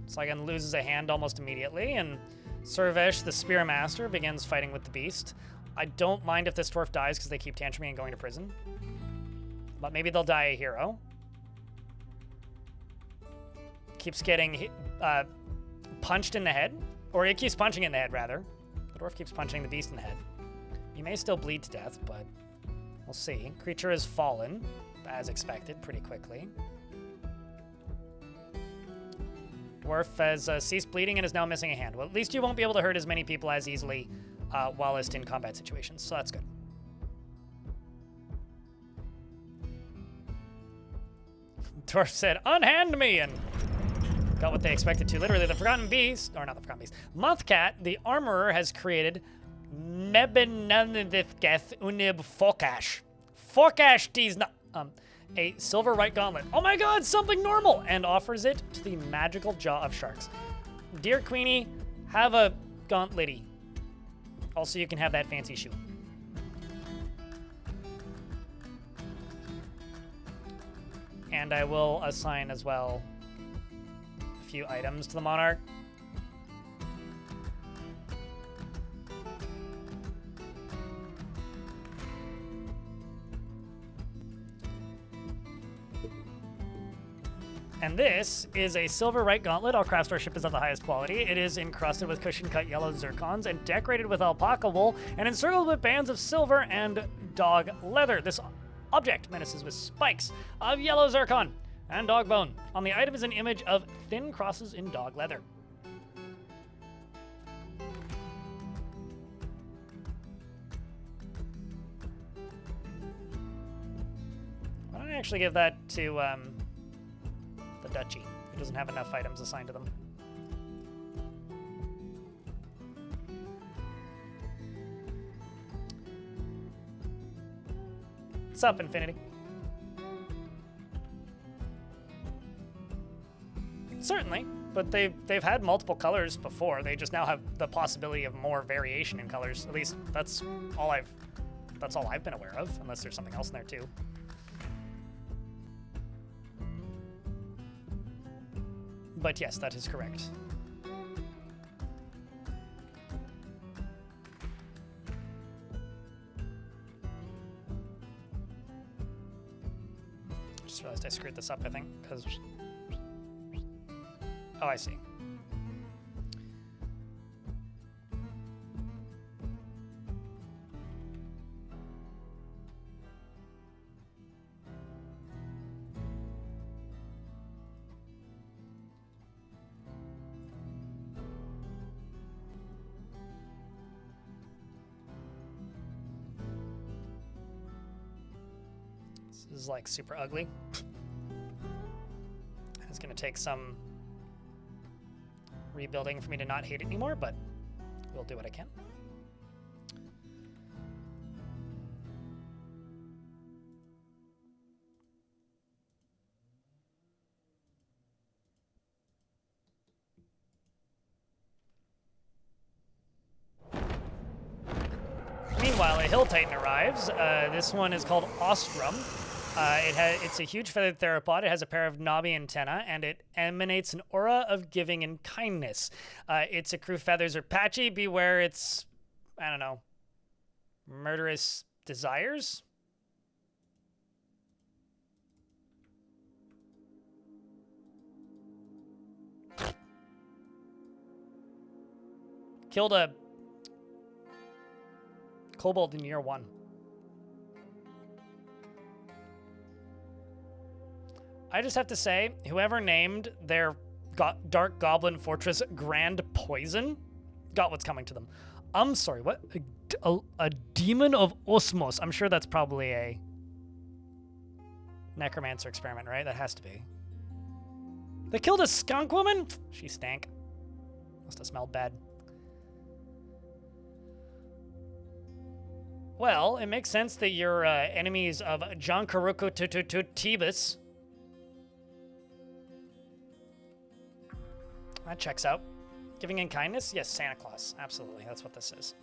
Saigon loses a hand almost immediately, and Survesh, the Spearmaster, begins fighting with the beast. I don't mind if this dwarf dies because they keep tantruming and going to prison. But maybe they'll die a hero. Keeps getting punched in the head. Or it keeps punching in the head, rather. The dwarf keeps punching the beast in the head. You may still bleed to death, but we'll see. Creature has fallen, as expected, pretty quickly. Dwarf has ceased bleeding and is now missing a hand. Well, at least you won't be able to hurt as many people as easily whilst in combat situations, so that's good. Dwarf said, "Unhand me!" and got what they expected to. Literally, the Forgotten Beast, or not the Forgotten Beast, Mothcat, the Armorer, has created Mebenanithgeth Unib Fokash. Fokash D's not. A silver right gauntlet. Oh my god, something normal! And offers it to the magical jaw of sharks. Dear Queenie, have a gauntlety. Also, you can have that fancy shoe. And I will assign as well a few items to the Monarch. And this is a silver right gauntlet. All craftsmanship is of the highest quality. It is encrusted with cushion-cut yellow zircons and decorated with alpaca wool and encircled with bands of silver and dog leather. This object menaces with spikes of yellow zircon and dog bone. On the item is an image of thin crosses in dog leather. Why don't I actually give that to the Duchy, who doesn't have enough items assigned to them. What's up, Infinity? Certainly. but they've had multiple colors before. They just now have the possibility of more variation in colors. At least that's all I've been aware of, unless there's something else in there too. But yes, that is correct. Just realized I screwed this up, I think, because... Oh, I see. This is like super ugly. It's gonna take some rebuilding for me to not hate it anymore, but we'll do what I can. Meanwhile, a Hill Titan arrives. This one is called Ostrum. It's a huge feathered theropod. It has a pair of knobby antennae, and it emanates an aura of giving and kindness. Its accrue feathers are patchy. Beware its, I don't know, murderous desires? Killed a kobold in year 1. I just have to say, whoever named their Dark Goblin Fortress Grand Poison got what's coming to them. I'm sorry, what? A Demon of Osmos. I'm sure that's probably a necromancer experiment, right? That has to be. They killed a skunk woman? She stank. Must have smelled bad. Well, it makes sense that you're enemies of John Karuko Tibus. That checks out. Giving in kindness? Yes, Santa Claus. Absolutely. That's what this is.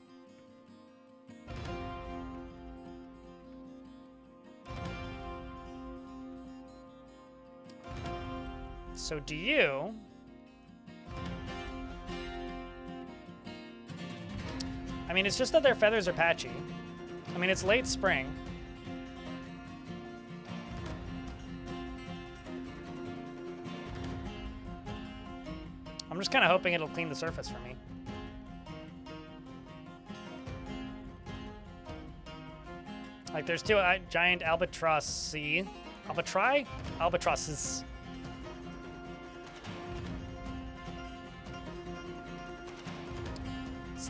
So do you... I mean, it's just that their feathers are patchy. I mean, it's late spring. I'm just kind of hoping it'll clean the surface for me. Like, there's two giant albatrosses. Albatrosses.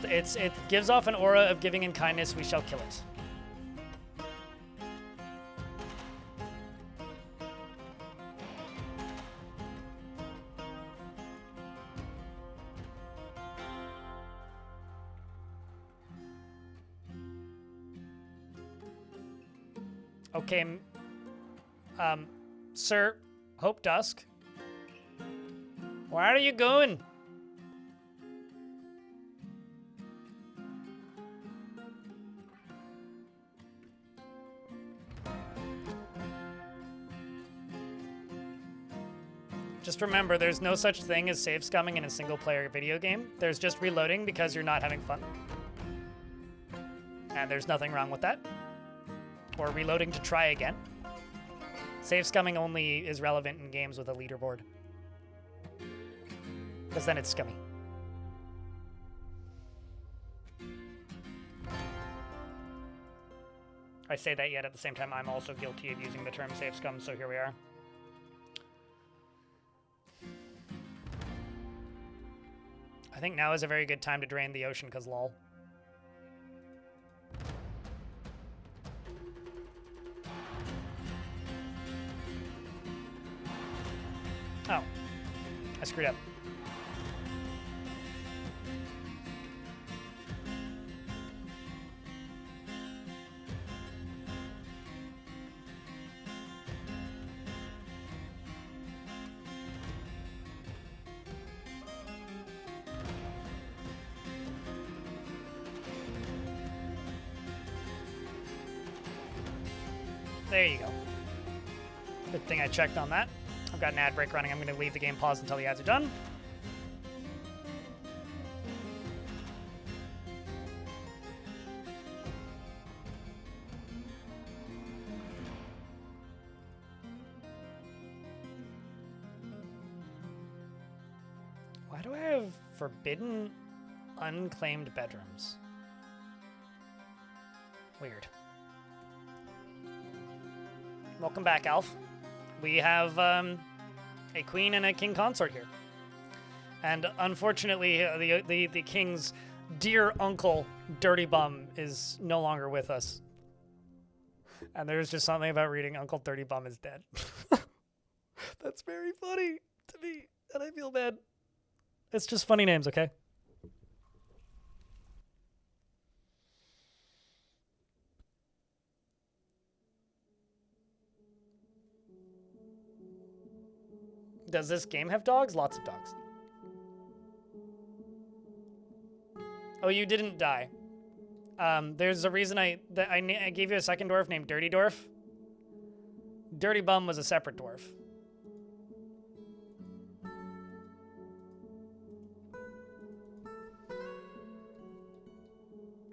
It gives off an aura of giving and kindness. We shall kill it. Okay, Sir Hope Dusk, where are you going? Just remember, there's no such thing as save scumming in a single-player video game. There's just reloading because you're not having fun. And there's nothing wrong with that. Or reloading to try again. Save scumming only is relevant in games with a leaderboard. Because then it's scummy. I say that yet at the same time I'm also guilty of using the term save scum, so here we are. I think now is a very good time to drain the ocean, because lol. Oh, I screwed up. There you go. Good thing I checked on that. I've got an ad break running. I'm going to leave the game paused until the ads are done. Why do I have forbidden unclaimed bedrooms? Weird. Welcome back, Alf. We have a queen and a king consort here. And unfortunately, the king's dear uncle, Dirty Bum, is no longer with us. And there's just something about reading Uncle Dirty Bum is dead. That's very funny to me, and I feel bad. It's just funny names, okay? Does this game have dogs? Lots of dogs. Oh, you didn't die. There's a reason I gave you a second dwarf named Dirty Dwarf. Dirty Bum was a separate dwarf.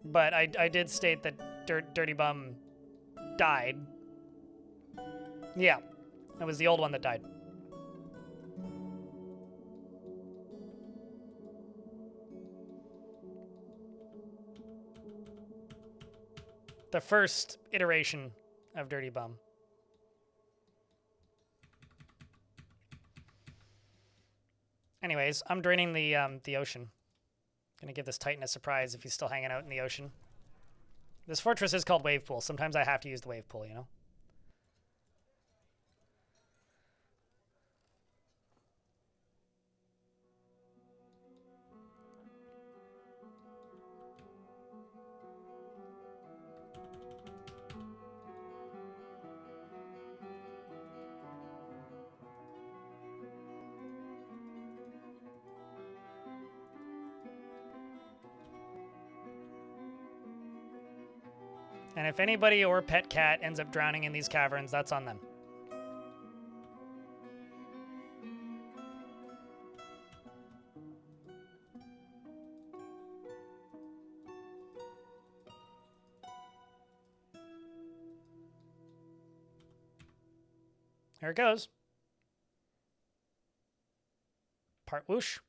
But I did state that Dirty Bum died. Yeah, it was the old one that died. The first iteration of Dirty Bum. Anyways, I'm draining the ocean. Gonna give this Titan a surprise if he's still hanging out in the ocean. This fortress is called Wavepool. Sometimes I have to use the Wavepool, you know? And if anybody or pet cat ends up drowning in these caverns, that's on them. Here it goes. Part whoosh.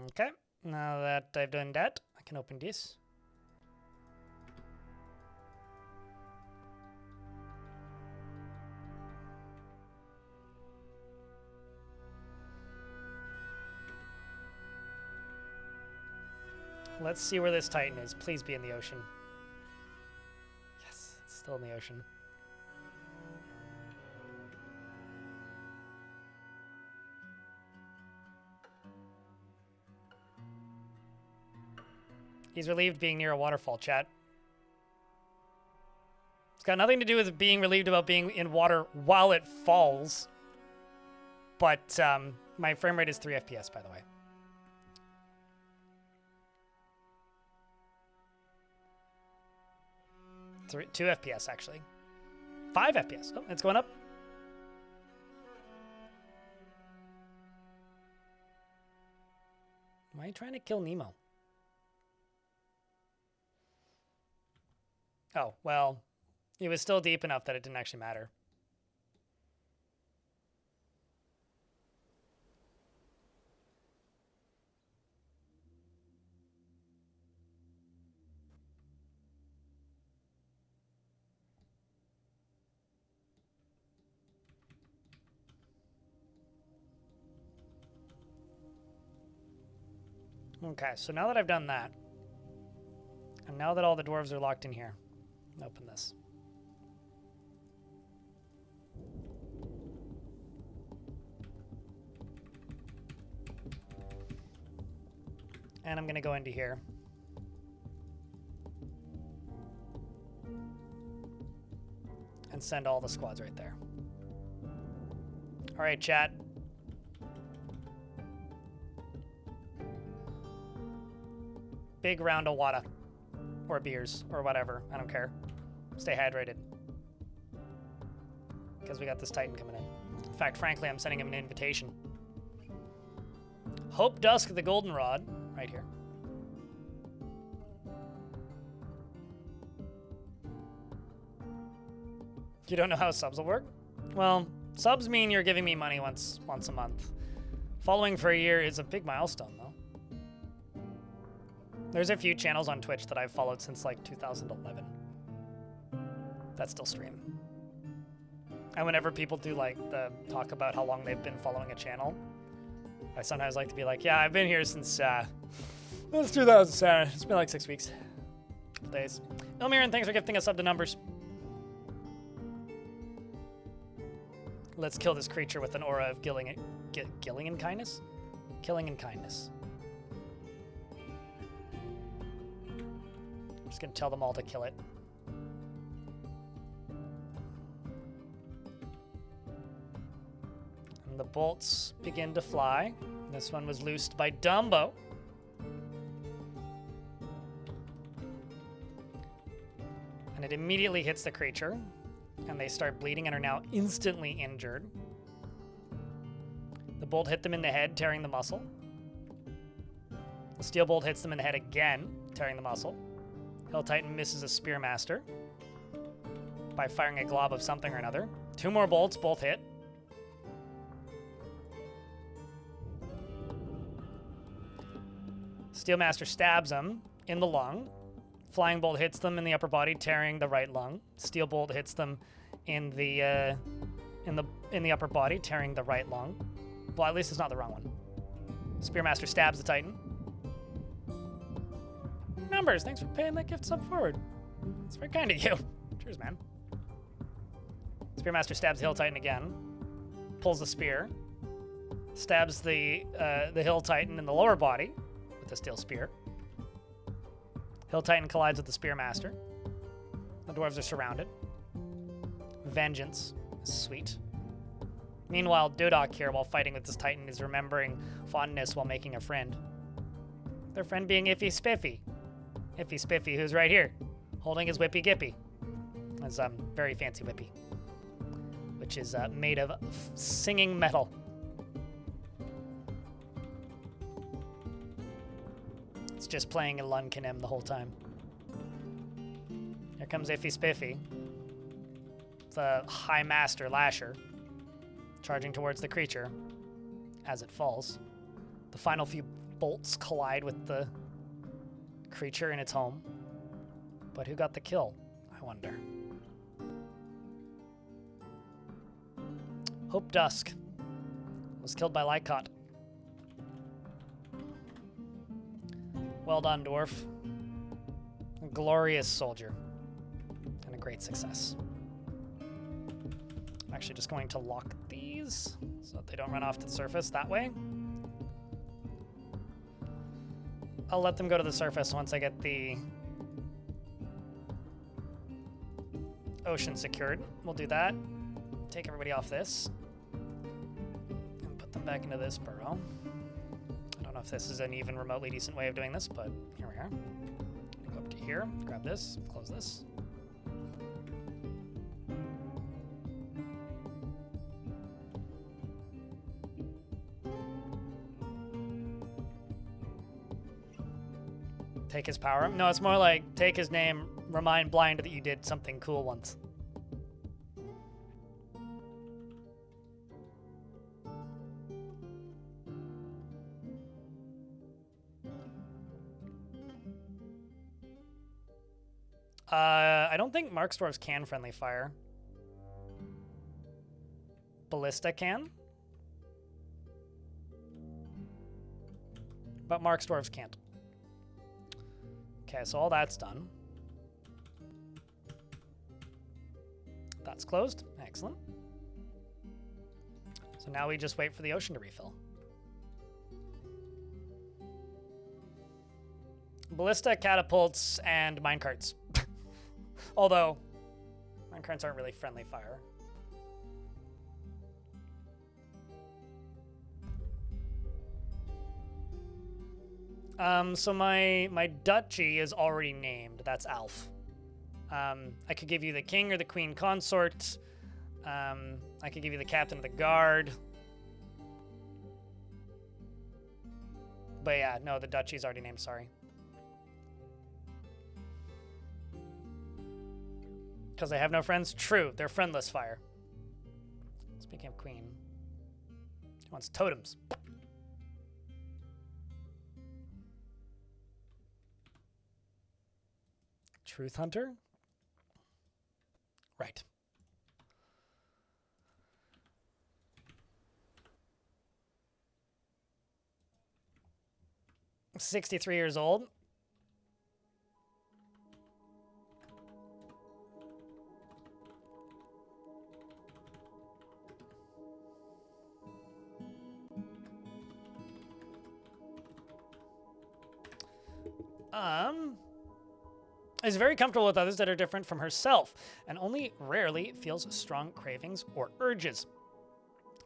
Okay, now that I've done that, I can open this. Let's see where this Titan is. Please be in the ocean. Yes, it's still in the ocean. He's relieved being near a waterfall, chat. It's got nothing to do with being relieved about being in water while it falls. But my frame rate is 3 FPS, by the way. 2 FPS, actually. 5 FPS. Oh, it's going up. Why are you trying to kill Nemo? Oh, well, it was still deep enough that it didn't actually matter. Okay, so now that I've done that, and now that all the dwarves are locked in here, open this. And I'm going to go into here. And send all the squads right there. All right, chat. big round of water. Or beers, or whatever. I don't care. Stay hydrated. Because we got this Titan coming in. In fact, frankly, I'm sending him an invitation. Hope Dusk the Goldenrod, right here. You don't know how subs will work? Well, subs mean you're giving me money once a month. Following for a year is a big milestone, though. There's a few channels on Twitch that I've followed since like 2011 that still stream. And whenever people do like the talk about how long they've been following a channel, I sometimes like to be like, yeah, I've been here since it's 2007. It's been like 6 weeks. Couple days. Ilmiran, thanks for gifting us sub to numbers. Let's kill this creature with an aura of killing and kindness? Killing and kindness. I'm just gonna tell them all to kill it. And the bolts begin to fly. This one was loosed by Dumbo. And it immediately hits the creature. And they start bleeding and are now instantly injured. The bolt hit them in the head, tearing the muscle. The steel bolt hits them in the head again, tearing the muscle. Hill Titan misses a Spearmaster by firing a glob of something or another. 2 more bolts, both hit. Steelmaster stabs him in the lung. Flying bolt hits them in the upper body, tearing the right lung. Steel bolt hits them in the upper body, tearing the right lung. Well, at least it's not the wrong one. Spearmaster stabs the Titan. Numbers, thanks for paying that gift sub forward. It's very kind of you. Cheers, man. Spearmaster stabs the Hill Titan again. Pulls the spear. Stabs the Hill Titan in the lower body with a steel spear. Hill Titan collides with the Spearmaster. The dwarves are surrounded. Vengeance is sweet. Meanwhile, Dodok here, while fighting with this Titan, is remembering fondness while making a friend. Their friend being Iffy Spiffy. Iffy Spiffy, who's right here, holding his Whippy Gippy. His very fancy Whippy, which is made of singing metal. It's just playing a Luncanem the whole time. Here comes Iffy Spiffy, the High Master Lasher, charging towards the creature as it falls. The final few bolts collide with the creature in its home. But who got the kill, I wonder? Hope Dusk was killed by Lycott. Well done, Dwarf. A glorious soldier. And a great success. I'm actually just going to lock these so that they don't run off to the surface that way. I'll let them go to the surface once I get the ocean secured. We'll do that. Take everybody off this. And put them back into this burrow. I don't know if this is an even remotely decent way of doing this, but here we are. Go up to here, grab this, close this. Take his power. No, it's more like take his name, remind Blind that you did something cool once. I don't think Mark's dwarves can friendly fire. Ballista can. But Mark's dwarves can't. Okay, so all that's done. That's closed. Excellent. So now we just wait for the ocean to refill. Ballista, catapults, and minecarts. Although, minecarts aren't really friendly fire. So my duchy is already named. That's Alf. I could give you the king or the queen consort. I could give you the captain of the guard. But yeah, no, the duchy's already named, sorry. Because I have no friends? True, they're friendless, Fire. Speaking of queen, she wants totems. Truth Hunter? Right. I'm 63 years old. Is very comfortable with others that are different from herself, and only rarely feels strong cravings or urges.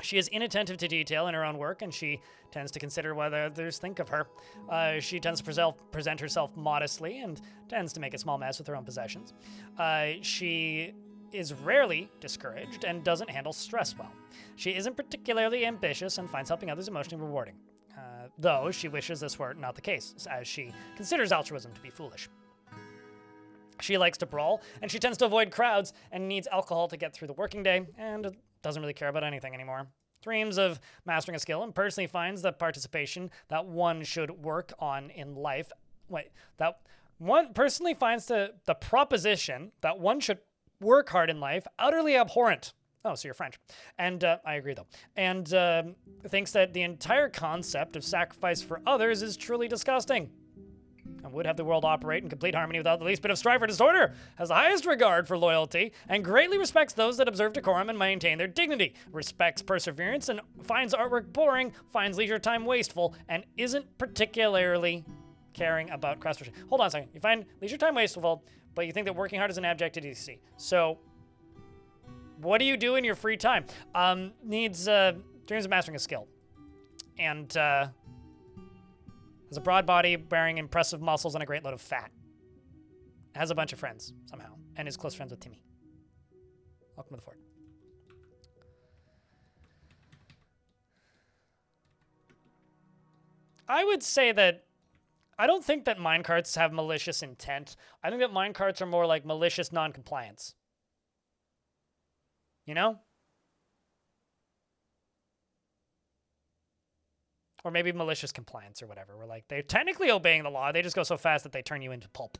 She is inattentive to detail in her own work, and she tends to consider what others think of her. She tends to present herself modestly and tends to make a small mess with her own possessions. She is rarely discouraged and doesn't handle stress well. She isn't particularly ambitious and finds helping others emotionally rewarding, though she wishes this were not the case, as she considers altruism to be foolish. She likes to brawl, and she tends to avoid crowds and needs alcohol to get through the working day, and doesn't really care about anything anymore. Dreams of mastering a skill and personally finds the participation that one should work on in life. That one personally finds the proposition that one should work hard in life utterly abhorrent. Oh, so you're French. And I agree, though. And thinks that the entire concept of sacrifice for others is truly disgusting. And would have the world operate in complete harmony without the least bit of strife or disorder, has the highest regard for loyalty, and greatly respects those that observe decorum and maintain their dignity, respects perseverance and finds artwork boring, finds leisure time wasteful, and isn't particularly caring about craftsmanship. Hold on a second. You find leisure time wasteful, but you think that working hard is an abject idiocy. So, what do you do in your free time? Dreams of mastering a skill. And, has a broad body bearing impressive muscles and a great load of fat. Has a bunch of friends, somehow, and is close friends with Timmy. Welcome to the fort. I would say that I don't think that minecarts have malicious intent. I think that minecarts are more like malicious non-compliance. You know? Or maybe malicious compliance or whatever. Where like they're technically obeying the law, they just go so fast that they turn you into pulp.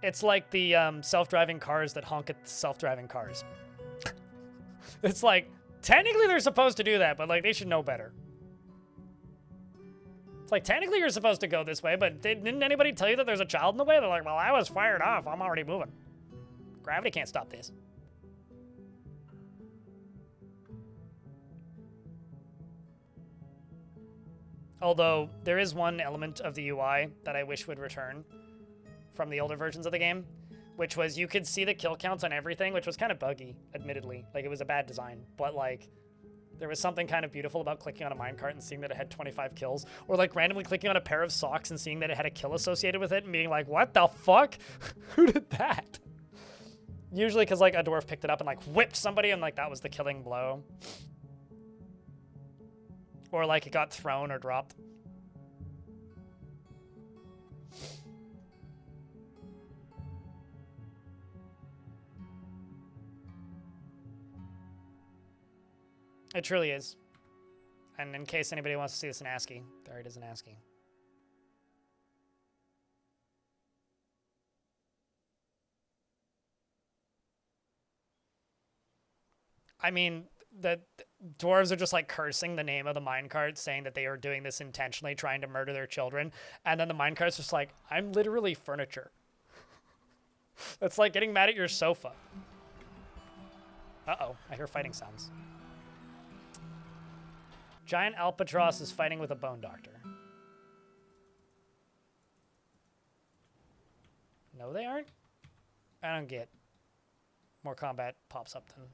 It's like the self-driving cars that honk at self-driving cars. It's like, technically they're supposed to do that, but like they should know better. It's like, technically you're supposed to go this way, but didn't anybody tell you that there's a child in the way? They're like, well, I was fired off. I'm already moving. Gravity can't stop this. Although, there is one element of the UI that I wish would return from the older versions of the game, which was you could see the kill counts on everything, which was kind of buggy, admittedly. Like, it was a bad design, but, like, there was something kind of beautiful about clicking on a minecart and seeing that it had 25 kills, or, like, randomly clicking on a pair of socks and seeing that it had a kill associated with it and being like, what the fuck? Who did that? Usually because, like, a dwarf picked it up and, like, whipped somebody and, like, that was the killing blow. Or, like, it got thrown or dropped. It truly is. And in case anybody wants to see this in ASCII, there it is in ASCII. I mean, the dwarves are just like cursing the name of the minecart, saying that they are doing this intentionally, trying to murder their children. And then the minecart's just like, I'm literally furniture. It's like getting mad at your sofa. Uh-oh, I hear fighting sounds. Giant albatross is fighting with a bone doctor. No, they aren't? I don't get. More combat pops up then.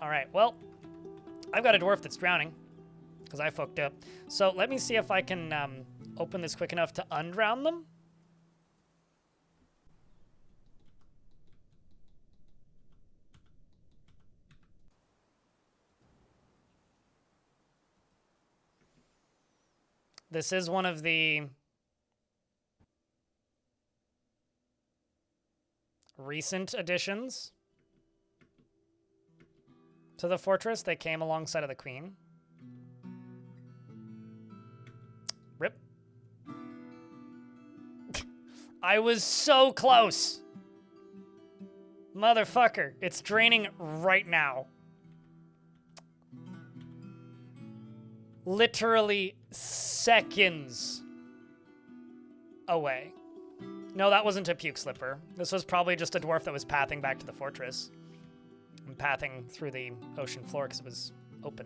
All right, well, I've got a dwarf that's drowning because I fucked up. So let me see if I can open this quick enough to undrown them. This is one of the recent additions to the fortress. They came alongside of the queen. Rip. I was so close. Motherfucker, it's draining right now. Literally seconds away. No, that wasn't a puke slipper. This was probably just a dwarf that was pathing back to the fortress. And pathing through the ocean floor because it was open.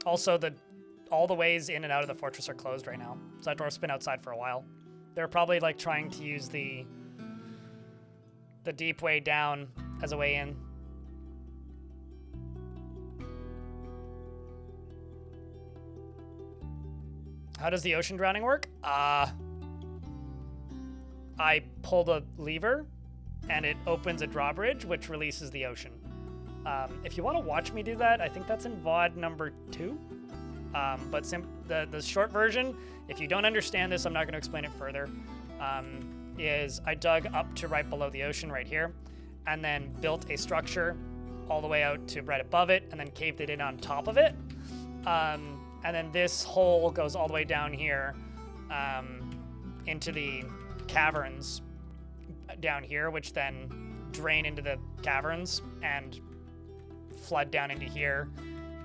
Also, all the ways in and out of the fortress are closed right now. So that dwarf's been outside for a while. They're probably like trying to use the deep way down as a way in. How does the ocean drowning work? I pull the lever and it opens a drawbridge, which releases the ocean. If you want to watch me do that, I think that's in VOD number 2. But the short version, if you don't understand this, I'm not going to explain it further, is I dug up to right below the ocean right here, and then built a structure all the way out to right above it, and then caved it in on top of it. And then this hole goes all the way down here into the caverns down here, which then drain into the caverns and flood down into here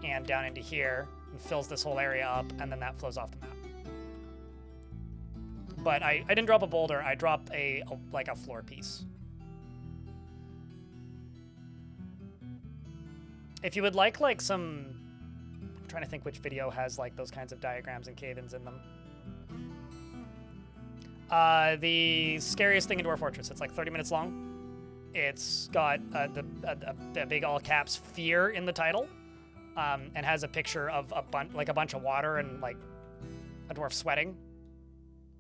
and down into here and fills this whole area up, and then that flows off the map. But I didn't drop a boulder, I dropped like a floor piece. If you would like some, I'm trying to think which video has like those kinds of diagrams and cave-ins in them. The scariest thing in Dwarf Fortress. It's like 30 minutes long. It's got the big all caps fear in the title, and has a picture of a bunch of water and like a dwarf sweating.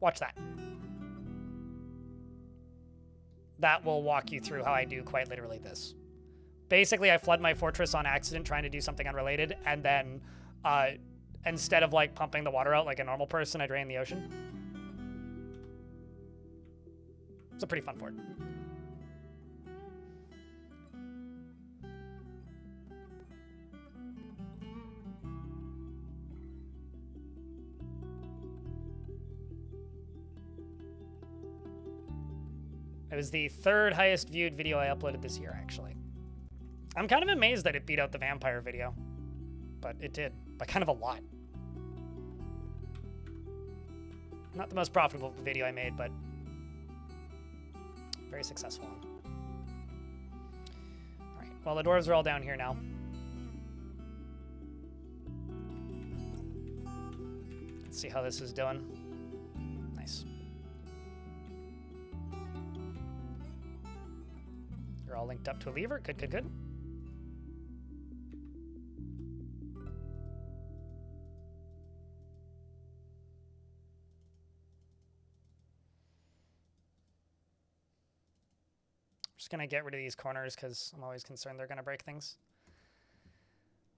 Watch that. That will walk you through how I do quite literally this. Basically, I flood my fortress on accident trying to do something unrelated, and then instead of like pumping the water out like a normal person, I drain the ocean. It's a pretty fun fort. It was the 3rd highest viewed video I uploaded this year, actually. I'm kind of amazed that it beat out the vampire video, but it did, by kind of a lot. Not the most profitable video I made, but very successful one. All right, well, the dwarves are all down here now. Let's see how this is doing. Nice. You're all linked up to a lever. Good, good, good. Just gonna get rid of these corners because I'm always concerned they're gonna break things.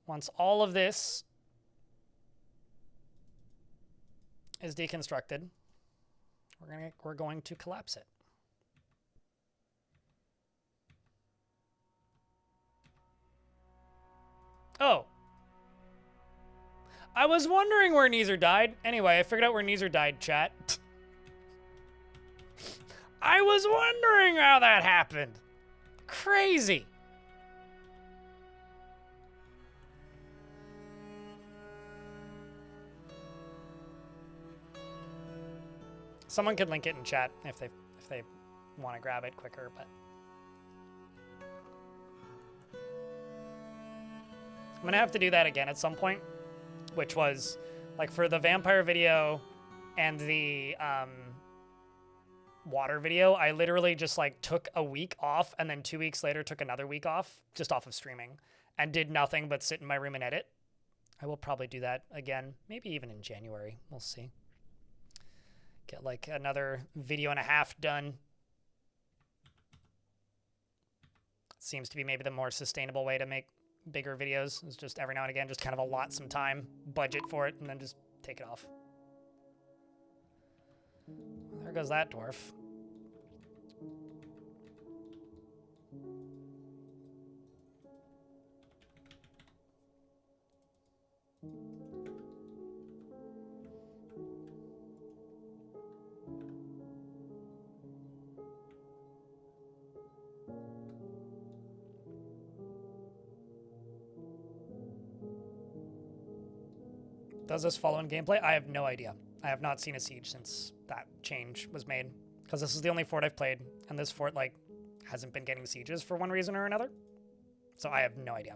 Once all of this is deconstructed, we're going to collapse it. Oh. I was wondering where Neezer died. Anyway, I figured out where Neezer died, chat. I was wondering how that happened. Crazy. Someone could link it in chat if they want to grab it quicker, but I'm gonna have to do that again at some point, which was like for the vampire video and the water video, I literally just like took a week off and then 2 weeks later took another week off just off of streaming and did nothing but sit in my room and edit. I will probably do that again, maybe even in January. We'll see. Get like another video and a half done. Seems to be maybe the more sustainable way to make bigger videos, is just every now and again just kind of allot some time, budget for it, and then just take it off. There goes that dwarf. Does this follow in gameplay? I have no idea. I have not seen a siege since that change was made, because this is the only fort I've played, and this fort like hasn't been getting sieges for one reason or another. So I have no idea.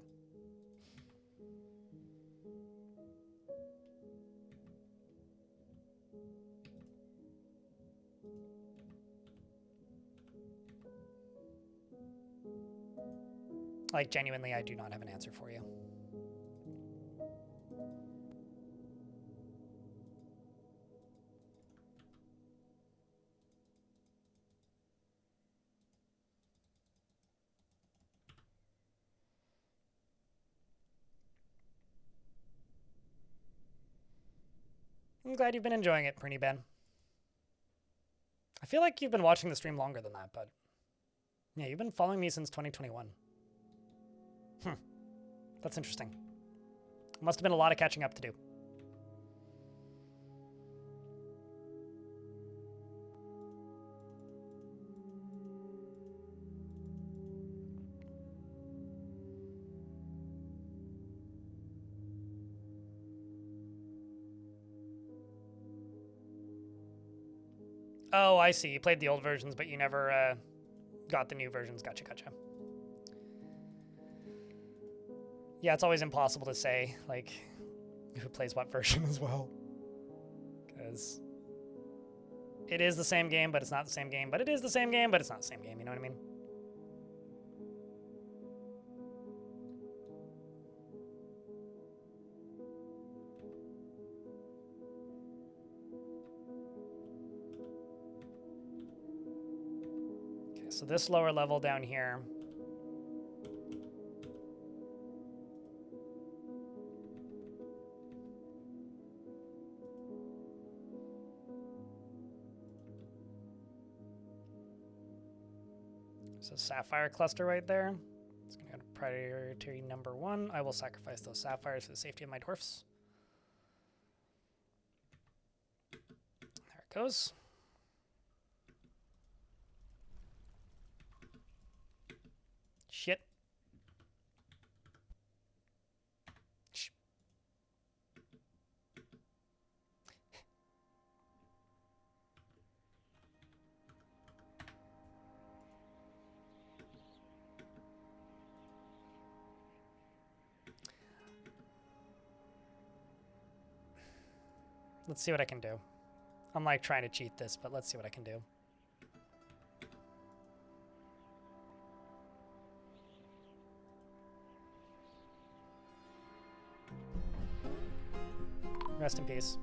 Like, genuinely, I do not have an answer for you. I'm glad you've been enjoying it, Prinny Ben. I feel like you've been watching the stream longer than that, but yeah, you've been following me since 2021. That's interesting. Must have been a lot of catching up to do. Oh, I see. You played the old versions, but you never got the new versions. Gotcha, gotcha. Yeah, it's always impossible to say, like, who plays what version as well. Because it is the same game, but it's not the same game. But it is the same game, but it's not the same game. You know what I mean? Okay, so this lower level down here. So sapphire cluster right there. It's going to go to priority number 1. I will sacrifice those sapphires for the safety of my dwarfs. There it goes. Shit. Shh. Let's see what I can do. I'm like trying to cheat this, but let's see what I can do. Rest in peace.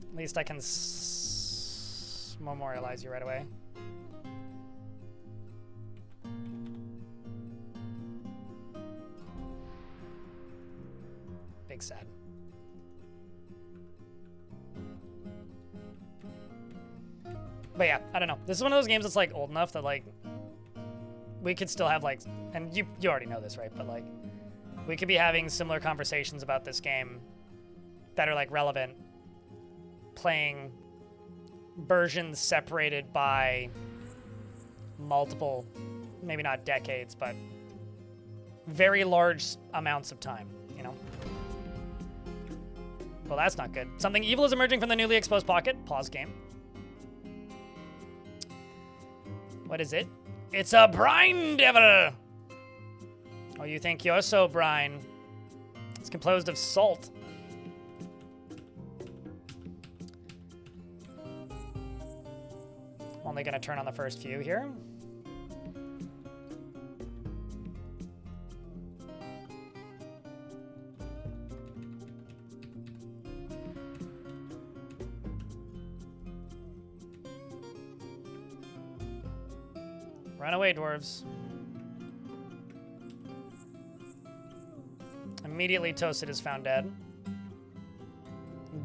At least I can memorialize you right away. Big sad. But yeah, I don't know. This is one of those games that's like old enough that like we could still have like, and you already know this, right? But like we could be having similar conversations about this game that are like relevant, playing versions separated by multiple, maybe not decades, but very large amounts of time, you know? Well, that's not good. Something evil is emerging from the newly exposed pocket. Pause game. What is it? It's a brine devil! Oh, you think you're so brine? It's composed of salt. Only going to turn on the first few here. Run away, dwarves. Immediately Toasted is found dead.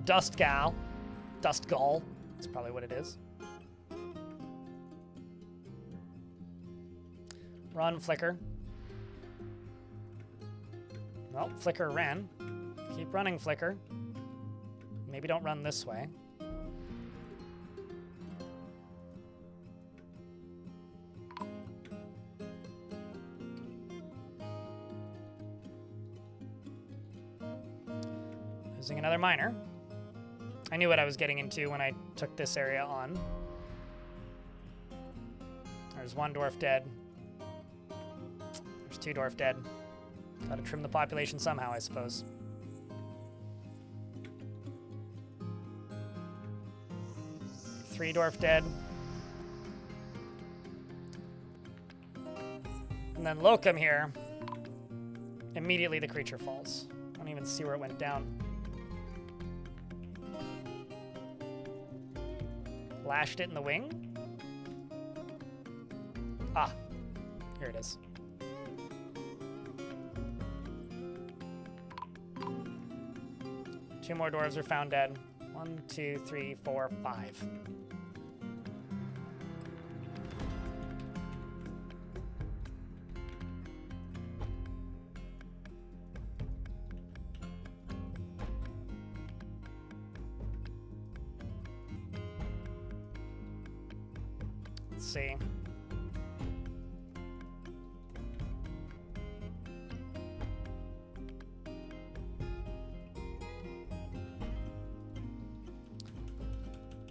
Dustgal. Dustgull. That's probably what it is. Run, Flicker. Well, Flicker ran. Keep running, Flicker. Maybe don't run this way. Losing another miner. I knew what I was getting into when I took this area on. There's one dwarf dead. There's two dwarf dead. Gotta trim the population somehow, I suppose. Three dwarf dead. And then Locum here. Immediately the creature falls. I don't even see where it went down. Lashed it in the wing. Ah, here it is. Two more dwarves are found dead. 1, 2, 3, 4, 5. Let's see.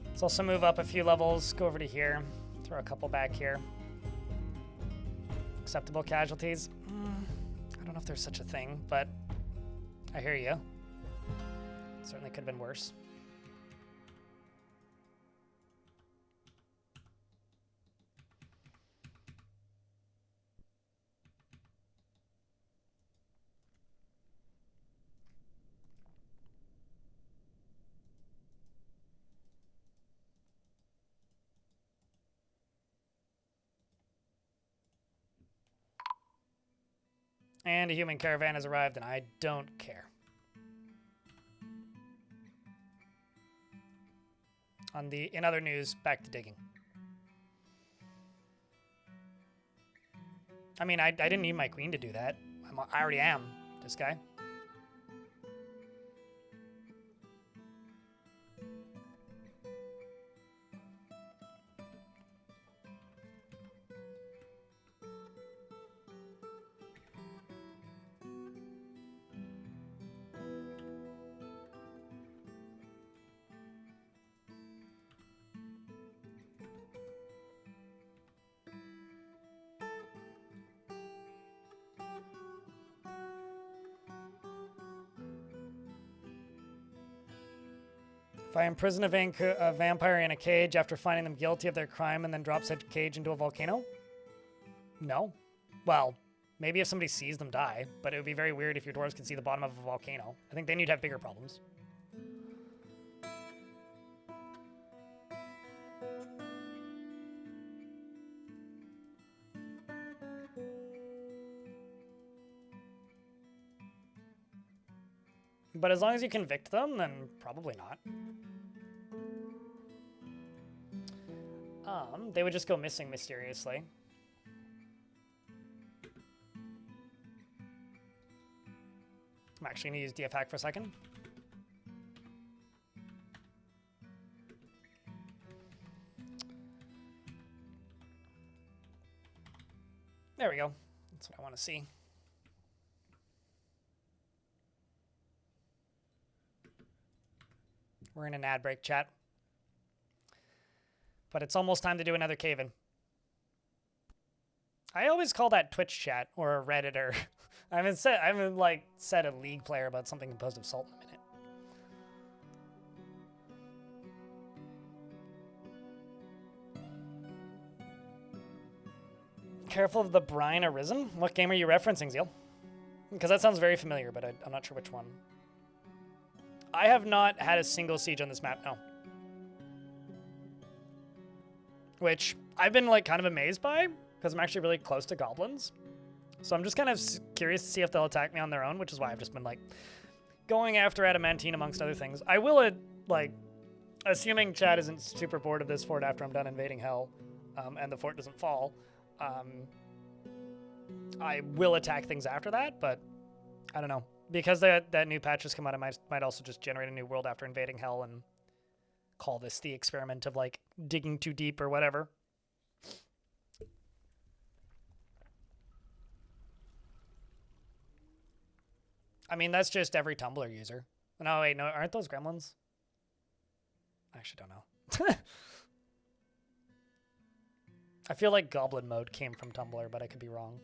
Let's also move up a few levels, go over to here, throw a couple back here. Acceptable casualties. I don't know if there's such a thing, but I hear you. Certainly could have been worse. And a human caravan has arrived, and I don't care. In other news, back to digging. I mean, I didn't need my queen to do that. I already am this guy. If I imprison a vampire in a cage after finding them guilty of their crime and then drop said cage into a volcano? No. Well, maybe if somebody sees them die, but it would be very weird if your dwarves could see the bottom of a volcano. I think then you'd have bigger problems. But as long as you convict them, then probably not. They would just go missing mysteriously. I'm actually going to use DF hack for a second. There we go. That's what I want to see. We're in an ad break, chat. But it's almost time to do another cave-in. I always call that Twitch chat or a Redditor. I haven't said a League player about something composed of salt in a minute. Careful of the brine arisen. What game are you referencing, Zeal? Because that sounds very familiar, but I'm not sure which one. I have not had a single siege on this map, no. Which I've been like kind of amazed by, because I'm actually really close to goblins. So I'm just kind of curious to see if they'll attack me on their own, which is why I've just been like going after adamantine amongst other things. I will, like, assuming Chad isn't super bored of this fort after I'm done invading hell, and the fort doesn't fall, I will attack things after that, but I don't know. Because that new patch has come out, I might also just generate a new world after invading hell and call this the experiment of, like, digging too deep or whatever. I mean, that's just every Tumblr user. No, wait, no, aren't those gremlins? I actually don't know. I feel like Goblin mode came from Tumblr, but I could be wrong.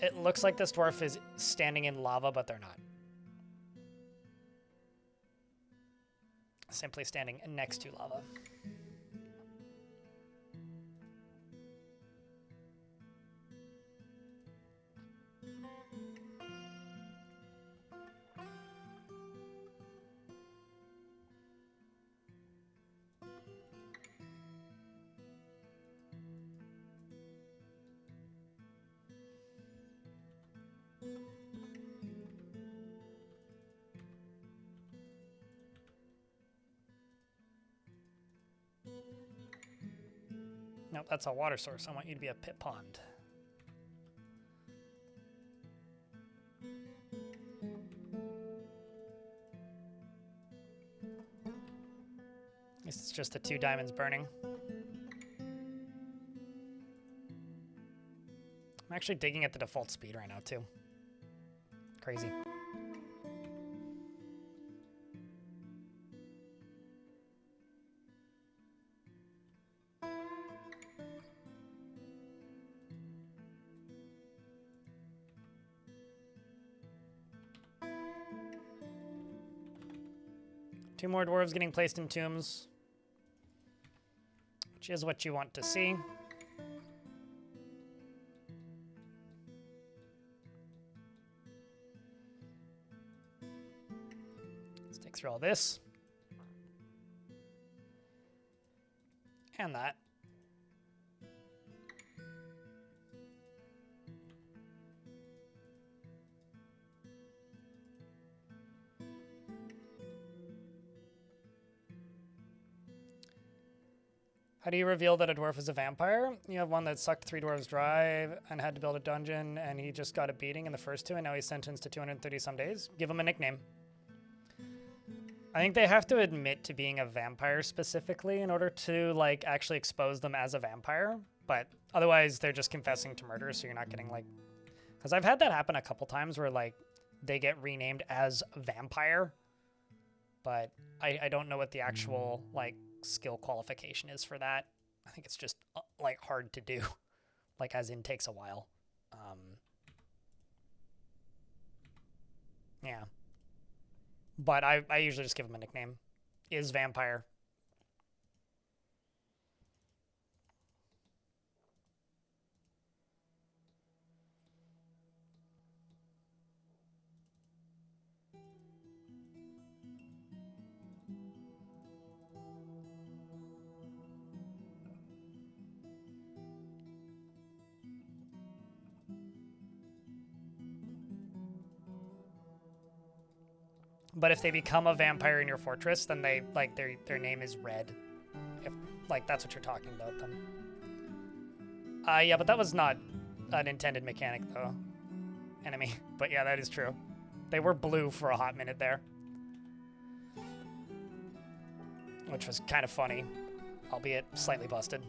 It looks like this dwarf is standing in lava, but they're not. Simply standing next to lava. Nope, that's a water source. I want you to be a pit pond. It's just the 2 diamonds burning. I'm actually digging at the default speed right now, too. Crazy. Two more dwarves getting placed in tombs, which is what you want to see. Let's take through all this. And that. How do you reveal that a dwarf is a vampire? You have one that sucked 3 dwarves dry and had to build a dungeon, and he just got a beating in the first 2, and now he's sentenced to 230 some days. Give him a nickname. I think they have to admit to being a vampire specifically in order to, like, actually expose them as a vampire. But otherwise, they're just confessing to murder, so you're not getting, like... Because I've had that happen a couple times where, like, they get renamed as vampire. But I don't know what the actual, like, skill qualification is for that. I think it's just, like, hard to do. Like, as in, takes a while. Yeah. But I usually just give him a nickname. Is vampire. But if they become a vampire in your fortress, then they, like, their name is red. If, like, that's what you're talking about, then. Yeah, but that was not an intended mechanic, though. Enemy. But yeah, that is true. They were blue for a hot minute there. Which was kind of funny, albeit slightly busted.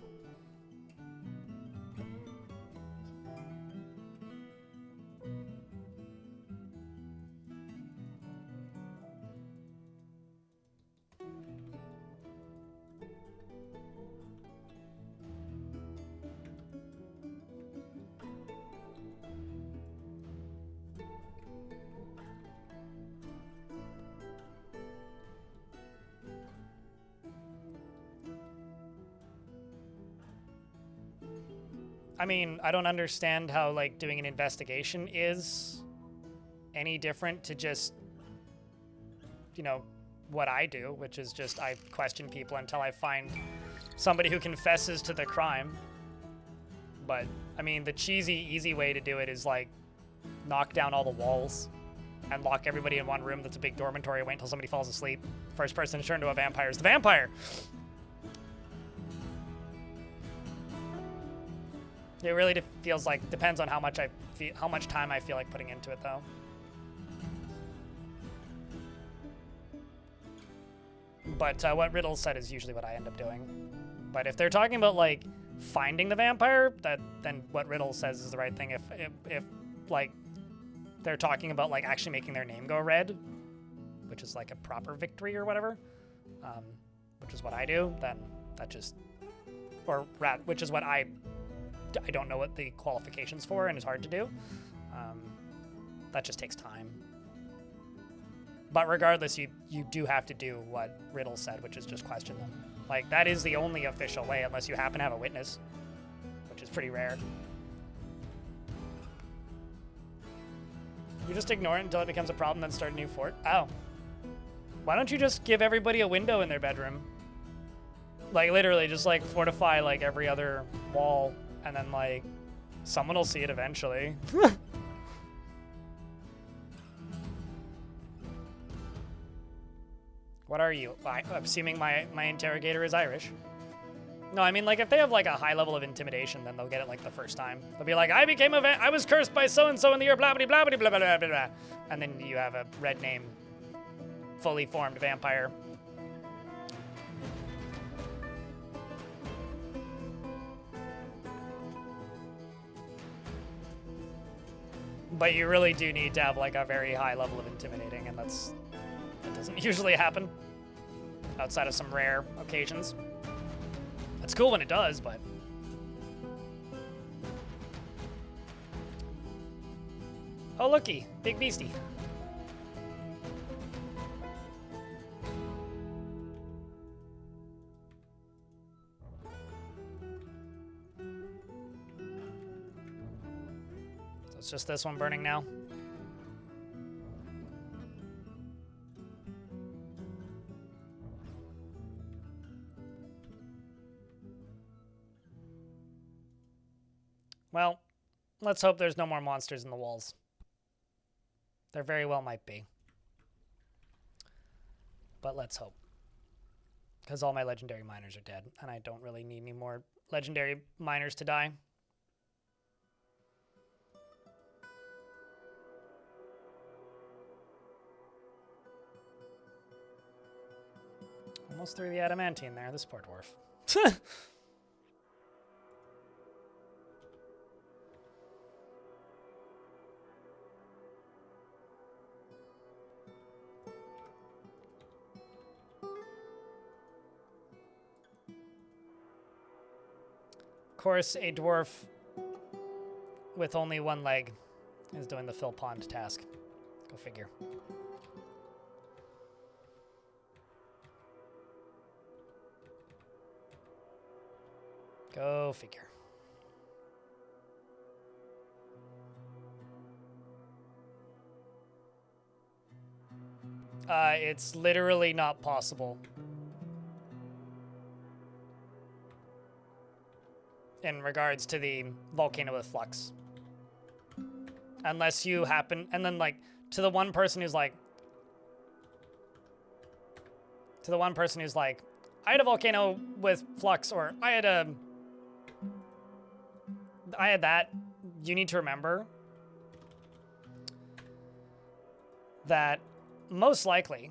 I mean, I don't understand how, like, doing an investigation is any different to just, you know, what I do, which is just I question people until I find somebody who confesses to the crime. But, I mean, the cheesy, easy way to do it is, like, knock down all the walls and lock everybody in one room that's a big dormitory, wait until somebody falls asleep. First person to turn into a vampire is the vampire! It really feels like, depends on how much time I feel like putting into it, though. But what Riddle said is usually what I end up doing. But if they're talking about, like, finding the vampire, then what Riddle says is the right thing. If like, they're talking about, like, actually making their name go red, which is, like, a proper victory or whatever, which is what I do, then that just... which is what I don't know what the qualifications for, and it's hard to do. That just takes time. But regardless, you do have to do what Riddle said, which is just question them. Like, that is the only official way, unless you happen to have a witness, which is pretty rare. You just ignore it until it becomes a problem, then start a new fort? Oh. Why don't you just give everybody a window in their bedroom? Like, literally, just, like, fortify, like, every other wall, and then, like, someone will see it eventually. What are you? I'm assuming my interrogator is Irish. No, I mean, like, if they have, like, a high level of intimidation, then they'll get it, like, the first time. They'll be like, I was cursed by so-and-so in the year blah, blah, blah, blah, blah, blah, blah, blah. And then you have a red name, fully formed vampire. But you really do need to have, like, a very high level of intimidating, and that doesn't usually happen outside of some rare occasions. It's cool when it does, but... Oh, looky. Big beastie. So it's just this one burning now. Well, let's hope there's no more monsters in the walls. There very well might be. But let's hope. Because all my legendary miners are dead, and I don't really need any more legendary miners to die. Almost threw the adamantine there, this poor dwarf. Of course, a dwarf with only one leg is doing the fill pond task. Go figure. Go figure. It's literally not possible. In regards to the volcano with flux. Unless you happen, and then, like, to the one person who's like, I had a volcano with flux, or I had that, you need to remember that most likely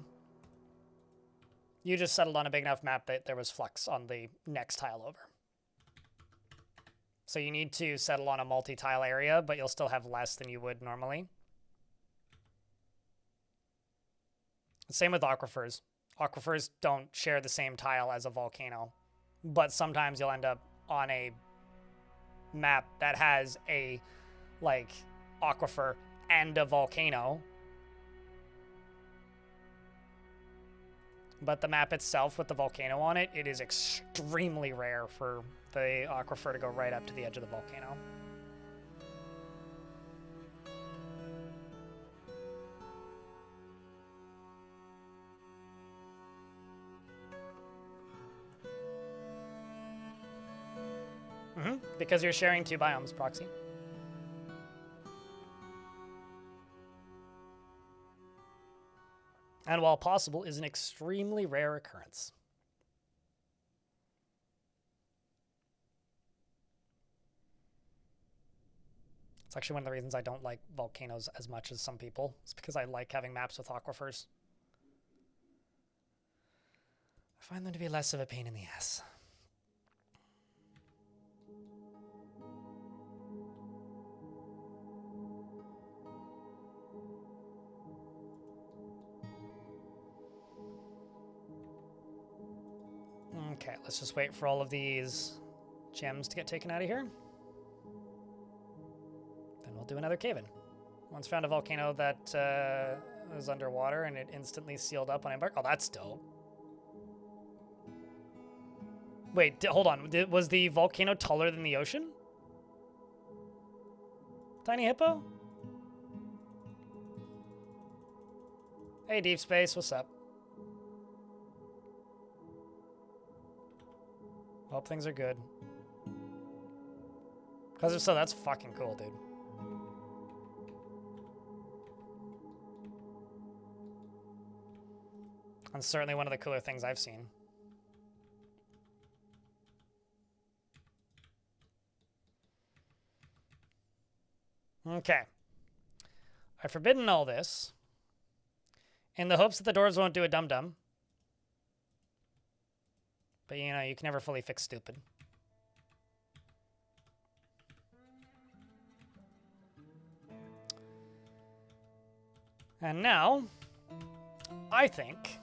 you just settled on a big enough map that there was flux on the next tile over. So you need to settle on a multi-tile area, but you'll still have less than you would normally. Same with aquifers. Aquifers don't share the same tile as a volcano, but sometimes you'll end up on a map that has a, like, aquifer and a volcano. But the map itself with the volcano on it, it is extremely rare for the aquifer to go right up to the edge of the volcano. Because you're sharing 2 biomes, Proxy. And while possible, is an extremely rare occurrence. It's actually one of the reasons I don't like volcanoes as much as some people. It's because I like having maps with aquifers. I find them to be less of a pain in the ass. Okay, let's just wait for all of these gems to get taken out of here. Then we'll do another cave-in. Once found a volcano that was underwater and it instantly sealed up on embark. Oh, that's dope. Wait, hold on. Was the volcano taller than the ocean? Tiny Hippo? Hey, Deep Space, what's up? Hope things are good. Because if so, that's fucking cool, dude. And certainly one of the cooler things I've seen. Okay. I've forbidden all this in the hopes that the dwarves won't do a dum-dum. But, you know, you can never fully fix stupid. And now, I think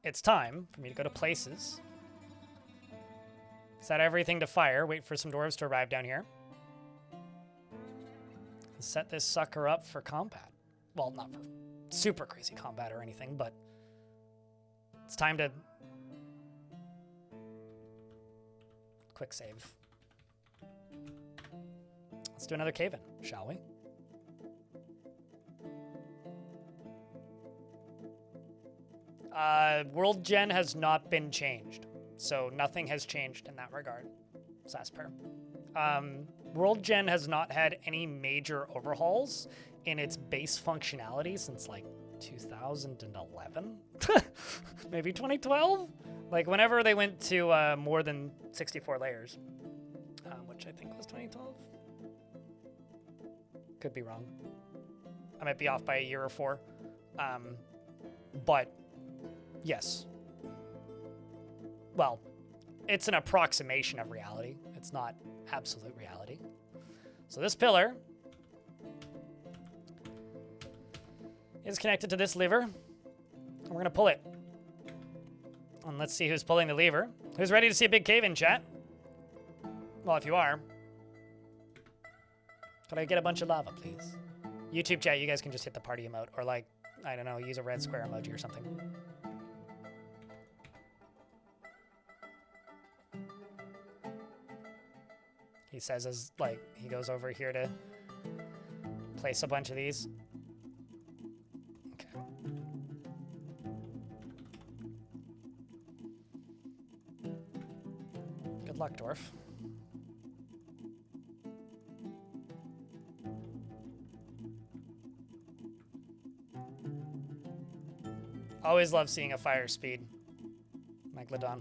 it's time for me to go to places, set everything to fire, wait for some dwarves to arrive down here, and set this sucker up for combat. Well, not for super crazy combat or anything, but it's time to quick save. Let's do another cave-in, shall we? World Gen has not been changed, so nothing has changed in that regard, Sasper. World Gen has not had any major overhauls in its base functionality since like 2011, maybe 2012. Like whenever they went to more than 64 layers, which I think was 2012. Could be wrong. I might be off by a year or 4. But yes. Well, it's an approximation of reality. It's not absolute reality. So this pillar is connected to this lever, and we're going to pull it. And let's see who's pulling the lever. Who's ready to see a big cave in, chat? Well, if you are. Could I get a bunch of lava, please? YouTube chat, you guys can just hit the party emote, or like, I don't know, use a red square emoji or something. He says as, like, he goes over here to place a bunch of these. Okay. Good luck, Dwarf. Always love seeing a fire speed. Megalodon.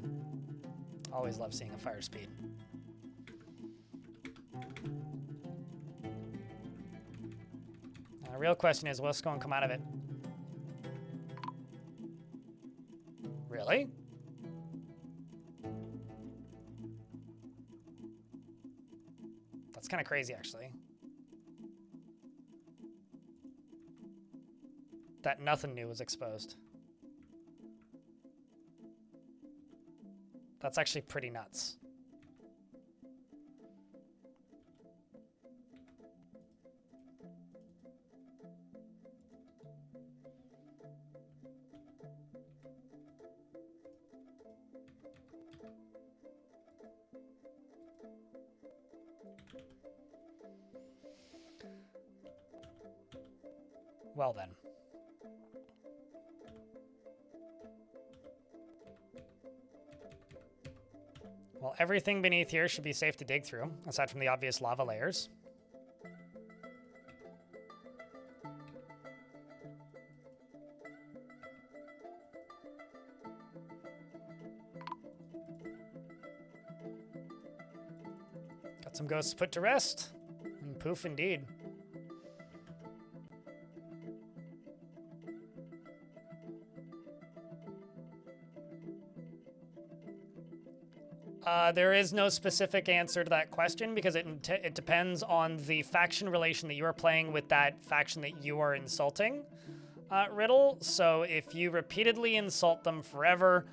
Always love seeing a fire speed. The real question is, what's going to come out of it? Really? That's kind of crazy, actually. That nothing new was exposed. That's actually pretty nuts. Well then. Well, everything beneath here should be safe to dig through, aside from the obvious lava layers. Got some ghosts put to rest, and poof indeed. There is no specific answer to that question because it depends on the faction relation that you are playing with that faction that you are insulting, Riddle. So if you repeatedly insult them forever,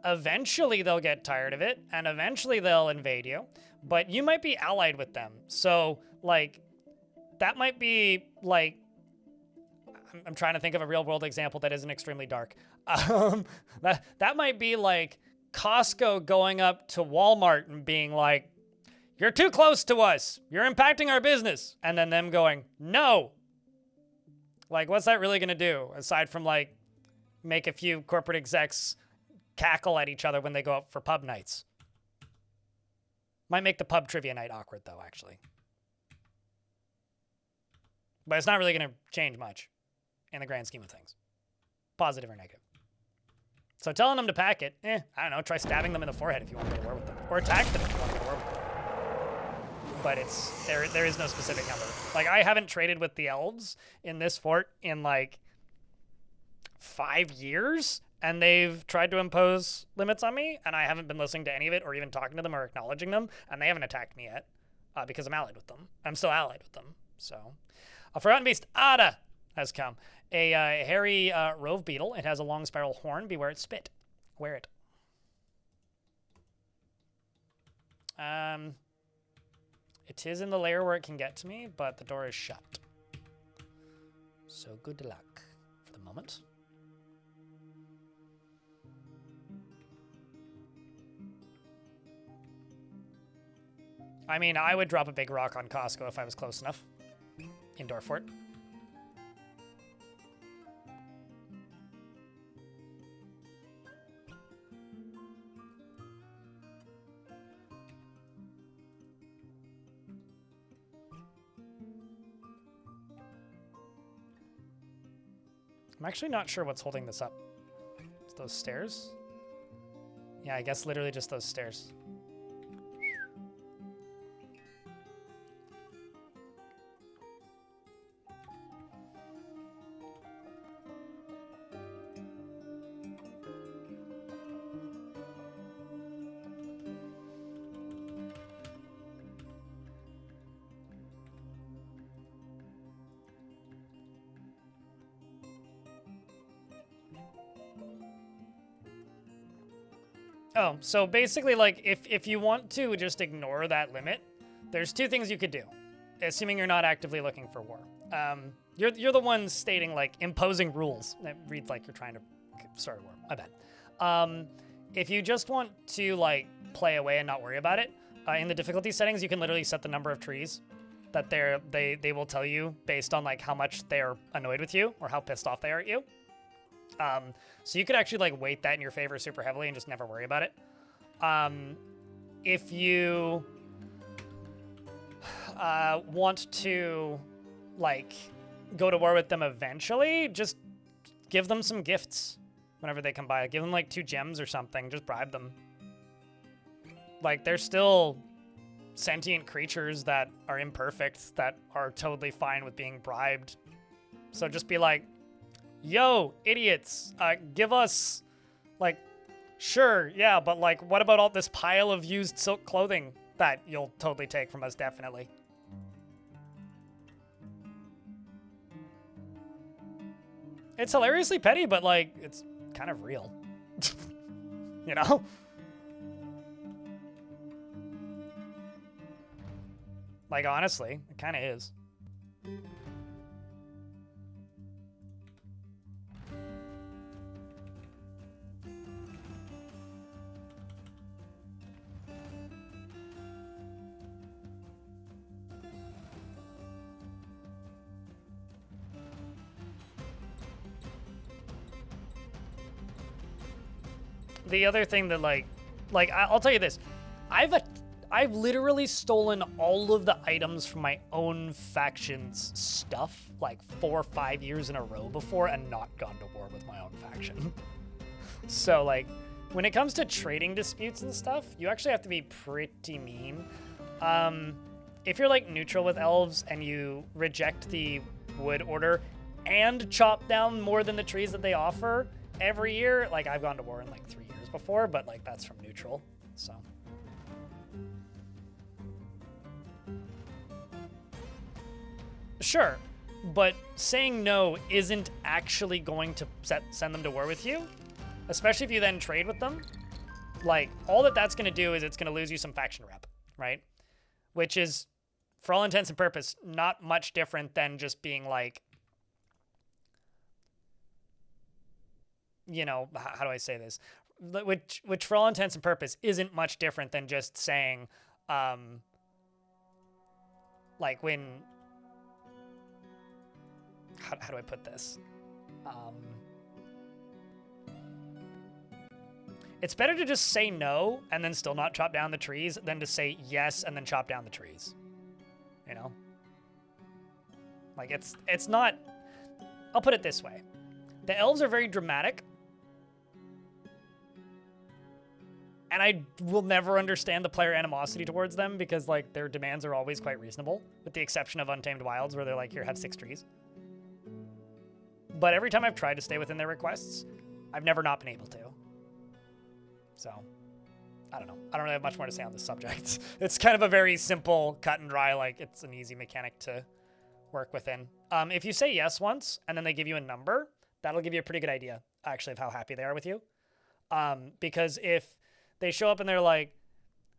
eventually they'll get tired of it and eventually they'll invade you, but you might be allied with them. So, like, that might be, like, I'm trying to think of a real world example that isn't extremely dark. That might be like Costco going up to Walmart and being like, "You're too close to us. You're impacting our business." And then them going, "No." Like, what's that really going to do? Aside from, like, make a few corporate execs cackle at each other when they go out for pub nights. Might make the pub trivia night awkward, though, actually. But it's not really going to change much in the grand scheme of things. Positive or negative. So telling them to pack it, I don't know, try stabbing them in the forehead if you want to go to war with them. Or attack them if you want to go to war with them. But it's there is no specific number. Like, I haven't traded with the elves in this fort in, like, 5 years, and they've tried to impose limits on me, and I haven't been listening to any of it or even talking to them or acknowledging them, and they haven't attacked me yet because I'm allied with them. I'm still allied with them, so. A Forgotten Beast, Ada, has come. A hairy rove beetle. It has a long spiral horn. Beware its spit. Wear it. It is in the lair where it can get to me, but the door is shut. So good luck for the moment. I mean, I would drop a big rock on Costco if I was close enough. Indoor fort. I'm actually not sure what's holding this up. It's those stairs? Yeah, I guess literally just those stairs. Oh, so basically, like, if you want to just ignore that limit, there's two things you could do, assuming you're not actively looking for war. You're the one stating, like, imposing rules. That reads like you're trying to start a war. I bet. If you just want to, like, play away and not worry about it, in the difficulty settings, you can literally set the number of trees that they will tell you based on, like, how much they're annoyed with you or how pissed off they are at you. So you could actually, like, weight that in your favor super heavily and just never worry about it. If you want to, like, go to war with them eventually, just give them some gifts whenever they come by. Give them, like, 2 gems or something. Just bribe them. Like, they're still sentient creatures that are imperfect, that are totally fine with being bribed. So just be like, "Yo, idiots, give us, like, sure, yeah, but, like, what about all this pile of used silk clothing that you'll totally take from us, definitely?" It's hilariously petty, but, like, it's kind of real. You know? Like, honestly, it kind of is. the other thing that I'll tell you this, I've literally stolen all of the items from my own faction's stuff like 4 or 5 years in a row before and not gone to war with my own faction. So like when it comes to trading disputes and stuff, you actually have to be pretty mean. If you're like neutral with elves and you reject the wood order and chop down more than the trees that they offer every year, like I've gone to war in like 3 years before, but like that's from neutral, so. Sure, but saying no isn't actually going to send them to war with you, especially if you then trade with them. Like, all that's going to do is it's going to lose you some faction rep, right? Which is, for all intents and purposes, not much different than just being like, you know, how do I say this? Which for all intents and purposes isn't much different than just saying, like when, how do I put this? It's better to just say no and then still not chop down the trees than to say yes and then chop down the trees. You know? Like, it's not... I'll put it this way. The elves are very dramatic. And I will never understand the player animosity towards them because, like, their demands are always quite reasonable, with the exception of Untamed Wilds, where they're like, here, have 6 trees. But every time I've tried to stay within their requests, I've never not been able to. So, I don't know. I don't really have much more to say on this subject. It's kind of a very simple, cut and dry, like, it's an easy mechanic to work within. If you say yes once, and then they give you a number, that'll give you a pretty good idea, actually, of how happy they are with you. Because if they show up and they're like,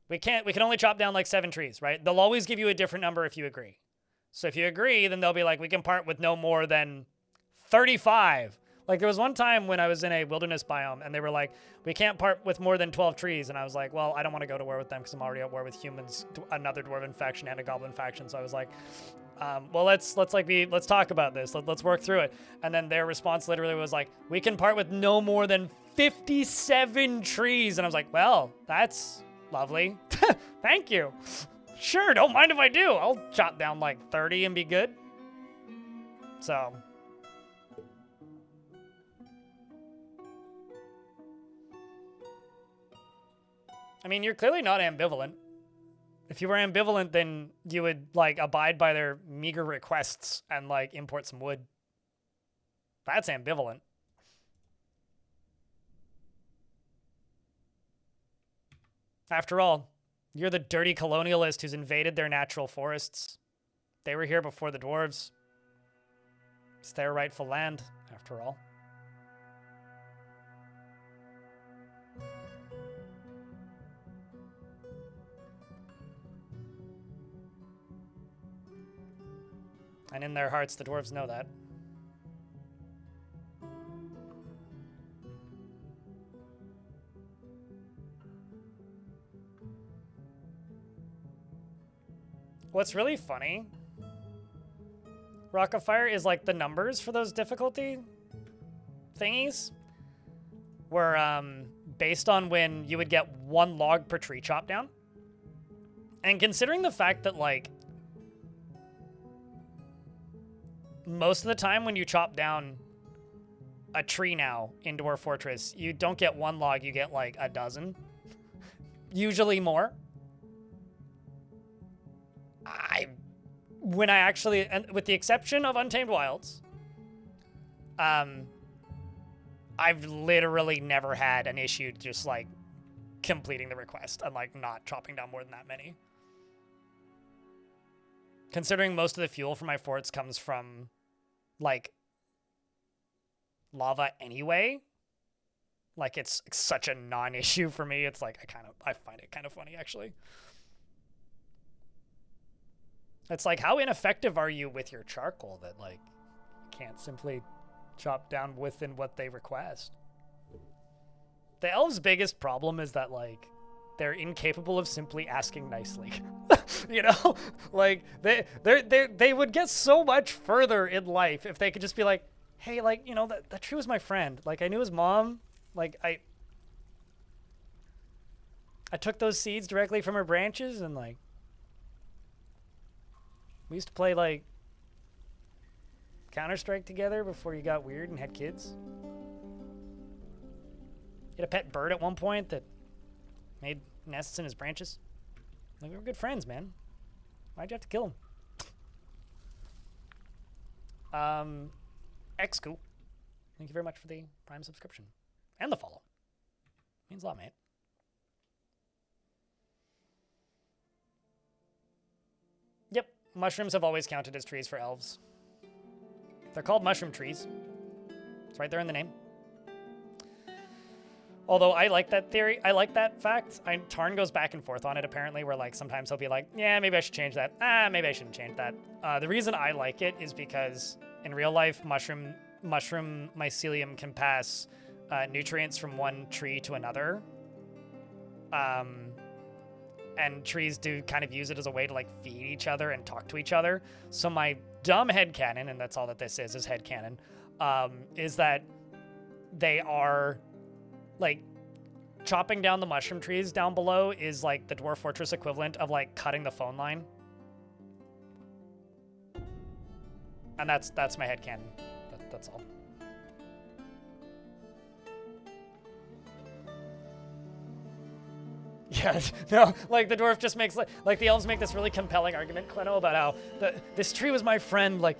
we can only chop down, like, 7 trees, right? They'll always give you a different number if you agree. So if you agree, then they'll be like, we can part with no more than 35. Like, there was one time when I was in a wilderness biome, and they were like, we can't part with more than 12 trees. And I was like, well, I don't want to go to war with them because I'm already at war with humans, another dwarven faction, and a goblin faction. So I was like, well, let's talk about this. Let's work through it. And then their response literally was like, we can part with no more than 57 trees. And I was like, well, that's lovely. Thank you. Sure, don't mind if I do. I'll chop down like 30 and be good. So... I mean, you're clearly not ambivalent. If you were ambivalent, then you would, like, abide by their meager requests and, like, import some wood. That's ambivalent. After all, you're the dirty colonialist who's invaded their natural forests. They were here before the dwarves. It's their rightful land, after all. And in their hearts, the dwarves know that. What's really funny, Rock of Fire, is like the numbers for those difficulty thingies were based on when you would get 1 log per tree chopped down. And considering the fact that, like, most of the time when you chop down a tree now in Dwarf Fortress, you don't get 1 log, you get like a dozen. Usually more. When I actually, and with the exception of Untamed Wilds, I've literally never had an issue just like completing the request and like not chopping down more than that many. Considering most of the fuel for my forts comes from, like, lava anyway, like, it's such a non-issue for me. It's like, I find it kind of funny, actually. It's like, how ineffective are you with your charcoal that, like, you can't simply chop down within what they request? The elves' biggest problem is that, like, they're incapable of simply asking nicely. You know? Like, they would get so much further in life if they could just be like, hey, like, you know, that tree was my friend. Like, I knew his mom. Like, I took those seeds directly from her branches, and like we used to play like Counter-Strike together before you got weird and had kids. You had a pet bird at one point that made nests in his branches. Like, we were good friends, man. Why'd you have to kill him? Xcool. Thank you very much for the Prime subscription. And the follow. Means a lot, mate. Yep, mushrooms have always counted as trees for elves. They're called mushroom trees. It's right there in the name. Although I like that theory, I like that fact. Tarn goes back and forth on it apparently, where like sometimes he'll be like, yeah, maybe I should change that. Maybe I shouldn't change that. The reason I like it is because in real life, mushroom mycelium can pass nutrients from one tree to another. And trees do kind of use it as a way to like feed each other and talk to each other. So my dumb headcanon, and that's all that this is headcanon, is that they are like chopping down the mushroom trees down below is like the Dwarf Fortress equivalent of like cutting the phone line. And that's my headcanon. That's all. Yeah, no, like the dwarf just makes like the elves make this really compelling argument, Clino, about how this tree was my friend. Like,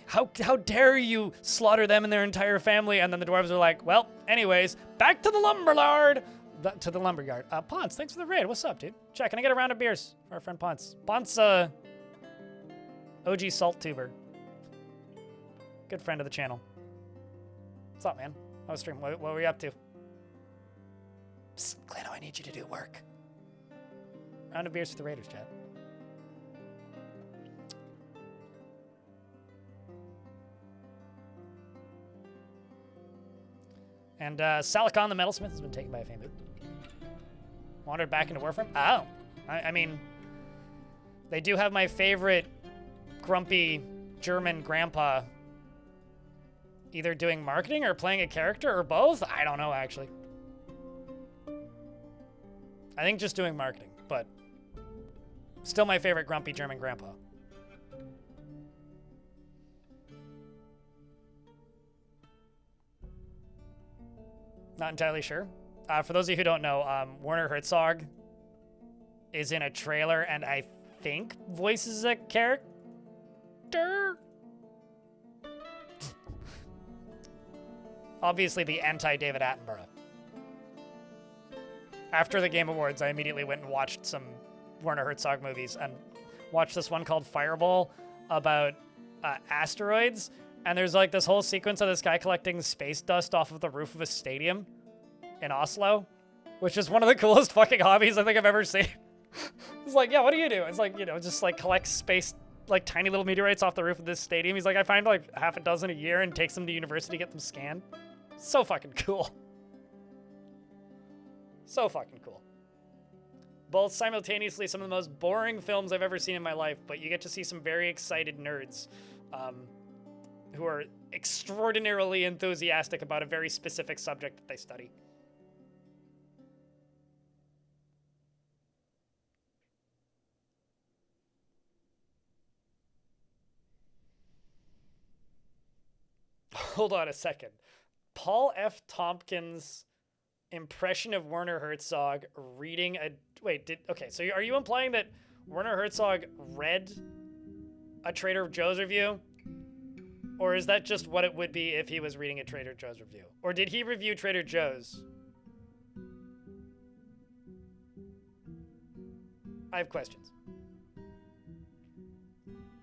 how dare you slaughter them and their entire family? And then the dwarves are like, well, anyways, back to the lumberyard. To the lumberyard. Ponce, thanks for the raid. What's up, dude? Check, can I get a round of beers for our friend Ponce? Ponce, OG salt tuber. Good friend of the channel. What's up, man? How was stream? What were you up to? Psst, Clino, I need you to do work. Round of beers for the Raiders, chat. And Salikon the Metalsmith has been taken by a Fame Boot. Wandered back into Warframe. Oh. I mean, they do have my favorite grumpy German grandpa either doing marketing or playing a character or both. I don't know, actually. I think just doing marketing, but still my favorite grumpy German grandpa. Not entirely sure. For those of you who don't know, Werner Herzog is in a trailer and I think voices a character. Obviously the anti-David Attenborough. After the Game Awards, I immediately went and watched some Werner Herzog movies and watched this one called Fireball about asteroids. And there's like this whole sequence of this guy collecting space dust off of the roof of a stadium in Oslo, which is one of the coolest fucking hobbies I think I've ever seen. It's like, yeah, what do you do? It's like, you know, just like collect space, like tiny little meteorites off the roof of this stadium. He's like, I find like half a dozen a year and takes them to university to get them scanned. So fucking cool. So fucking cool. Both simultaneously some of the most boring films I've ever seen in my life, but you get to see some very excited nerds who are extraordinarily enthusiastic about a very specific subject that they study. Hold on a second. Paul F. Tompkins' impression of Werner Herzog reading a... Wait, okay, so are you implying that Werner Herzog read a Trader Joe's review? Or is that just what it would be if he was reading a Trader Joe's review? Or did he review Trader Joe's? I have questions.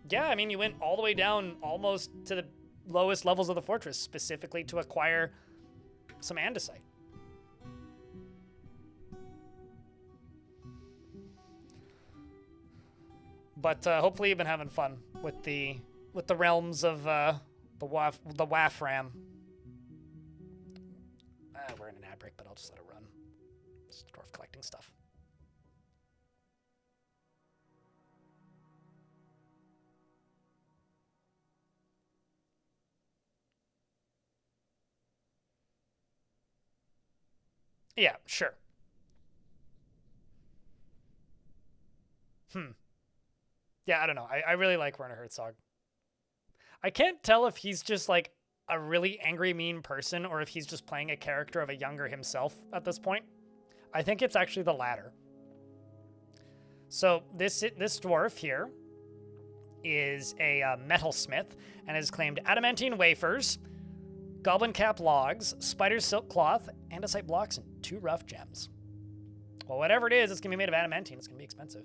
Yeah, I mean, you went all the way down almost to the lowest levels of the fortress, specifically to acquire some andesite. But hopefully you've been having fun with the realms of the WAF-RAM. We're in an ad break, but I'll just let it run. It's dwarf collecting stuff. Yeah, sure. Yeah, I don't know. I really like Werner Herzog. I can't tell if he's just like a really angry, mean person or if he's just playing a character of a younger himself at this point. I think it's actually the latter. So this dwarf here is a metalsmith and has claimed adamantine wafers, goblin cap logs, spider silk cloth, andesite blocks, and 2 rough gems. Well, whatever it is, it's going to be made of adamantine. It's going to be expensive.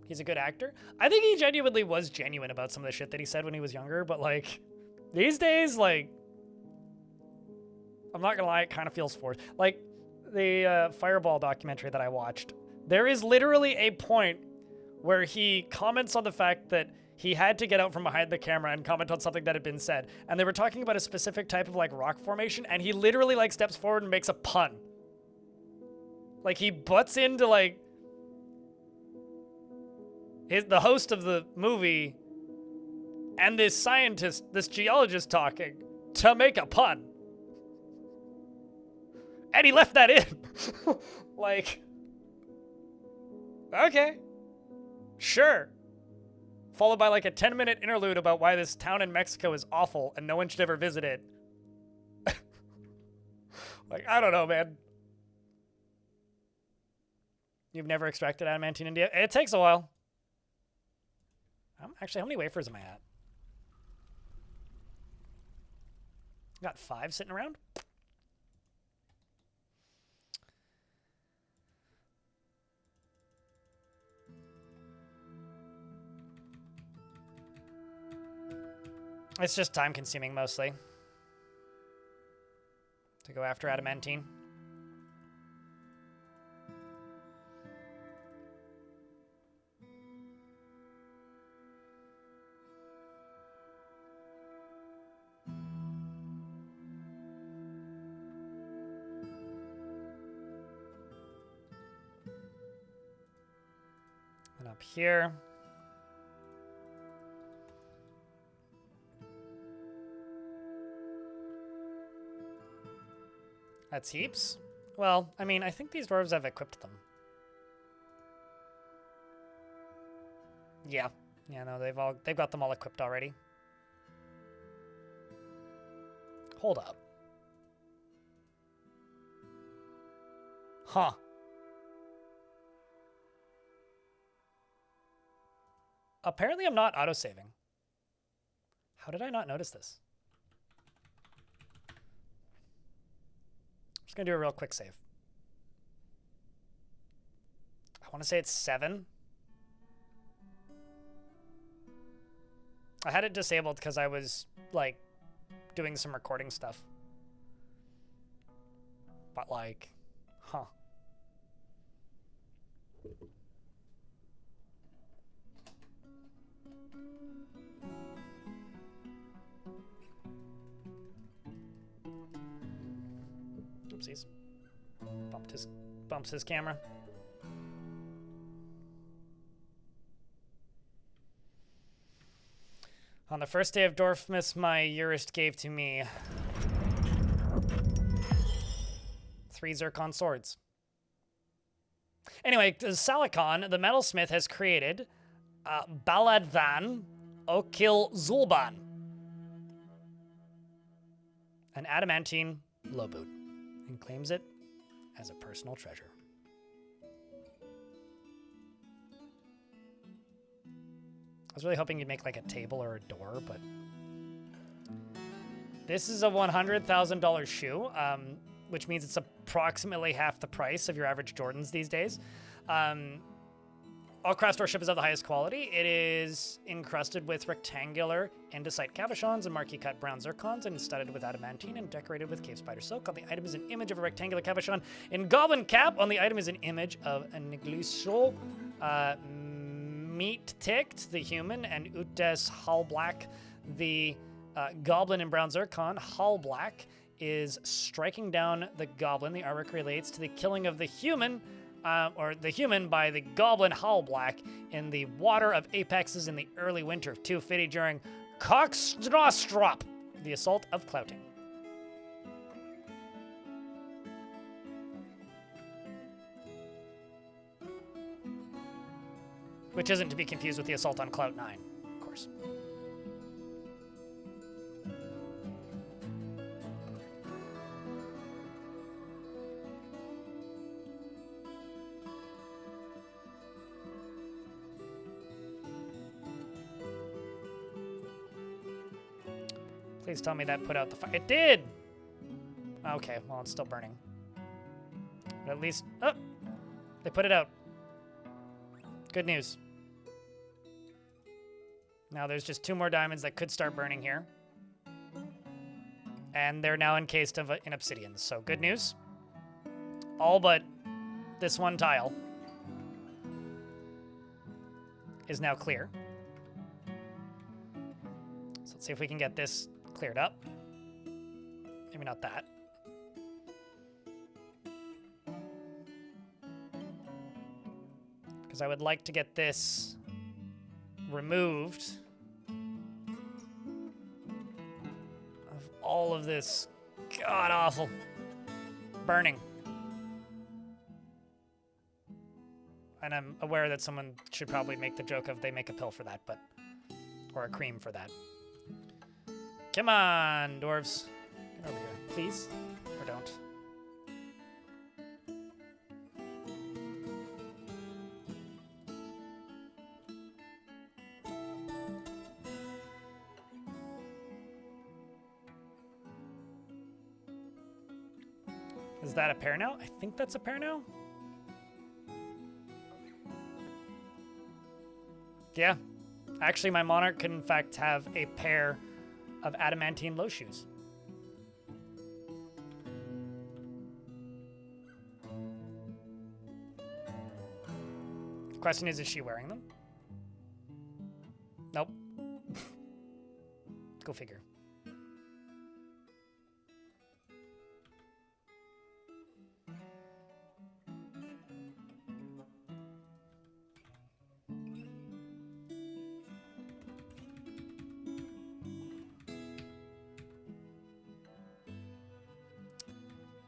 He's a good actor. I think he genuinely was genuine about some of the shit that he said when he was younger, but, like, these days, like, I'm not going to lie, it kind of feels forced. Like, the Fireball documentary that I watched, there is literally a point where he comments on the fact that he had to get out from behind the camera and comment on something that had been said. And they were talking about a specific type of, like, rock formation, and he literally, like, steps forward and makes a pun. Like, he butts into, like, the host of the movie and this scientist, this geologist talking to make a pun. And he left that in. Like, okay, sure. Followed by like a 10-minute interlude about why this town in Mexico is awful and no one should ever visit it. Like, I don't know, man. You've never extracted adamantine India? It takes a while. Actually, how many wafers am I at? Got 5 sitting around. It's just time consuming mostly to go after adamantine. And up here. That's heaps. Well, I mean, I think these dwarves have equipped them. Yeah. Yeah, no, they've got them all equipped already. Hold up. Huh. Apparently I'm not autosaving. How did I not notice this? I'm just gonna do a real quick save. I want to say it's 7. I had it disabled because I was, like, doing some recording stuff. But, like, huh. Oopsies. Bumps his camera. On the first day of Dwarfmas, my Urist gave to me 3 Zircon swords. Anyway, Salikon, the metalsmith, has created Baladvan Okil Zulban, an adamantine low boot, and claims it as a personal treasure. I was really hoping you'd make like a table or a door, but this is a $100,000 shoe, which means it's approximately half the price of your average Jordans these days. All craft store ship is of the highest quality. It is encrusted with rectangular andesite cabochons and marquee cut brown zircons and studded with adamantine and decorated with cave spider silk. On the item is an image of a rectangular cabochon. In goblin cap, on the item is an image of a neglisho, meat ticked, the human, and Utes Hull Black, the goblin in brown zircon. Hull Black is striking down the goblin. The artwork relates to the killing of the human, or the human by the goblin Hull Black in the water of Apexes in the early winter of 250 during Coxsnostrop, the assault of Clouting. Which isn't to be confused with the assault on Cloud 9, of course. Please tell me that put out the fire. It did! Okay, well, it's still burning. But at least... Oh! They put it out. Good news. Now there's just 2 more diamonds that could start burning here. And they're now encased in obsidian, so good news. All but this one tile is now clear. So let's see if we can get this cleared up. Maybe not that. Because I would like to get this removed of all of this god-awful burning. And I'm aware that someone should probably make the joke of they make a pill for that, but... or a cream for that. Come on, dwarves. Get over here, please. Or don't. Is that a pair now? I think that's a pair now. Yeah. Actually, my monarch could in fact have a pair of adamantine low shoes. The question is she wearing them? Nope. Go figure.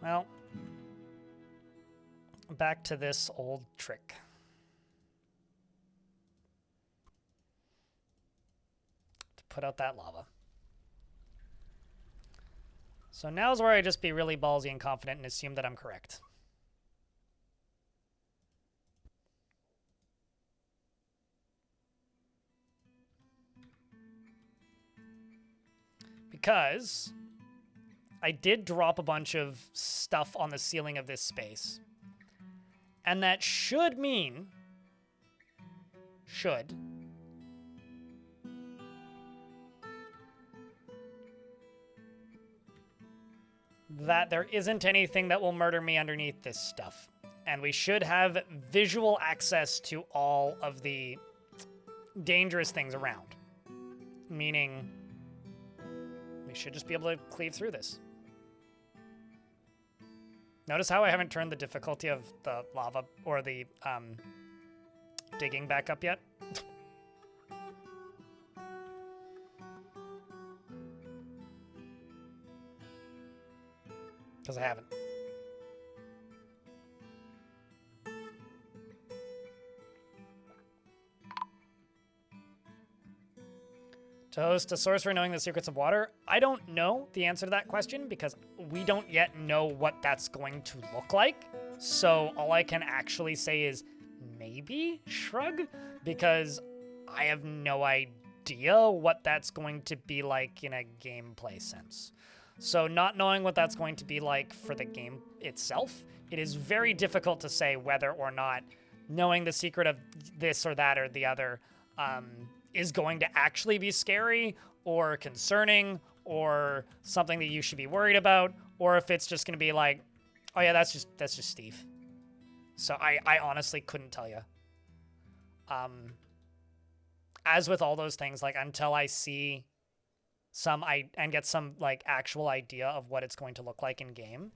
Well, back to this old trick. To put out that lava. So now's where I just be really ballsy and confident and assume that I'm correct. Because I did drop a bunch of stuff on the ceiling of this space. And that should mean... should... that there isn't anything that will murder me underneath this stuff. And we should have visual access to all of the dangerous things around. Meaning, we should just be able to cleave through this. Notice how I haven't turned the difficulty of the lava or the digging back up yet? Because I haven't. To host a sorcerer knowing the secrets of water? I don't know the answer to that question because we don't yet know what that's going to look like. So all I can actually say is maybe shrug, because I have no idea what that's going to be like in a gameplay sense. So not knowing what that's going to be like for the game itself, it is very difficult to say whether or not knowing the secret of this or that or the other is going to actually be scary or concerning or something that you should be worried about, or if it's just going to be like, oh yeah, that's just Steve. So I honestly couldn't tell you. As with all those things, like until I see and get some like actual idea of what it's going to look like in game,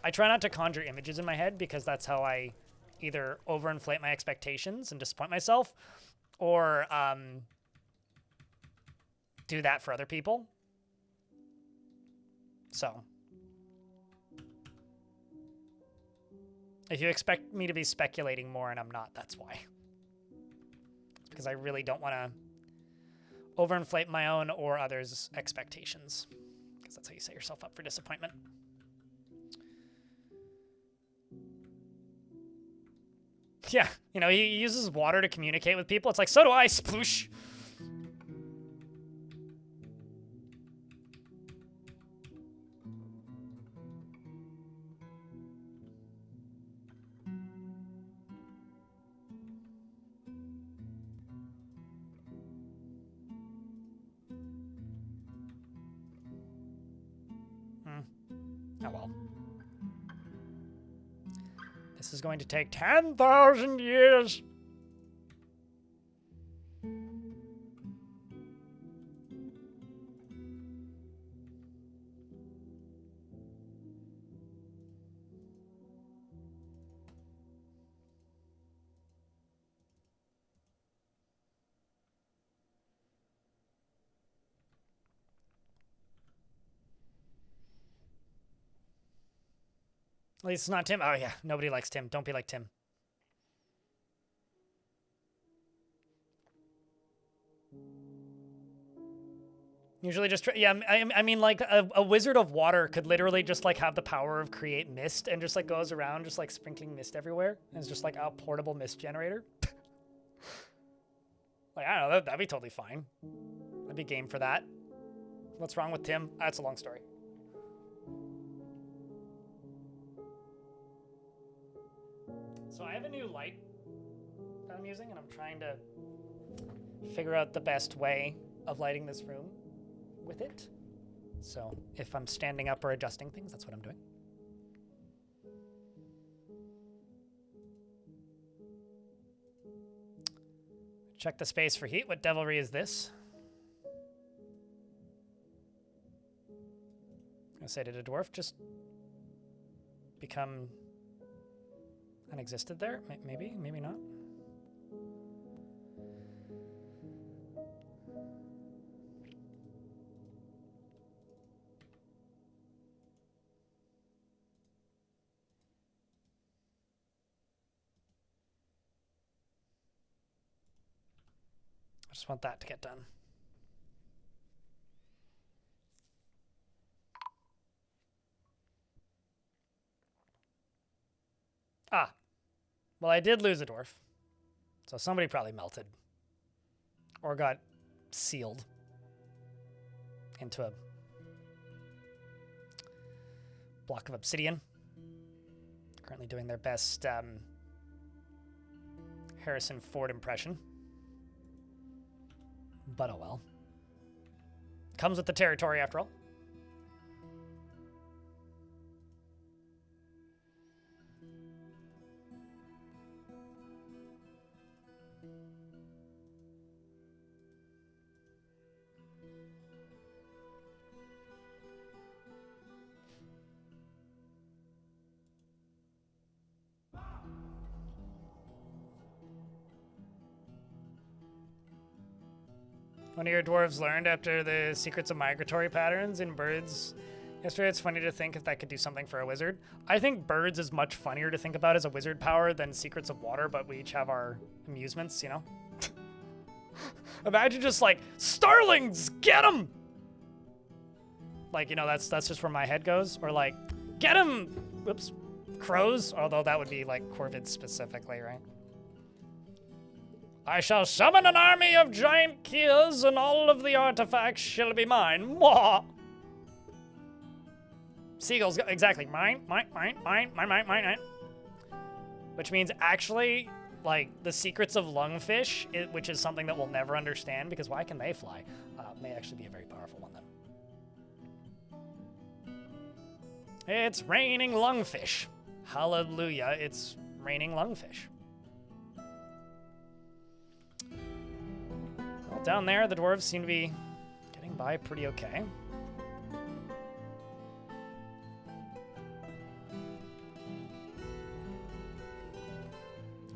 I try not to conjure images in my head because that's how I either overinflate my expectations and disappoint myself, or do that for other people. So, if you expect me to be speculating more and I'm not, that's why. because I really don't want to overinflate my own or others' expectations, because that's how you set yourself up for disappointment. Yeah, you know, he uses water to communicate with people. It's like, so do I, sploosh. Oh well. This is going to take 10,000 years. At least it's not Tim. Oh yeah, nobody likes Tim. Don't be like Tim. Usually just, yeah, I mean, like, a wizard of water could literally just, like, have the power of create mist and just, like, goes around just, like, sprinkling mist everywhere. And it's just, like, a portable mist generator. Like, I don't know, that'd be totally fine. I'd be game for that. What's wrong with Tim? That's a long story. So I have a new light that I'm using, and I'm trying to figure out the best way of lighting this room with it. So if I'm standing up or adjusting things, that's what I'm doing. Check the space for heat. What devilry is this? I say, did a dwarf just become unexisted there? Maybe, maybe not. I just want that to get done. Ah, well, I did lose a dwarf. So somebody probably melted. Or got sealed into a block of obsidian. Currently doing their best Harrison Ford impression. But oh well. Comes with the territory after all. One of your dwarves learned after the secrets of migratory patterns in birds yesterday. It's funny to think if that could do something for a wizard. I think birds is much funnier to think about as a wizard power than secrets of water, but we each have our amusements, you know? Imagine just like, starlings, get them! Like, you know, that's just where my head goes. Or like, get them! Whoops. Crows, although that would be like Corvid specifically, right? I shall summon an army of giant keels, and all of the artifacts shall be mine. Mwah! Seagulls, exactly. Mine. Which means actually, like, the secrets of lungfish, which is something that we'll never understand, because why can they fly, may actually be a very powerful one then. It's raining lungfish. Hallelujah, it's raining lungfish. Well, down there, the dwarves seem to be getting by pretty okay.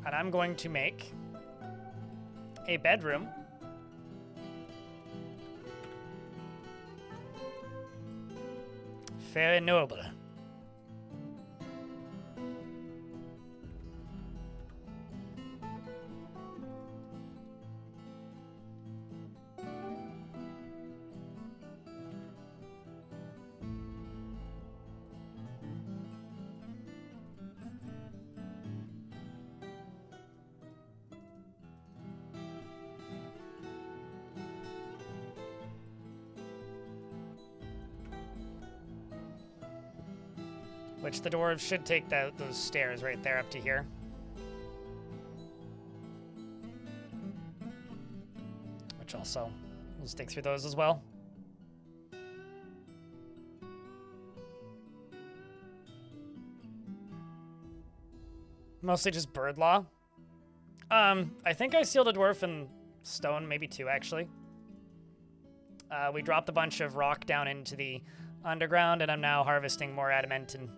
And I'm going to make a bedroom very noble. Which the dwarves should take those stairs right there up to here. Which also, we'll stick through those as well. Mostly just bird law. I think I sealed a dwarf in stone, maybe 2 actually. We dropped a bunch of rock down into the underground, and I'm now harvesting more adamantine.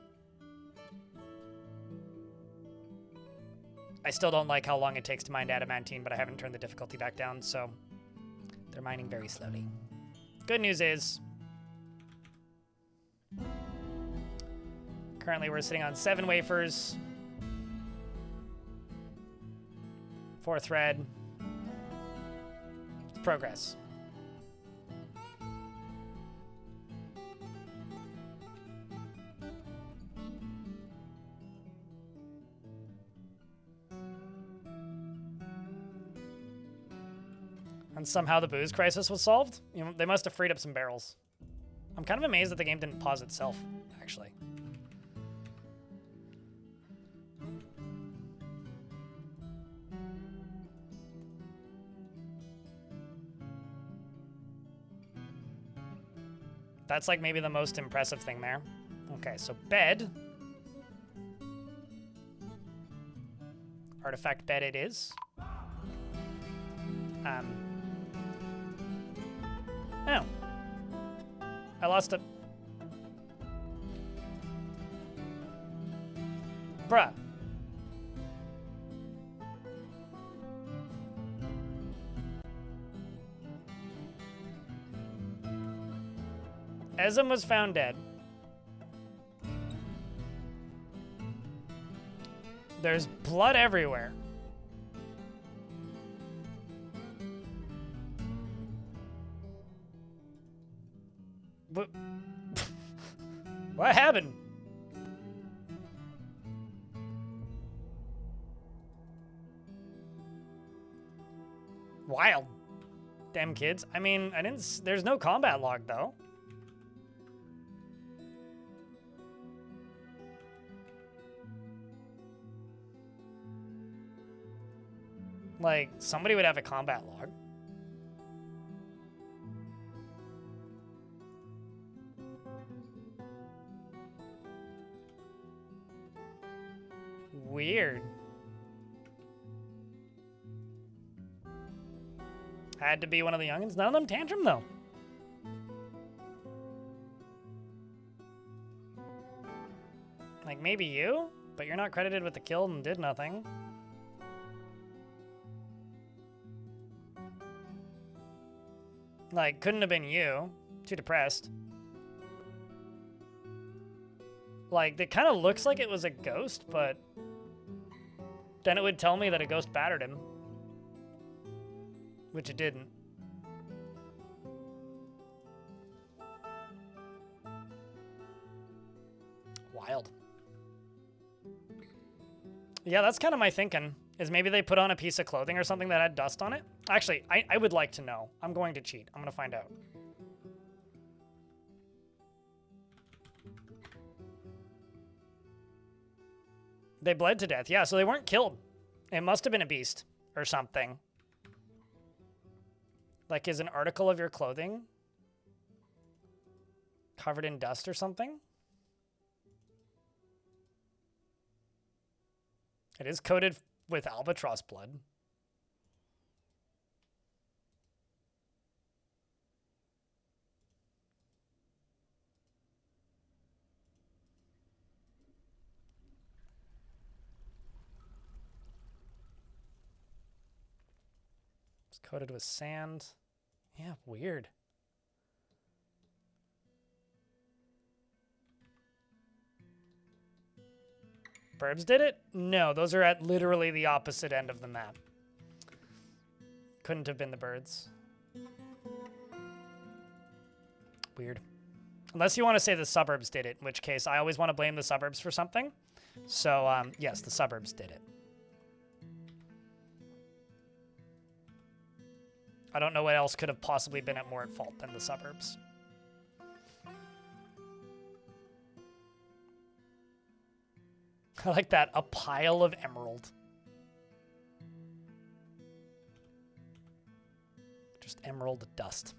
I still don't like how long it takes to mine adamantine, but I haven't turned the difficulty back down, so they're mining very slowly. Good news is, currently we're sitting on 7 wafers, 4 thread. It's progress. And somehow the booze crisis was solved. You know, they must have freed up some barrels. I'm kind of amazed that the game didn't pause itself, actually. That's like maybe the most impressive thing there. Okay, so bed. Artifact bed it is. Oh. I lost a... Bruh. Ezem was found dead. There's blood everywhere. But what happened? Wild. Damn kids. I mean, there's no combat log though. Like, somebody would have a combat log. Weird. Had to be one of the youngins. None of them tantrum, though. Like, maybe you? But you're not credited with the kill and did nothing. Like, couldn't have been you. Too depressed. Like, it kind of looks like it was a ghost, but then it would tell me that a ghost battered him. Which it didn't. Wild. Yeah, that's kind of my thinking. Is maybe they put on a piece of clothing or something that had dust on it? Actually, I would like to know. I'm going to cheat. I'm going to find out. They bled to death. Yeah, so they weren't killed. It must have been a beast or something. Like, is an article of your clothing covered in dust or something? It is coated with albatross blood. It's coated with sand. Yeah, weird. Burbs did it? No, those are at literally the opposite end of the map. Couldn't have been the birds. Weird. Unless you want to say the suburbs did it, in which case I always want to blame the suburbs for something. So, yes, the suburbs did it. I don't know what else could have possibly been more at fault than the suburbs. I like that. A pile of emerald. Just emerald dust.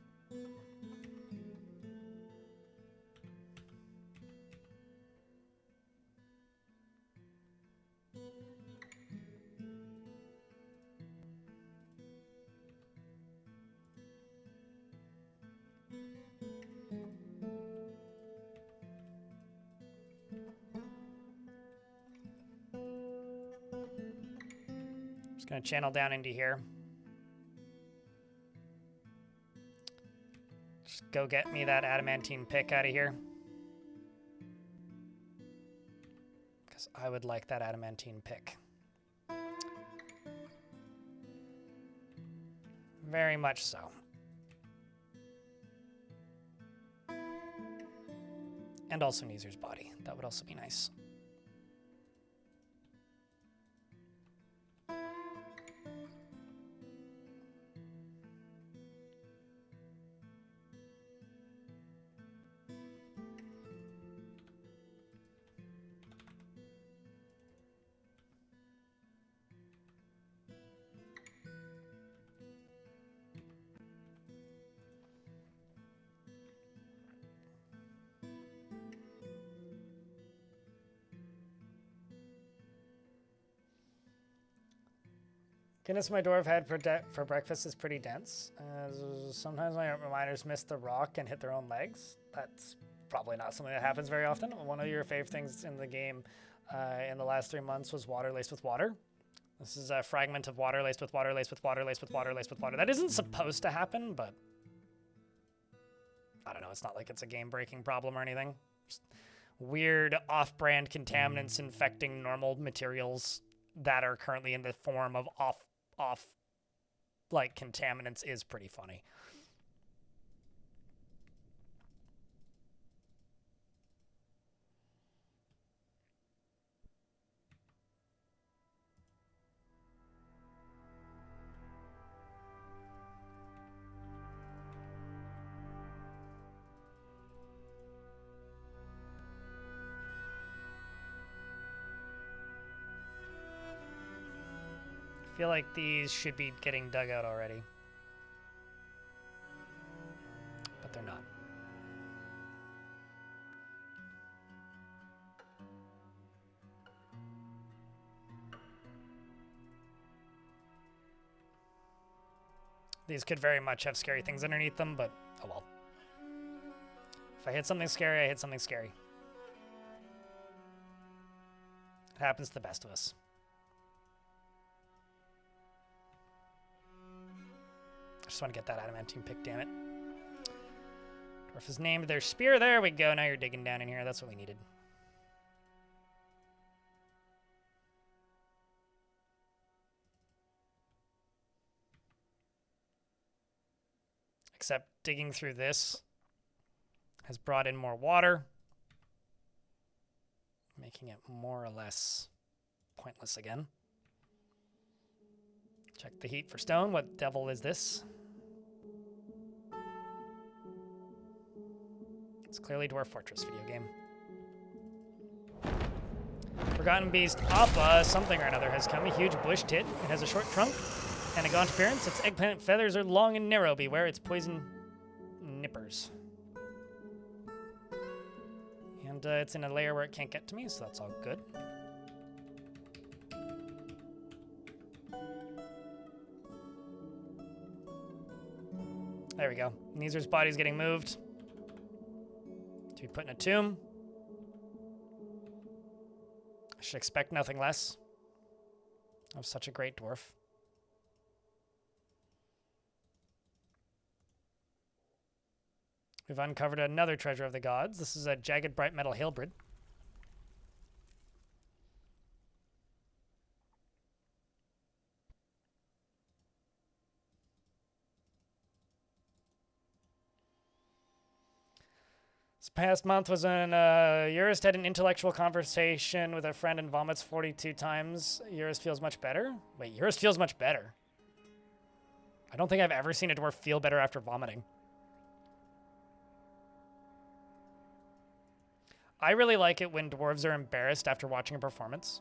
Just gonna channel down into here. Just go get me that adamantine pick out of here. Because I would like that adamantine pick. Very much so. And also Neezer's body. That would also be nice. Goodness, my dwarf head for breakfast is pretty dense. Sometimes my reminders miss the rock and hit their own legs. That's probably not something that happens very often. One of your favorite things in the game in the last 3 months was water laced with water. This is a fragment of water laced with water laced with water laced with water laced with water. That isn't supposed to happen, but I don't know. It's not like it's a game-breaking problem or anything. Just weird off-brand contaminants infecting normal materials that are currently in the form of off like contaminants is pretty funny. I feel like these should be getting dug out already. But they're not. These could very much have scary things underneath them, but oh well. If I hit something scary, I hit something scary. It happens to the best of us. I just want to get that adamantine pick, damn it. Dwarf has named their spear. There we go. Now you're digging down in here. That's what we needed. Except digging through this has brought in more water, making it more or less pointless again. Check the heat for stone. What devil is this? It's clearly Dwarf Fortress video game. Forgotten Beast Appa, something or another, has come. A huge bush tit. It has a short trunk and a gaunt appearance. Its eggplant feathers are long and narrow. Beware its poison nippers. And it's in a layer where it can't get to me, so that's all good. There we go. Neezer's body's getting moved to be put in a tomb. I should expect nothing less of such a great dwarf. We've uncovered another treasure of the gods. This is a jagged bright metal halberd. This past month was when Eurist had an intellectual conversation with a friend and vomits 42 times. Eurist feels much better? Wait, Eurist feels much better? I don't think I've ever seen a dwarf feel better after vomiting. I really like it when dwarves are embarrassed after watching a performance.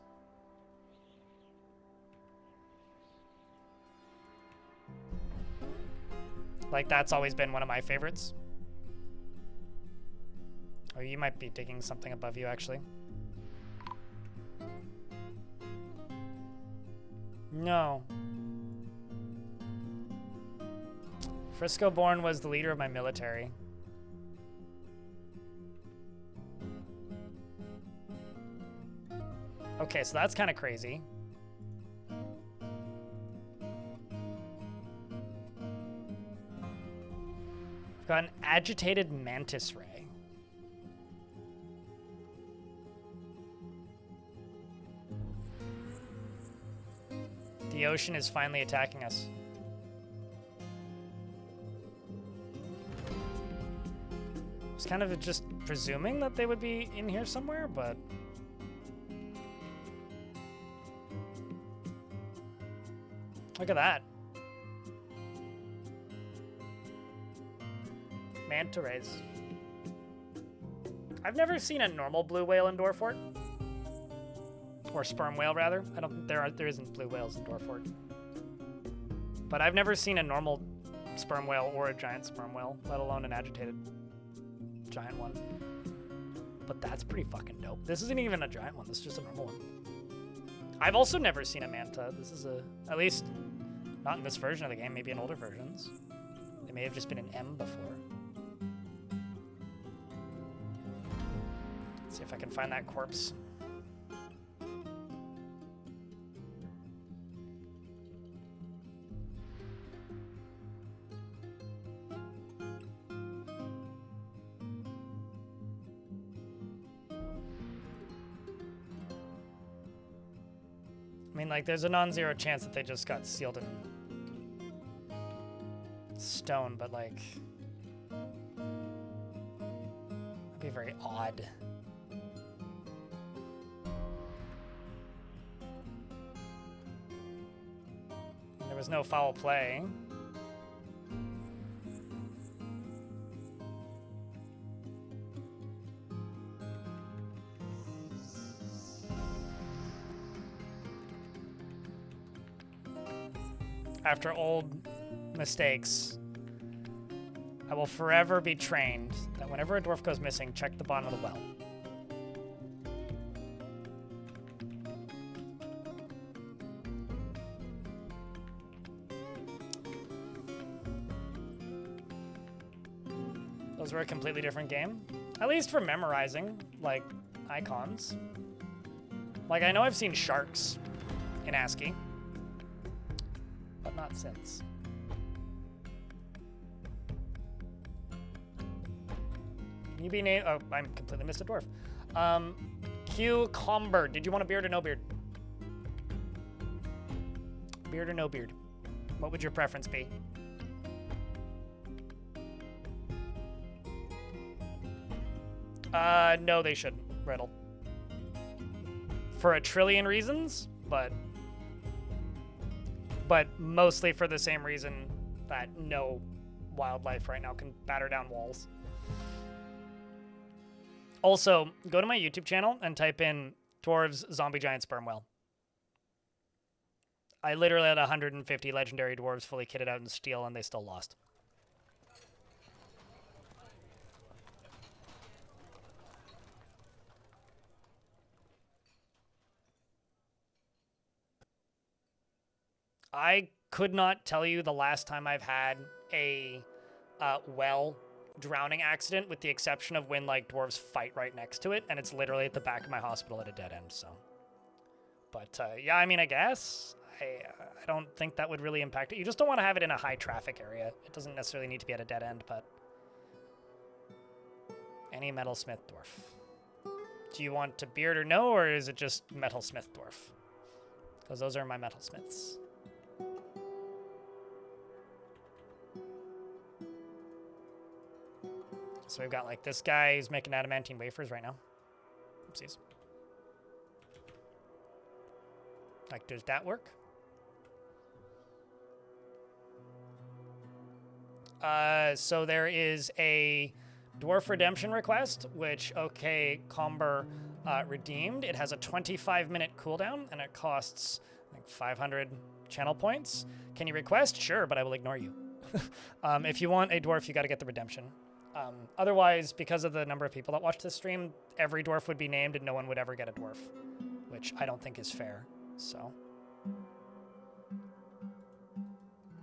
Like, that's always been one of my favorites. Oh, you might be digging something above you, actually. No. Frisco Born was the leader of my military. Okay, so that's kind of crazy. I've got an agitated mantis ray. The ocean is finally attacking us. I was kind of just presuming that they would be in here somewhere, but... Look at that. Manta rays. I've never seen a normal blue whale in Dwarfort. Or sperm whale, rather. I don't. There isn't blue whales in Dwarfort. But I've never seen a normal sperm whale or a giant sperm whale, let alone an agitated giant one. But that's pretty fucking dope. This isn't even a giant one. This is just a normal one. I've also never seen a manta. This is at least not in this version of the game. Maybe in older versions. They may have just been an M before. Let's see if I can find that corpse. I mean, like, there's a non-zero chance that they just got sealed in stone, but, like, that'd be very odd. There was no foul play. After old mistakes, I will forever be trained that whenever a dwarf goes missing, check the bottom of the well. Those were a completely different game. At least for memorizing, like, icons. Like, I know I've seen sharks in ASCII. But not since. Can you be named? Oh, I completely missed a dwarf. Cucumber. Did you want a beard or no beard? Beard or no beard? What would your preference be? No, they shouldn't, Riddle. For a trillion reasons, but mostly for the same reason that no wildlife right now can batter down walls. Also, go to my YouTube channel and type in Dwarves Zombie Giant Sperm Whale. I literally had 150 legendary dwarves fully kitted out in steel, and they still lost. I could not tell you the last time I've had a well drowning accident, with the exception of when, like, dwarves fight right next to it, and it's literally at the back of my hospital at a dead end, so. But, yeah, I mean, I guess. I don't think that would really impact it. You just don't want to have it in a high traffic area. It doesn't necessarily need to be at a dead end, but. Any metalsmith dwarf. Do you want to beard or no, or is it just metalsmith dwarf? Because those are my metalsmiths. So we've got, like, this guy who's making adamantine wafers right now. Oopsies. Like, does that work? So there is a Dwarf redemption request, which OK Comber redeemed. It has a 25-minute cooldown, and it costs like 500 channel points. Can you request? Sure, but I will ignore you. If you want a dwarf, you got to get the redemption. Otherwise, because of the number of people that watch this stream, every dwarf would be named and no one would ever get a dwarf, which I don't think is fair. So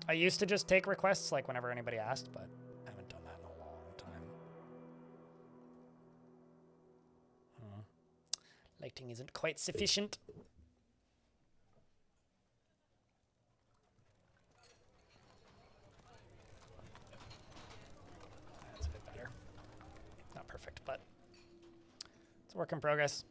I used to just take requests like whenever anybody asked, but I haven't done that in a long time. Lighting isn't quite sufficient. That's a bit better. Not perfect, but it's a work in progress.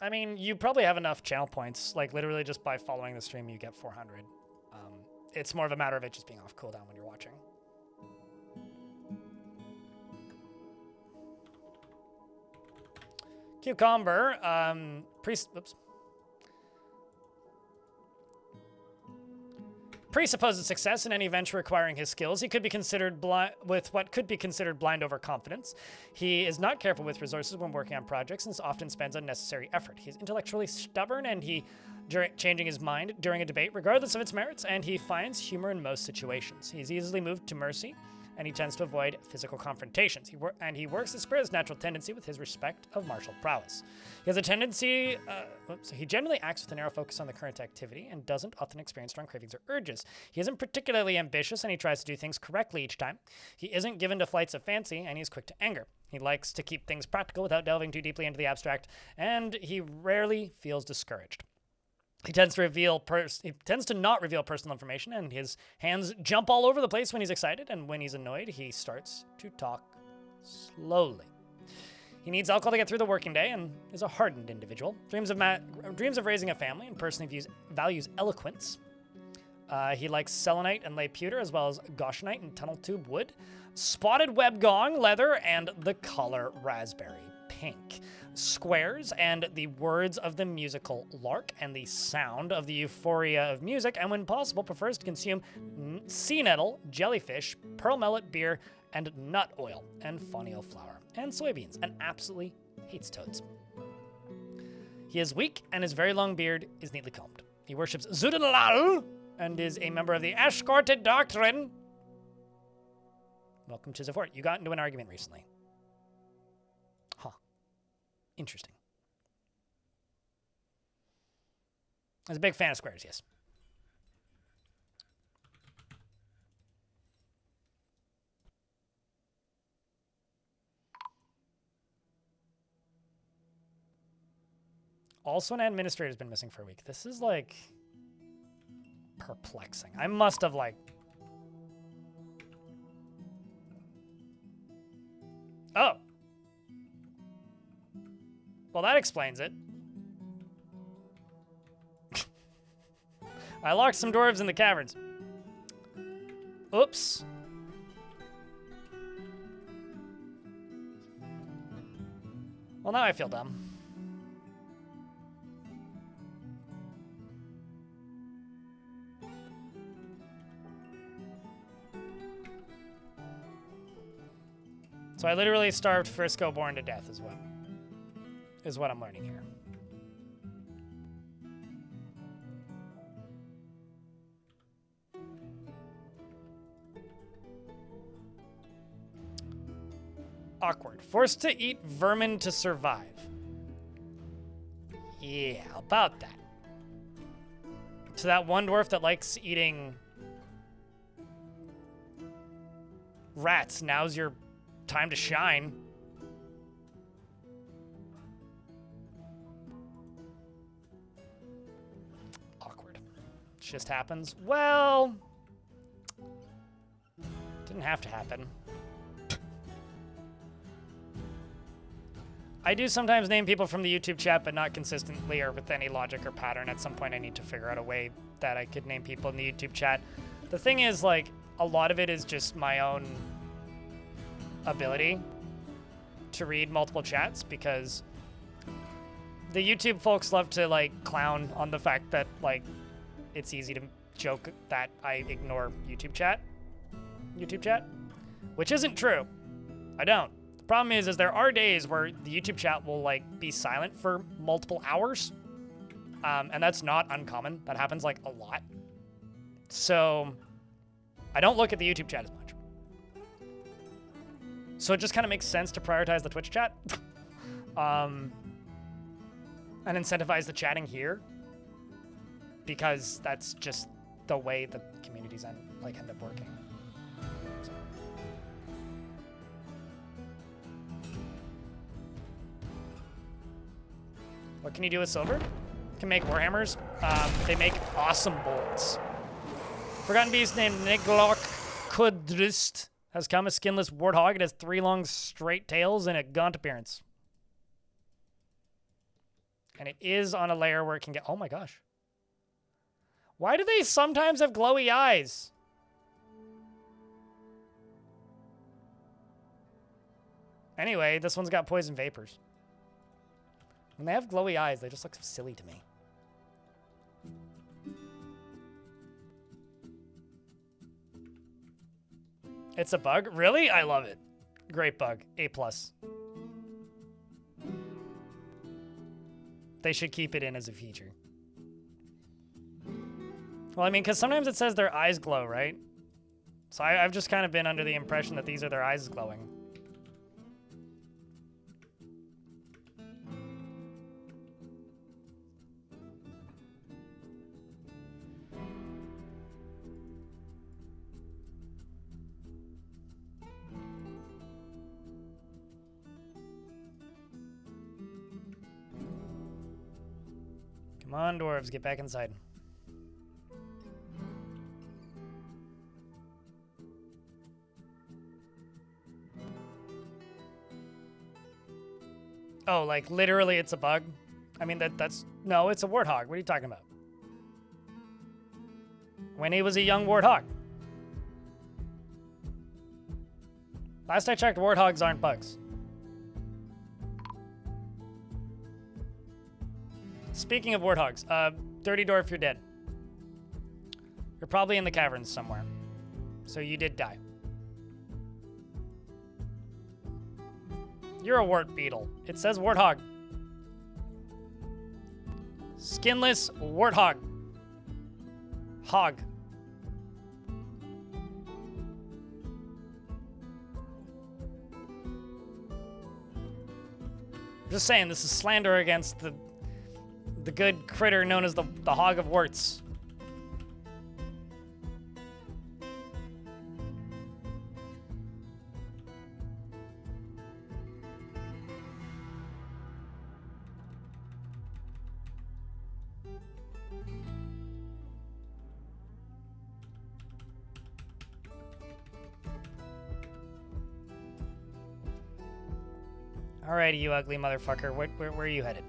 I mean, you probably have enough channel points. Like, literally just by following the stream, you get 400. It's more of a matter of it just being off cooldown when you're watching. Cucumber, oops. Presupposes success in any venture requiring his skills. He could be considered with what could be considered blind overconfidence. He is not careful with resources when working on projects and often spends unnecessary effort. He is intellectually stubborn and changing his mind during a debate regardless of its merits, and he finds humor in most situations. He is easily moved to mercy, and he tends to avoid physical confrontations. He works to square his natural tendency with his respect of martial prowess. He has a tendency, he generally acts with a narrow focus on the current activity and doesn't often experience strong cravings or urges. He isn't particularly ambitious, and he tries to do things correctly each time. He isn't given to flights of fancy, and he's quick to anger. He likes to keep things practical without delving too deeply into the abstract, and he rarely feels discouraged. He tends to not reveal personal information, and his hands jump all over the place when he's excited, and when he's annoyed, he starts to talk slowly. He needs alcohol to get through the working day and is a hardened individual. Dreams of raising a family and personally values eloquence. He likes selenite and lay pewter, as well as goshenite and tunnel tube wood, spotted web gong, leather, and the color raspberry pink. Squares and the words of the musical lark and the sound of the euphoria of music, and when possible prefers to consume sea nettle, jellyfish, pearl millet, beer, and nut oil, and fonio flour, and soybeans, and absolutely hates toads. He is weak, and his very long beard is neatly combed. He worships Zudalal and is a member of the Ashcorted Doctrine. Welcome to Zafort. You got into an argument recently. Interesting. I was a big fan of squares, yes. Also, an administrator's been missing for a week. This is, like, perplexing. I must have, like... Oh! Well, that explains it. I locked some dwarves in the caverns. Oops. Well, now I feel dumb. So I literally starved Frisco Born to death is what I'm learning here. Awkward. Forced to eat vermin to survive. Yeah, about that. So that one dwarf that likes eating rats, now's your time to shine. Awkward. Just happens. Well, didn't have to happen. I do sometimes name people from the YouTube chat, but not consistently or with any logic or pattern. At some point, I need to figure out a way that I could name people in the YouTube chat. The thing is, like, a lot of it is just my own ability to read multiple chats, because the YouTube folks love to, like, clown on the fact that, like, it's easy to joke that I ignore YouTube chat. YouTube chat, which isn't true. I don't. The problem is there are days where the YouTube chat will like be silent for multiple hours, and that's not uncommon. That happens like a lot. So I don't look at the YouTube chat as much. So it just kind of makes sense to prioritize the Twitch chat, and incentivize the chatting here, because that's just the way the communities end up working. So. What can you do with silver? You can make warhammers. They make awesome bolts. Forgotten beast named Niglok Kudrist has come, a skinless warthog. It has 3 long straight tails and a gaunt appearance. And it is on a layer where it can get... Oh my gosh. Why do they sometimes have glowy eyes? Anyway, this one's got poison vapors. When they have glowy eyes, they just look silly to me. It's a bug? Really? I love it. Great bug. A+. They should keep it in as a feature. Well, I mean, because sometimes it says their eyes glow, right? So I've just kind of been under the impression that these are their eyes glowing. Come on, dwarves, get back inside. Oh, like literally it's a bug? I mean, that's... No, it's a warthog. What are you talking about? When he was a young warthog. Last I checked, warthogs aren't bugs. Speaking of warthogs, Dirty Dwarf, you're dead. You're probably in the caverns somewhere. So you did die. You're a wart beetle. It says warthog. Skinless warthog. Hog. Just saying, this is slander against the good critter known as the hog of warts. Alrighty, you ugly motherfucker. Where are you headed?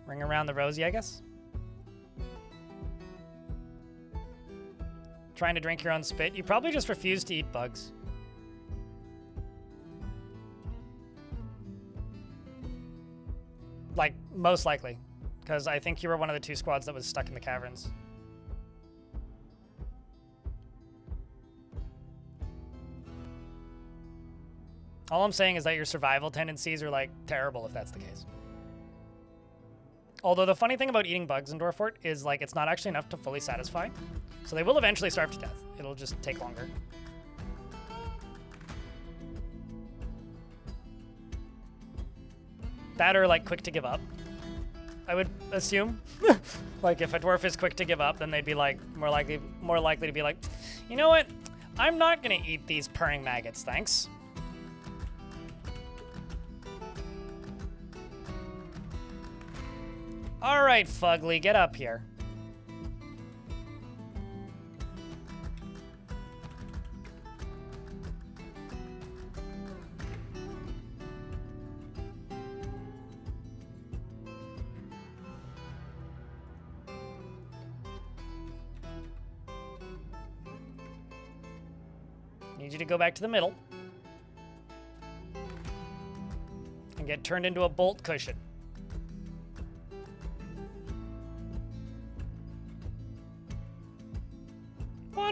Ring around the rosy, I guess? Trying to drink your own spit? You probably just refuse to eat bugs. Like, most likely. Because I think you were one of the 2 squads that was stuck in the caverns. All I'm saying is that your survival tendencies are, like, terrible if that's the case. Although the funny thing about eating bugs in Dwarf Fort is, like, it's not actually enough to fully satisfy. So they will eventually starve to death. It'll just take longer. That or, like, quick to give up, I would assume. Like, if a dwarf is quick to give up, then they'd be, like, more likely to be like, you know what? I'm not gonna eat these purring maggots, thanks. All right, Fugly, get up here. Need you to go back to the middle and get turned into a bolt cushion.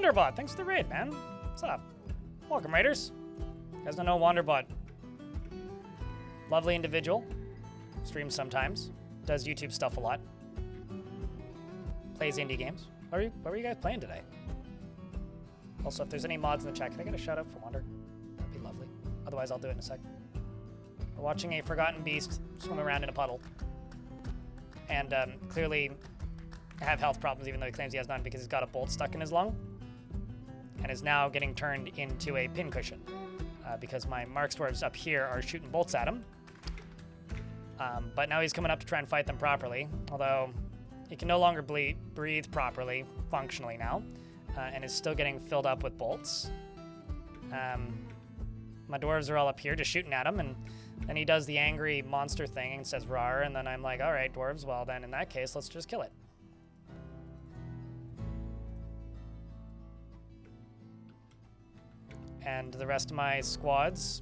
Wanderbot, thanks for the raid, man. What's up? Welcome, raiders. You guys don't know Wanderbot. Lovely individual. Streams sometimes. Does YouTube stuff a lot. Plays indie games. What were you guys playing today? Also, if there's any mods in the chat, can I get a shout out for Wander? That'd be lovely. Otherwise, I'll do it in a sec. We're watching a forgotten beast swim around in a puddle. And clearly have health problems, even though he claims he has none, because he's got a bolt stuck in his lung. And is now getting turned into a pincushion. Because my Mark Dwarves up here are shooting bolts at him. But now he's coming up to try and fight them properly. Although he can no longer breathe properly, functionally now. And is still getting filled up with bolts. My dwarves are all up here just shooting at him, and then he does the angry monster thing and says rawr, and then I'm like, all right, dwarves, well then in that case, let's just kill it. And the rest of my squads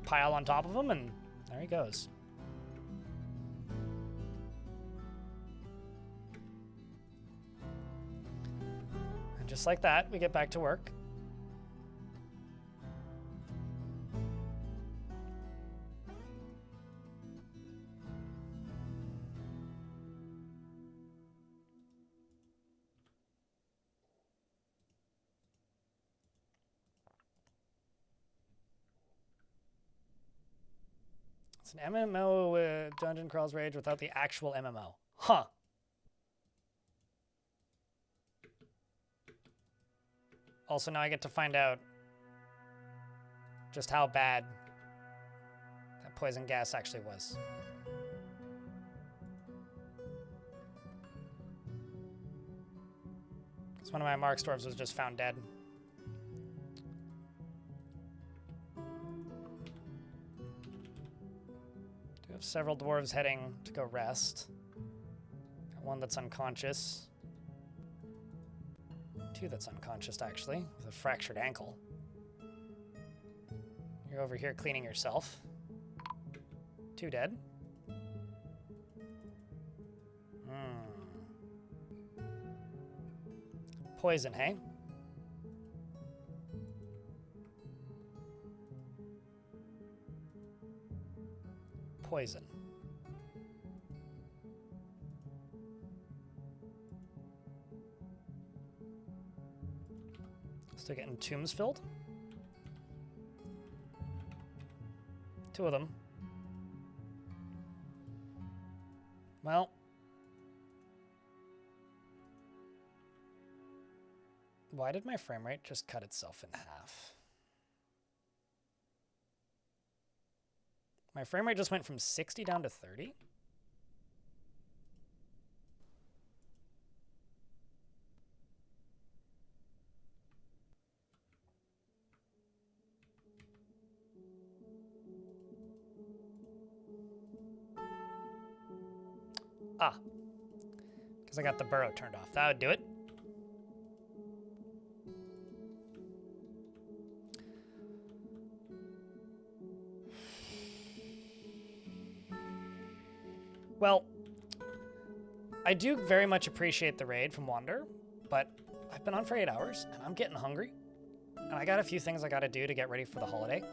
pile on top of him, and there he goes. And just like that, we get back to work. It's an MMO with Dungeon Crawl's Rage without the actual MMO. Huh. Also, now I get to find out just how bad that poison gas actually was. Because one of my Mark Dwarves was just found dead. Several dwarves heading to go rest. Got one that's unconscious. Two that's unconscious, actually, with a fractured ankle. You're over here cleaning yourself. Two dead. Poison, hey? Poison. Still getting tombs filled. Two of them. Well. Why did my frame rate just cut itself in half? My frame rate just went from 60 down to 30. Ah, because I got the burrow turned off. That would do it. Well, I do very much appreciate the raid from Wander, but I've been on for 8 hours, and I'm getting hungry. And I got a few things I gotta do to get ready for the holiday.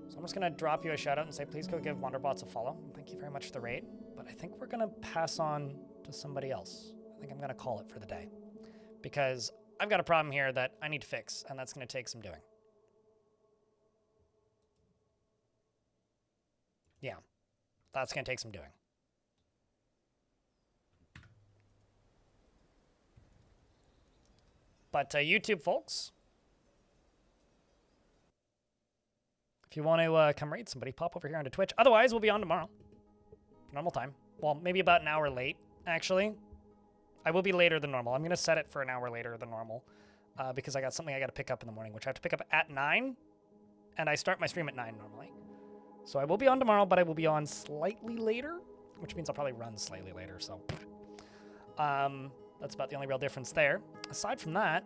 So I'm just gonna drop you a shout out and say, please go give Wanderbots a follow. Thank you very much for the raid, but I think we're gonna pass on to somebody else. I think I'm gonna call it for the day, because I've got a problem here that I need to fix, and that's gonna take some doing. Yeah. That's going to take some doing. But YouTube folks, if you want to come raid somebody, pop over here onto Twitch. Otherwise, we'll be on tomorrow. Normal time. Well, maybe about an hour late, actually. I will be later than normal. I'm going to set it for an hour later than normal because I got something I got to pick up in the morning, which I have to pick up at 9, and I start my stream at 9 normally. So I will be on tomorrow, but I will be on slightly later, which means I'll probably run slightly later, so. That's about the only real difference there. Aside from that,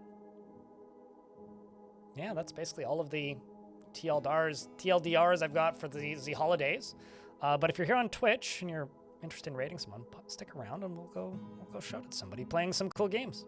yeah, that's basically all of the TLDRs I've got for the holidays. But if you're here on Twitch and you're interested in raiding someone, stick around and we'll go shout at somebody playing some cool games.